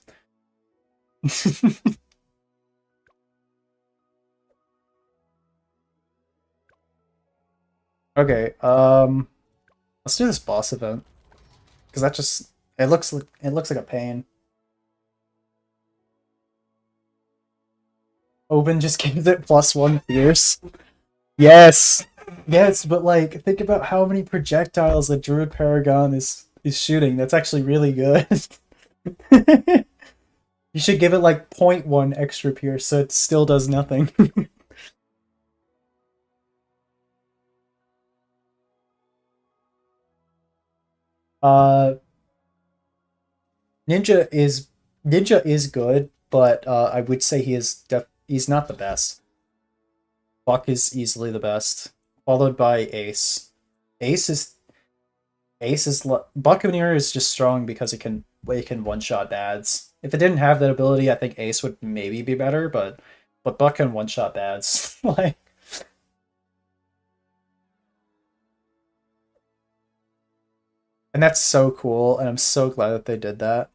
Okay, let's do this boss event because that just it looks like a pain. Oben just gives it +1 fierce. Yes, yes, but like think about how many projectiles a Druid Paragon is shooting. That's actually really good. You should give it like zero point 0.1 extra pierce, so it still does nothing. uh, Ninja is Ninja is good, but I would say he's not the best. Buck is easily the best, followed by Ace. Ace is Buccaneer is just strong because it can one shot dads. If it didn't have that ability, I think Ace would maybe be better, but Buck can one shot dads. Like, and that's so cool, and I'm so glad that they did that.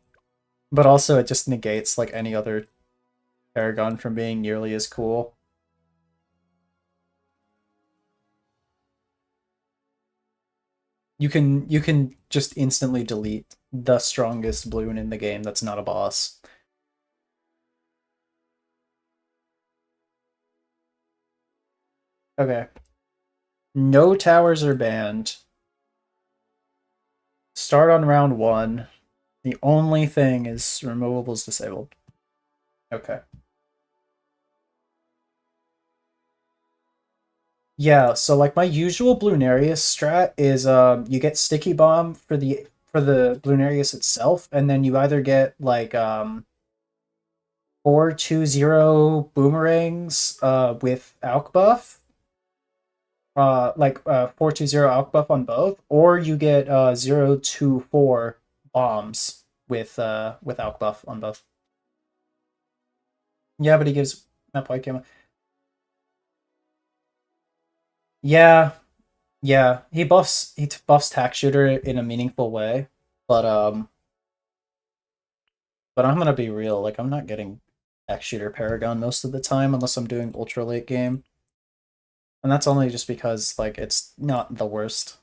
But also, it just negates like any other Paragon from being nearly as cool. You can just instantly delete the strongest balloon in the game that's not a boss. Okay. No towers are banned. Start on round 1. The only thing is removables disabled. Okay. Yeah, so like my usual Bloonarius strat is you get Sticky Bomb for the Bloonarius itself, and then you either get like 4-2-0 boomerangs with Alk buff, like 4-2-0 Alk buff on both, or you get 0-2-4 bombs with Alk buff on both. Yeah, but he gives map white gamma. Yeah, yeah, he buffs Tack Shooter in a meaningful way, but I'm gonna be real, like I'm not getting Tack Shooter Paragon most of the time unless I'm doing ultra late game. And that's only just because like it's not the worst.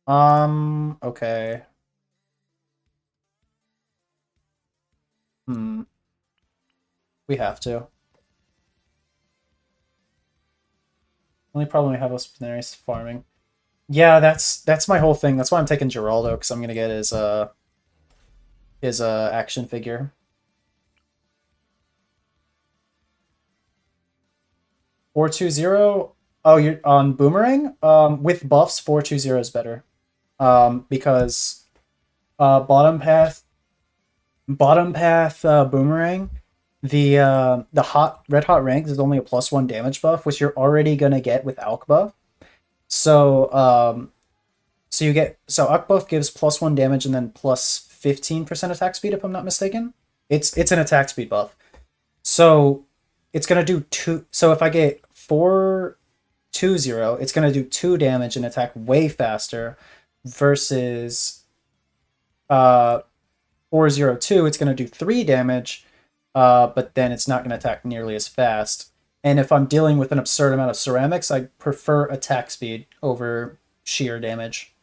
Okay. Hmm. We have to. Only problem we have with Spinarius farming. Yeah, that's my whole thing. That's why I'm taking Geraldo, because I'm gonna get his action figure. 4-2-0. Oh, you're on Boomerang? With buffs, 4-2-0 is better. Because bottom path Boomerang, the red hot ranks is only a +1 damage buff, which you're already gonna get with Alk buff. So so Alk buff gives +1 damage and then plus 15% attack speed, if I'm not mistaken. It's an attack speed buff. So it's gonna do two. So if I get 4-2-0, it's gonna do 2 damage and attack way faster, versus 4-0-2, it's gonna do 3 damage, but then it's not gonna attack nearly as fast. And if I'm dealing with an absurd amount of ceramics, I prefer attack speed over sheer damage.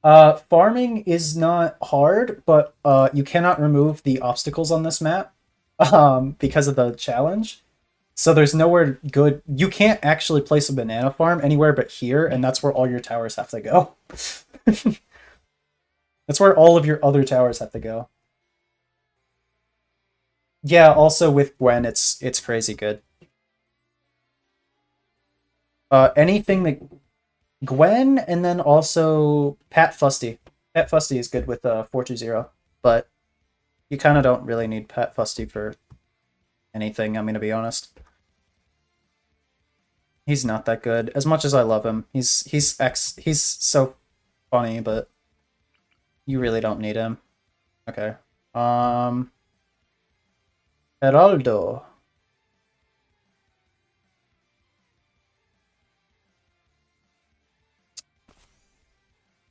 Farming is not hard, but you cannot remove the obstacles on this map because of the challenge. So there's nowhere good. You can't actually place a banana farm anywhere but here, and that's where all your towers have to go. That's where all of your other towers have to go. Yeah, also with Gwen, it's crazy good. Anything that Gwen, and then also Pat Fusty. Pat Fusty is good with 4-2-0, but you kind of don't really need Pat Fusty for anything, I'm going to be honest. He's not that good. As much as I love him, he's so funny, but you really don't need him. Okay. Um, Geraldo.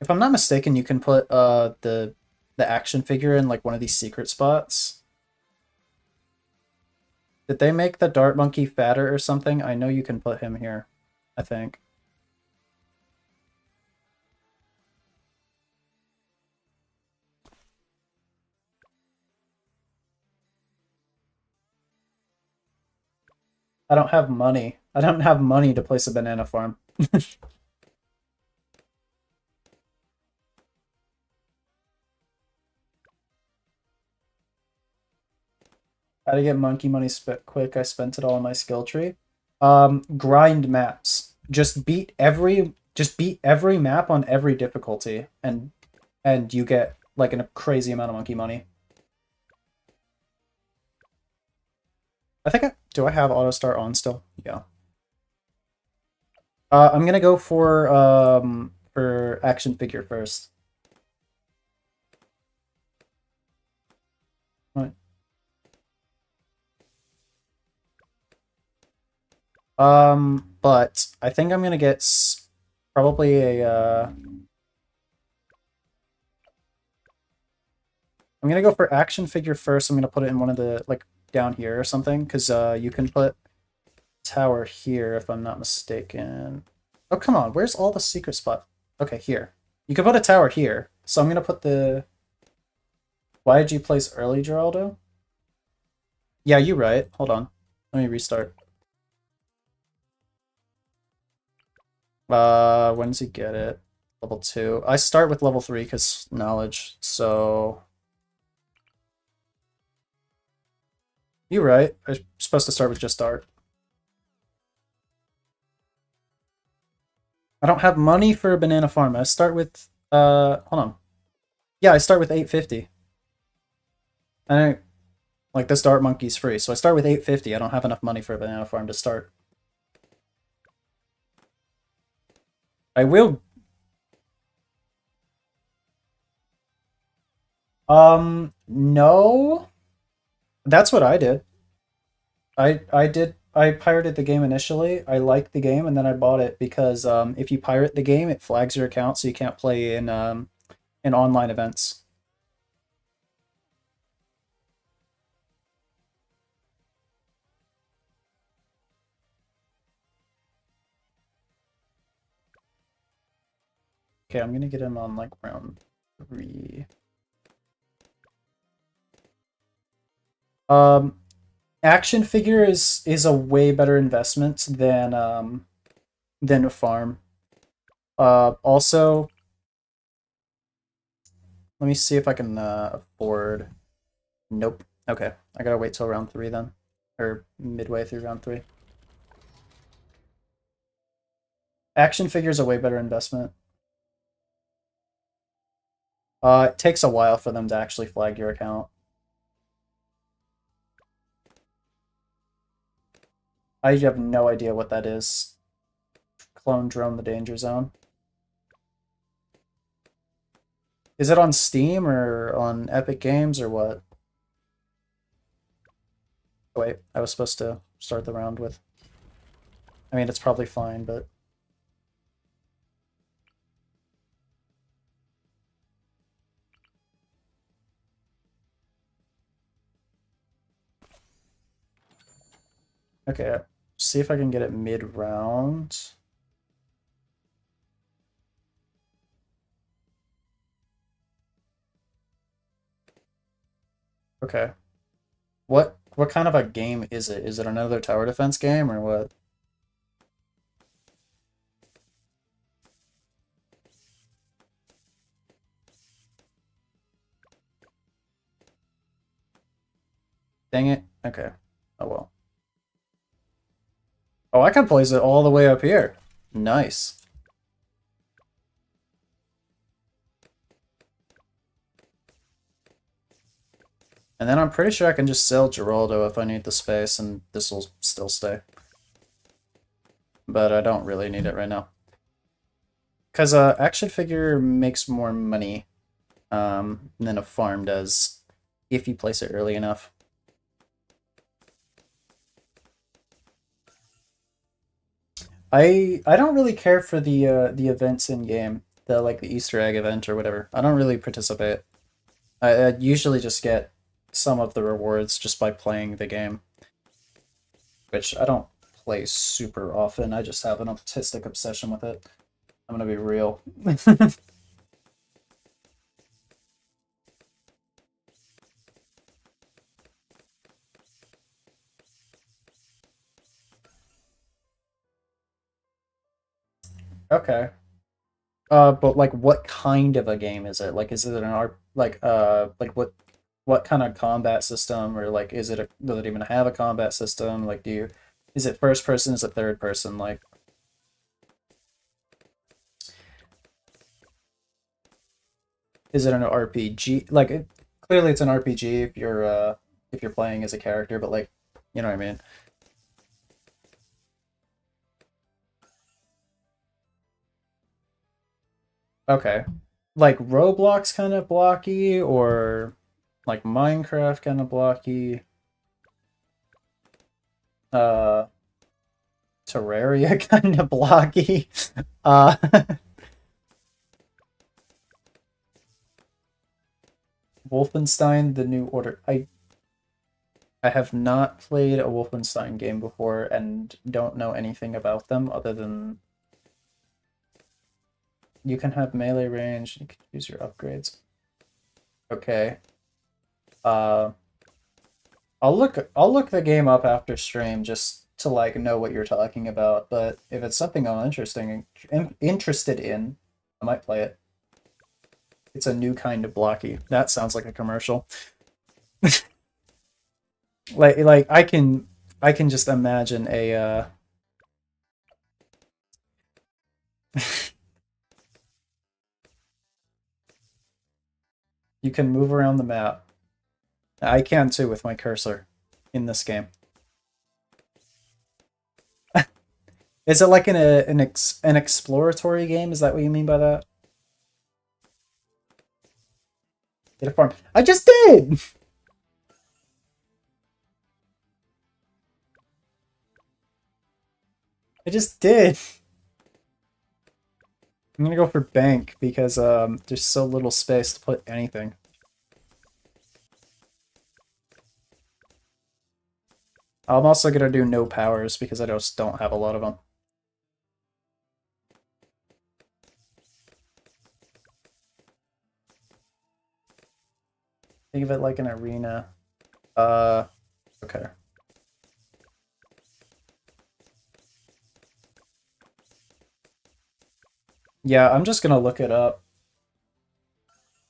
If I'm not mistaken, you can put the action figure in like one of these secret spots. Did they make the dart monkey fatter or something? I know you can put him here, I think. I don't have money. I don't have money to place a banana farm. How to get monkey money spent quick? I spent it all on my skill tree. Grind maps. Just beat every map on every difficulty, and you get like a crazy amount of monkey money. I think do I have auto start on still? Yeah. I'm gonna go for action figure first. Right. But I think I'm gonna get probably a I'm gonna go for action figure first. I'm gonna put it in one of the like down here or something, because you can put tower here if I'm not mistaken. Oh come on, where's all the secret spot? Okay, here. You can put a tower here. So I'm gonna put the. Why did you place early, Geraldo? Yeah, you're right. Hold on. Let me restart. When does he get it? Level 2. I start with level 3 because knowledge, so you're right. I'm supposed to start with just art. I don't have money for a banana farm. I start with hold on. Yeah, I start with 850. I like this dart monkey's free, so I start with 850. I don't have enough money for a banana farm to start. I will no. That's what I did. I pirated the game initially. I liked the game and then I bought it because if you pirate the game, it flags your account so you can't play in online events. Okay, I'm gonna get him on like round 3. Um, action figure is a way better investment than a farm. Also, let me see if I can afford. Nope. Okay, I gotta wait till round 3 then, or midway through round 3. Action figure is a way better investment. It takes a while for them to actually flag your account. I have no idea what that is. Clone drone the danger zone. Is it on Steam or on Epic Games or what? Oh, wait, I was supposed to start the round with. I mean, it's probably fine, but. Okay, see if I can get it mid-round. Okay. What kind of a game is it? Is it another tower defense game or what? Dang it. Okay. Oh well. Oh, I can place it all the way up here. Nice. And then I'm pretty sure I can just sell Geraldo if I need the space, and this will still stay. but I don't really need it right now. Because action figure makes more money than a farm does if you place it early enough. I don't really care for the events in game, the Easter egg event or whatever. I don't really participate. I usually just get some of the rewards just by playing the game, which I don't play super often. I just have an autistic obsession with it. I'm gonna be real. Okay. But like, what kind of a game is it? Like, is it an art like what kind of combat system, or like, does it even have a combat system? Like, is it first person? Is it third person? Like, is it an RPG? Like, clearly it's an RPG if you're playing as a character, but like, you know what I mean? Okay, like Roblox kind of blocky, or like Minecraft kind of blocky. Uh, Terraria kind of blocky. Uh, Wolfenstein: The New Order. I have not played a Wolfenstein game before and don't know anything about them other than you can have melee range, you can use your upgrades. Okay. Uh, I'll look the game up after stream just to like know what you're talking about, but if it's something I'm interested in, I might play it. It's a new kind of blocky. That sounds like a commercial. Like I can just imagine a you can move around the map. I can too with my cursor in this game. Is it like an exploratory game? Is that what you mean by that? Get a farm. I just did. I just did. I'm gonna go for bank because there's so little space to put anything. I'm also gonna do no powers because I just don't have a lot of them. Think of it like an arena. Uh, okay. Yeah, I'm just gonna look it up.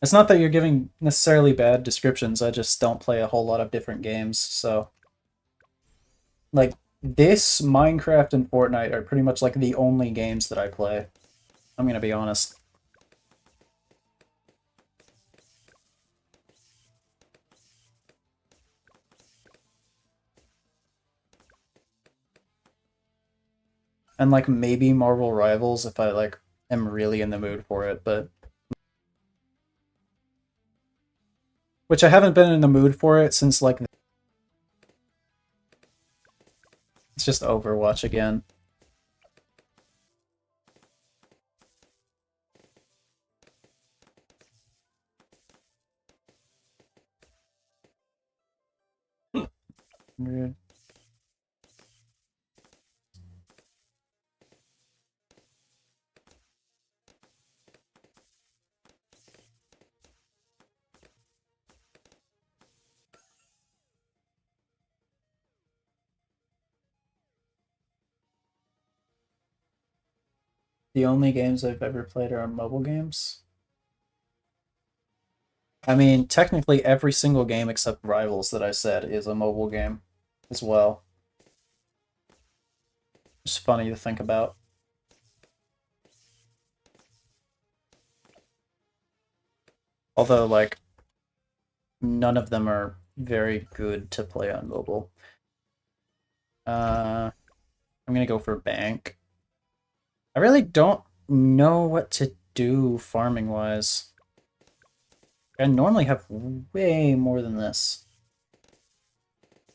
It's not that you're giving necessarily bad descriptions, I just don't play a whole lot of different games, so like this, Minecraft and Fortnite are pretty much like the only games that I play. I'm gonna be honest. And like maybe Marvel Rivals if I like am really in the mood for it, but which I haven't been in the mood for it since like it's just Overwatch again. Weird. The only games I've ever played are mobile games. I mean, technically every single game except Rivals that I said is a mobile game as well. It's funny to think about. Although, like, none of them are very good to play on mobile. I'm gonna go for Bank. I really don't know what to do farming wise. I normally have way more than this.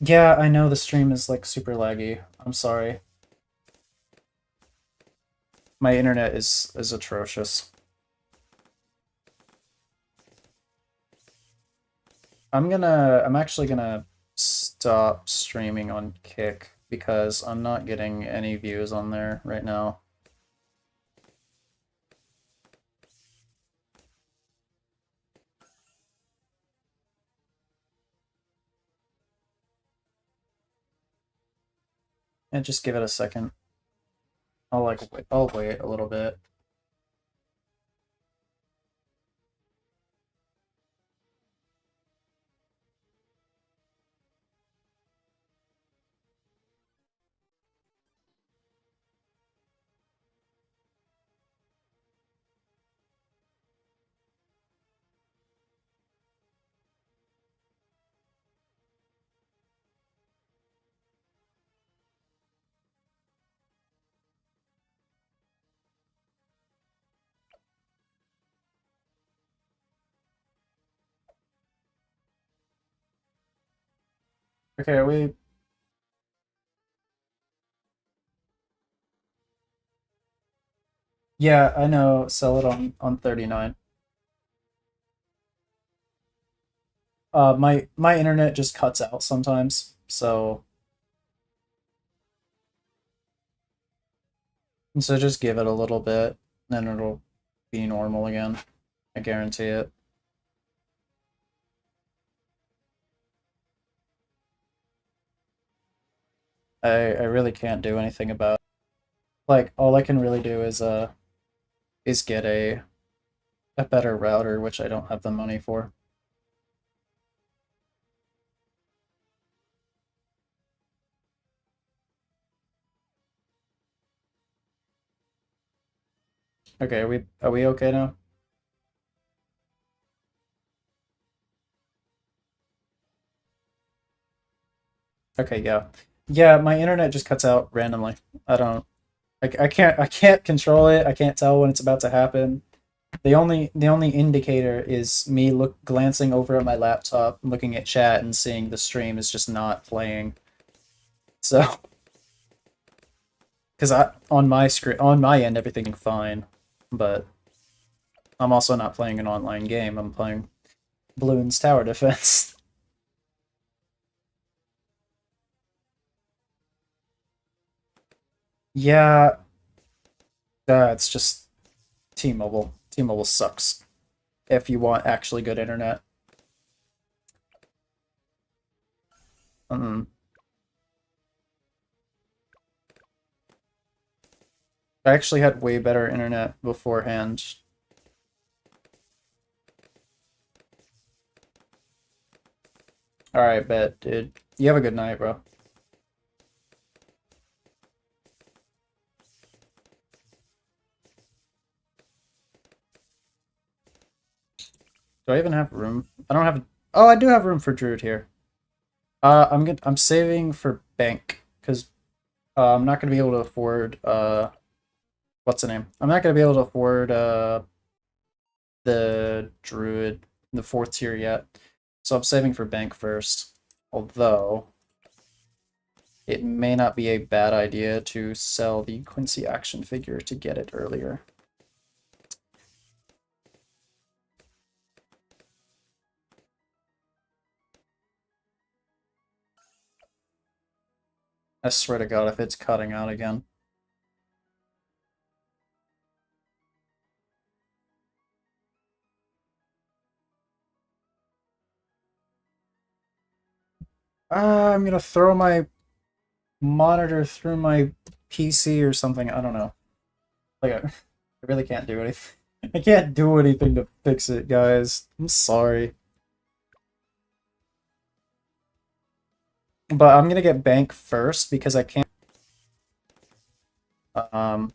Yeah, I know the stream is like super laggy. I'm sorry. My internet is atrocious. I'm actually gonna stop streaming on Kick because I'm not getting any views on there right now. And just give it a second. I'll wait a little bit. Okay, we yeah, I know. Sell it on 39. My internet just cuts out sometimes, so just give it a little bit, then it'll be normal again. I guarantee it. I really can't do anything about it. Like all I can really do is get a better router, which I don't have the money for. Okay, are we okay now? Okay, yeah. Yeah, my internet just cuts out randomly. I don't I can't control it. I can't tell when it's about to happen. The only indicator is me glancing over at my laptop, looking at chat and seeing the stream is just not playing. So, because I on my end everything fine, but I'm also not playing an online game. I'm playing Bloons Tower Defense. Yeah, it's just T-Mobile. T-Mobile sucks if you want actually good internet. Mm. I actually had way better internet beforehand. All right, bet, dude. You have a good night, bro. Do I even have room? I don't have. Oh, I do have room for Druid here. I'm saving for bank because I'm not gonna be able to afford what's the name? I'm not gonna be able to afford the Druid, the fourth tier yet. So I'm saving for bank first. Although it may not be a bad idea to sell the Quincy action figure to get it earlier. I swear to God, if it's cutting out again. I'm gonna throw my monitor through my PC or something. I don't know. Like, I really can't do anything. I can't do anything to fix it, guys. I'm sorry. But I'm gonna get bank first because I can't. Um,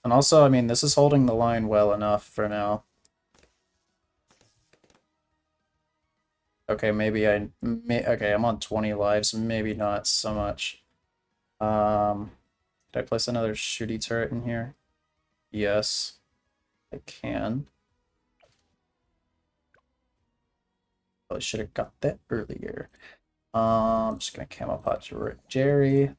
and also, I mean, this is holding the line well enough for now. Okay, okay, I'm on 20 lives, maybe not so much. Did I place another shooty turret in here? Yes, I can. Probably should have got that earlier. I'm just gonna camo pot Jerry.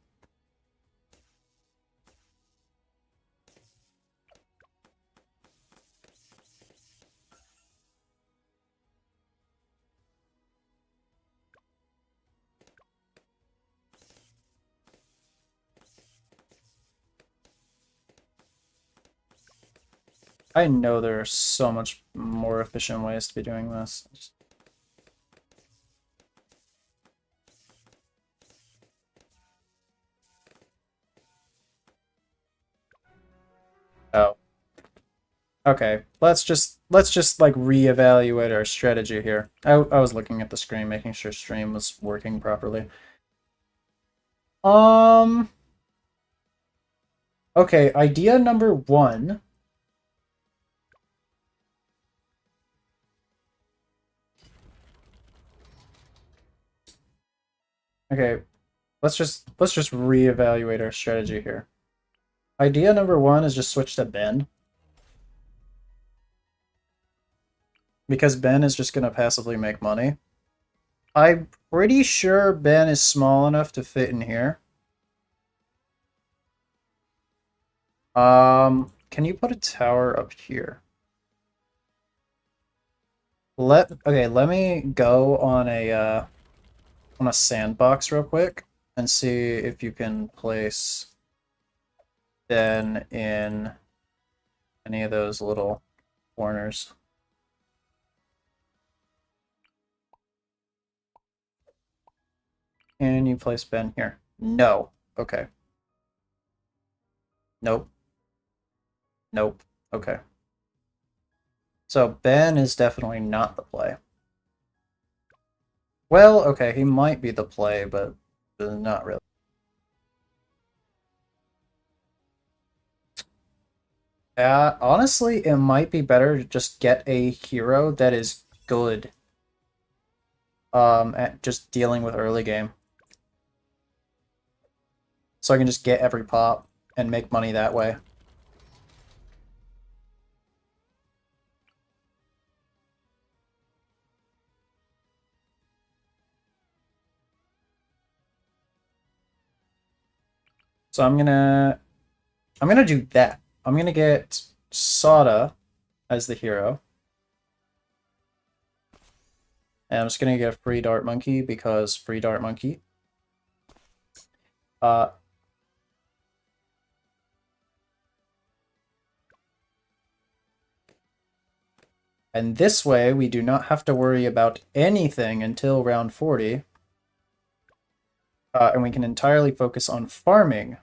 I know there are so much more efficient ways to be doing this. Oh. Okay, let's just like reevaluate our strategy here. I was looking at the screen, making sure stream was working properly. Um. Okay, idea number 1. Okay, let's just reevaluate our strategy here. Idea number 1 is just switch to Ben. Because Ben is just gonna passively make money. I'm pretty sure Ben is small enough to fit in here. Can you put a tower up here? Let me go on a sandbox real quick and see if you can place Ben in any of those little corners. Can you place Ben here? No. Okay. Nope. Nope. Okay. So Ben is definitely not the play. Well, okay, he might be the play, but not really. Honestly, it might be better to just get a hero that is good at just dealing with early game. So I can just get every pop and make money that way. So I'm gonna do that. I'm gonna get Sada as the hero. And I'm just gonna get a free Dart Monkey because free Dart Monkey. Uh And this way, we do not have to worry about anything until round 40. And we can entirely focus on farming.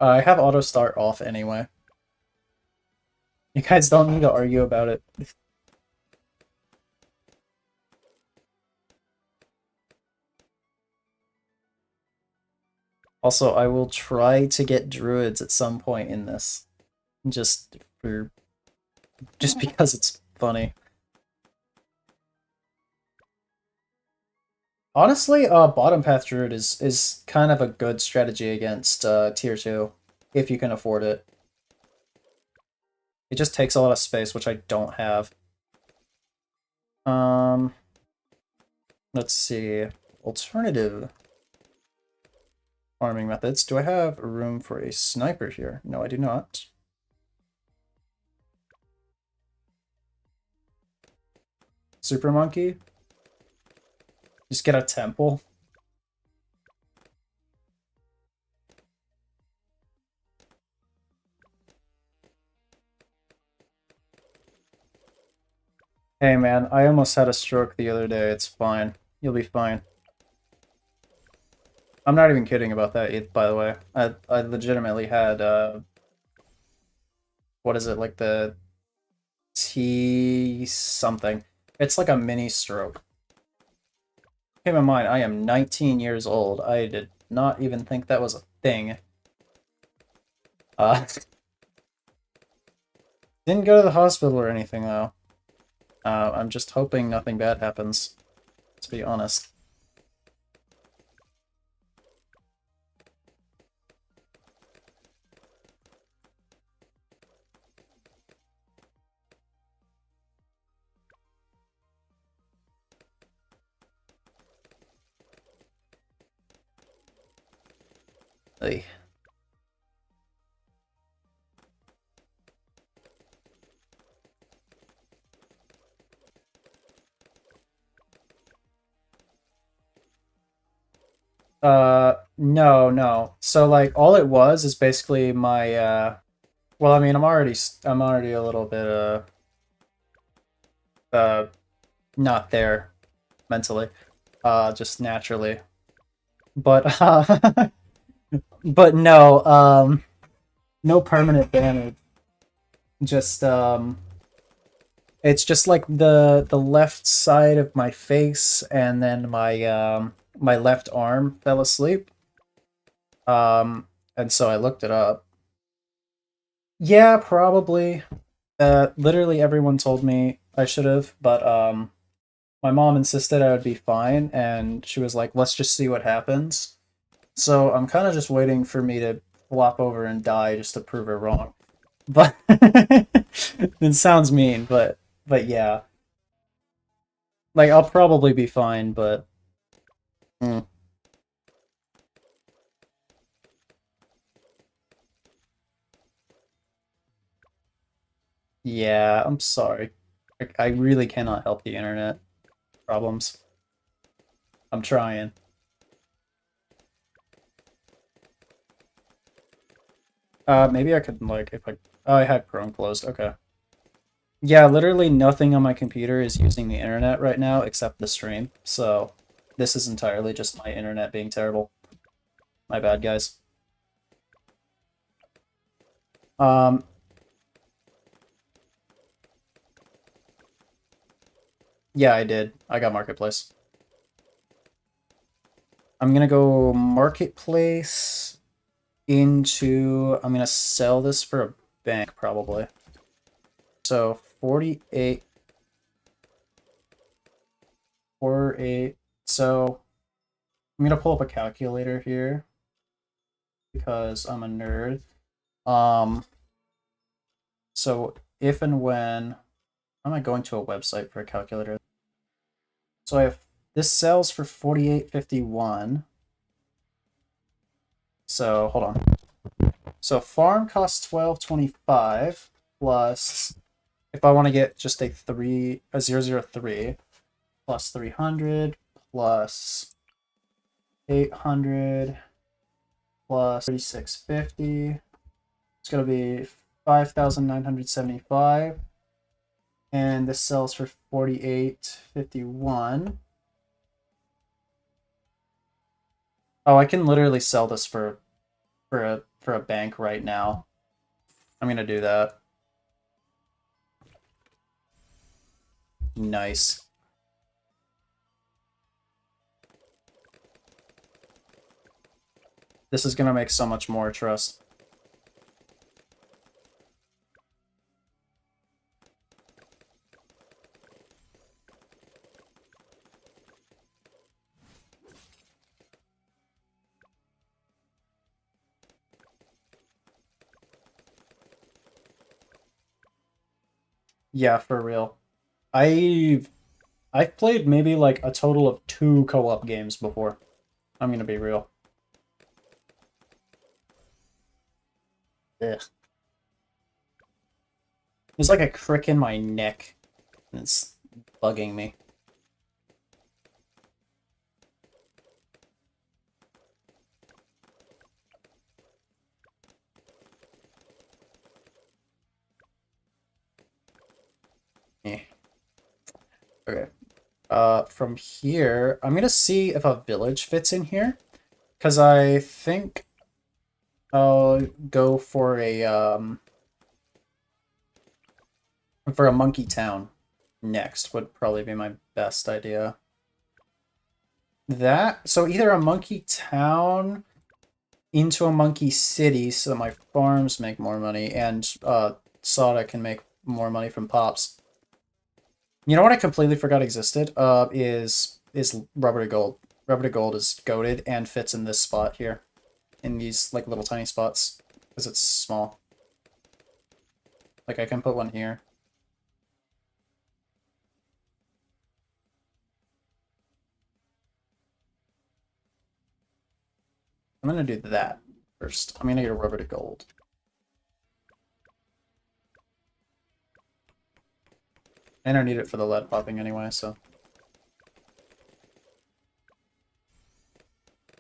I have auto start off anyway. You guys don't need to argue about it. Also, I will try to get druids at some point in this. Just because it's funny. Honestly, bottom path druid is kind of a good strategy against tier 2, if you can afford it. It just takes a lot of space, which I don't have. Let's see. Alternative farming methods. Do I have room for a sniper here? No, I do not. Super monkey? Just get a temple. Hey man, I almost had a stroke the other day. It's fine. You'll be fine. I'm not even kidding about that, by the way. I legitimately had, what is it, like the T something. It's like a mini stroke. Keep in mind, I am 19 years old. I did not even think that was a thing. Didn't go to the hospital or anything, though. I'm just hoping nothing bad happens, to be honest. Oy. No, no. So like all it was is basically my well, I mean, I'm already a little bit uh not there mentally, just naturally. But but no, no permanent damage. Just it's just like the left side of my face and then my left arm fell asleep. Um and so I looked it up. Yeah, probably. Literally everyone told me I should have, but my mom insisted I would be fine, and she was like, "Let's just see what happens." So I'm kind of just waiting for me to flop over and die just to prove her wrong. But it sounds mean, but yeah, like I'll probably be fine, but mm, yeah, I'm sorry. I really cannot help the internet problems. I'm trying. Maybe I could like if I oh I had Chrome closed. Okay. Yeah, literally nothing on my computer is using the internet right now except the stream. So this is entirely just my internet being terrible. My bad, guys. Um, yeah, I did. I got Marketplace. I'm gonna go Marketplace into... I'm gonna sell this for a bank, probably. So 48... 48... So I'm gonna pull up a calculator here because I'm a nerd. Um, so if and when... How am I going to a website for a calculator? So I have this sells for 48.51. So hold on. So farm costs 12.25 plus if I want to get just a 003 plus 300 plus 800 plus 3650. It's gonna be 5,975. And this sells for 48.51. Oh, I can literally sell this for a bank right now. I'm gonna do that. Nice. This is gonna make so much more, trust. Yeah, for real. I've I've played maybe like a total of 2 co-op games before. I'm gonna be real. Ugh. There's like a crick in my neck, and it's bugging me. Eh. Okay. From here, I'm gonna see if a village fits in here, because I think I'll go for a monkey town next would probably be my best idea. That, so either a monkey town into a monkey city so that my farms make more money and Sada can make more money from pops. You know what I completely forgot existed? Is rubber to gold. Rubber to gold is goated and fits in this spot here. In these like little tiny spots. Because it's small. Like I can put one here. I'm gonna do that first. I'm gonna get a rubber to gold. And I need it for the lead popping anyway, so.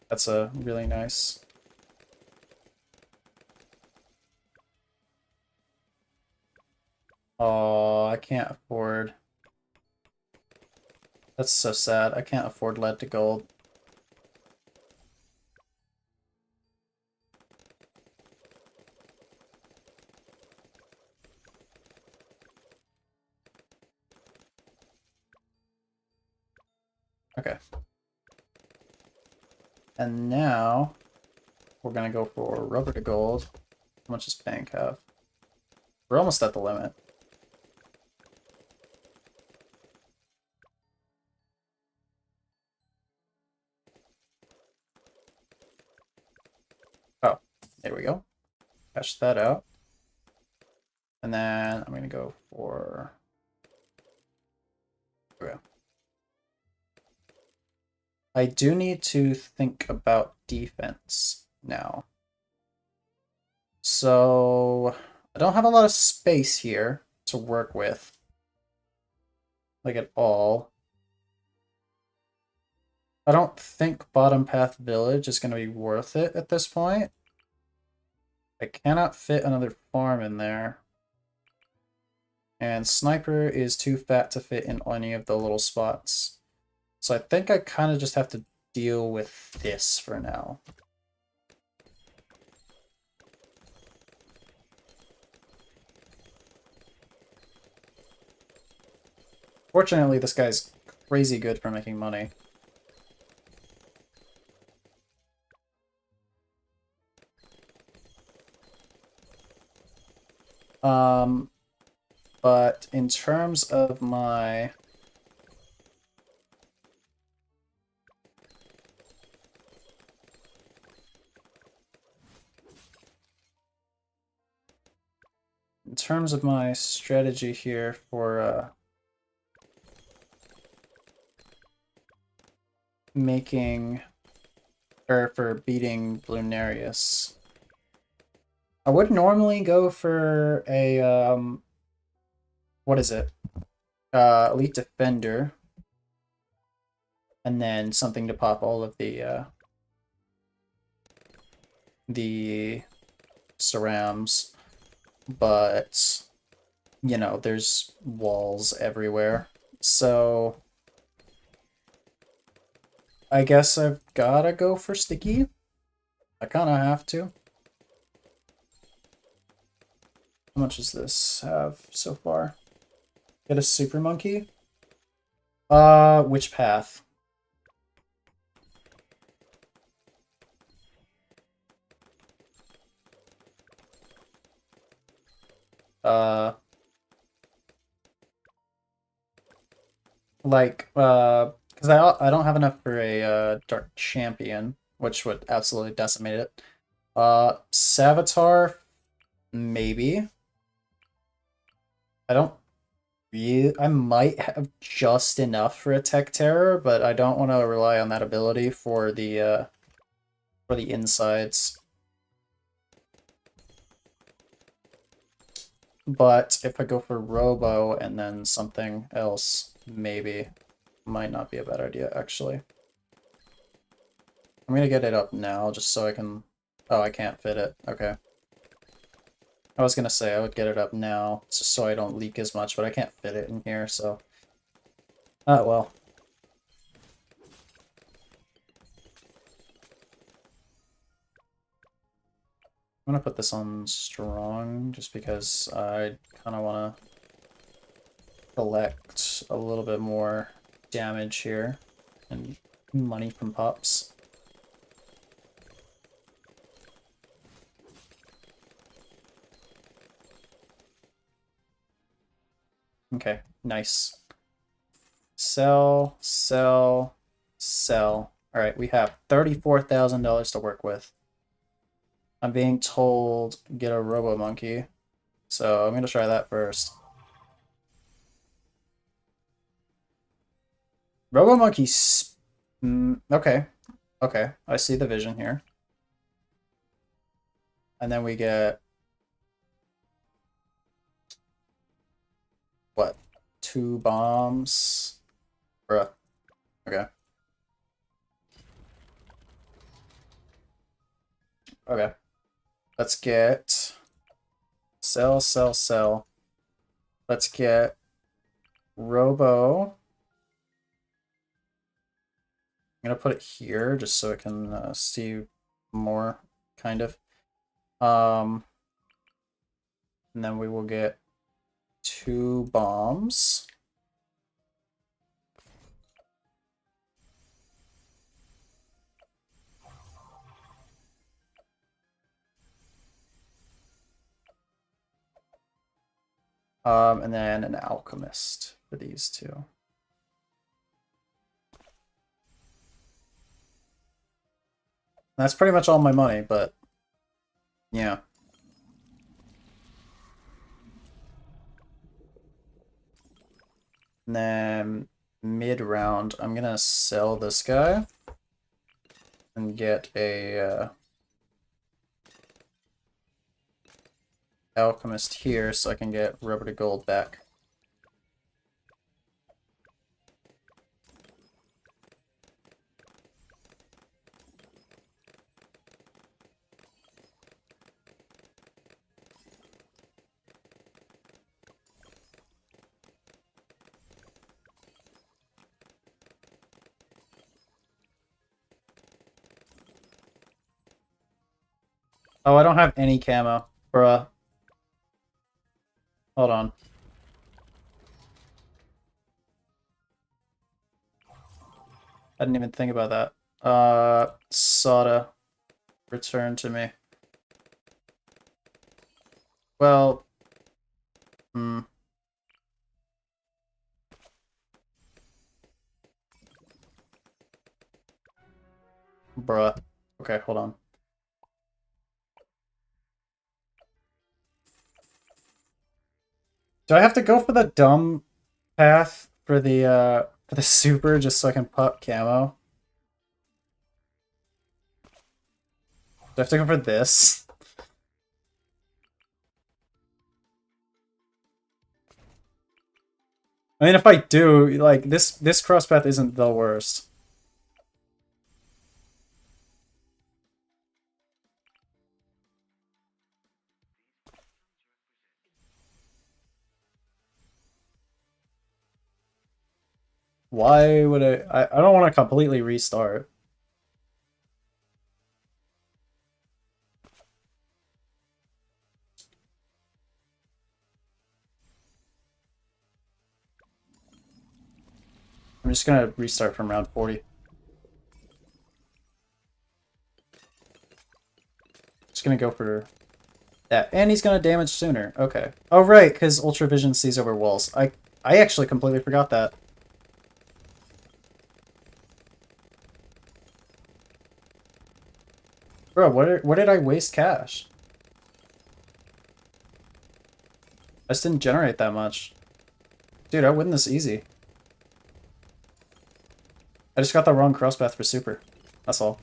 That's a really nice. Oh, I can't afford. That's so sad. I can't afford lead to gold. Okay. And now we're gonna go for rubber to gold. How much does bank have? We're almost at the limit. Oh, there we go. Cash that out. And then I'm gonna go for. Okay. I do need to think about defense now. So I don't have a lot of space here to work with. Like at all. I don't think Bottom Path Village is going to be worth it at this point. I cannot fit another farm in there. And Sniper is too fat to fit in any of the little spots. So I think I kind of just have to deal with this for now. Fortunately, this guy's crazy good for making money. But in terms of my... In terms of my strategy here for making... or for beating Blunarius, I would normally go for a, what is it? Elite Defender. And then something to pop all of the cerams. But, you know, there's walls everywhere. So, I guess I've gotta go for Sticky. I kinda have to. How much does this have so far? Get a Super Monkey? Which path? Because I don't have enough for a Dark Champion, which would absolutely decimate it. Savitar, maybe. I don't really. I might have just enough for a Tech Terror, but I don't want to rely on that ability for the insides. But if I go for Robo and then something else, maybe. Might not be a bad idea, actually. I'm gonna get it up now, just so I can... Oh, I can't fit it. Okay. I was gonna say I would get it up now, just so I don't leak as much, but I can't fit it in here, so... Oh, well. I'm gonna put this on strong, just because I kind of want to collect a little bit more damage here, and money from pops. Okay, nice. Sell, sell, sell. Alright, we have $34,000 to work with. I'm being told get a Robo Monkey, so I'm gonna try that first. Robo Monkey's... okay, okay, I see the vision here. And then we get... what? 2 bombs? Bruh. Okay. Okay. Let's get... sell, sell, sell. Let's get... Robo. I'm gonna put it here just so it can see more, kind of. And then we will get 2 bombs. And then an alchemist for these 2. That's pretty much all my money, but yeah. And then mid-round, I'm gonna sell this guy and get a alchemist here so I can get rubber to gold back. Oh, I don't have any camo. Bruh. Hold on. I didn't even think about that. Soda. Return to me. Well... Bruh. Okay, hold on. Do I have to go for the dumb path for the super just so I can pop camo? Do I have to go for this? I mean, if I do, like, this cross path isn't the worst. Why would I don't want to completely restart. I'm just gonna restart from round 40. Just gonna go for that. And he's gonna damage sooner. Okay. Oh right, because Ultra Vision sees over walls. I actually completely forgot that. Bro, what did I waste cash? I just didn't generate that much. Dude, I win this easy. I just got the wrong crosspath for super. That's all.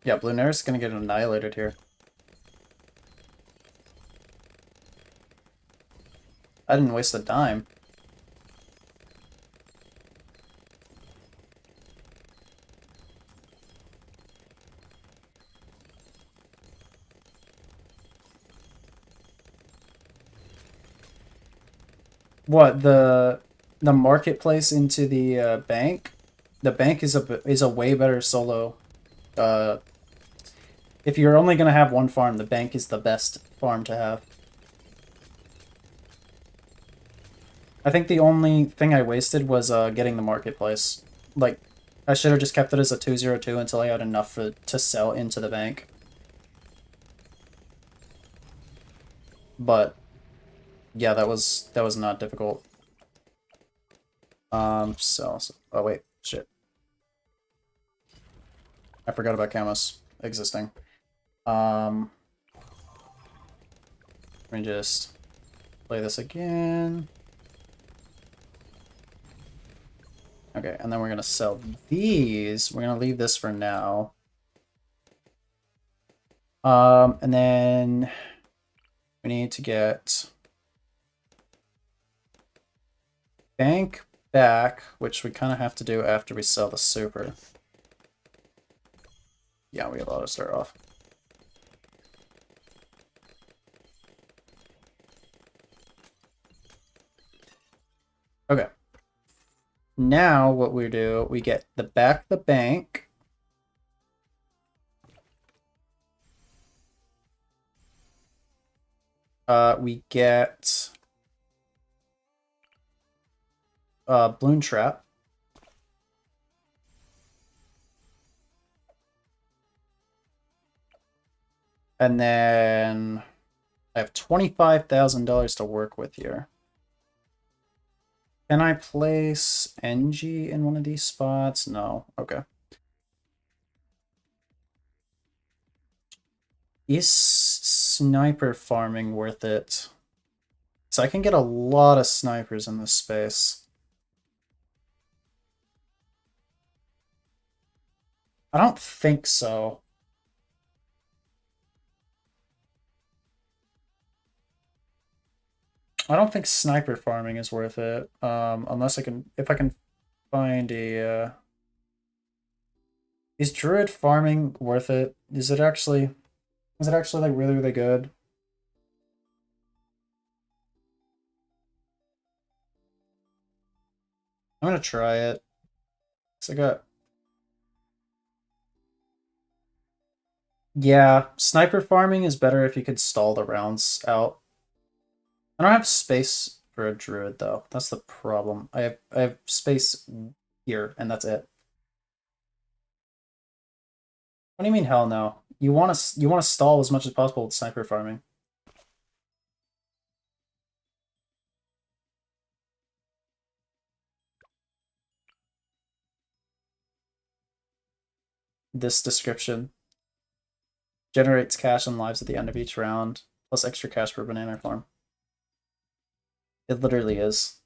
Yeah, Blue Nair's gonna get annihilated here. I didn't waste a dime. What, the marketplace into the bank? The bank is a way better solo. If you're only gonna have one farm, the bank is the best farm to have. I think the only thing I wasted was getting the marketplace. Like, I should have just kept it as a 202 until I had enough to sell into the bank. But yeah, that was not difficult. So oh wait, shit. I forgot about camos existing. Let me just play this again. Okay, and then we're gonna sell these. We're gonna leave this for now. And then we need to get bank back, which we kind of have to do after we sell the super. Yeah, we ought to start off. Okay. Now what we do, we get the bank. We get Balloon Trap. And then I have $25,000 to work with here. Can I place NG in one of these spots? No. Okay. Is sniper farming worth it? So I can get a lot of snipers in this space. I don't think so. I don't think sniper farming is worth it. Unless if I can find a, is druid farming worth it? Is it actually like really, really good? I'm gonna try it. So I got, yeah, sniper farming is better if you could stall the rounds out. I don't have space for a druid though. That's the problem. I have space here, and that's it. What do you mean hell no? You want to stall as much as possible with sniper farming. This description generates cash and lives at the end of each round, plus extra cash per banana farm. It literally is.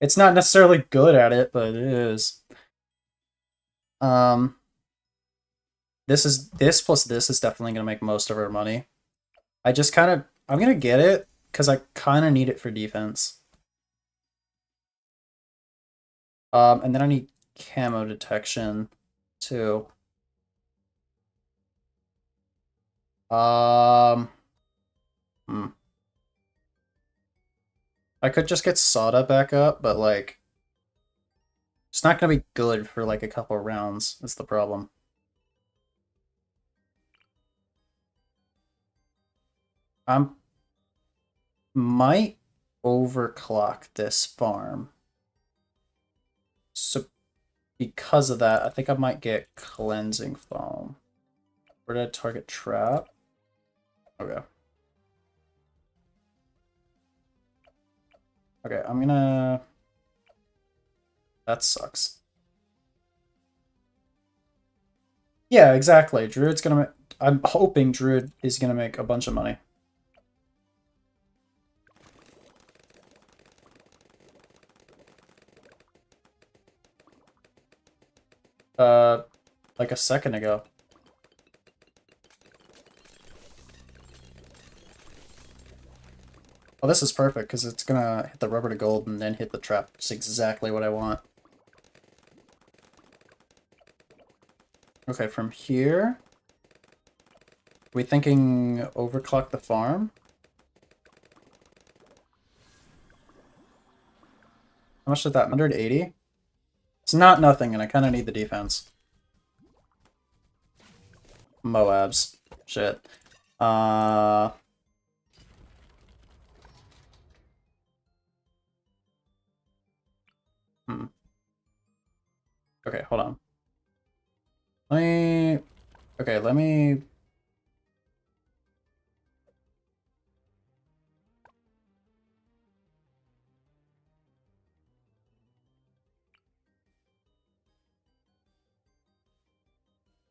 It's not necessarily good at it, but it is. This plus this is definitely gonna make most of our money. I'm gonna get it because I kind of need it for defense. And then I need camo detection too. Hmm. I could just get Sada back up, but like, it's not gonna be good for like a couple rounds. That's the problem. I might overclock this farm. So because of that, I think I might get cleansing foam. Where did I target trap? Okay. Okay, I'm gonna... That sucks. Yeah, exactly. Druid's gonna... I'm hoping Druid is gonna make a bunch of money. Like a second ago. Oh, this is perfect, because it's gonna hit the rubber to gold and then hit the trap. It's exactly what I want. Okay, from here... Are we thinking overclock the farm? How much did that? 180? It's not nothing, and I kind of need the defense. Moabs. Shit. Okay, hold on. Okay, let me...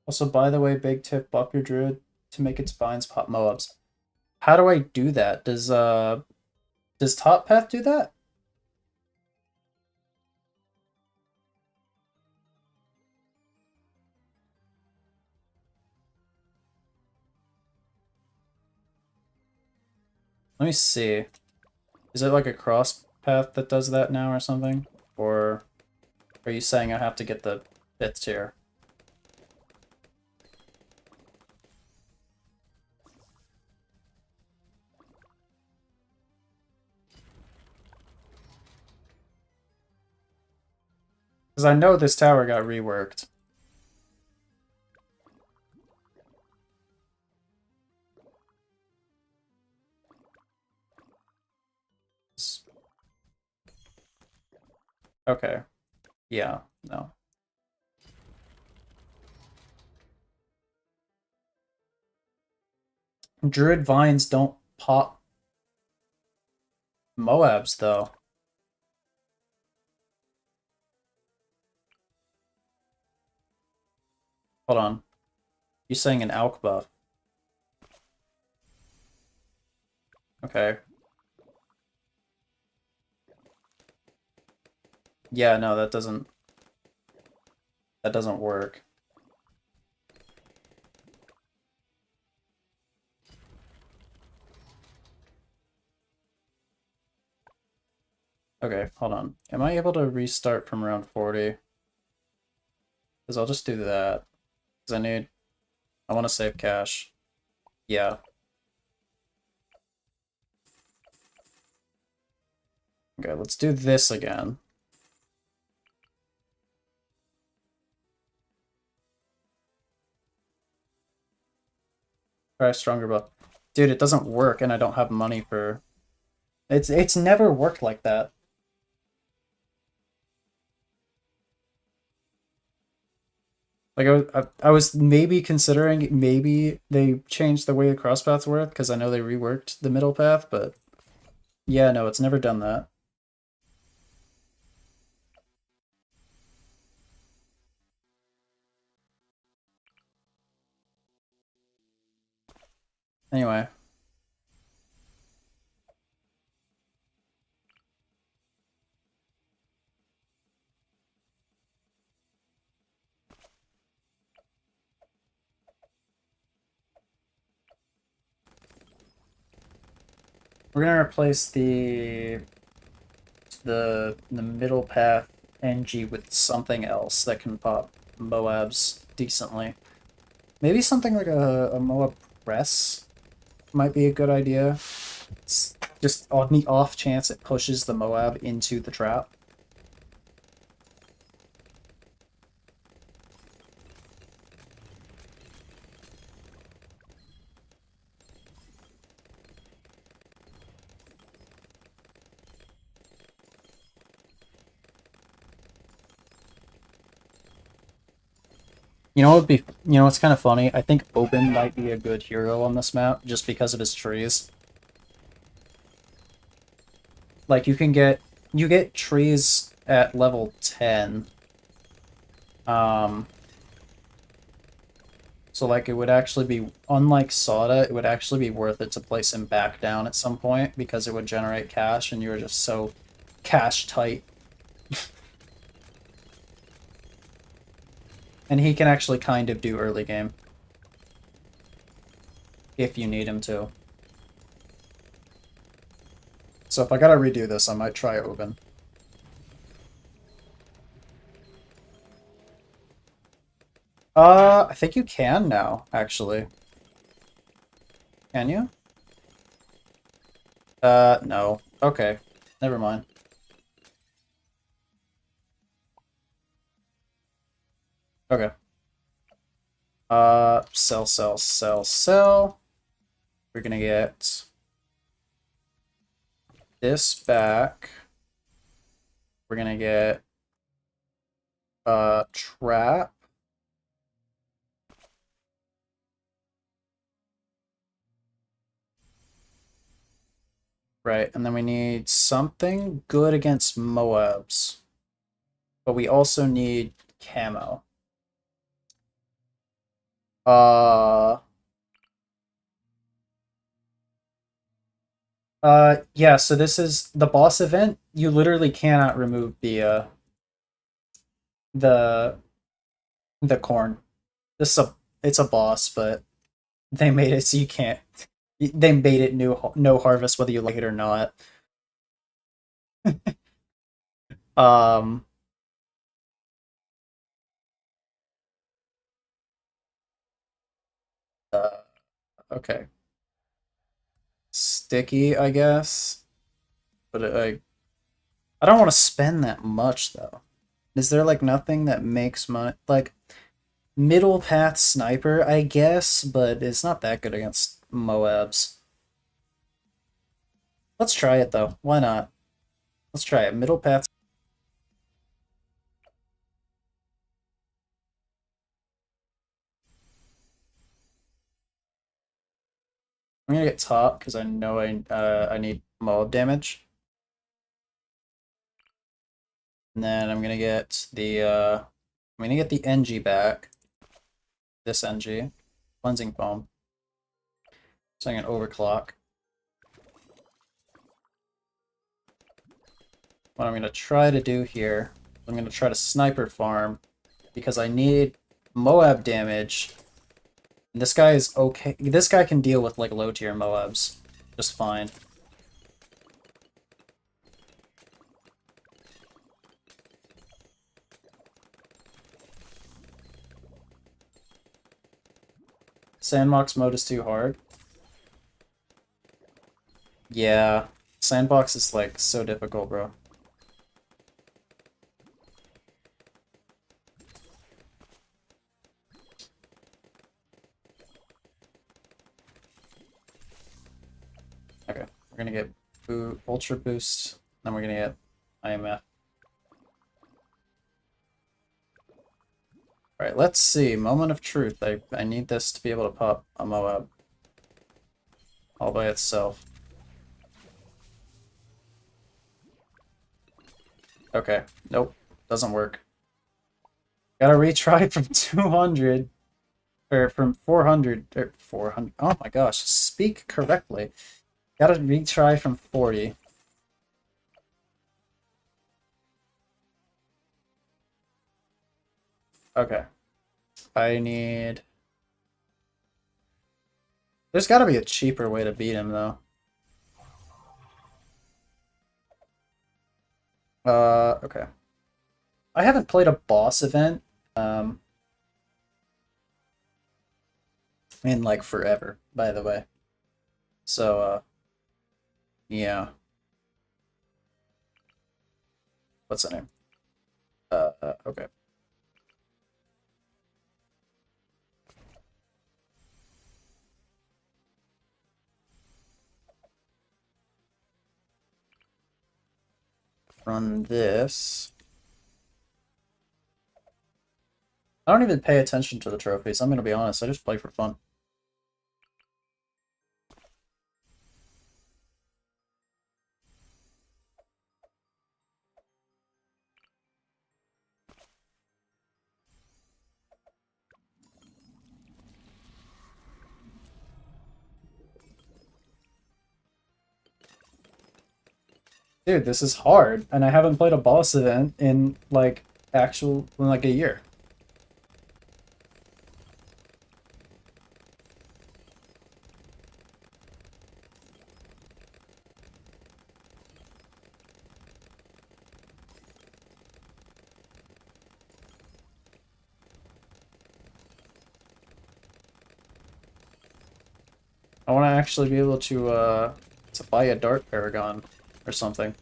Also, by the way, big tip, buff your druid to make its vines pop Moabs. How do I do that? Does Top Path do that? Let me see. Is it like a cross path that does that now or something? Or are you saying I have to get the 5th tier? Because I know this tower got reworked. Okay. Yeah, no. Druid vines don't pop Moabs, though. Hold on. You saying an Alk buff? Okay. Yeah, no, that doesn't work. Okay, hold on. Am I able to restart from round 40? Because I'll just do that. Because I want to save cash. Yeah. Okay, let's do this again. Try stronger buff. Dude, it doesn't work and I don't have money for... It's never worked like that. Like, I was maybe considering maybe they changed the way the cross paths work, because I know they reworked the middle path, but yeah, no, it's never done that. Anyway. We're gonna replace the middle path NG with something else that can pop Moabs decently. Maybe something like a Moab press might be a good idea. It's just on the off chance it pushes the Moab into the trap. You know what would be, you know, it's kind of funny. I think Open might be a good hero on this map just because of his trees. Like you get trees at level 10. So like it would actually be, unlike Soda, it would actually be worth it to place him back down at some point because it would generate cash and you were just so cash tight. And he can actually kind of do early game. If you need him to. So if I gotta redo this, I might try Oben. I think you can now, actually. Can you? No. Okay. Never mind. Okay. Sell, sell, sell, sell. We're gonna get this back. We're gonna get trap. Right, and then we need something good against Moabs. But we also need camo. Uh yeah, so this is the boss event. You literally cannot remove the the corn. This is a it's a boss, but they made it so you can't. They made it no harvest whether you like it or not. Um, uh, okay. Sticky, I guess. But I don't want to spend that much though. Is there like nothing that makes money? Like middle path sniper, I guess, but it's not that good against Moabs. Let's try it though. Why not? Let's try it. Middle path. I'm gonna get top because I know I need Moab damage. And then I'm gonna get the NG back. This NG. Cleansing foam. So I'm gonna overclock. What I'm gonna try to do here, I'm gonna try to sniper farm because I need Moab damage. And this guy is okay. This guy can deal with like low tier Moabs just fine. Sandbox mode is too hard. Yeah, sandbox is like so difficult, bro. Okay, we're gonna get ultra boost, then we're gonna get IMF. Alright, let's see. Moment of truth. I need this to be able to pop a Moab all by itself. Okay, nope, doesn't work. Gotta retry from 200, or from 400, or 400. Oh my gosh, speak correctly. Gotta retry from 40. Okay. I need... There's gotta be a cheaper way to beat him, though. Okay. I haven't played a boss event, in, like, forever, by the way. So, yeah. What's the name? Okay. Run this. I don't even pay attention to the trophies, I'm gonna be honest, I just play for fun. Dude, this is hard, and I haven't played a boss event in, like, in, like, a year. I want to actually be able to buy a Dart Paragon or something.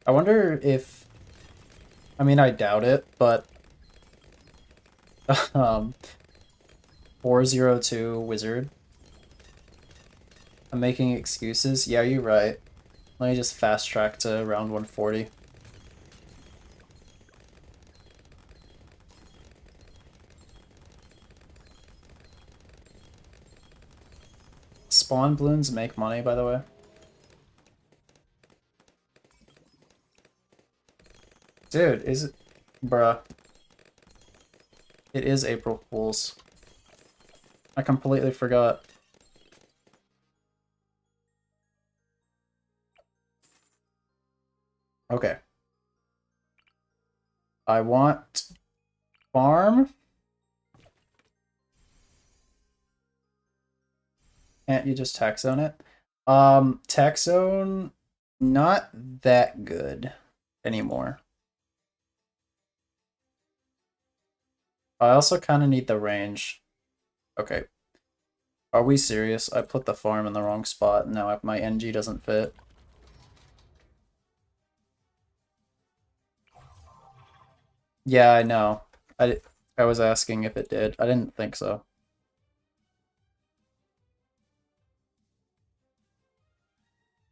I wonder if, I mean, I doubt it, but um, 402 Wizard. I'm making excuses. Yeah, you're right. Let me just fast track to around 140. Spawn balloons make money, by the way. Dude, is it... Bruh. It is April Fool's. I completely forgot. Okay. I want farm. Can't you just tax zone it? Tax zone, not that good anymore. I also kind of need the range. Okay. Are we serious? I put the farm in the wrong spot. Now my NG doesn't fit. Yeah, I know. I was asking if it did. I didn't think so.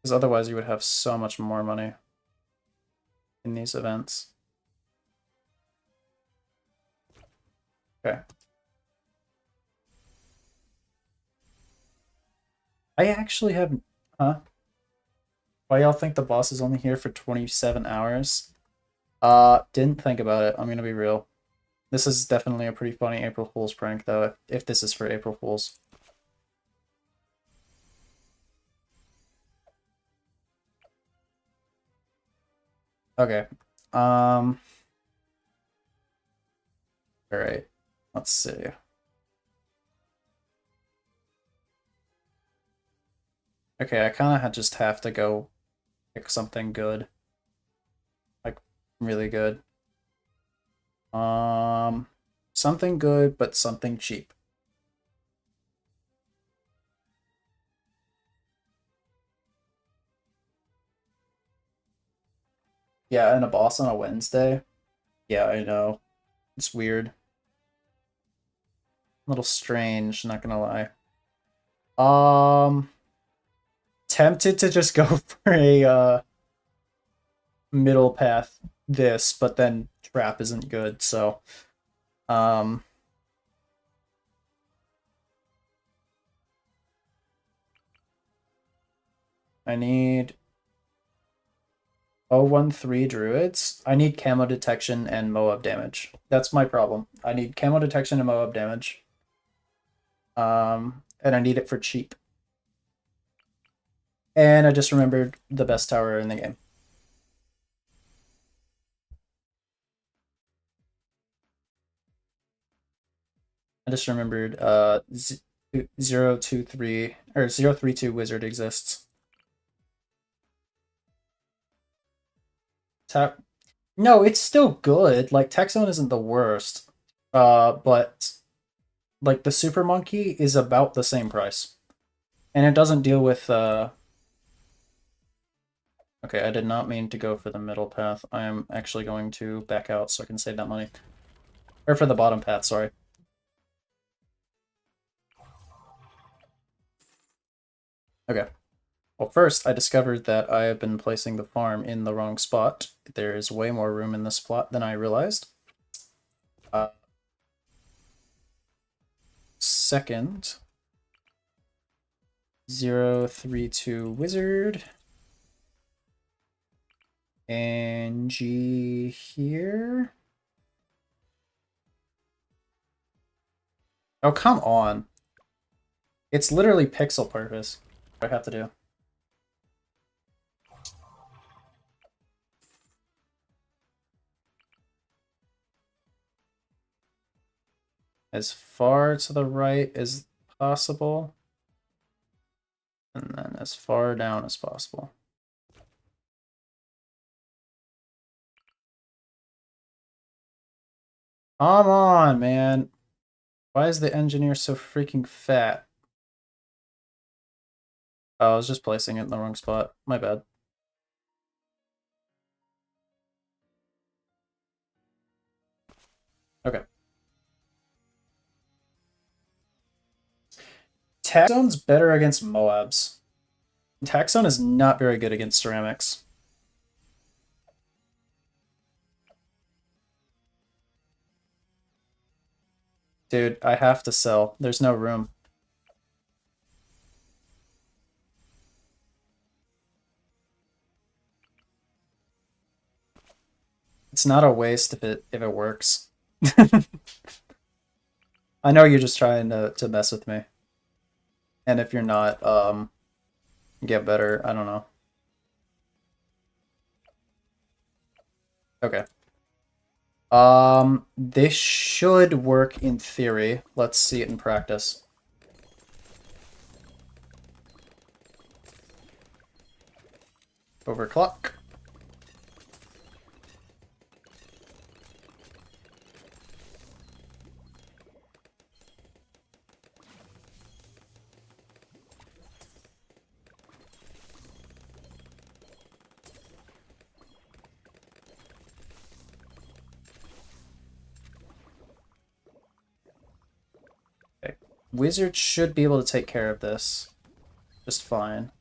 Because otherwise you would have so much more money in these events. Okay. I actually have... Huh? Why y'all think the boss is only here for 27 hours? Didn't think about it. I'm gonna be real. This is definitely a pretty funny April Fool's prank, though, if this is for April Fool's. Okay. Alright. Let's see. Okay, I kind of just have to go pick something good. Like, really good. Something good, but something cheap. Yeah, and a boss on a Wednesday. Yeah, I know. It's weird. A little strange, not gonna lie. Um, Tempted to just go for a middle path this, but then trap isn't good, so um I need 013 druids. I need camo detection and Moab damage. That's my problem. I need camo detection and Moab damage. And I need it for cheap. And I just remembered the best tower in the game. I just remembered 023 or 032 wizard exists. No, it's still good. Like Texone isn't the worst. But like the Super Monkey is about the same price. And it doesn't deal with Okay, I did not mean to go for the middle path. I am actually going to back out so I can save that money. Or for the bottom path, sorry. Okay. Well, first, I discovered that I have been placing the farm in the wrong spot. There is way more room in this plot than I realized. Second, 032 wizard. NG here. Oh, come on. It's literally pixel purpose. What I have to do. As far to the right as possible. And then as far down as possible. Come on, man. Why is the engineer so freaking fat? Oh, I was just placing it in the wrong spot. My bad. Okay. Taxone's better against Moabs. Taxone is not very good against ceramics. Dude, I have to sell. There's no room. It's not a waste if it works. I know you're just trying to mess with me. And if you're not, get better. I don't know. Okay. This should work in theory. Let's see it in practice. Overclock. Okay. Wizard should be able to take care of this just fine.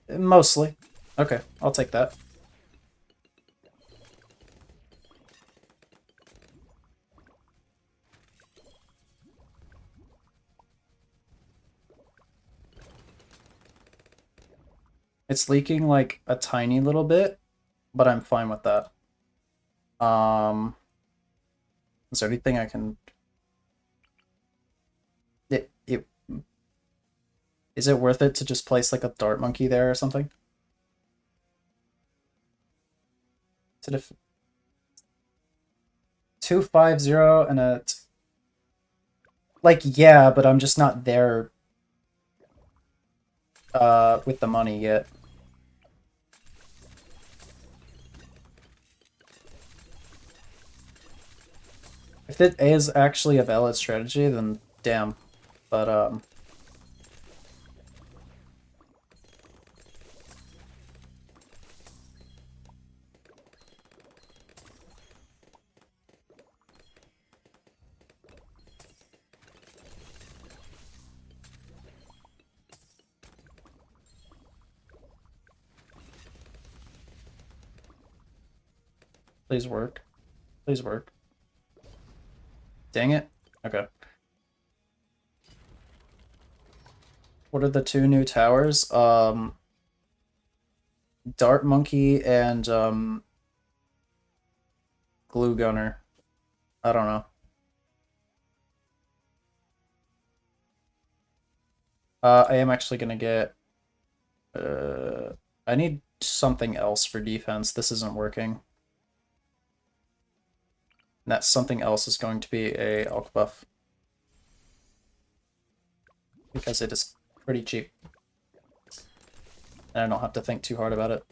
Mostly. Okay, I'll take that. It's leaking like a tiny little bit, but I'm fine with that. Is there anything I can... Is it worth it to just place like a dart monkey there or something? To def 250 and a... Like, yeah, but I'm just not there with the money yet. If it is actually a valid strategy, then damn. But, please work. Please work. Dang it. Okay. What are the two new towers? Dart Monkey and Glue Gunner. I don't know. I am actually gonna get I need something else for defense. This isn't working. And that something else is going to be a Alk buff. Because it is pretty cheap. And I don't have to think too hard about it.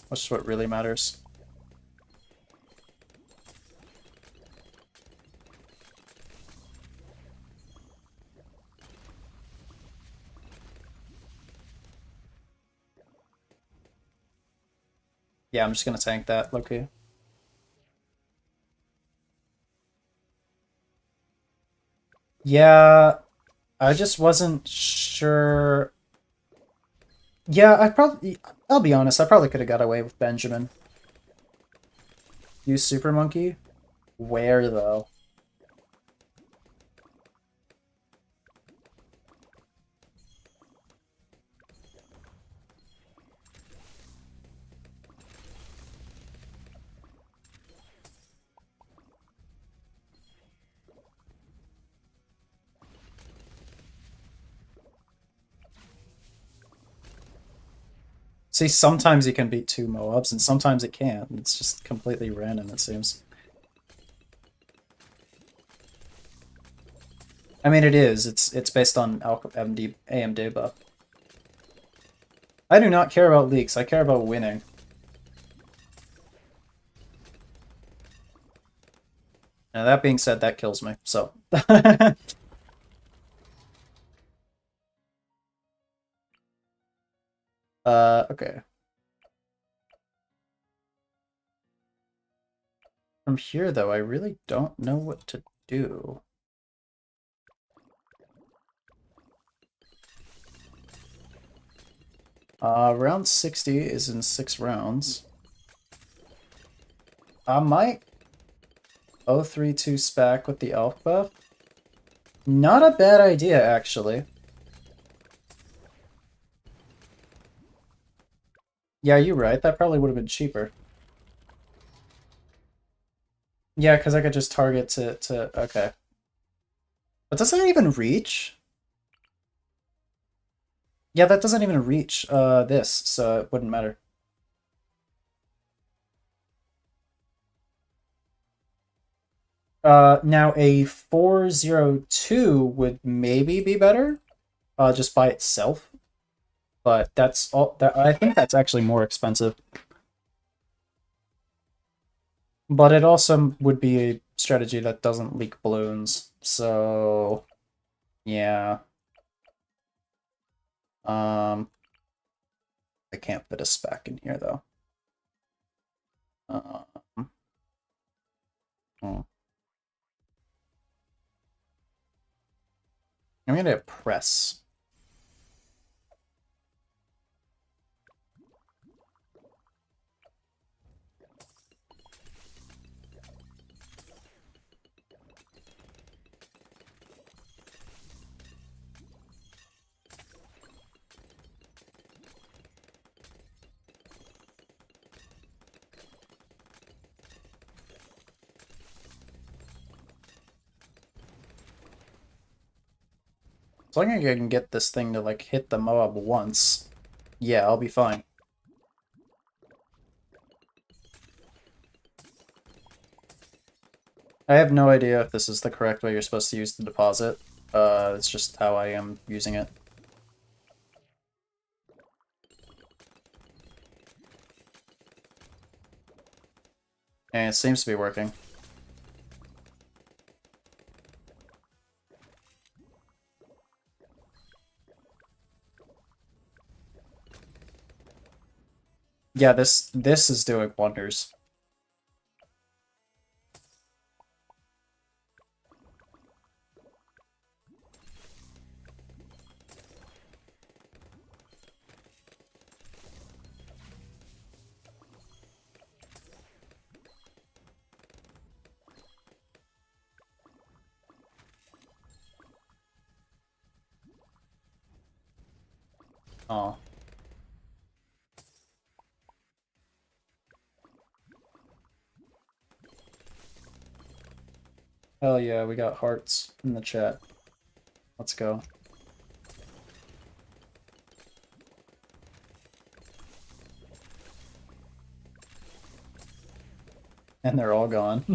Which is what really matters. Yeah, I'm just gonna tank that, Loki. Yeah, I just wasn't sure. Yeah, I'll be honest, I probably could have got away with Benjamin. Use Super Monkey? Where, though? See, sometimes you can beat two Moabs, and sometimes it can't. It's just completely random, it seems. I mean, it is. It's based on AMD buff. I do not care about leaks. I care about winning. Now, that being said, that kills me, so... okay. From here, though, I really don't know what to do. Round 60 is in 6 rounds. I might 032 SPAC with the elf buff. Not a bad idea, actually. Yeah, you're right. That probably would have been cheaper. Yeah, because I could just target to... Okay. But does that even reach? Yeah, that doesn't even reach this, so it wouldn't matter. Now a 402 would maybe be better, just by itself. But that's all that I think that's actually more expensive. But it also would be a strategy that doesn't leak balloons. So yeah. Um I can't fit a spec in here though. Um, hmm. I'm gonna press. As long as I can get this thing to like hit the mob once, yeah, I'll be fine. I have no idea if this is the correct way you're supposed to use the deposit. It's just how I am using it. And it seems to be working. Yeah, this is doing wonders. Oh. Hell yeah, we got hearts in the chat. Let's go. And they're all gone.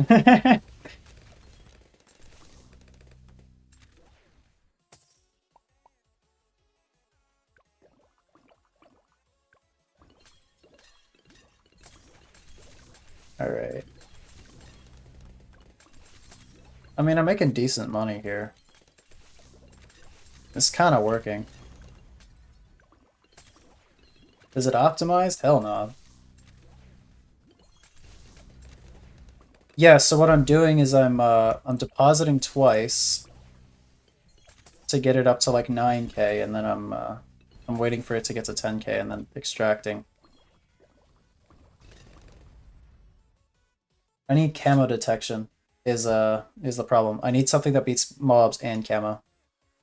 Alright. I mean, I'm making decent money here. It's kind of working. Is it optimized? Hell no. Yeah, so what I'm doing is I'm depositing twice to get it up to like 9k, and then I'm waiting for it to get to 10k and then extracting. I need camo detection is the problem. I need something that beats mobs and camo.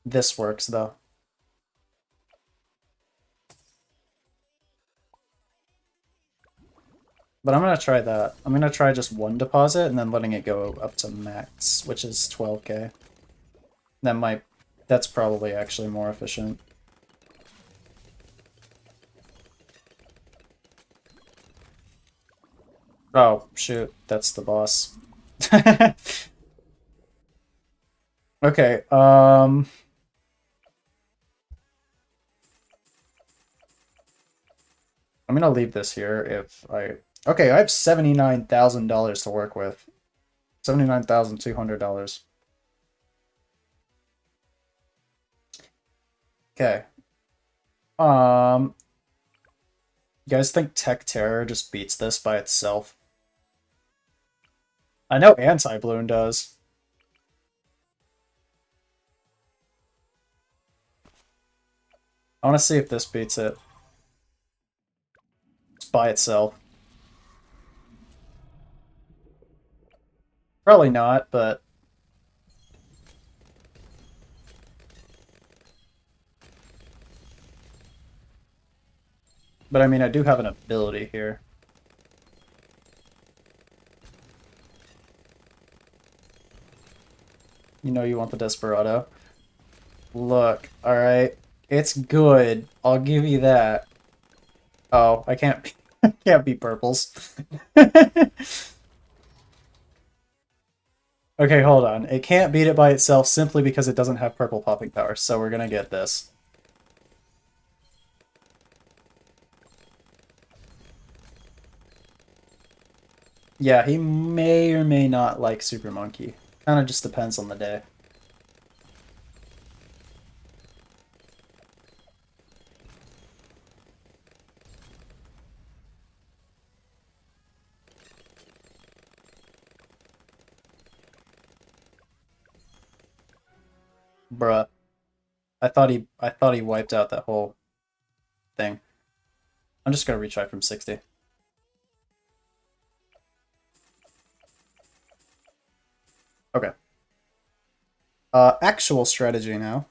This works though. But I'm gonna try that. I'm gonna try just one deposit and then letting it go up to max, which is 12k. That's probably actually more efficient. Oh, shoot, that's the boss. Okay, I'm gonna leave this here if I... Okay, I have $79,000 to work with. $79,200. Okay. You guys think Tech Terror just beats this by itself? I know Anti-Bloon does. I want to see if this beats it. It's by itself. Probably not, but... But I mean, I do have an ability here. You know you want the Desperado. Look, alright. It's good. I'll give you that. Oh, I can't can't beat purples. Okay, hold on. It can't beat it by itself simply because it doesn't have purple popping power, so we're gonna get this. Yeah, he may or may not like Super Monkey. Kind of just depends on the day. Bruh. I thought he wiped out that whole thing. I'm just gonna retry from 60. Okay. Actual strategy now.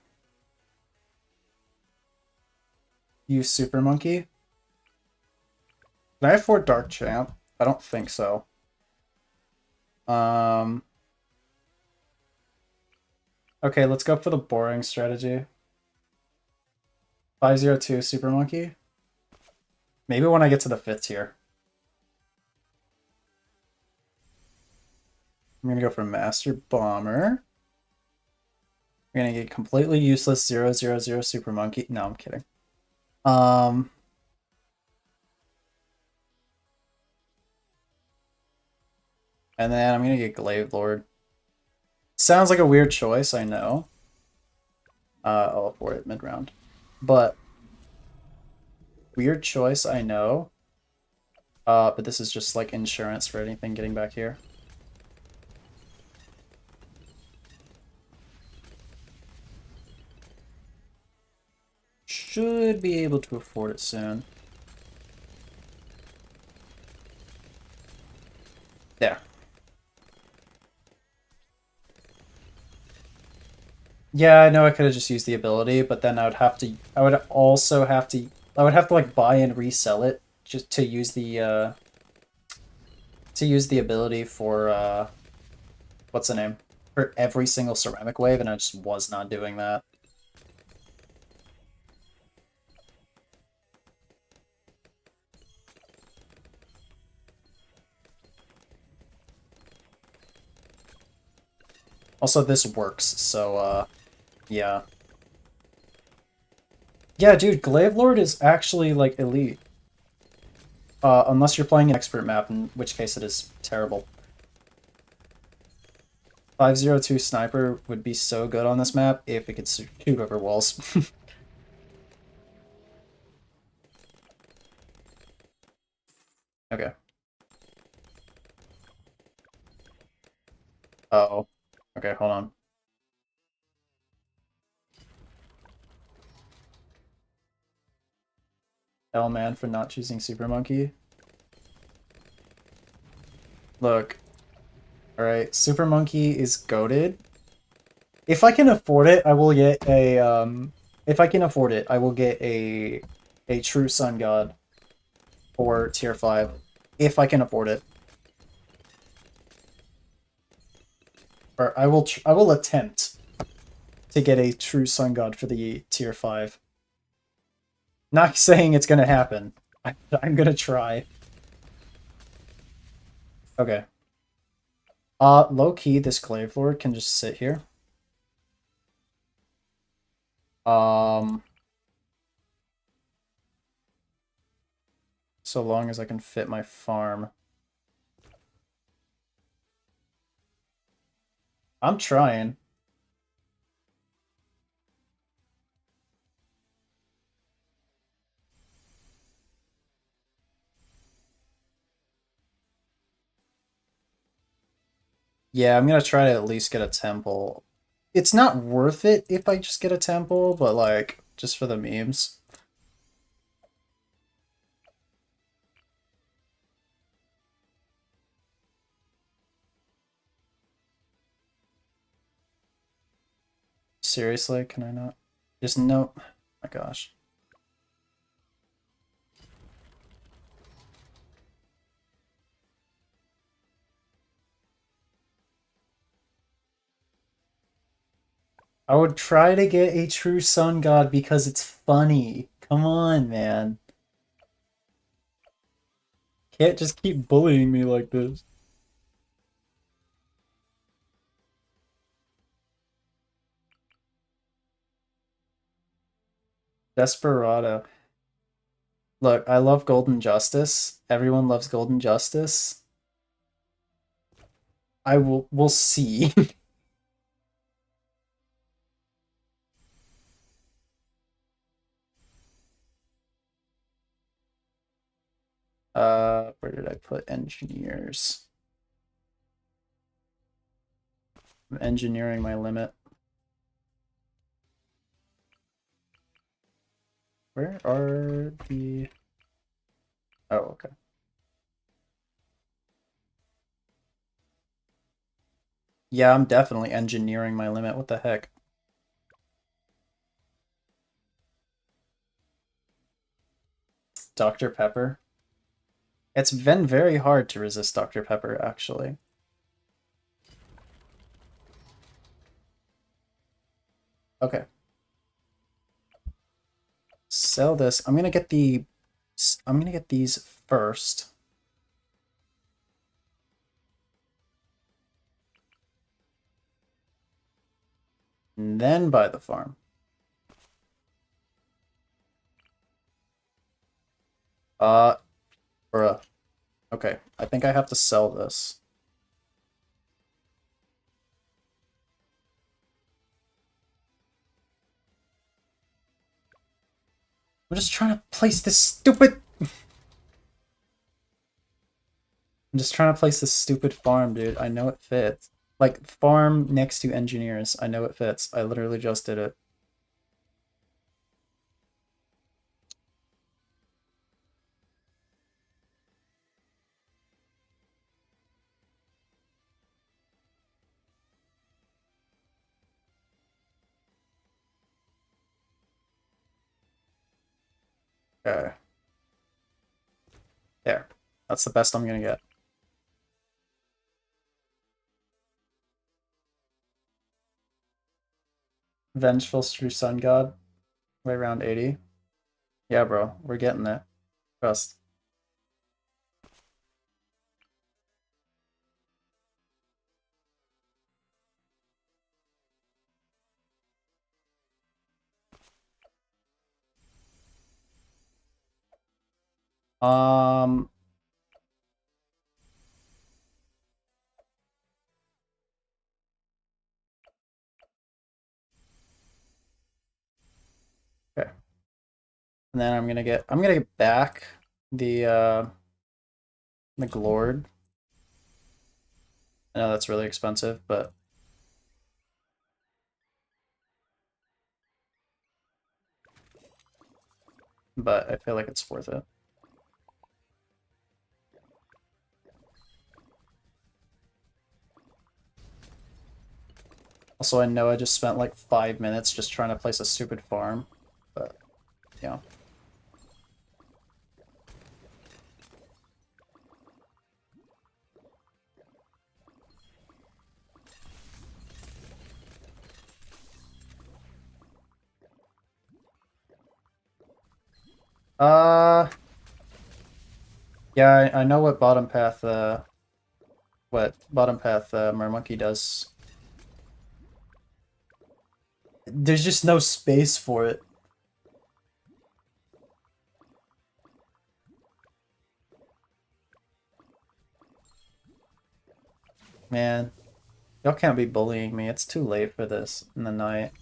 Use Super Monkey. Can I afford Dark Champ? I don't think so. Um. Okay, let's go for the boring strategy. 502 Super Monkey. Maybe when I get to the 5th tier. I'm gonna go for Master Bomber. I'm gonna get completely useless 000 Super Monkey. No, I'm kidding. Um. And then I'm gonna get Glaive Lord. Sounds like a weird choice, I know. I'll afford it mid-round. But weird choice, I know. But this is just like insurance for anything getting back here. Should be able to afford it soon. There. Yeah, I know I could have just used the ability, but then I would have to I would also have to I would have to like buy and resell it just to use the ability for what's the name? For every single ceramic wave, and I just was not doing that. Also, this works, so yeah. Yeah, dude, Glaive Lord is actually like elite. Unless you're playing an expert map, in which case it is terrible. 502 Sniper would be so good on this map if it could shoot over walls. Okay. Uh-oh. Okay, hold on. L man for not choosing Super Monkey. Look. Alright, Super Monkey is goated. If I can afford it, I will get a if I can afford it, I will get a true Sun God for tier 5. If I can afford it. Or I will attempt to get a true Sun God for the tier 5. Not saying it's gonna happen. I'm gonna try. Okay. Low key, this Glaive Lord can just sit here. Um, so long as I can fit my farm. I'm trying. Yeah, I'm gonna try to at least get a temple. It's not worth it if I just get a temple, but like, just for the memes. Seriously, can I not? Just no. Oh my gosh. I would try to get a true sun god because it's funny. Come on, man. Can't just keep bullying me like this. Desperado. Look, I love Golden Justice. Everyone loves Golden Justice. We'll see. Where did I put engineers? I'm engineering my limit. Where are the... Oh, okay. Yeah, I'm definitely engineering my limit. What the heck? Dr. Pepper. It's been very hard to resist Dr. Pepper, actually. Okay. Sell this. I'm gonna get these first. And then buy the farm. Bruh. Okay, I think I have to sell this. I'm just trying to place this stupid... I'm just trying to place this stupid farm, dude. I know it fits. Like, farm next to engineers. I know it fits. I literally just did it. Okay. There. That's the best I'm gonna get. Vengeful True Sun God. Right around 80. Yeah, bro. We're getting there. Trust. Um... Okay. And then I'm gonna get back the Glord. I know that's really expensive, but I feel like it's worth it. Also, I know I just spent like 5 minutes just trying to place a stupid farm, but yeah. Uh, yeah, I know what bottom path Mermonkey does. There's just no space for it. Man, y'all can't be bullying me. It's too late for this in the night.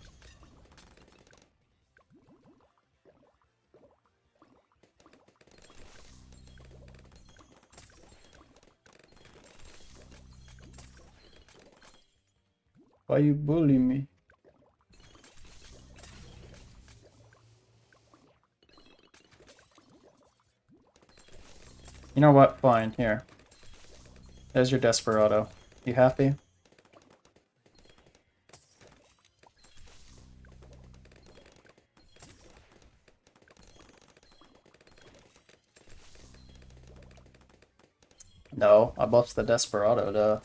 Why you bullying me? You know what? Fine, here. There's your Desperado. You happy? No, I buffed the Desperado, duh.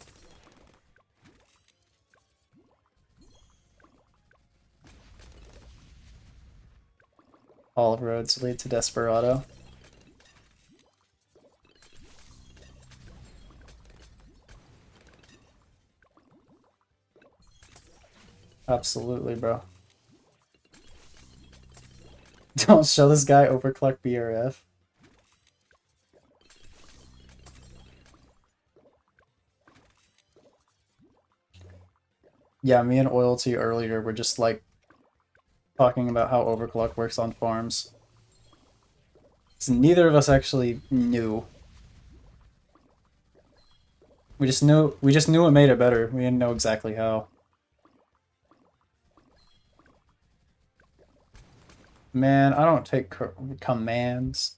All roads lead to Desperado. Absolutely, bro. Don't show this guy overclock BRF. Yeah, me and Oilty earlier were just like talking about how overclock works on farms. So neither of us actually knew. We just knew it made it better. We didn't know exactly how. Man, I don't take commands.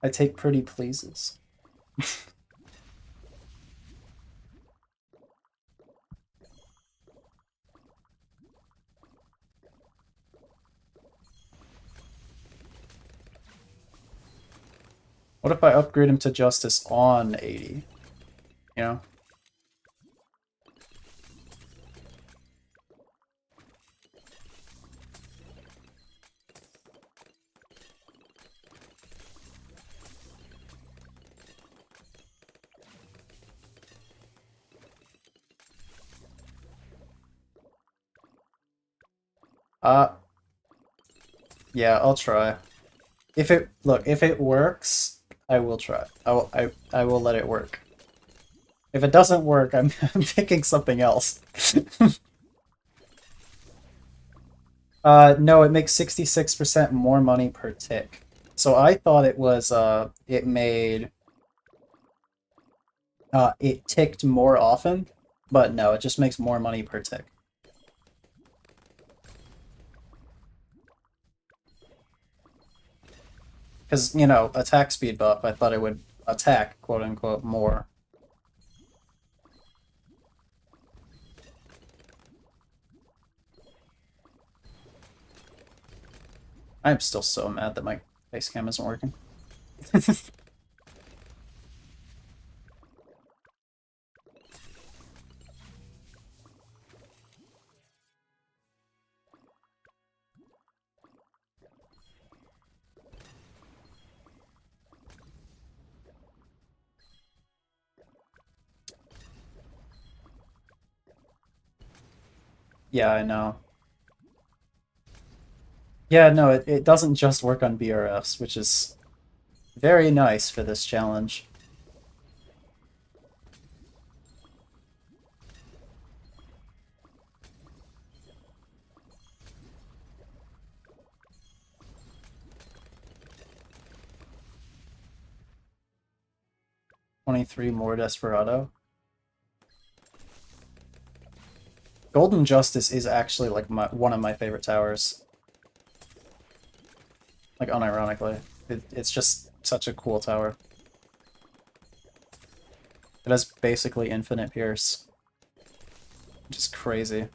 I take pretty pleases. What if I upgrade him to Justice on 80? You know? Yeah, I'll try. If it works, I will try. I will let it work. If it doesn't work, I'm picking something else. No, it makes 66% more money per tick. So I thought it was it made it ticked more often, but no, it just makes more money per tick. Because, you know, attack speed buff, I thought it would attack, quote unquote, more. I'm still so mad that my face cam isn't working. Yeah, I know. Yeah, no, it doesn't just work on BRFs, which is very nice for this challenge. $23 more Desperado. Golden Justice is actually like one of my favorite towers. Like unironically. It's just such a cool tower. It has basically infinite pierce. Which is crazy.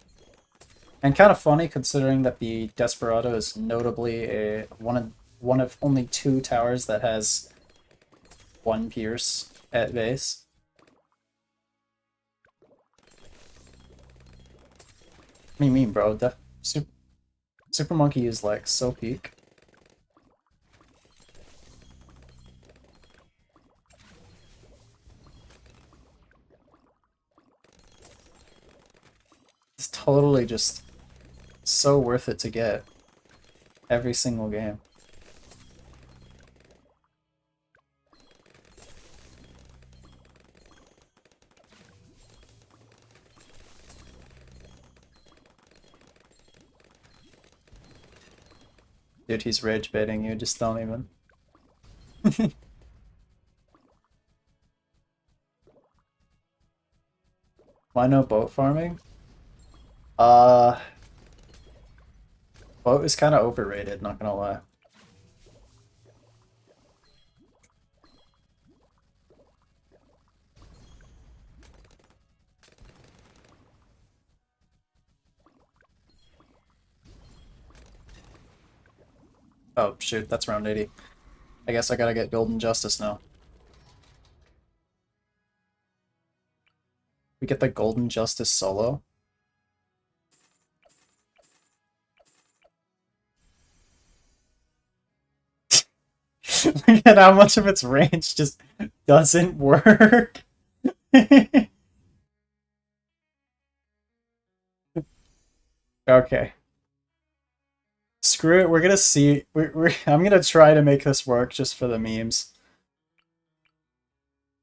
And kind of funny considering that the Desperado is notably one of only 2 towers that has 1 pierce at base. What do you mean, bro? Super Monkey is like so peak. It's totally just so worth it to get every single game. Dude, he's rage baiting you, just don't even. Why no boat farming? Uh, boat is kind of overrated, not gonna lie. Oh, shoot, that's round 80. I guess I gotta get Golden Justice now. We get the Golden Justice solo. and how much of its range just doesn't work. Okay. Screw it. We're gonna see. I'm gonna try to make this work just for the memes.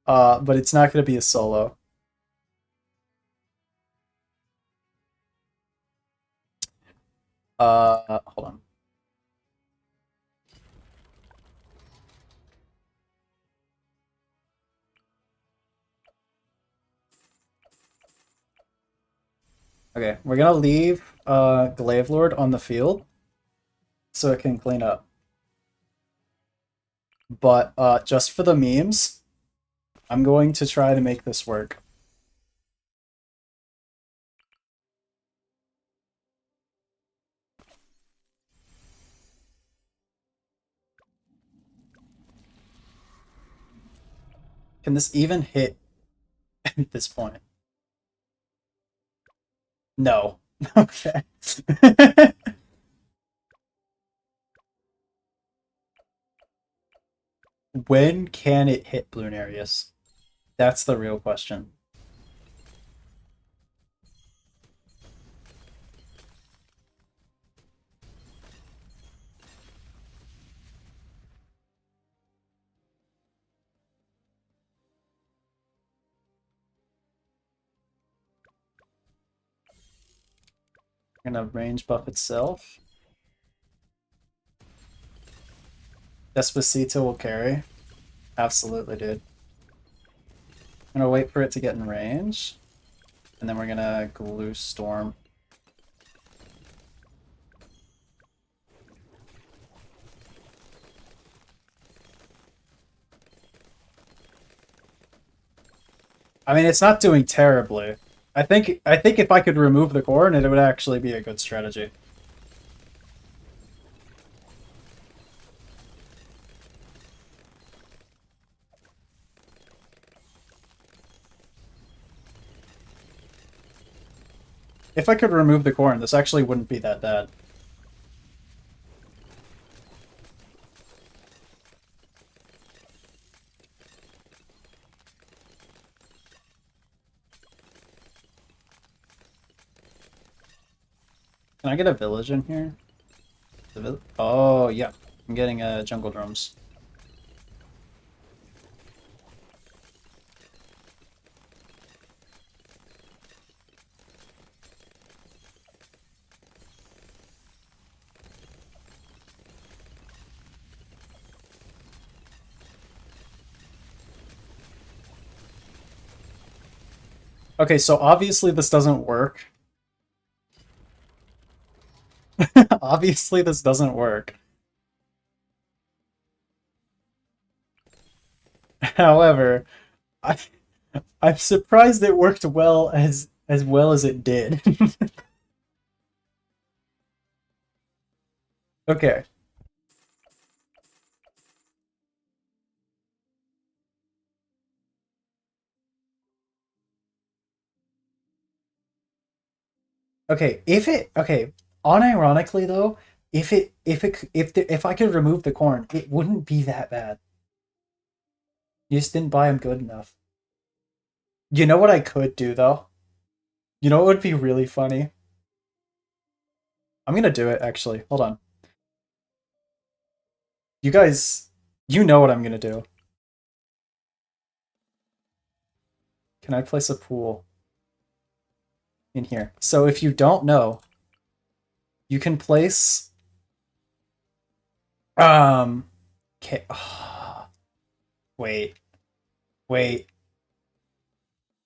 But it's not gonna be a solo. Hold on. Okay, we're gonna leave Glaive Lord on the field so it can clean up. But just for the memes, I'm going to try to make this work. Can this even hit at this point? No. Okay. When can it hit Bloonarius? That's the real question. Gonna range buff itself. Despacito will carry. Absolutely, dude. I'm gonna wait for it to get in range. And then we're gonna glue storm. I mean, it's not doing terribly. I think if I could remove the core, it would actually be a good strategy. If I could remove the corn, this actually wouldn't be that bad. Can I get a village in here? Oh, yeah. I'm getting jungle drums. Okay, so obviously this doesn't work. Obviously this doesn't work. However, I'm surprised it worked well as well as it did. Okay. Okay, unironically though, if I could remove the corn, it wouldn't be that bad. You just didn't buy them good enough. You know what I could do though? You know what would be really funny? I'm gonna do it actually. Hold on. You guys, you know what I'm gonna do. Can I place a pool in here? So if you don't know, you can place okay. Wait. Wait.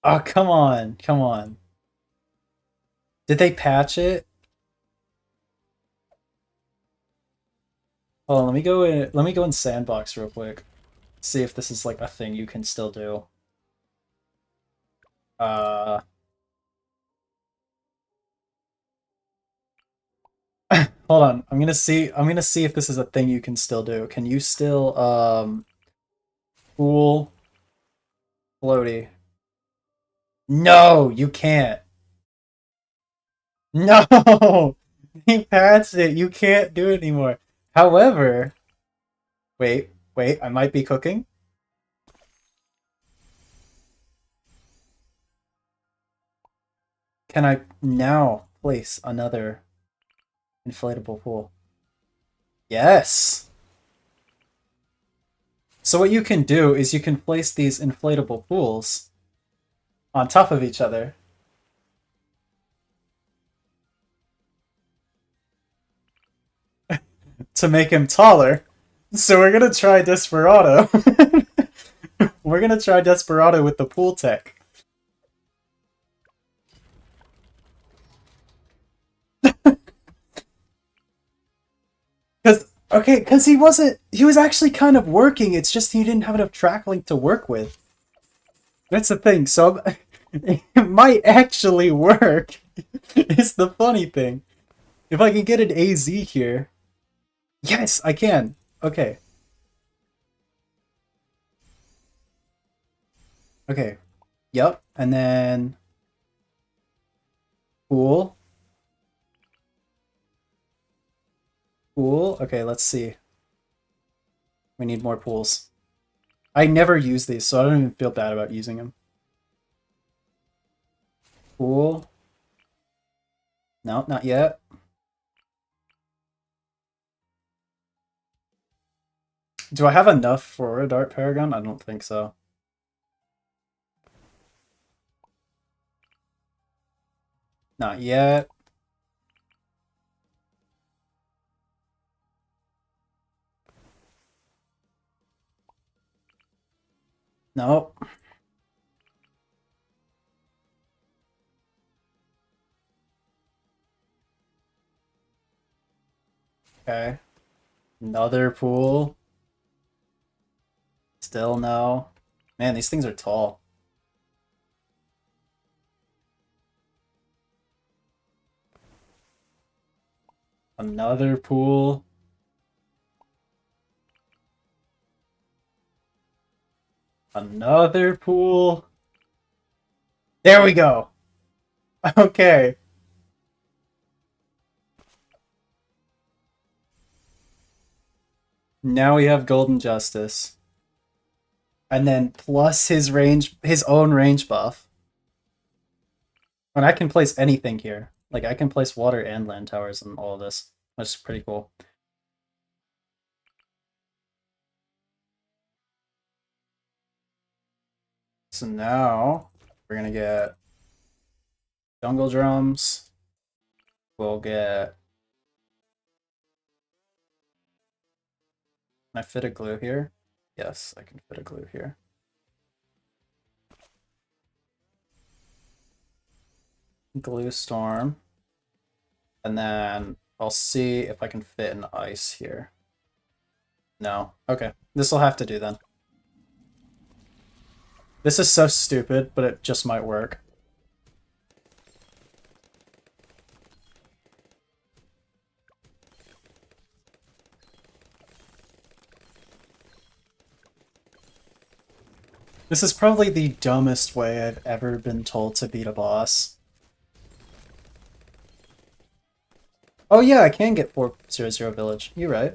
Oh, come on. Come on. Did they patch it? Hold on, let me go in sandbox real quick. See if this is like a thing you can still do. Uh Hold on. I'm gonna see if this is a thing you can still do. Can you still pool floaty? No, you can't. No! He patched it. You can't do it anymore. However, wait. Wait, I might be cooking. Can I now place another inflatable pool? Yes! So what you can do is you can place these inflatable pools on top of each other. To make him taller. So we're gonna try Desperado. We're gonna try Desperado with the pool tech. Because he was actually kind of working, it's just he didn't have enough track length to work with. That's the thing, so it might actually work. It's the funny thing. If I can get an AZ here. Yes, I can. Okay. Okay. Yep. And then pool. Pool. Okay, let's see. We need more pools. I never use these, so I don't even feel bad about using them. Pool. No, not yet. Do I have enough for a Dart Paragon? I don't think so. Not yet. Nope. Okay. Another pool. Still no. Man, these things are tall. Another pool. Another pool. There we go. Okay. Now we have Golden Justice. And then plus his own range buff. And I can place anything here. Like, I can place water and land towers and all of this, which is pretty cool. So now we're gonna get jungle drums. We'll get. Can I fit a glue here? Yes, I can fit a glue here. Glue storm. And then I'll see if I can fit an ice here. No. Okay. This will have to do then. This is so stupid, but it just might work. This is probably the dumbest way I've ever been told to beat a boss. Oh yeah, I can get 400 village. You're right.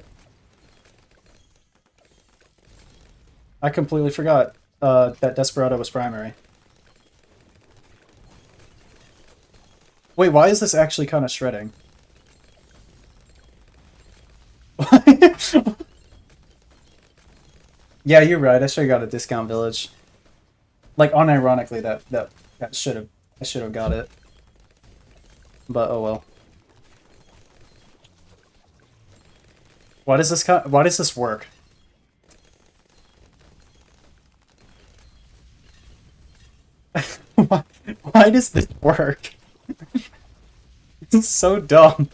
I completely forgot that Desperado was primary. Wait, why is this actually kind of shredding? Yeah, you're right. I should have got a discount village. Like, unironically, that should have I should have got it. But oh well. Why does this work? Why does this work? It's so dumb.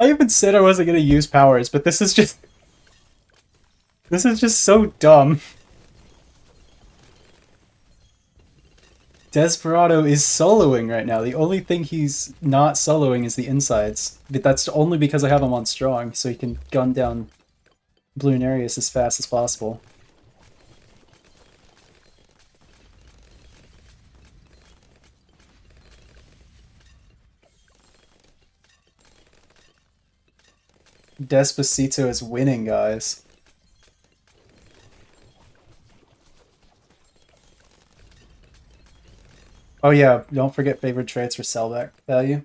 I even said I wasn't gonna use powers, but this is just so dumb. Desperado is soloing right now. The only thing he's not soloing is the insides. But that's only because I have him on strong, so he can gun down Blue Nereus as fast as possible. Despacito is winning, guys. Oh yeah, don't forget favorite traits for sellback value.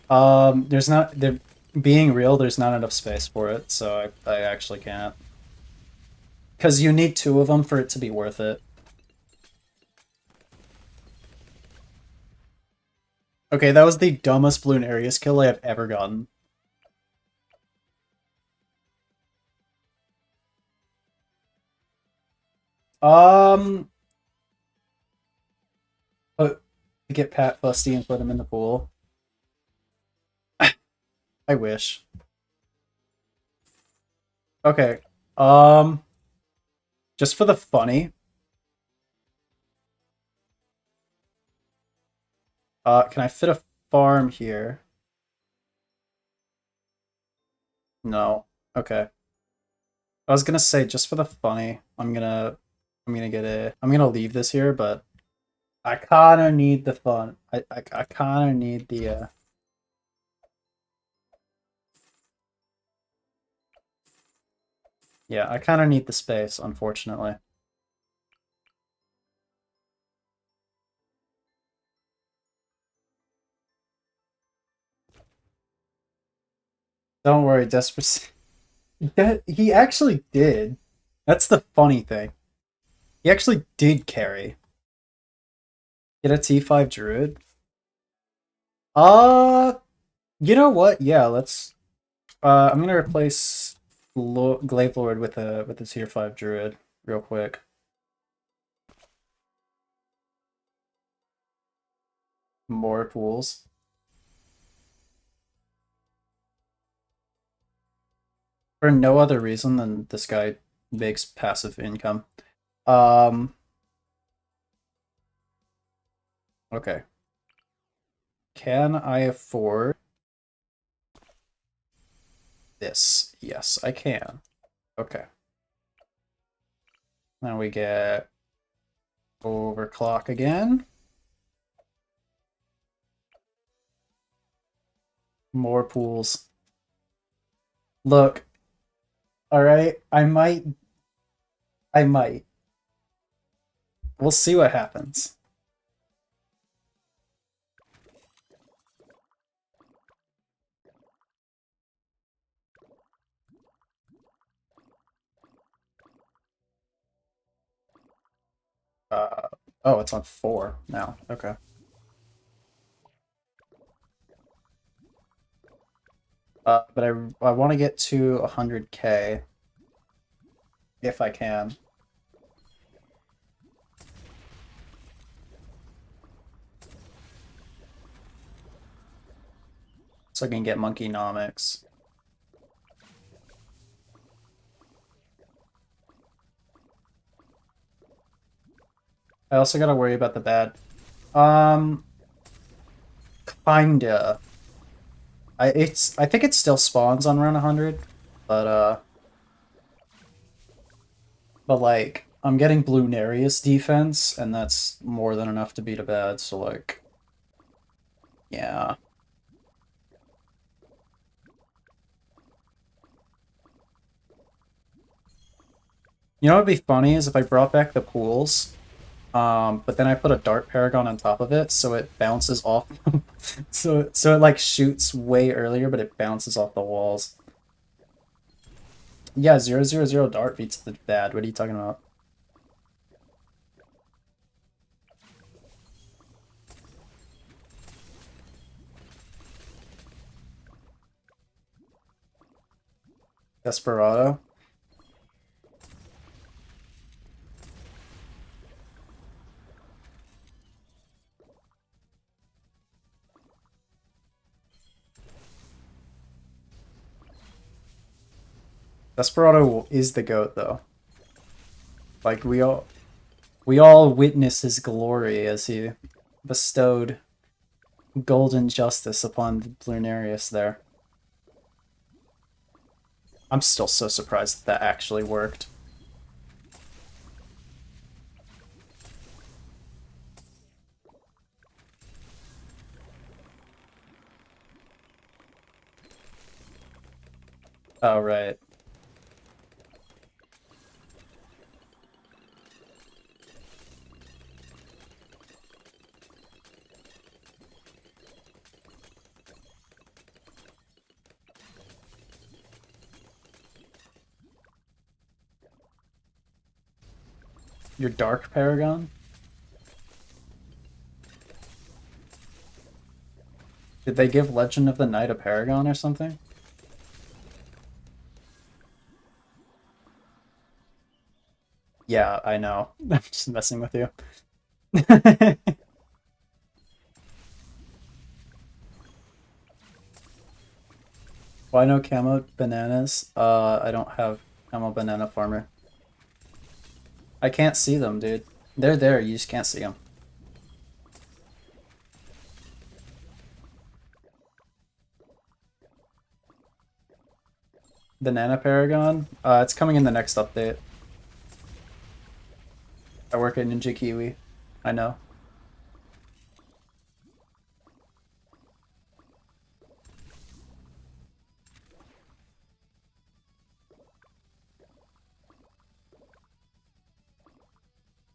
There's not there being real, there's not enough space for it, so I actually can't. Because you need 2 of them for it to be worth it. Okay, that was the dumbest Bloonarius kill I have ever gotten. But to get Pat Busty and put him in the pool. I wish. Okay. Just for the funny. Can I fit a farm here? No. Okay. I was gonna say just for the funny, I'm gonna leave this here, but I kinda need the fun. I kinda need the yeah, I kinda need the space, unfortunately. Don't worry, Desperate. That he actually did. That's the funny thing. He actually did carry. Get a T5 Druid. Uh, you know what? Yeah, let's. I'm gonna replace Glaive Lord with a tier 5 Druid real quick. More pools. For no other reason than this guy makes passive income. Okay. Can I afford this? Yes, I can. Okay. Now we get overclock again. More pools. Look. Alright, I might. We'll see what happens. Oh, it's on 4 now. Okay. But I want to get to 100k if I can. So I can get Monkeynomics. I also gotta worry about the bad. Kinda. I think it still spawns on around 100, but like I'm getting Bloonarius defense, and that's more than enough to beat a bad. So like, yeah. You know what would be funny is if I brought back the pools, but then I put a Dart Paragon on top of it, so it bounces off. so it like shoots way earlier, but it bounces off the walls. Yeah, 000 Dart beats the bad. What are you talking about? Desperado? Desperado is the GOAT, though. Like, we all witness his glory as he bestowed golden justice upon Blurnarius there. I'm still so surprised that actually worked. Oh, right. Your Dark Paragon? Did they give Legend of the Night a Paragon or something? Yeah, I know. I'm just messing with you. Why no camo bananas? I don't have camo banana farmer. I can't see them, dude. They're there, you just can't see them. Banana Paragon? It's coming in the next update. I work at Ninja Kiwi. I know.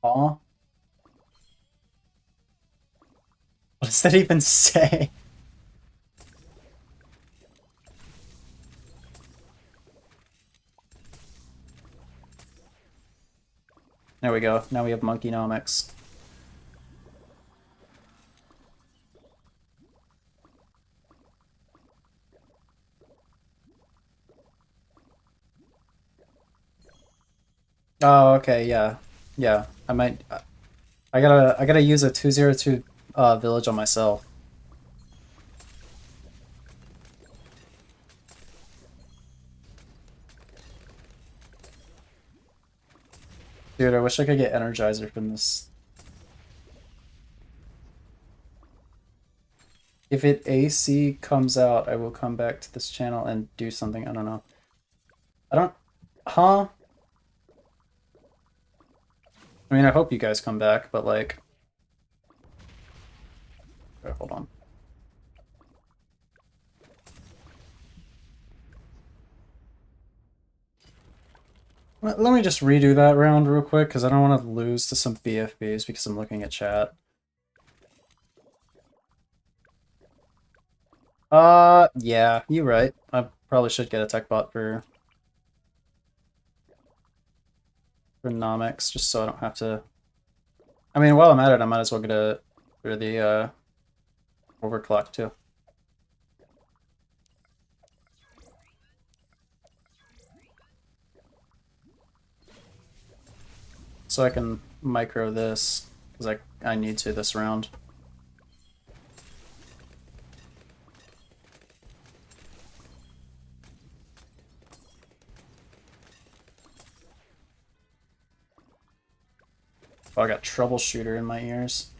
Aw. What does that even say? There we go. Now we have Monkeynomics. Oh, okay, yeah. Yeah. I might I gotta use a 202 village on myself. Dude, I wish I could get Energizer from this. If it AC comes out, I will come back to this channel and do something. I don't know. I don't... Huh? I mean, I hope you guys come back, but like... Okay, hold on. Let me just redo that round real quick, because I don't want to lose to some BFBs because I'm looking at chat. Yeah, you're right. I probably should get a tech bot for Nomics, just so I don't have to... I mean, while I'm at it, I might as well get a for the overclock too. So I can micro this, because I need to this round. Oh, I got Troubleshooter in my ears.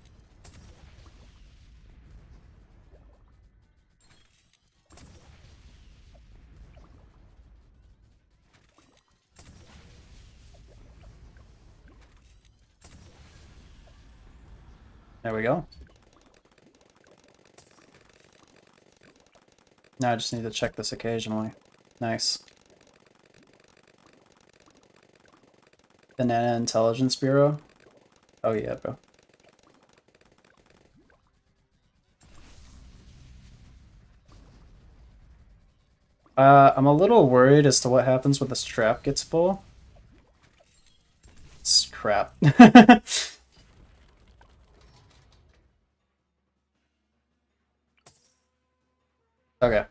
There we go. Now I just need to check this occasionally. Nice. Banana Intelligence Bureau? Oh yeah, bro. I'm a little worried as to what happens when this trap gets full. It's crap. Okay.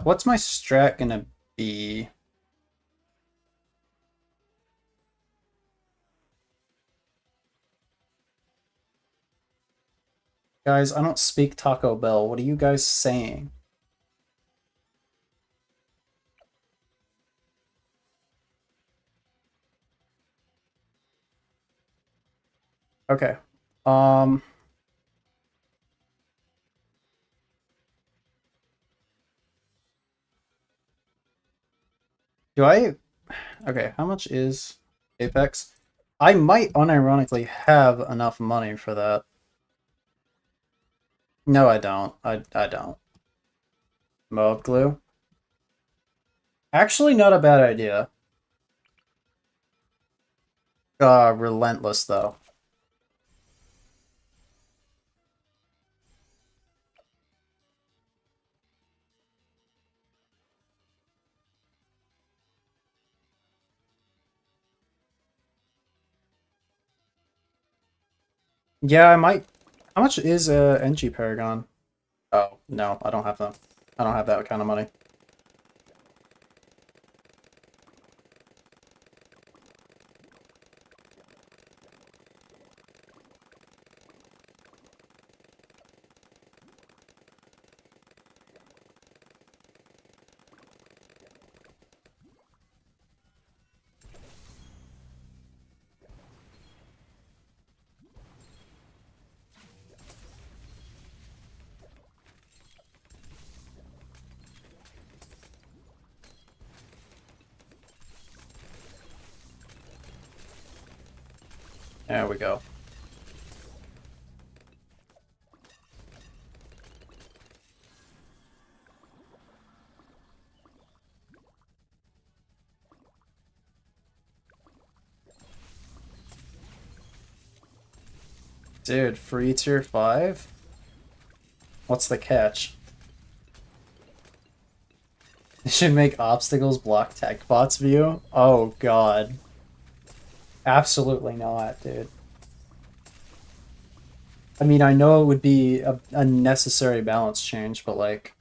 What's my strat gonna be? Guys, I don't speak Taco Bell. What are you guys saying? Okay. Um... Do I... Okay, how much is Apex? I might unironically have enough money for that. No, I don't. I don't. Mob glue? Actually, not a bad idea. Relentless, though. Yeah, I might... How much is a NG Paragon? Oh, no, I don't have them. I don't have that kind of money. There we go. Dude, free tier 5? What's the catch? They should make obstacles block tech bots view? Oh god. Absolutely not, dude. I mean, I know it would be a necessary balance change, but like,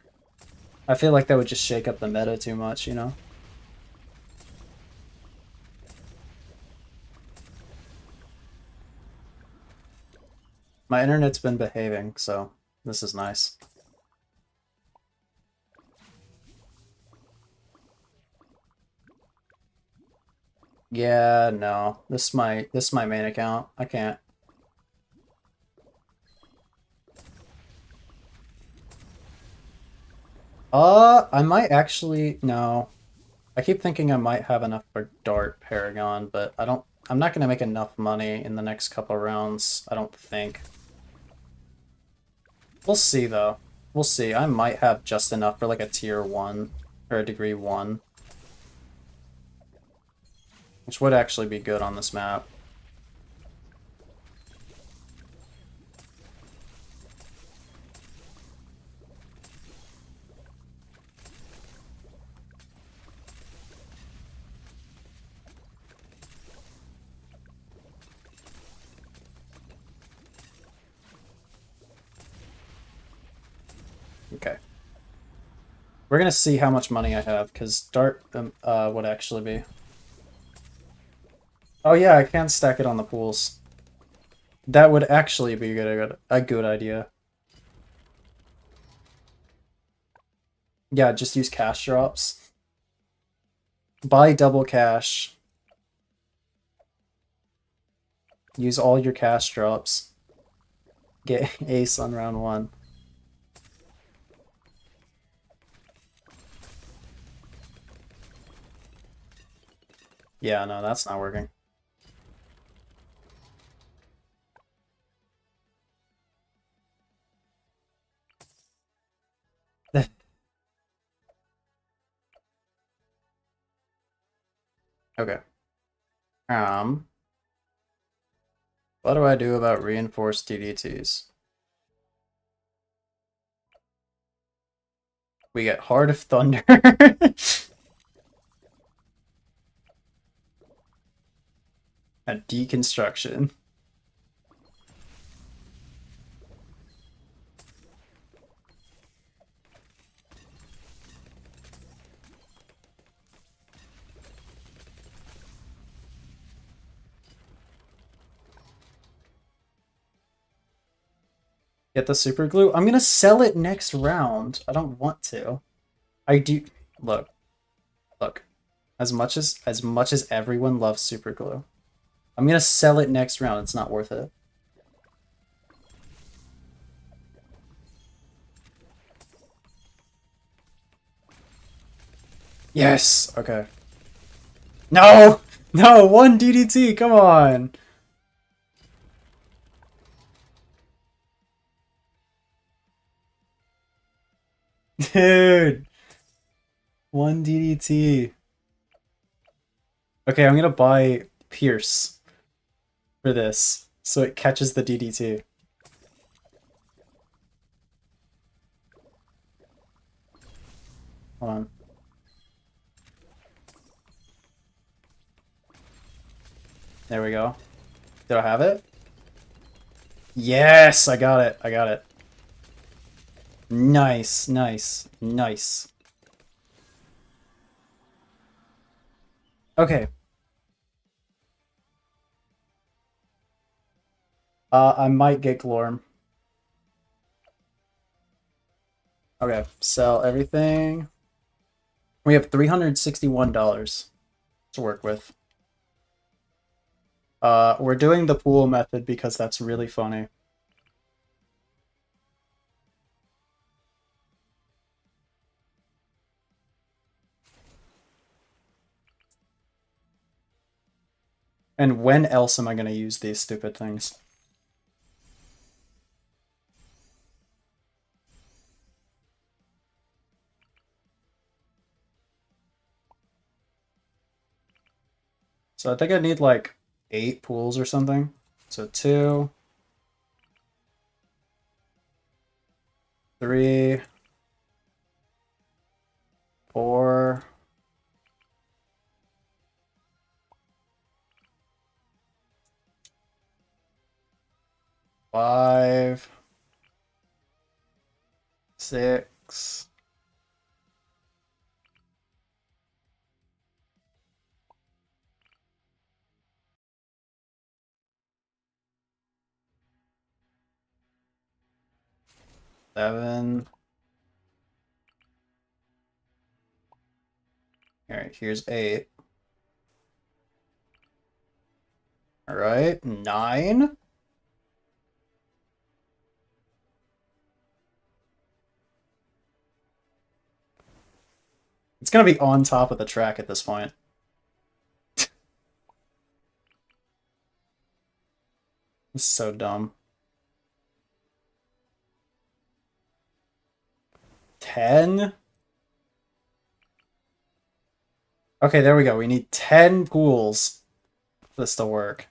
I feel like that would just shake up the meta too much, you know? My internet's been behaving, so this is nice. Yeah, no. This is my main account. I can't. I might actually no. I keep thinking I might have enough for Dart Paragon, but I'm not gonna make enough money in the next couple rounds, I don't think. We'll see though. We'll see. I might have just enough for like a tier 1 or a degree 1. Which would actually be good on this map. Okay. We're gonna see how much money I have, because Dart would actually be. Oh yeah, I can stack it on the pools. That would actually be a good idea. Yeah, just use cash drops. Buy double cash. Use all your cash drops. Get ace on round 1. Yeah, no, that's not working. Okay. What do I do about reinforced DDTs? We get Heart of Thunder. A deconstruction. Get the super glue. I'm gonna sell it next round. I don't want to. I do. Look, look. As much as everyone loves super glue, I'm gonna sell it next round. It's not worth it. Yes. Okay. No. No, one DDT, come on! Dude! One DDT. Okay, I'm gonna buy Pierce for this, so it catches the DDT. Hold on. There we go. Did I have it? Yes, I got it. I got it. Nice, nice, nice. Okay. I might get Glorm. Okay, sell everything. We have $361 to work with. We're doing the pool method because that's really funny. And when else am I going to use these stupid things? So I think I need like 8 pools or something. So 2, 3, 4, 5, 6. Seven. Alright, here's 8. Alright, 9. It's gonna be on top of the track at this point. It's so dumb. 10? Okay, there we go. We need 10 pools for this to work.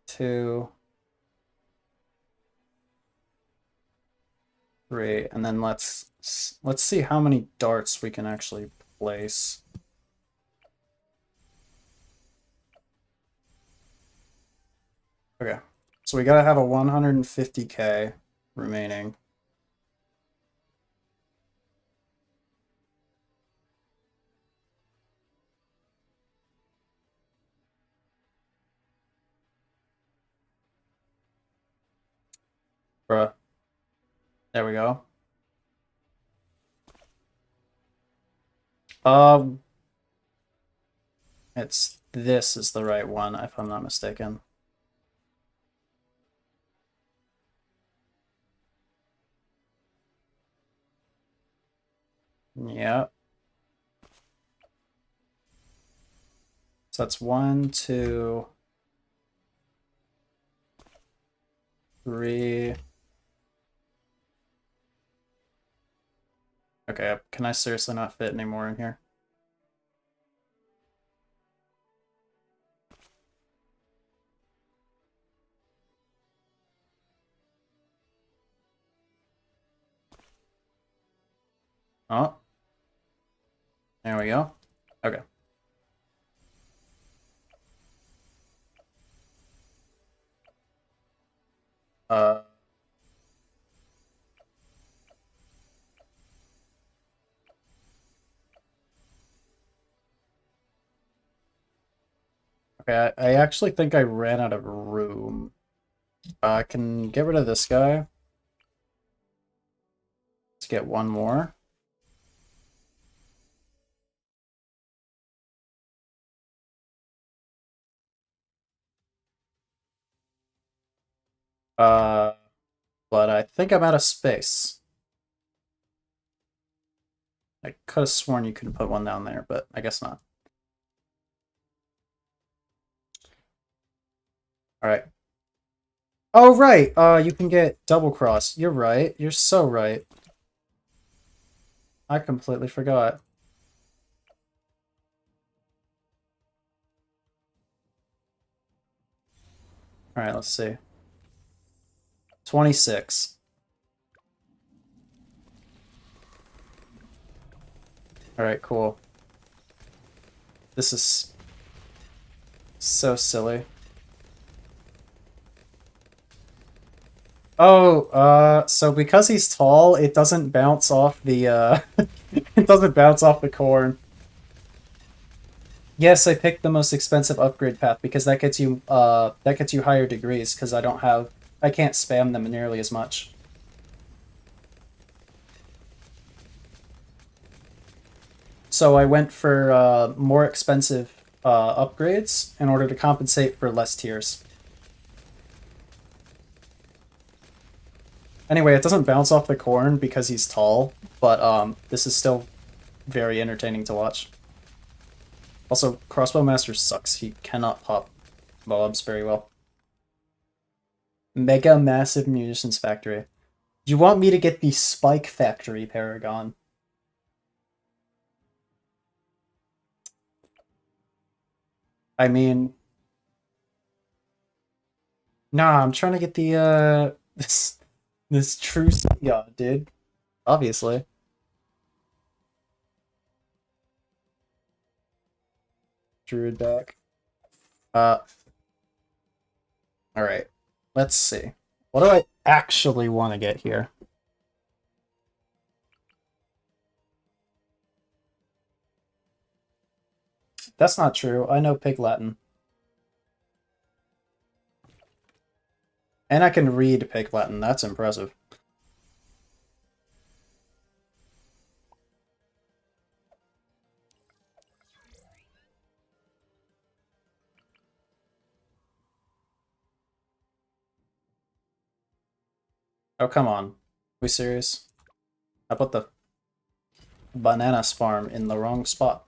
2, 3, and then let's see how many darts we can actually place. Okay, so we gotta have a 150k remaining. Bruh. There we go. Um, this is the right one, if I'm not mistaken. Yep. So that's 1, 2, 3. Okay, can I seriously not fit anymore in here? Oh. There we go. Okay. Uh, okay, I actually think I ran out of room. I can get rid of this guy. Let's get one more. But I think I'm out of space. I could have sworn you could put one down there, but I guess not. Alright. Oh, right! You can get double cross. You're right. You're so right. I completely forgot. Alright, let's see. 26. Alright, cool. This is so silly. Oh, so because he's tall, it doesn't bounce off the, it doesn't bounce off the corn. Yes, I picked the most expensive upgrade path because that gets you higher degrees because I can't spam them nearly as much. So I went for more expensive upgrades in order to compensate for less tiers. Anyway, it doesn't bounce off the corn because he's tall, but this is still very entertaining to watch. Also, Crossbow Master sucks. He cannot pop mobs very well. Mega Massive Munitions Factory. Do you want me to get the Spike Factory, Paragon? I mean... Nah, I'm trying to get the, this true god, dude. Obviously. Druid back. Uh, alright. Let's see. What do I actually want to get here? That's not true. I know Pig Latin. And I can read Pig Latin. That's impressive. Oh, come on. Are we serious? I put the banana farm in the wrong spot.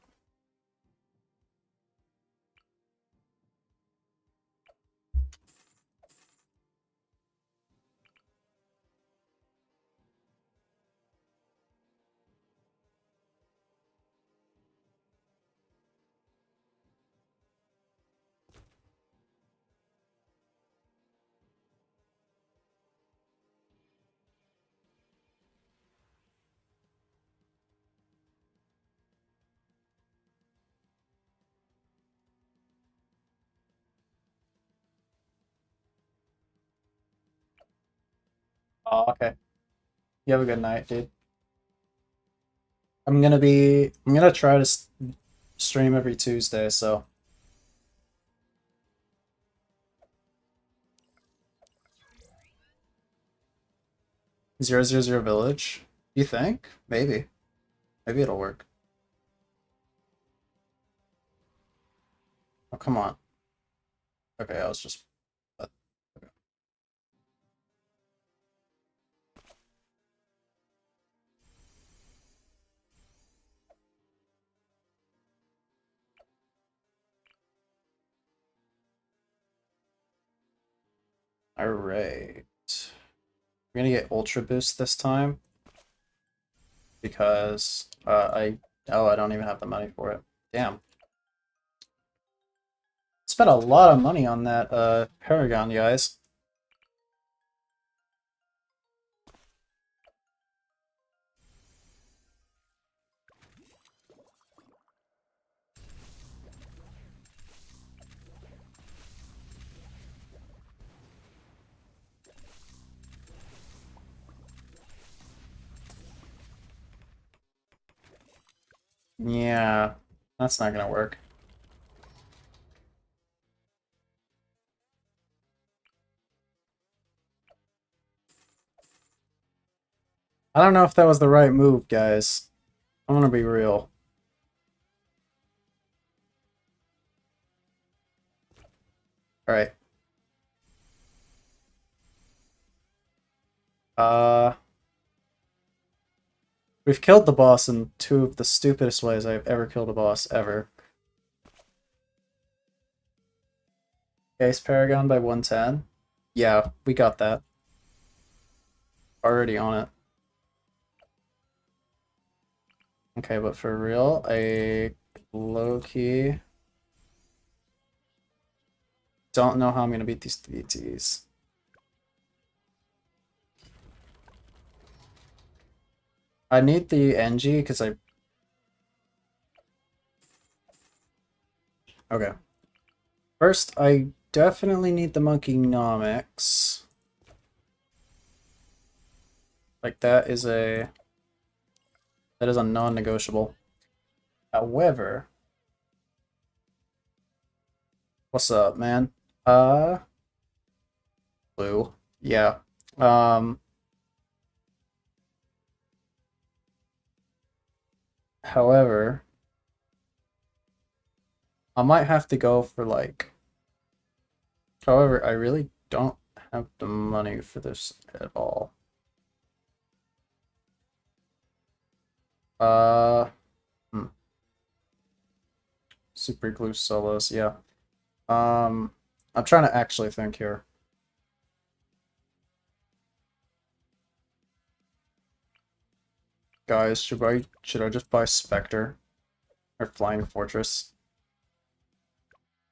Oh, okay. You have a good night, dude. I'm gonna try to stream every Tuesday, so. 000 village? You think? Maybe. Maybe it'll work. Oh, come on. Okay, I was just... okay. Alright. We're gonna get Ultra Boost this time. Because, I don't even have the money for it. Damn. Spent a lot of money on that, Paragon, guys. Yeah, that's not gonna work. I don't know if that was the right move, guys. I'm gonna be real. Alright. We've killed the boss in two of the stupidest ways I've ever killed a boss ever. Ace Paragon by 110. Yeah, we got that. Already on it. Okay, but for real, a low-key... Don't know how I'm gonna beat these DTs. I need the NG because I... Okay. First, I definitely need the monkeynomics. Like, that is a non-negotiable. However... What's up, man? Blue. Yeah. However, I might have to go for like... However, I really don't have the money for this at all. Hmm. Super glue solos, yeah. I'm trying to actually think here. Guys, should I just buy Spectre or Flying Fortress?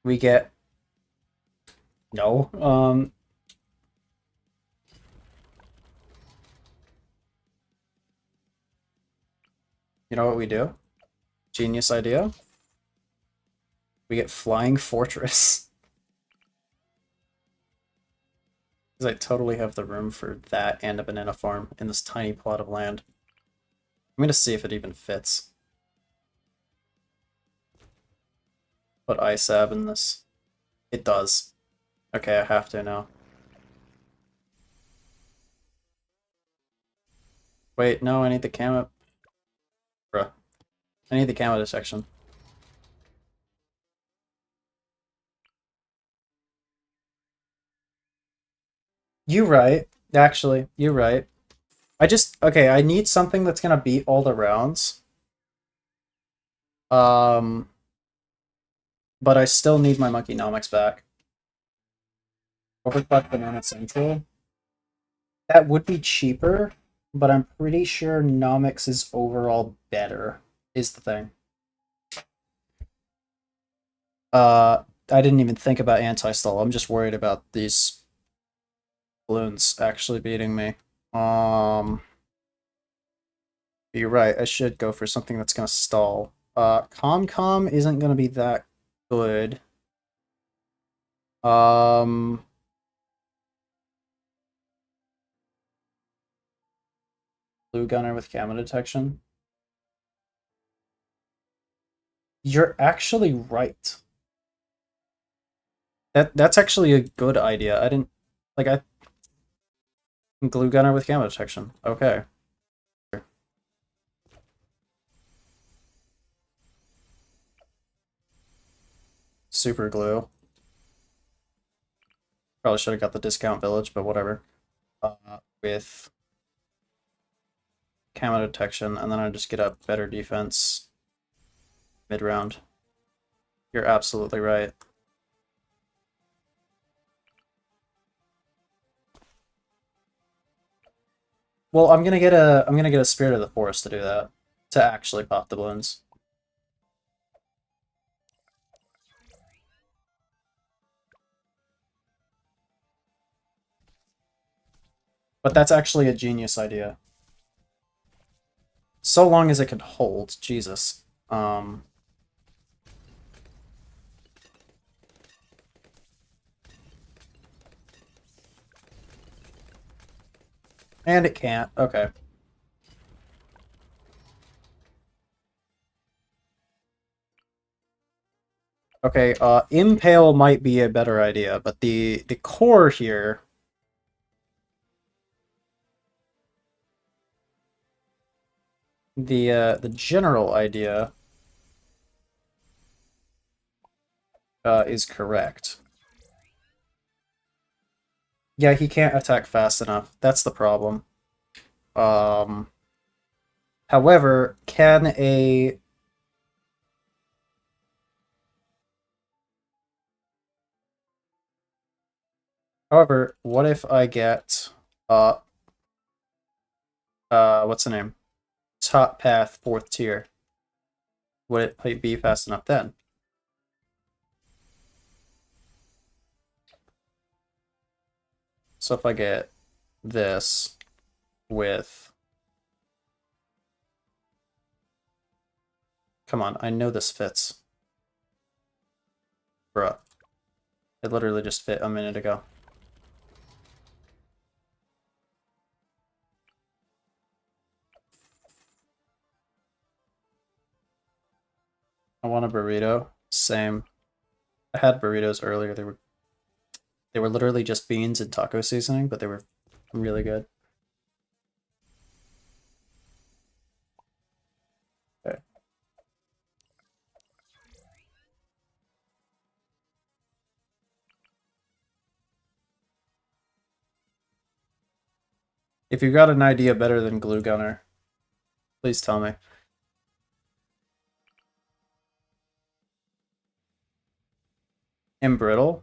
We get no. You know what we do? Genius idea. We get Flying Fortress. Because I totally have the room for that and a banana farm in this tiny plot of land. I'm gonna see if it even fits. Put ISAB in this. It does. Okay, I have to now. Wait, no, I need the camo. Bruh. I need the camo detection. You're right. Actually, you're right. Okay, I need something that's gonna beat all the rounds. Um, but I still need my monkeynomics back. Overclock Banana Central. That would be cheaper, but I'm pretty sure Nomics is overall better, is the thing. I didn't even think about anti-stall. I'm just worried about these balloons actually beating me. You're right, I should go for something that's gonna stall. ComCom isn't gonna be that good. Blue gunner with camo detection. You're actually right. That's actually a good idea. I didn't like I glue gunner with camo detection. Okay. Super glue. Probably should have got the discount village, but whatever. With camo detection, and then I just get a better defense mid-round. You're absolutely right. Well, I'm gonna get a Spirit of the Forest to do that. To actually pop the balloons. But that's actually a genius idea. So long as it can hold, Jesus. And it can't. Okay. Okay, Impale might be a better idea, but the core here... The general idea is correct. Yeah, he can't attack fast enough. That's the problem. However, can a... However, what if I get... what's the name? Top path, 4th tier. Would it be fast enough then? So if I get this with... Come on, I know this fits. Bruh. It literally just fit a minute ago. I want a burrito. Same. I had burritos earlier. They were literally just beans and taco seasoning, but they were really good. Okay. If you got an idea better than glue gunner, please tell me. Embrittle?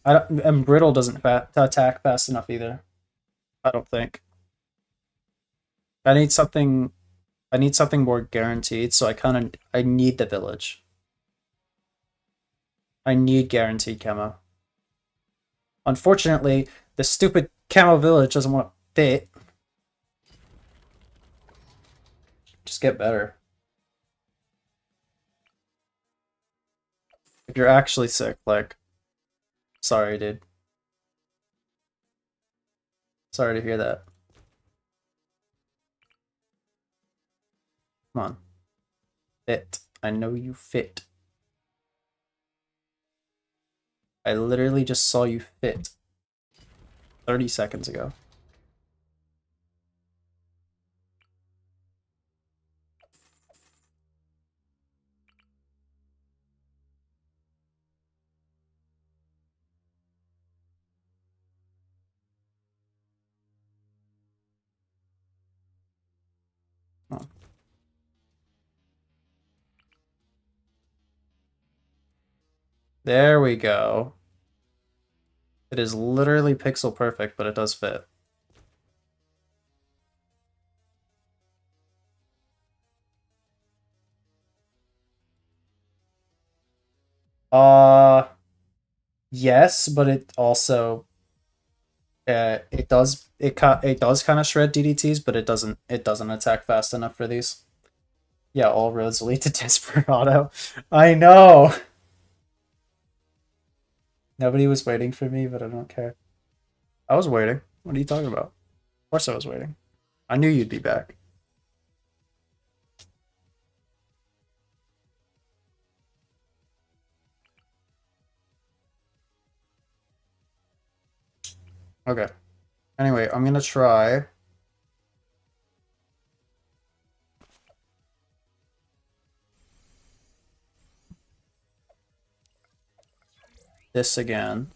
Embrittle doesn't attack fast enough either. I don't think. I need something. I need something more guaranteed. So I need the village. I need guaranteed camo. Unfortunately, the stupid camo village doesn't want to fit. Just get better. If you're actually sick, like, sorry, dude. Sorry to hear that. Come on. Fit. I know you fit. I literally just saw you fit 30 seconds ago. Oh. There we go. It is literally pixel perfect, but it does fit. Yes, but it also it does kind of shred DDTs, but it doesn't attack fast enough for these. Yeah, all roads lead to Desperado. I know. Nobody was waiting for me, but I don't care. I was waiting. What are you talking about? Of course I was waiting. I knew you'd be back. Okay. Anyway, I'm gonna try this again.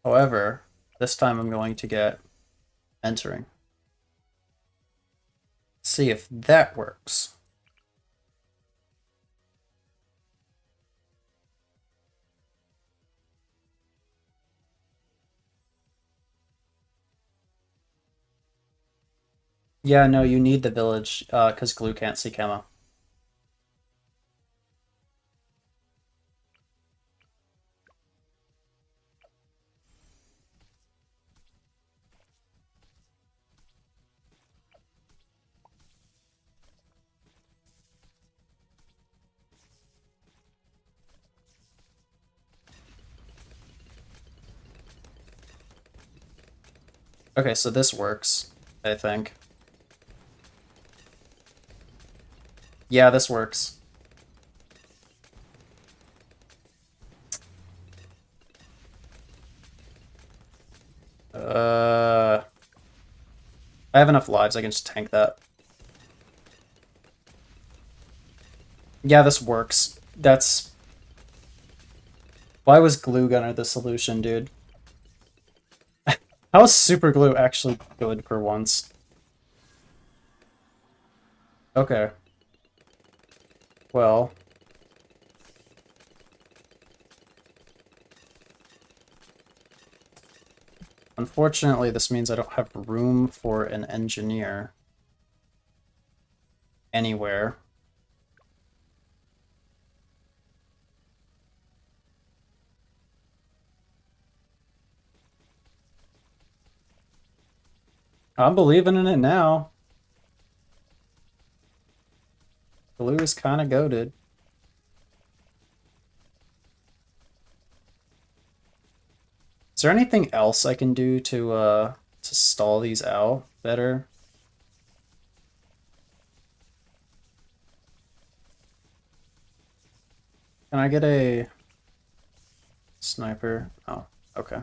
However, this time I'm going to get entering. See if that works. Yeah, no, you need the village, because glue can't see camo. Okay, so this works, I think. Yeah, this works. I have enough lives, I can just tank that. Yeah, this works. That's... Why was Glue Gunner the solution, dude? How is super glue actually good for once? Okay. Well. Unfortunately, this means I don't have room for an engineer anywhere. I'm believing in it now. Blue is kind of goated. Is there anything else I can do to stall these out better? Can I get a sniper? Oh, okay.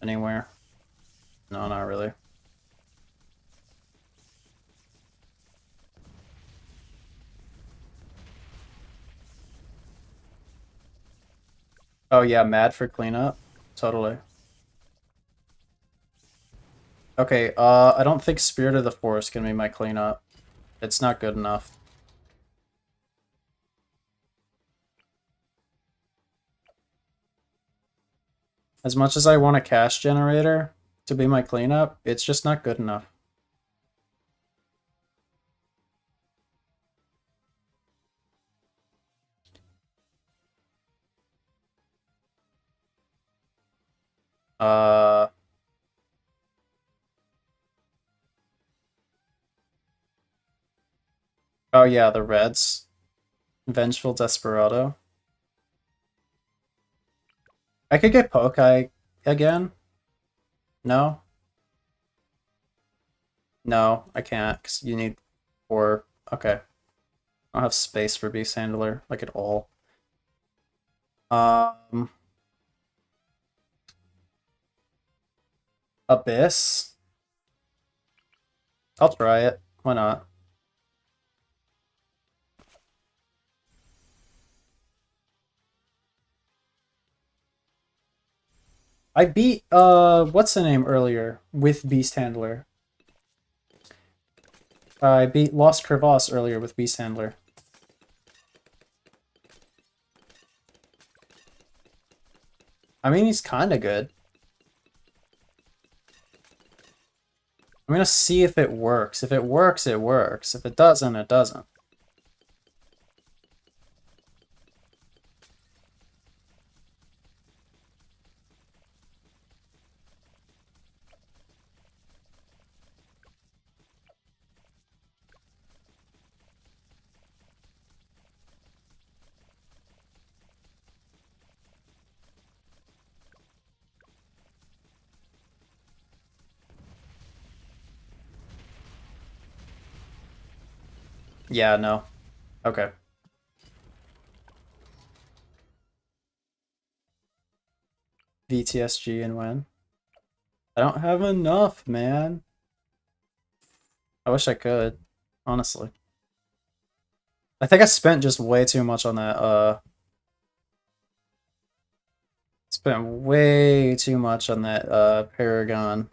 Anywhere? No, not really. Oh yeah, mad for cleanup? Totally. Okay, I don't think Spirit of the Forest can be my cleanup. It's not good enough. As much as I want a cash generator to be my cleanup, it's just not good enough. Uh, oh yeah, the Reds. Vengeful Desperado. I could get Pokai again. No? No, I can't, because you need four. Okay. I don't have space for Beast Handler, like at all. Um, Abyss. I'll try it. Why not? I beat what's the name earlier with Beast Handler. I beat Lost Crevasse earlier with Beast Handler. I mean, he's kind of good. I'm gonna see if it works. If it works, it works. If it doesn't, it doesn't. Yeah, no. Okay. VTSG and when? I don't have enough, man. I wish I could, honestly. I think I spent just way too much on that, spent way too much on that, Paragon.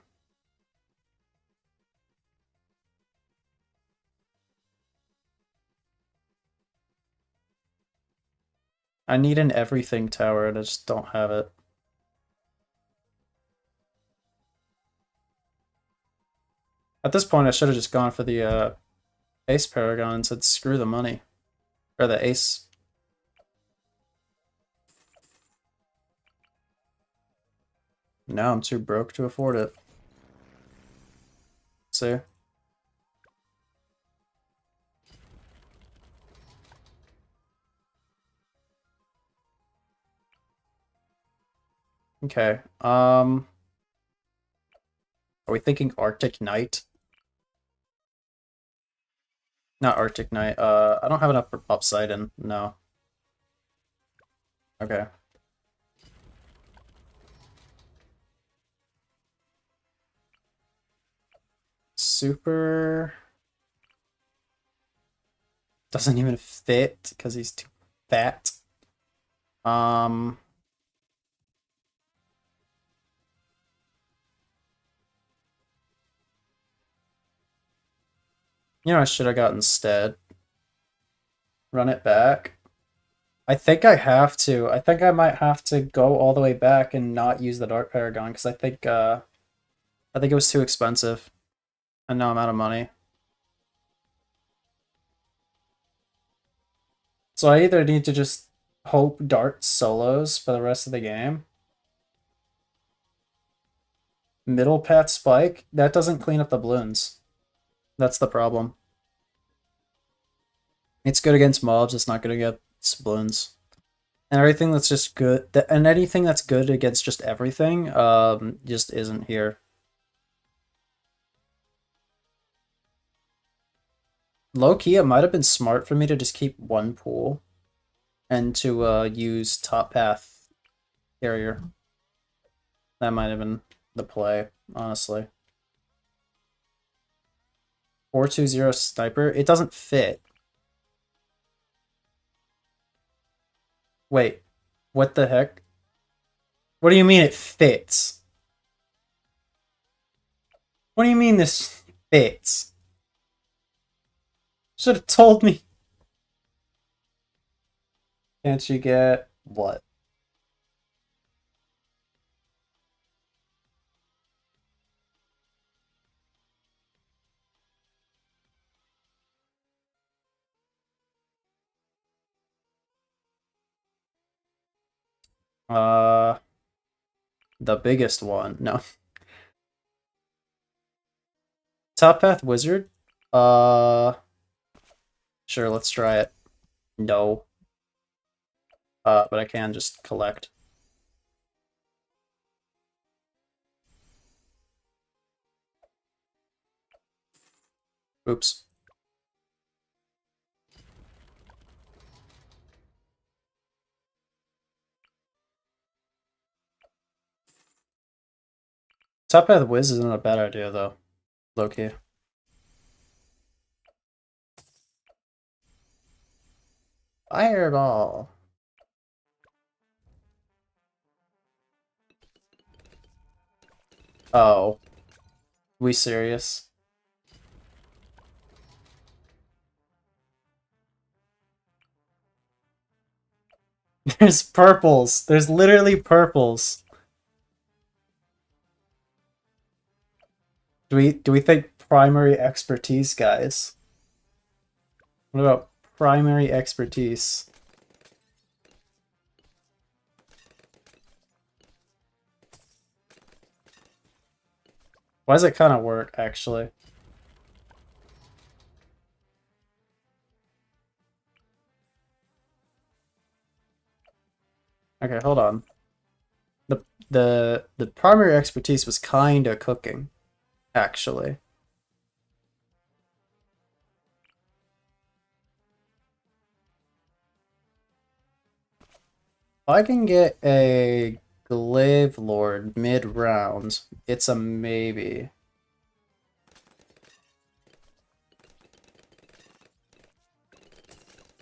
I need an everything tower, and I just don't have it. At this point, I should have just gone for the, Ace Paragon and said screw the money. Or the Ace. Now I'm too broke to afford it. See? Okay. Are we thinking Arctic Knight? Not Arctic Knight. I don't have enough for Poseidon. No. Okay. Super doesn't even fit because he's too fat. Um, You know, I should have got instead. Run it back. I think I have to. I think I might have to go all the way back and not use the Dark Paragon because I think it was too expensive, and now I'm out of money. So I either need to just hope Dart solos for the rest of the game. Middle path spike, that doesn't clean up the balloons. That's the problem. It's good against mobs, it's not good against balloons. And everything that's just good, and anything that's good against just everything, just isn't here. Low key, it might have been smart for me to just keep one pool and to use top path carrier. That might have been the play, honestly. 420 sniper, it doesn't fit. Wait, what the heck? What do you mean it fits? What do you mean this fits? Should have told me. Can't you get what? Uh, the biggest one. No. Top Path Wizard? Uh, sure, let's try it. No. But I can just collect. Oops. Top Path Wiz isn't a bad idea, though. Low-key. Fireball. Oh. We serious? There's purples. There's literally purples. Do we think primary expertise, guys? What about primary expertise? Why does it kind of work, actually? Okay, hold on. The primary expertise was kind of cooking, actually. If I can get a Glaive Lord mid-round, it's a maybe.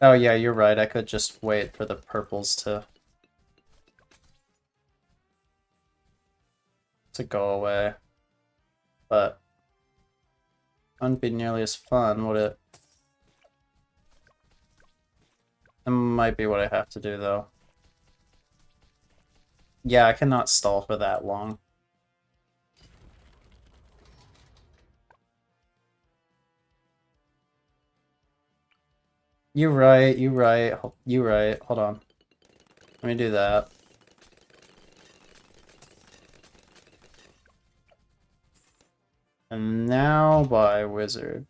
Oh yeah, you're right. I could just wait for the purples to go away. But wouldn't be nearly as fun, would it? That might be what I have to do, though. Yeah, I cannot stall for that long. You're right, you're right, you're right. Hold on. Let me do that. And now by wizard.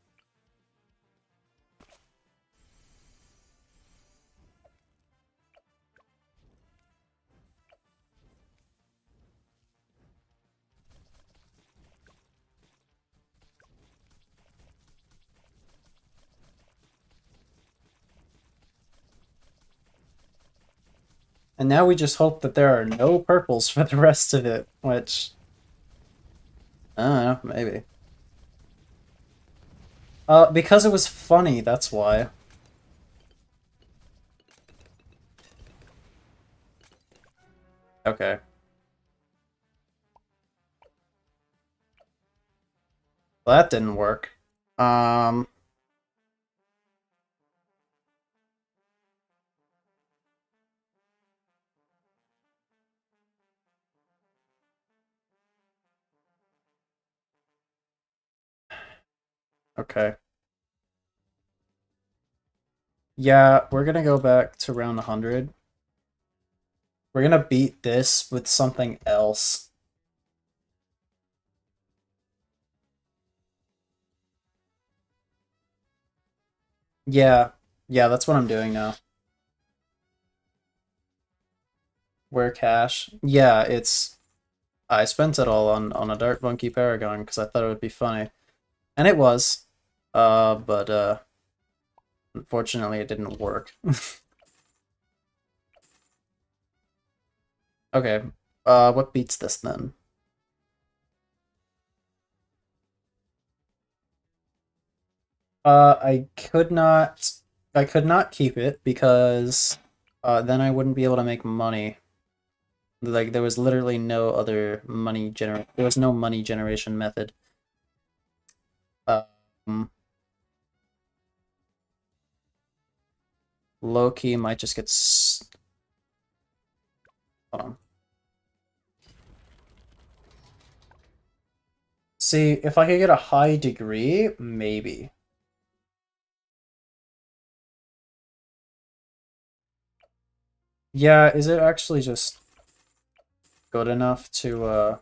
And now we just hope that there are no purples for the rest of it, which... I don't know, maybe. Because it was funny, that's why. Okay. Well, that didn't work. Um... Okay. Yeah, we're gonna go back to round 100. We're gonna beat this with something else. Yeah. Yeah, that's what I'm doing now. Where cash? Yeah, it's I spent it all on a Dart Monkey Paragon because I thought it would be funny. And it was. But unfortunately it didn't work. Okay. What beats this then? I could not keep it because then I wouldn't be able to make money. Like there was literally no other there was no money generation method. Um, Loki might just get hold on. See, if I could get a high degree, maybe. Yeah, is it actually just good enough to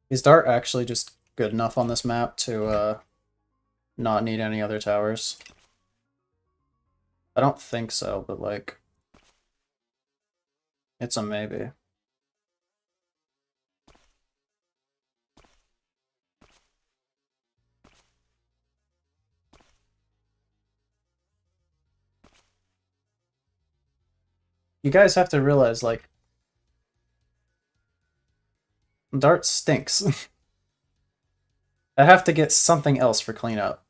is Dart actually just good enough on this map to not need any other towers? I don't think so, but like it's a maybe. You guys have to realize like Dart stinks. I have to get something else for cleanup.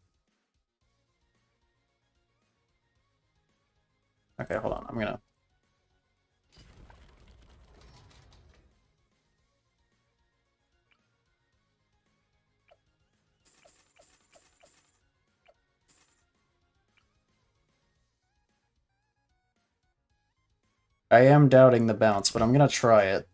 Okay, hold on. I'm gonna I am doubting the bounce, but I'm gonna try it.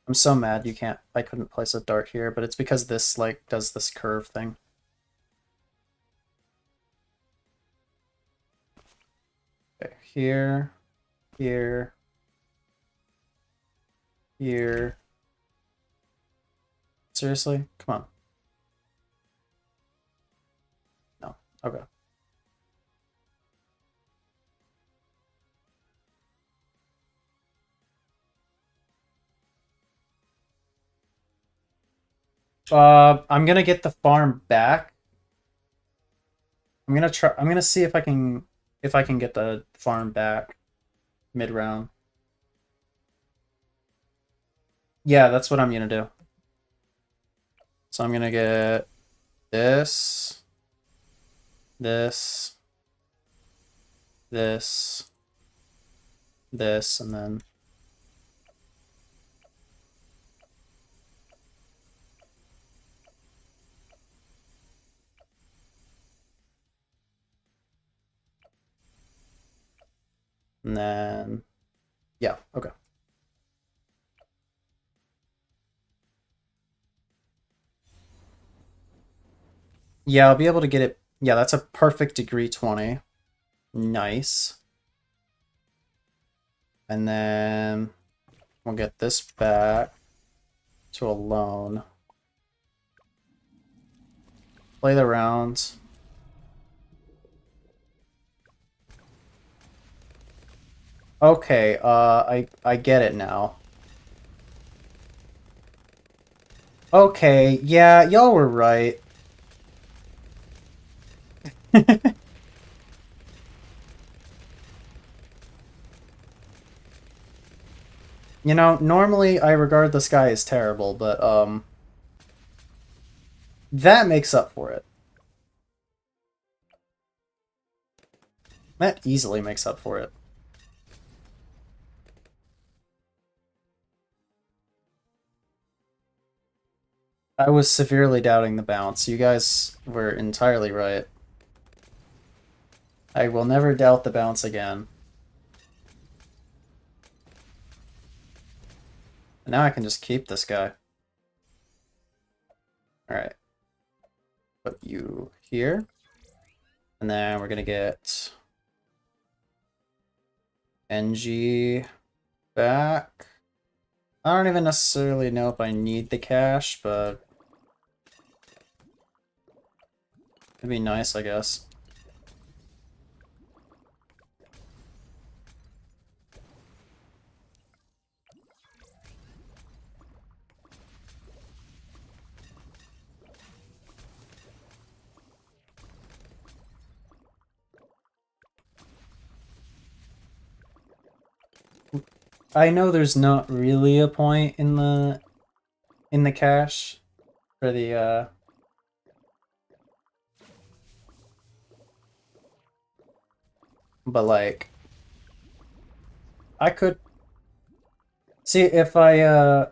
I'm so mad I couldn't place a dart here, but it's because this like does this curve thing. Okay, here, here, here. Seriously? Come on. No. Okay. I'm gonna get the farm back. I'm gonna see if I can get the farm back mid round. Yeah, that's what I'm gonna do. So I'm gonna get this, this, this, this, and then yeah, okay. Yeah, I'll be able to get it. Yeah, that's a perfect degree 20. Nice. And then we'll get this back to a lone. Play the rounds. Okay, I get it now. Okay, yeah, y'all were right. You know, normally I regard this guy as terrible, but That makes up for it. That easily makes up for it. I was severely doubting the bounce. You guys were entirely right. I will never doubt the bounce again. And now I can just keep this guy. Alright. Put you here. And then we're gonna get NG back. I don't even necessarily know if I need the cash, but it'd be nice, I guess. I know there's not really a point in the cache for the but like I could see if I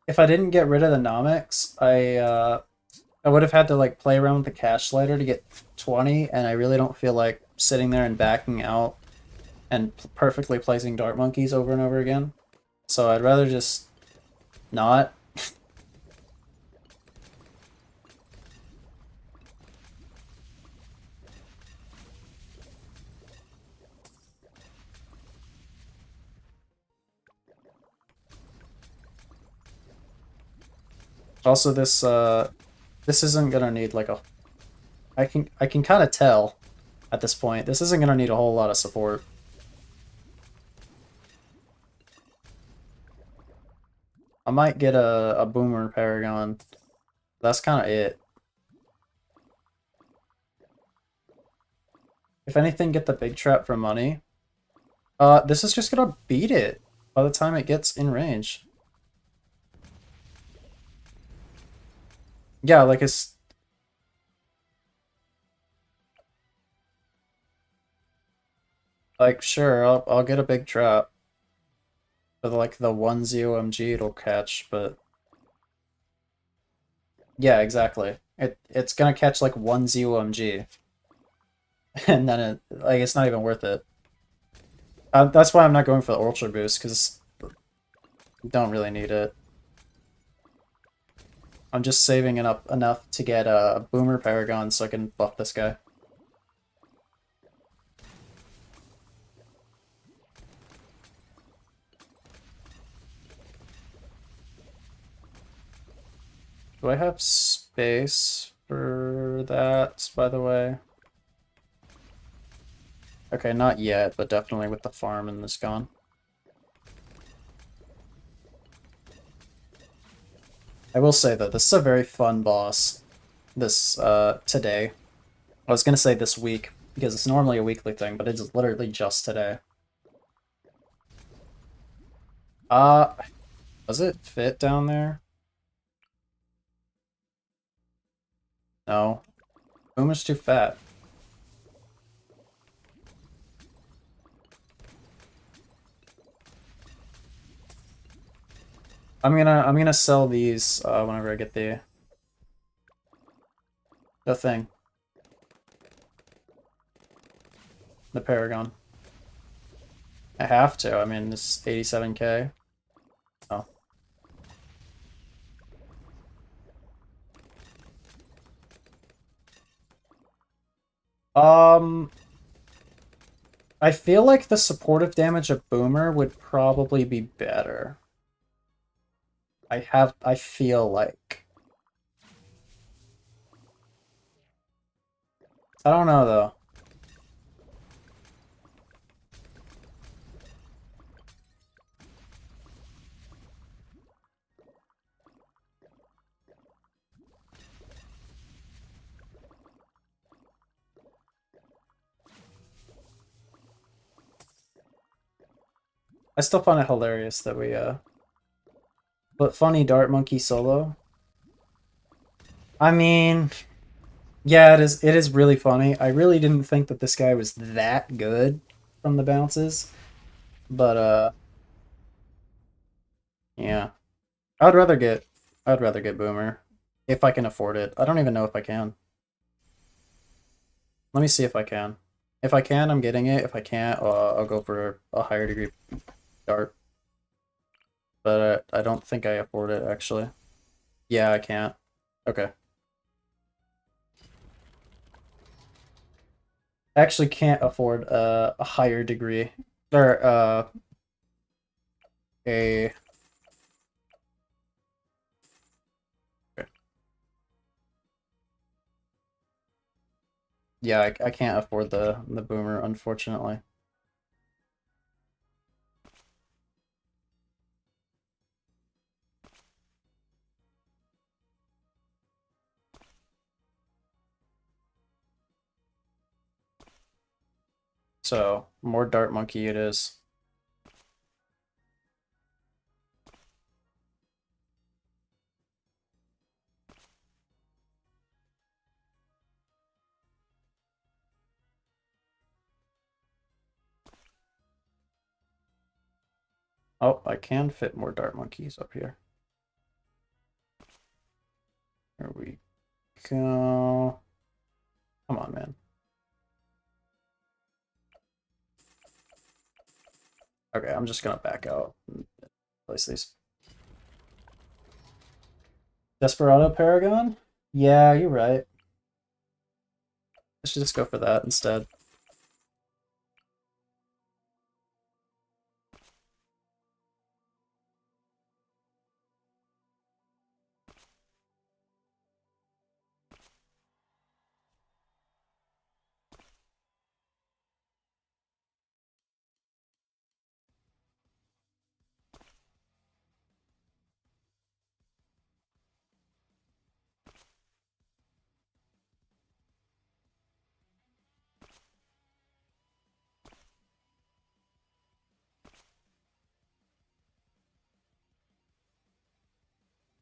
didn't get rid of the nomics, I would have had to like play around with the cache slider to get 20, and I really don't feel like sitting there and backing out and perfectly placing dart monkeys over and over again. So I'd rather just not. Also, this isn't gonna need like a. I can kind of tell at this point this isn't gonna need a whole lot of support. I might get a boomer paragon. That's kind of it. If anything, get the big trap for money. This is just gonna beat it by the time it gets in range. Yeah, like it's like sure, I'll get a big trap. With like the 1 ZOMG it'll catch, but yeah, exactly. It's gonna catch like 1 ZOMG. And then it's not even worth it. That's why I'm not going for the Ultra Boost, because don't really need it. I'm just saving it up enough to get a Boomer Paragon so I can buff this guy. Do I have space for that, by the way? Okay, not yet, but definitely with the farm and this gone. I will say that this is a very fun boss. This today. I was gonna say this week because it's normally a weekly thing, but it's literally just today. Does it fit down there? No. Boomer's too fat. I'm gonna sell these whenever I get the thing. The Paragon. I have to. I mean, it's 87k. Oh. I feel like the supportive damage of Boomer would probably be better. I feel like. I don't know though. I still find it hilarious that we but funny Dart Monkey solo. I mean, yeah, it is really funny. I really didn't think that this guy was that good from the bounces, but yeah. I'd rather get I'd rather get Boomer if I can afford it. I don't even know if I can. Let me see if I can. If I can, I'm getting it. If I can't, I'll go for a higher degree dart. But I don't think I afford it actually. Yeah, I can't. Okay. I actually can't afford a higher degree or a. Okay. Yeah, I can't afford the Boomer unfortunately. So more Dart Monkey it is. Oh, I can fit more Dart Monkeys up here. There we go. Come on, man. Okay, I'm just gonna back out and place these. Desperado Paragon? Yeah, you're right. I should just go for that instead.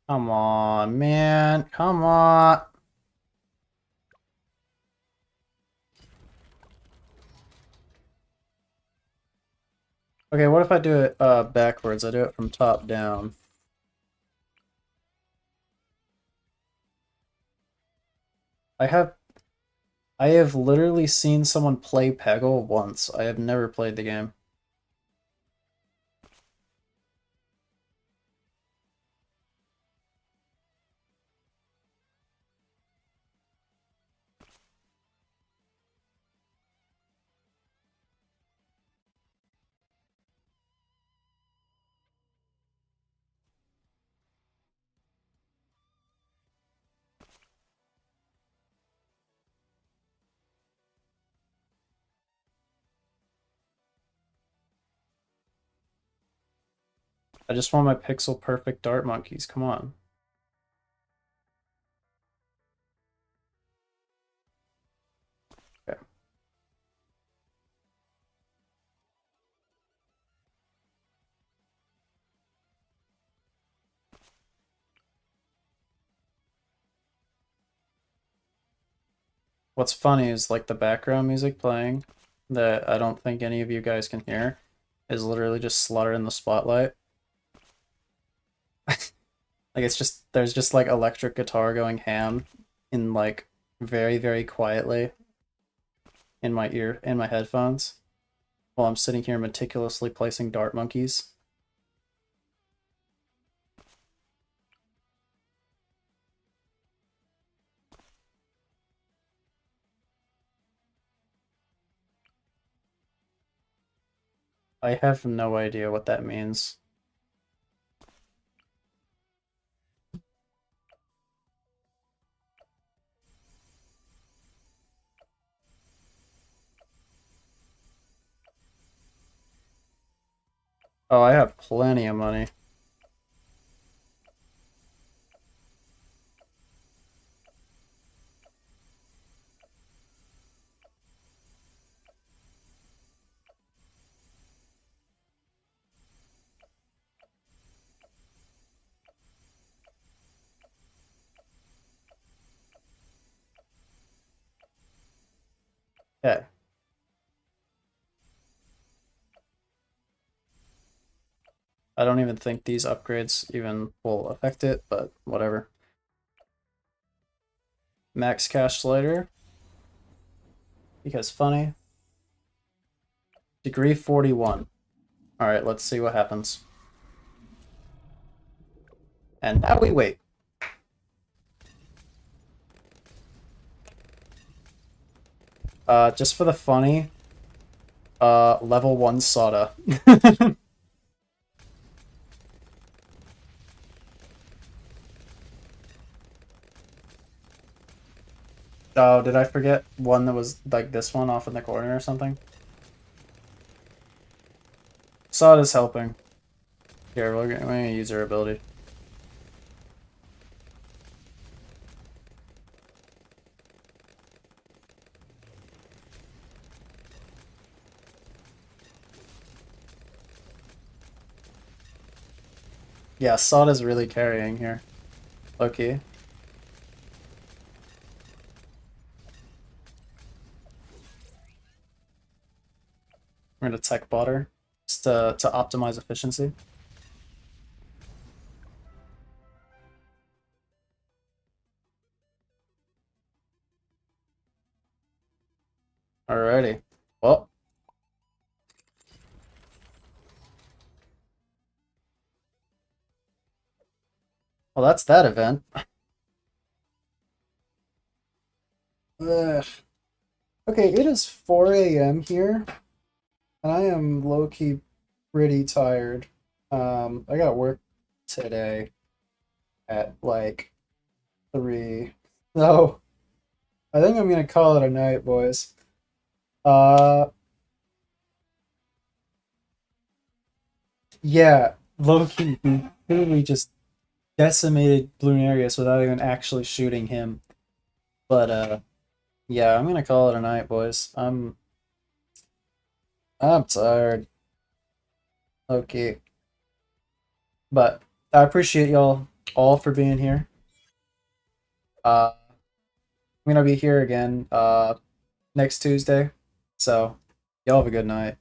Come on, man. Come on. Okay, what if I do it backwards? I do it from top down. I have I have literally seen someone play Peggle once. I have never played the game. I just want my pixel perfect dart monkeys. Come on. Okay. What's funny is like the background music playing that I don't think any of you guys can hear is literally just Slaughter in the Spotlight. Like it's just there's just like electric guitar going ham in like very, very quietly in my headphones while I'm sitting here meticulously placing dart monkeys. I have no idea what that means. Oh, I have plenty of money. Okay. I don't even think these upgrades even will affect it, but whatever. Max cash slider. Because funny. Degree 41. Alright, let's see what happens. And now we wait. Just for the funny, level 1 Soda. Oh, did I forget one that was like this one off in the corner or something? Soda's helping. Here, we're gonna use her ability. Yeah, Soda's really carrying here. Okay. We're gonna tech bot her just to optimize efficiency. Alrighty. Well. Well, that's that event. Ugh. Okay, it is 4 a.m. here, and I am low-key pretty tired. I got work today at like 3. So I think I'm gonna call it a night, boys. Uh, yeah, low-key completely just decimated Bloonarius without even actually shooting him. But yeah, I'm gonna call it a night, boys. I'm tired. Okay. But I appreciate y'all all for being here. I'm gonna be here again next Tuesday. So y'all have a good night.